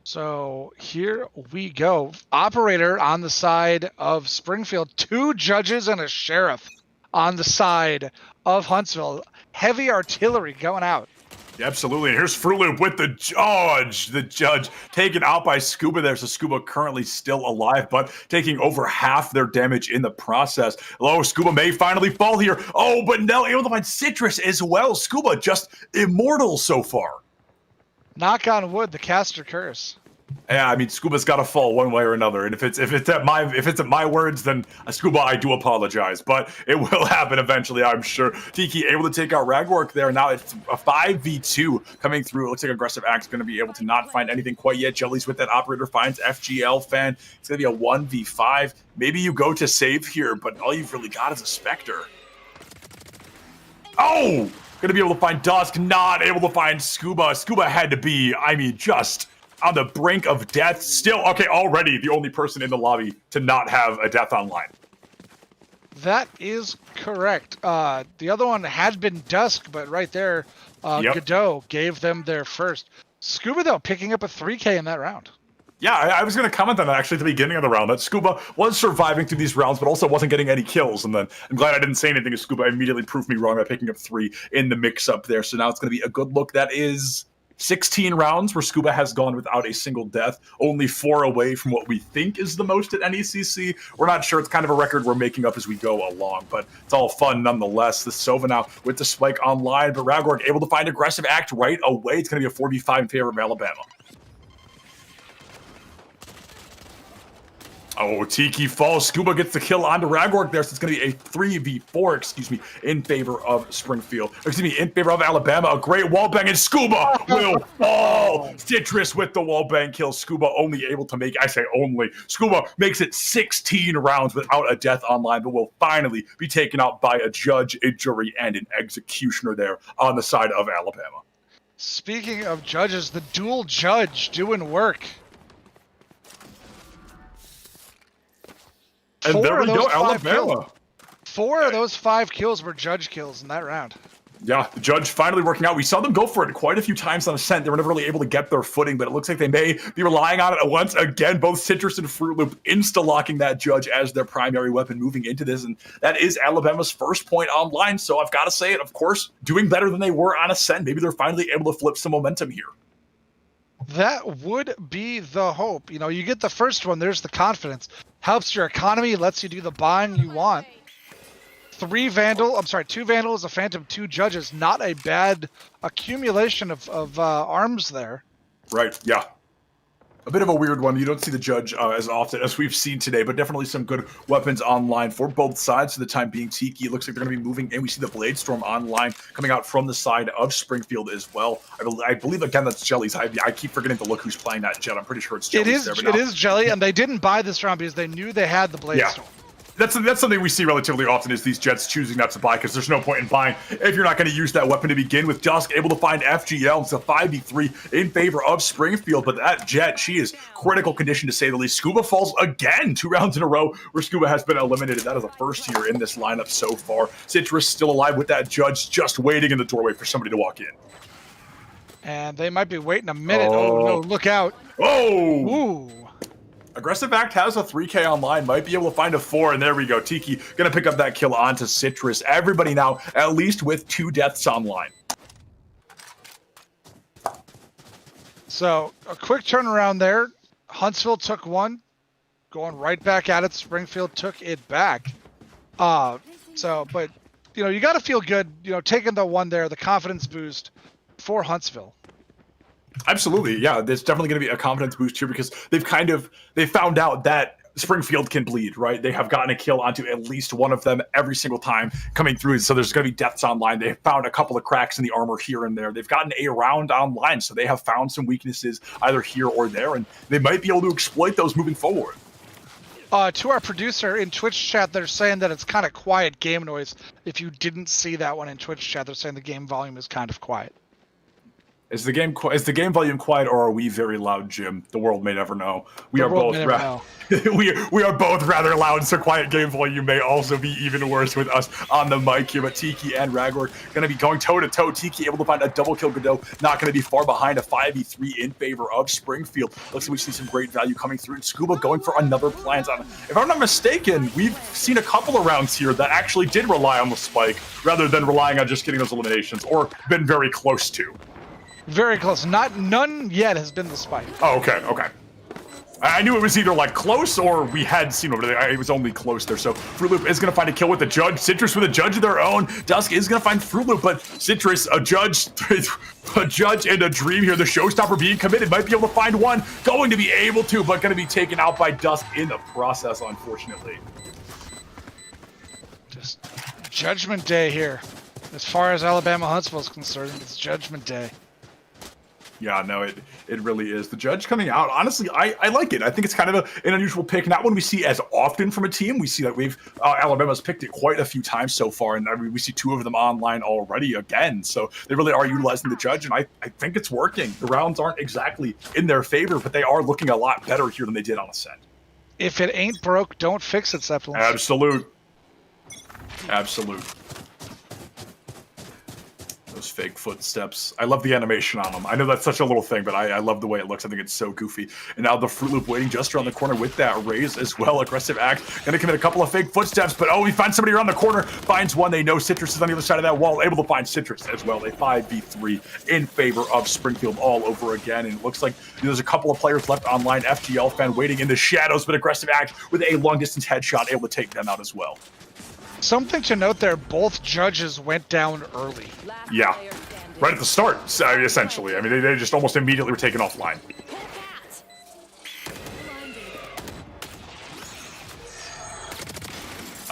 So here we go. Operator on the side of Springfield. 2 judges and a sheriff on the side of Huntsville. Heavy artillery going out. Yeah, absolutely. And here's Fruit Loop with the judge. The judge taken out by Scuba there. So Scuba currently still alive, but taking over half their damage in the process. Oh, Scuba may finally fall here. Oh, but now able to find Citrus as well. Scuba just immortal so far. Knock on wood, the caster curse. Yeah, I mean, Scuba's got to fall one way or another, and if it's at my words, then Scuba, I do apologize, but it will happen eventually, I'm sure. Tiki able to take out Ragwork there. Now it's a 5v2 coming through. It looks like Aggressive Act's going to be able to not find anything quite yet. Jelly's with that operator, finds FGL fan. It's going to be a 1v5. Maybe you go to save here, but all you've really got is a Spectre. Oh, going to be able to find Dusk, not able to find Scuba. Scuba had to be, I mean, just on the brink of death. Still, okay, already the only person in the lobby to not have a death online. That is correct. The other one had been Dusk, but right there, Godot gave them their first. Scuba, though, picking up a 3K in that round. Yeah, I was going to comment on that actually at the beginning of the round, that Scuba was surviving through these rounds, but also wasn't getting any kills. And then I'm glad I didn't say anything, as Scuba immediately proved me wrong by picking up 3 in the mix-up there. So now it's going to be a good look. That is 16 rounds where Scuba has gone without a single death, only 4 away from what we think is the most at NECC. We're not sure. It's kind of a record we're making up as we go along, but it's all fun nonetheless. The Sova now with the spike online, but Ragwork able to find Aggressive Act right away. It's going to be a 4v5 in favor of Alabama. Oh, Tiki falls. Scuba gets the kill onto Ragwork there, so it's going to be a 3v4, in favor of Springfield. In favor of Alabama. A great wallbang, and Scuba will fall. Citrus with the wallbang kill. Scuba only able to make, I say only, Scuba makes it 16 rounds without a death online, but will finally be taken out by a judge, a jury, and an executioner there on the side of Alabama. Speaking of judges, the dual judge doing work. And there we go, Alabama. 4 of those 5 kills were judge kills in that round. Yeah, the judge finally working out. We saw them go for it quite a few times on Ascent. They were never really able to get their footing, but it looks like they may be relying on it once again. Both Citrus and Fruit Loop insta-locking that judge as their primary weapon moving into this, and that is Alabama's first point online. So I've got to say it, of course, doing better than they were on Ascent. Maybe they're finally able to flip some momentum here. That would be the hope. You know, you get the first one, there's the confidence. Helps your economy, lets you do the buying you want. 2 Vandals, a Phantom, 2 Judges. Not a bad accumulation of arms there. Right, yeah. A bit of a weird one. You don't see the judge as often as we've seen today, but definitely some good weapons online for both sides for the time being. Tiki, it looks like they're going to be moving in. We see the Blade Storm online coming out from the side of Springfield as well. I believe, again, that's Jelly's. I keep forgetting to look who's playing that Jet. I'm pretty sure it's Jelly. It is Jelly, and they didn't buy this round because they knew they had the Blade Storm. That's something we see relatively often, is these Jets choosing not to buy, because there's no point in buying if you're not going to use that weapon to begin with. Dusk able to find FGL. It's a 5v3 in favor of Springfield, but that Jet, she is critical condition to say the least. Scuba falls again 2 rounds in a row where Scuba has been eliminated. That is the first here in this lineup so far. Citrus still alive with that judge, just waiting in the doorway for somebody to walk in. And they might be waiting a minute. Oh no, look out. Oh! Ooh. Aggressive Act has a 3K online, might be able to find a 4, and there we go. Tiki gonna pick up that kill onto Citrus. Everybody now at least with 2 deaths online. So a quick turnaround there. Huntsville took 1, going right back at it. Springfield took it back. But you know, you got to feel good. You know, taking the 1 there, the confidence boost for Huntsville. Absolutely, yeah. There's definitely going to be a confidence boost here, because they found out that Springfield can bleed, right? They have gotten a kill onto at least one of them every single time coming through, so there's going to be deaths online. They found a couple of cracks in the armor here and there. They've gotten a round online, so they have found some weaknesses either here or there, and they might be able to exploit those moving forward. To our producer in Twitch chat, they're saying that it's kind of quiet game noise. If you didn't see that one in Twitch chat, they're saying the game volume is kind of quiet. Is the game volume quiet, or are we very loud, Jim? The world may never know. We are both rather loud, so quiet game volume may also be even worse with us on the mic here. But Tiki and Ragwork going to be going toe-to-toe. Tiki able to find a double kill. Godot not going to be far behind, a 5v3 in favor of Springfield. Looks like we see some great value coming through. And Scuba going for another plant. If I'm not mistaken, we've seen a couple of rounds here that actually did rely on the spike rather than relying on just getting those eliminations, or been very close to. Very close. None yet has been the spike. Oh, okay. I knew it was either like close or we had seen over there. It was only close there. So Fruit Loop is going to find a kill with the Judge. Citrus with a Judge of their own. Dusk is going to find Fruit Loop, but Citrus, a Judge and a Dream here. The Showstopper being committed. Might be able to find one. Going to be able to, but going to be taken out by Dusk in the process, unfortunately. Just Judgment Day here. As far as Alabama Huntsville is concerned, it's Judgment Day. Yeah, no, it really is. The Judge coming out, honestly, I like it. I think it's kind of an unusual pick. Not one we see as often from a team. We see that Alabama's picked it quite a few times so far, and I mean, we see 2 of them online already again. So they really are utilizing the Judge, and I think it's working. The rounds aren't exactly in their favor, but they are looking a lot better here than they did on Ascent. If it ain't broke, don't fix it, Zeppelin. Absolute. Those fake footsteps. I love the animation on them. I know that's such a little thing, but I love the way it looks. I think it's so goofy. And now the Fruit Loop waiting just around the corner with that raise as well. Aggressive act. Going to commit a couple of fake footsteps, but he finds somebody around the corner. Finds one. They know Citrus is on the other side of that wall. Able to find Citrus as well. A 5v3 in favor of Springfield all over again. And it looks like there's a couple of players left online. FGL fan waiting in the shadows, but aggressive act with a long distance headshot. Able to take them out as well. Something to note there, both judges went down early. Yeah, right at the start, essentially. I mean, they just almost immediately were taken offline.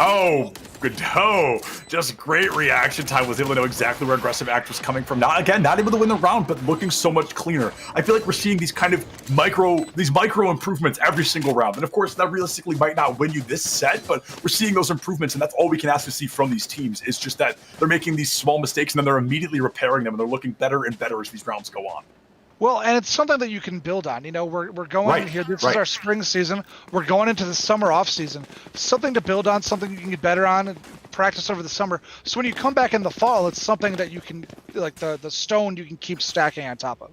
Oh, good. Oh, just great reaction time. Was able to know exactly where aggressive act was coming from. Not able to win the round, but looking so much cleaner. I feel like we're seeing these kind of micro improvements every single round. And of course, that realistically might not win you this set, but we're seeing those improvements, and that's all we can ask to see from these teams. Is just that they're making these small mistakes and then they're immediately repairing them, and they're looking better and better as these rounds go on. Well, and it's something that you can build on. You know, we're going in here. This is our spring season. We're going into the summer off season. Something to build on, something you can get better on and practice over the summer. So when you come back in the fall, it's something that you can, like the stone you can keep stacking on top of.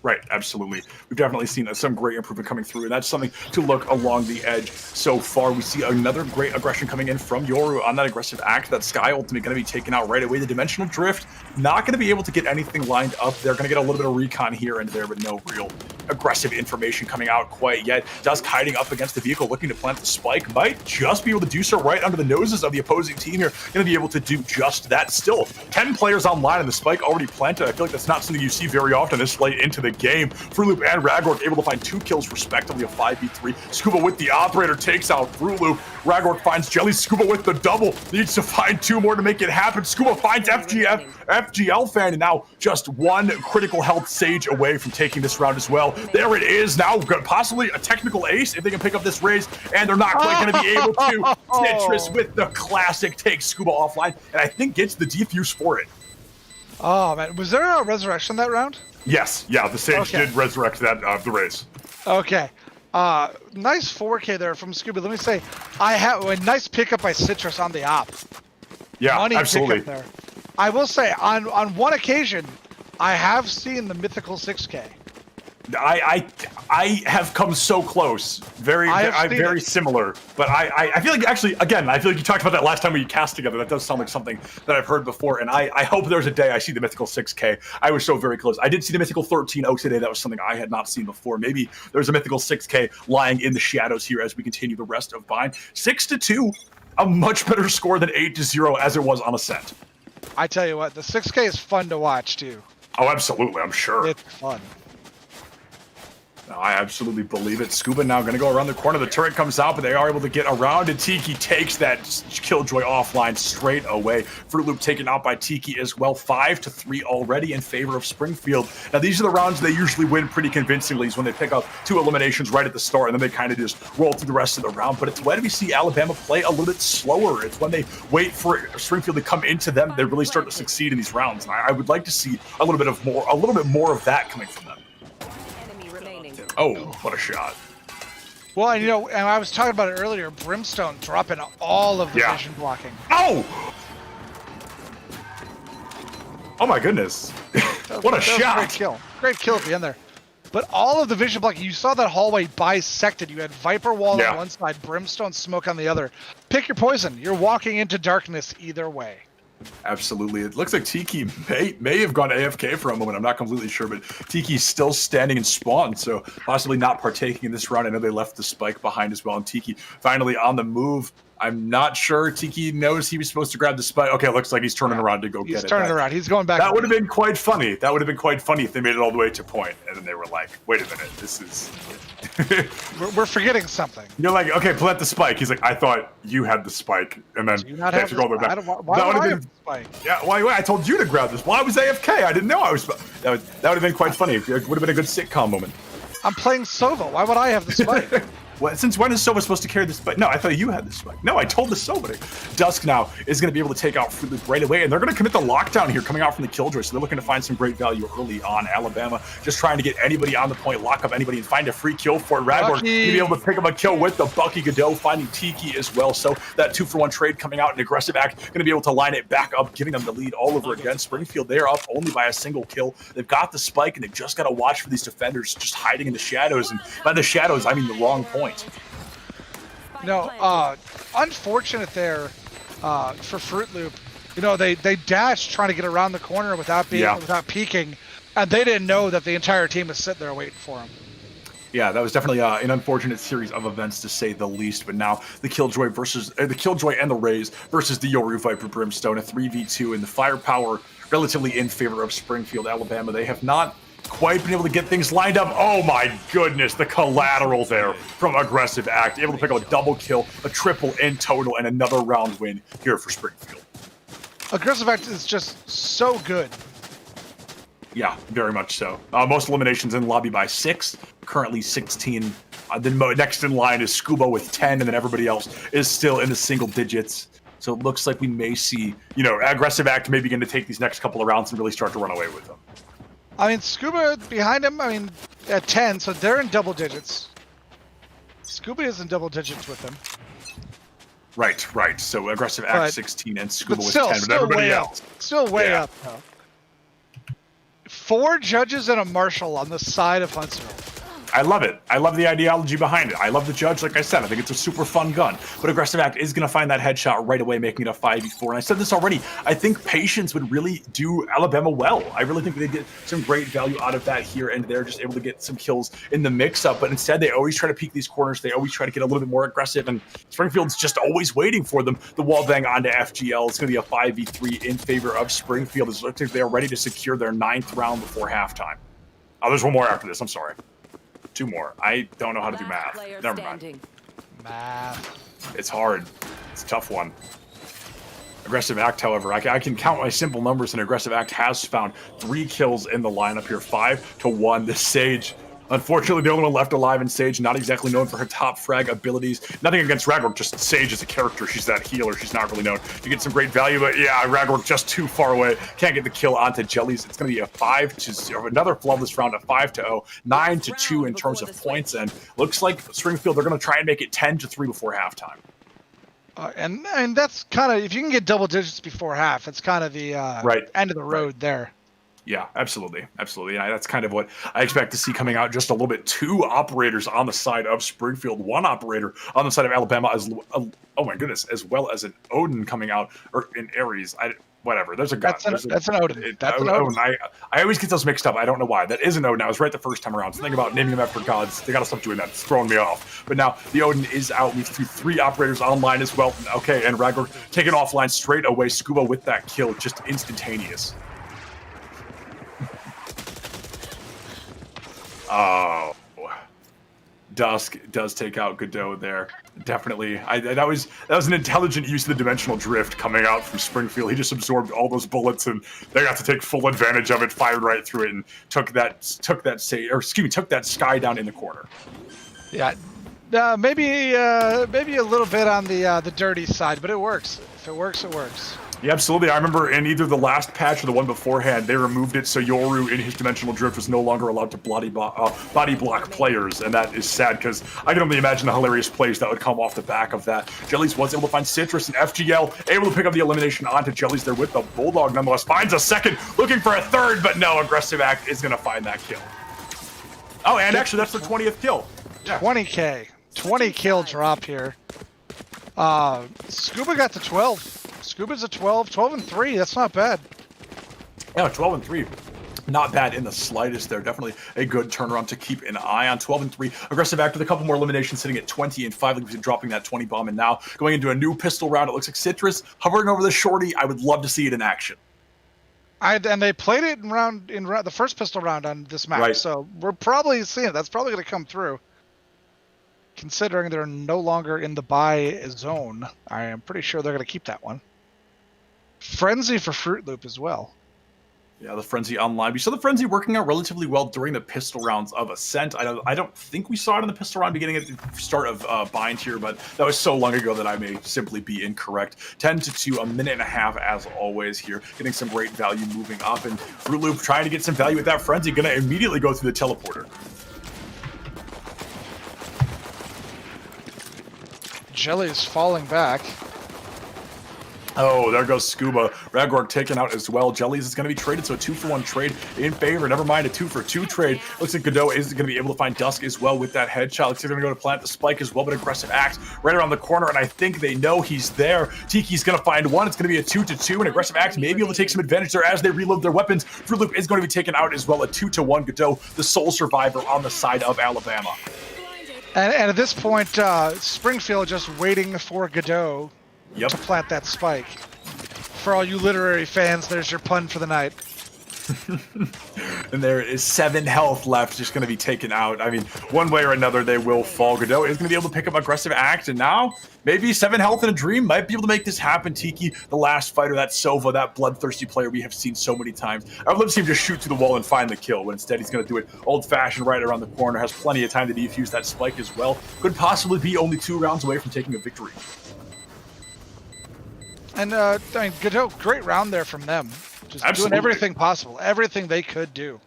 Right, absolutely. We've definitely seen some great improvement coming through, and that's something to look along the edge so far. We see another great aggression coming in from Yoru on that aggressive act. That Sky ultimate going to be taken out right away. The Dimensional Drift, not going to be able to get anything lined up. They're going to get a little bit of recon here and there, but no real aggressive information coming out quite yet. Dusk hiding up against the vehicle, looking to plant the spike. Might just be able to do so right under the noses of the opposing team here. Going to be able to do just that. Still, 10 players online and the spike already planted. I feel like that's not something you see very often this late into the game. Fruit Loop and Ragork able to find 2 kills respectively, a 5v3. Scuba with the operator takes out Fruit Loop. Ragork finds Jelly. Scuba with the double. Needs to find 2 more to make it happen. Scuba finds FGL fan, and now just 1 critical health Sage away from taking this round as well. There it is. Now possibly a technical ace if they can pick up this raise, and they're not quite going to be able to. Citrus with the classic takes Scuba offline, and I think gets the defuse for it. Oh, man. Was there a resurrection that round? Yes. Yeah, the Sage did resurrect that the raise. Okay. Nice 4K there from Scuba. Let me say, I have a nice pickup by Citrus on the op. Yeah, Money absolutely. Pickup there. I will say, on one occasion, I have seen the mythical 6K. I have come so close. I'm very similar. But I feel like, actually, again, I feel like you talked about that last time we cast together. That does sound like something that I've heard before. And I hope there's a day I see the mythical 6K. I was so very close. I did see the mythical 13 Oaks today. That was something I had not seen before. Maybe there's a mythical 6K lying in the shadows here as we continue the rest of Bind. 6-2, a much better score than 8-0 as it was on Ascent. I tell you what, the 6K is fun to watch too. Oh, absolutely. I'm sure. It's fun. I absolutely believe it. Scuba now going to go around the corner. The turret comes out, but they are able to get around it. Tiki takes that Killjoy offline straight away. Fruit Loop taken out by Tiki as well. 5-3 already in favor of Springfield. Now, these are the rounds they usually win pretty convincingly, is when they pick up 2 eliminations right at the start, and then they kind of just roll through the rest of the round. But it's when we see Alabama play a little bit slower. It's when they wait for Springfield to come into them, they really start to succeed in these rounds. And I would like to see a little bit more of that coming from them. Oh, what a shot. Well, and and I was talking about it earlier, Brimstone dropping all of the vision blocking. Oh! Oh my goodness. What a shot. Great kill. Great kill at the end there. But all of the vision blocking, you saw that hallway bisected. You had Viper Wall on one side, Brimstone Smoke on the other. Pick your poison. You're walking into darkness either way. Absolutely. It looks like Tiki may have gone AFK for a moment. I'm not completely sure, but Tiki's still standing in spawn, so possibly not partaking in this round. I know they left the spike behind as well, and Tiki finally on the move. I'm not sure Tiki knows he was supposed to grab the spike. Okay, it looks like he's turning around to go get it. He's turning around. He's going back. That would have been quite funny. That would have been quite funny if they made it all the way to point, and then they were like, wait a minute, this is... we're forgetting something. You're like, okay, plant the spike. He's like, I thought you had the spike, and then Do you not they have have to go the back. spike? Why would I have the spike? Yeah, why? I told you to grab this. Well, I was AFK. I didn't know I was. That would have been quite funny. It would have been a good sitcom moment. I'm playing Sova. Why would I have the spike? Well, since when is Sova supposed to carry the spike? No, I thought you had the spike. No, I told the Sova. Dusk now is going to be able to take out Fruit Loop right away, and they're going to commit the lockdown here coming out from the Killjoy, so they're looking to find some great value early on. Alabama just trying to get anybody on the point, lock up anybody, and find a free kill for it. Radborg to be able to pick up a kill with the Bucky Godot, finding Tiki as well. So that 2-for-1 trade coming out, an aggressive act, going to be able to line it back up, giving them the lead all over again. Springfield, they're up only by a single kill. They've got the spike, and they've just got to watch for these defenders just hiding in the shadows, and by the shadows, I mean the wrong point. No, unfortunate there for Fruit Loop. You know, they dashed trying to get around the corner without peeking, and they didn't know that the entire team was sitting there waiting for them. Yeah, that was definitely an unfortunate series of events to say the least. But now the Killjoy versus the Killjoy and the Rays versus the Yoru Viper Brimstone, a 3v2, and the firepower relatively in favor of Springfield, Alabama. They have not quite been able to get things lined up. Oh my goodness, the collateral there from Aggressive Act. Able to pick up a double kill, a triple in total, and another round win here for Springfield. Aggressive Act is just so good. Yeah, very much so. Most eliminations in lobby by 6, currently 16. Then next in line is Scuba with 10, and then everybody else is still in the single digits. So it looks like we may see, Aggressive Act maybe going to take these next couple of rounds and really start to run away with them. I mean, Scuba behind him, at 10, so they're in double digits. Scuba is in double digits with them. Right. So Aggressive Act 16 and Scuba with 10, but everybody else. Still way up, though. 4 judges and a marshal on the side of Huntsville. I love it. I love the ideology behind it. I love the judge. Like I said, I think it's a super fun gun. But Aggressive Act is going to find that headshot right away, making it a 5v4. And I said this already. I think patience would really do Alabama well. I really think they get some great value out of that here, and they're just able to get some kills in the mix-up. But instead, they always try to peek these corners. They always try to get a little bit more aggressive, and Springfield's just always waiting for them. The wall bang onto FGL. It's going to be a 5v3 in favor of Springfield. It looks like they're ready to secure their 9th round before halftime. Oh, there's one more after this. I'm sorry. 2 more. I don't know how to do math. Never mind. Math. It's hard. It's a tough one. Aggressive Act, however, I can count my simple numbers, and Aggressive Act has found 3 kills in the lineup here, 5-1. The Sage, unfortunately, the only one left alive in Sage, not exactly known for her top frag abilities. Nothing against Ragwork, just Sage as a character. She's that healer. She's not really known to get some great value, but yeah, Ragwork just too far away. Can't get the kill onto Jellies. It's going to be a 5-0, another flawless round, a 5-0, 9-2 in terms of points, and looks like Springfield, they're going to try and make it 10-3 before halftime. And that's kind of, if you can get double digits before half, it's kind of the end of the road there. Yeah, absolutely. Yeah, that's kind of what I expect to see coming out. Just a little bit. 2 operators on the side of Springfield, 1 operator on the side of Alabama, as oh my goodness, as well as an Odin coming out, or in Ares. Whatever. There's a gun. That's an Odin. That's an Odin. I always get those mixed up. I don't know why. That is an Odin. I was right the first time around. So think about naming them after gods. They got to stop doing that. It's throwing me off. But now the Odin is out. We've 3 operators online as well. Okay, and Ragnar taken offline straight away. Scuba with that kill, just instantaneous. Oh, Dusk does take out Godot there. Definitely. That was an intelligent use of the dimensional drift coming out from Springfield. He just absorbed all those bullets, and they got to take full advantage of it, fired right through it, and took that sky down in the corner. Yeah. Maybe a little bit on the dirty side, but it works. If it works, it works. Yeah, absolutely. I remember in either the last patch or the one beforehand, they removed it so Yoru in his dimensional drift was no longer allowed to body block players, and that is sad because I can only imagine the hilarious plays that would come off the back of that. Jellies was able to find Citrus, and FGL able to pick up the elimination onto Jellies there with the Bulldog nonetheless. Finds a second, looking for a third, but no, Aggressive Act is going to find that kill. Oh, and actually that's the 20th kill. Yeah. 20 kill drop here. Scuba got to 12. Scuba's at 12, 12-3. That's not bad. Yeah, 12-3. Not bad in the slightest there. Definitely a good turnaround to keep an eye on. 12-3. Aggressive act with a couple more eliminations, sitting at 20-5. Dropping that 20 bomb, and now going into a new pistol round. It looks like Citrus hovering over the shorty. I would love to see it in action. And they played it in the first pistol round on this map, Right. so we're probably seeing it. That's probably going to come through. Considering they're no longer in the buy zone, I am pretty sure they're going to keep that one. Frenzy for Fruit Loop as well. Yeah, the Frenzy online. We saw the Frenzy working out relatively well during the pistol rounds of Ascent. I don't think we saw it in the pistol round beginning at the start of Bind here, but that was so long ago that I may simply be incorrect. 10-2, a minute and a half as always here. Getting some great value moving up, and Fruit Loop trying to get some value with that Frenzy. Gonna immediately go through the teleporter. Jelly is falling back. Oh, there goes Scuba. Ragorg taken out as well. Jellies is going to be traded, so a 2-for-1 trade in favor. Never mind a 2-for-2 trade. Looks like Godot is going to be able to find Dusk as well with that headshot. Looks like they're going to go to plant the spike as well, but aggressive axe right around the corner, and I think they know he's there. Tiki's going to find one. It's going to be a 2-2, and aggressive axe may be able to take some advantage there as they reload their weapons. Fruit Loop is going to be taken out as well. A 2-1 Godot, the sole survivor on the side of Alabama. And at this point, Springfield just waiting for Godot Yep. to plant that spike. For all you literary fans, there's your pun for the night. And there is 7 health left, just going to be taken out. I mean, one way or another, they will fall. Godot is going to be able to pick up aggressive act, and now maybe 7 health in a dream might be able to make this happen. Tiki, the last fighter, that Sova, that bloodthirsty player we have seen so many times. I would love to see him just shoot through the wall and find the kill, but instead he's going to do it old-fashioned right around the corner. Has plenty of time to defuse that spike as well. Could possibly be only 2 rounds away from taking a victory. And I mean, Godot, great round there from them. Just Absolutely. doing everything possible, everything they could do.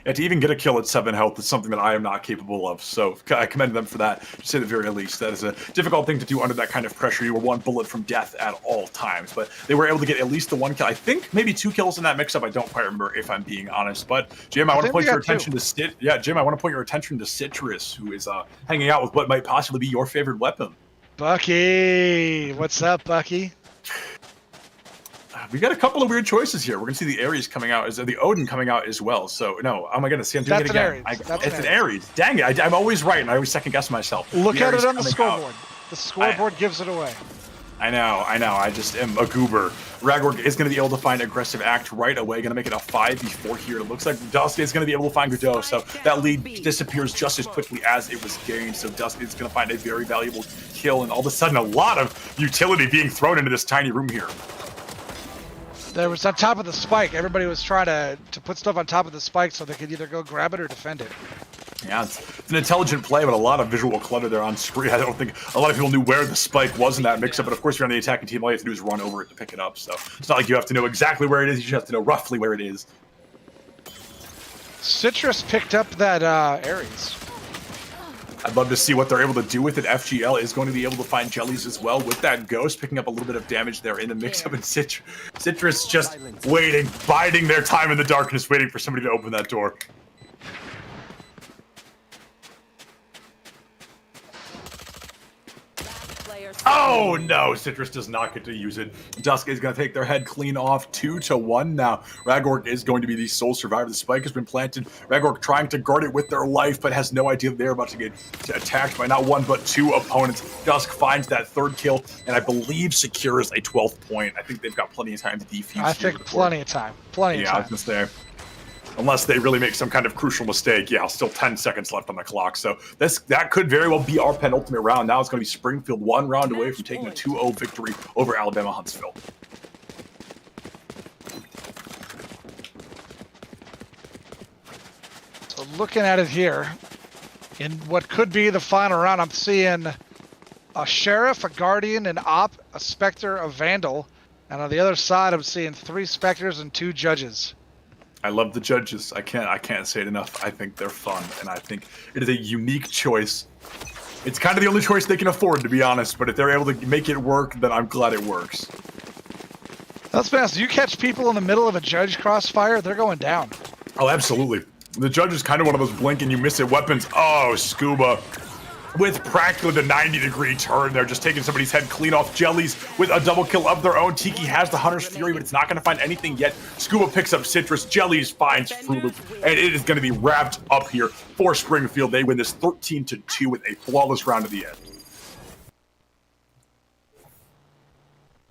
Yeah, to even get a kill at 7 health is something that I am not capable of, so I commend them for that, to say the very least. That is a difficult thing to do under that kind of pressure. You were 1 bullet from death at all times, but they were able to get at least the 1 kill. I think maybe 2 kills in that mix-up. I don't quite remember, if I'm being honest. But Jim, I want to point your attention to Jim, I want to point your attention to Citrus, who is hanging out with what might possibly be your favorite weapon. Bucky, what's up, Bucky? We got a couple of weird choices here. We're gonna see the Ares coming out, the Odin coming out as well. So no, oh my goodness, see, I'm doing That's it again. It's an Ares. Dang it, I'm always right, and I always second guess myself. Look at it on the coming scoreboard. out. The scoreboard gives it away. I know. I just am a goober. Ragorg is going to be able to find aggressive act right away. Going to make it a 5v4 here. It looks like Dusk is going to be able to find Godot, so that lead disappears just as quickly as it was gained. So Dusk is going to find a very valuable kill, and all of a sudden, a lot of utility being thrown into this tiny room here. There was on top of the spike. Everybody was trying to put stuff on top of the spike so they could either go grab it or defend it. Yeah, it's an intelligent play, but a lot of visual clutter there on screen. I don't think a lot of people knew where the spike was in that mix-up, but of course, if you're on the attacking team, all you have to do is run over it to pick it up. So it's not like you have to know exactly where it is. You just have to know roughly where it is. Citrus picked up that Ares. I'd love to see what they're able to do with it. FGL is going to be able to find Jellies as well with that Ghost, picking up a little bit of damage there in the mix-up, and Citrus just waiting, biding their time in the darkness, waiting for somebody to open that door. Oh no, Citrus does not get to use it. Dusk is going to take their head clean off. 2-1 now. Ragorg is going to be the sole survivor. The spike has been planted. Ragorg trying to guard it with their life, but has no idea they're about to get attacked by not 1 but 2 opponents. Dusk finds that 3rd kill, and I believe secures a 12th point. I think they've got plenty of time to defuse. I think plenty of time. Plenty of time. Yeah, I was going to say. Unless they really make some kind of crucial mistake. Yeah, still 10 seconds left on the clock. So that could very well be our penultimate round. Now it's going to be Springfield 1 round away from taking a 2-0 victory over Alabama Huntsville. So looking at it here, in what could be the final round, I'm seeing a Sheriff, a Guardian, an Op, a Spectre, a Vandal, and on the other side I'm seeing 3 Spectres and 2 Judges. I love the Judges. I can't say it enough. I think they're fun, and I think it is a unique choice. It's kind of the only choice they can afford, to be honest, but if they're able to make it work, then I'm glad it works. Let's be honest, you catch people in the middle of a Judge crossfire, they're going down. Oh, absolutely. The Judge is kind of one of those blink and you miss it weapons. Oh, Scuba. with practically the 90-degree turn there, just taking somebody's head clean off. Jellies with a double kill of their own. Tiki has the Hunter's Fury, but it's not going to find anything yet. Scuba picks up Citrus. Jellies finds Fruit Loop, and it is going to be wrapped up here for Springfield. They win this 13-2 with a flawless round at the end.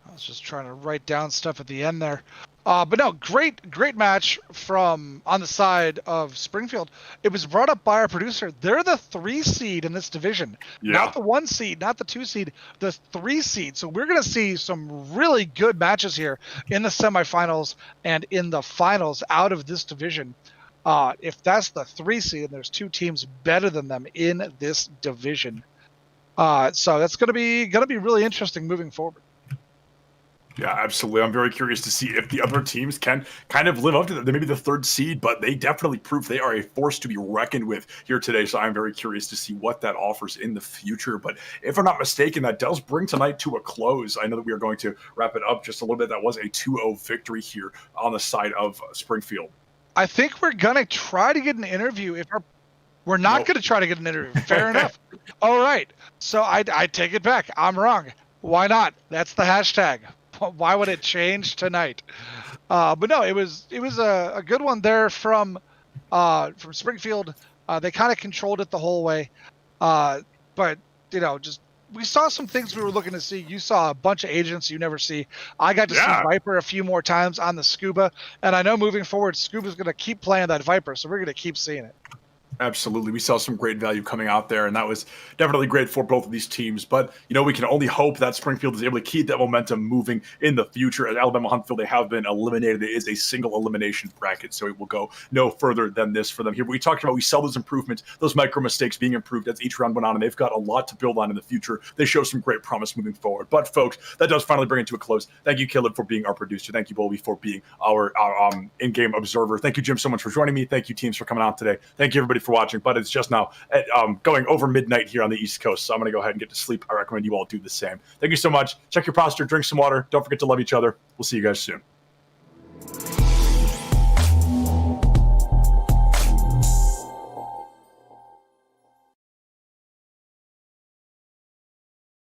I was just trying to write down stuff at the end there. But no, great match from on the side of Springfield. It was brought up by our producer. They're the 3 seed in this division. Yeah. Not the 1 seed, not the 2 seed, the 3 seed. So we're going to see some really good matches here in the semifinals and in the finals out of this division. If that's the 3 seed, and there's 2 teams better than them in this division. So that's going to be really interesting moving forward. Yeah, absolutely. I'm very curious to see if the other teams can kind of live up to that. They may be the 3rd seed, but they definitely prove they are a force to be reckoned with here today. So I'm very curious to see what that offers in the future. But if I'm not mistaken, that does bring tonight to a close. I know that we are going to wrap it up just a little bit. That was a 2-0 victory here on the side of Springfield. I think we're going to try to get an interview. We're not going to try to get an interview. Fair enough. All right. So I take it back. I'm wrong. Why not? That's the hashtag. Why would it change tonight? But no, it was a good one there from Springfield. They kind of controlled it the whole way. But just we saw some things we were looking to see. You saw a bunch of agents you never see. I got to see Viper a few more times on the Scuba, and I know moving forward, Scuba's going to keep playing that Viper, so we're going to keep seeing it. Absolutely. We saw some great value coming out there, and that was definitely great for both of these teams. But, we can only hope that Springfield is able to keep that momentum moving in the future. At Alabama Huntsville, they have been eliminated. It is a single elimination bracket, so it will go no further than this for them here. But we talked about we saw those improvements, those micro mistakes being improved as each round went on, and they've got a lot to build on in the future. They show some great promise moving forward. But, folks, that does finally bring it to a close. Thank you, Caleb, for being our producer. Thank you, Bolby, for being our in-game observer. Thank you, Jim, so much for joining me. Thank you, teams, for coming out today. Thank you, everybody, for watching. But it's just now at, going over midnight here on the East Coast, so I'm going to go ahead and get to sleep. I recommend you all do the same. Thank you so much. Check your posture, drink some water. Don't forget to love each other. We'll see you guys soon.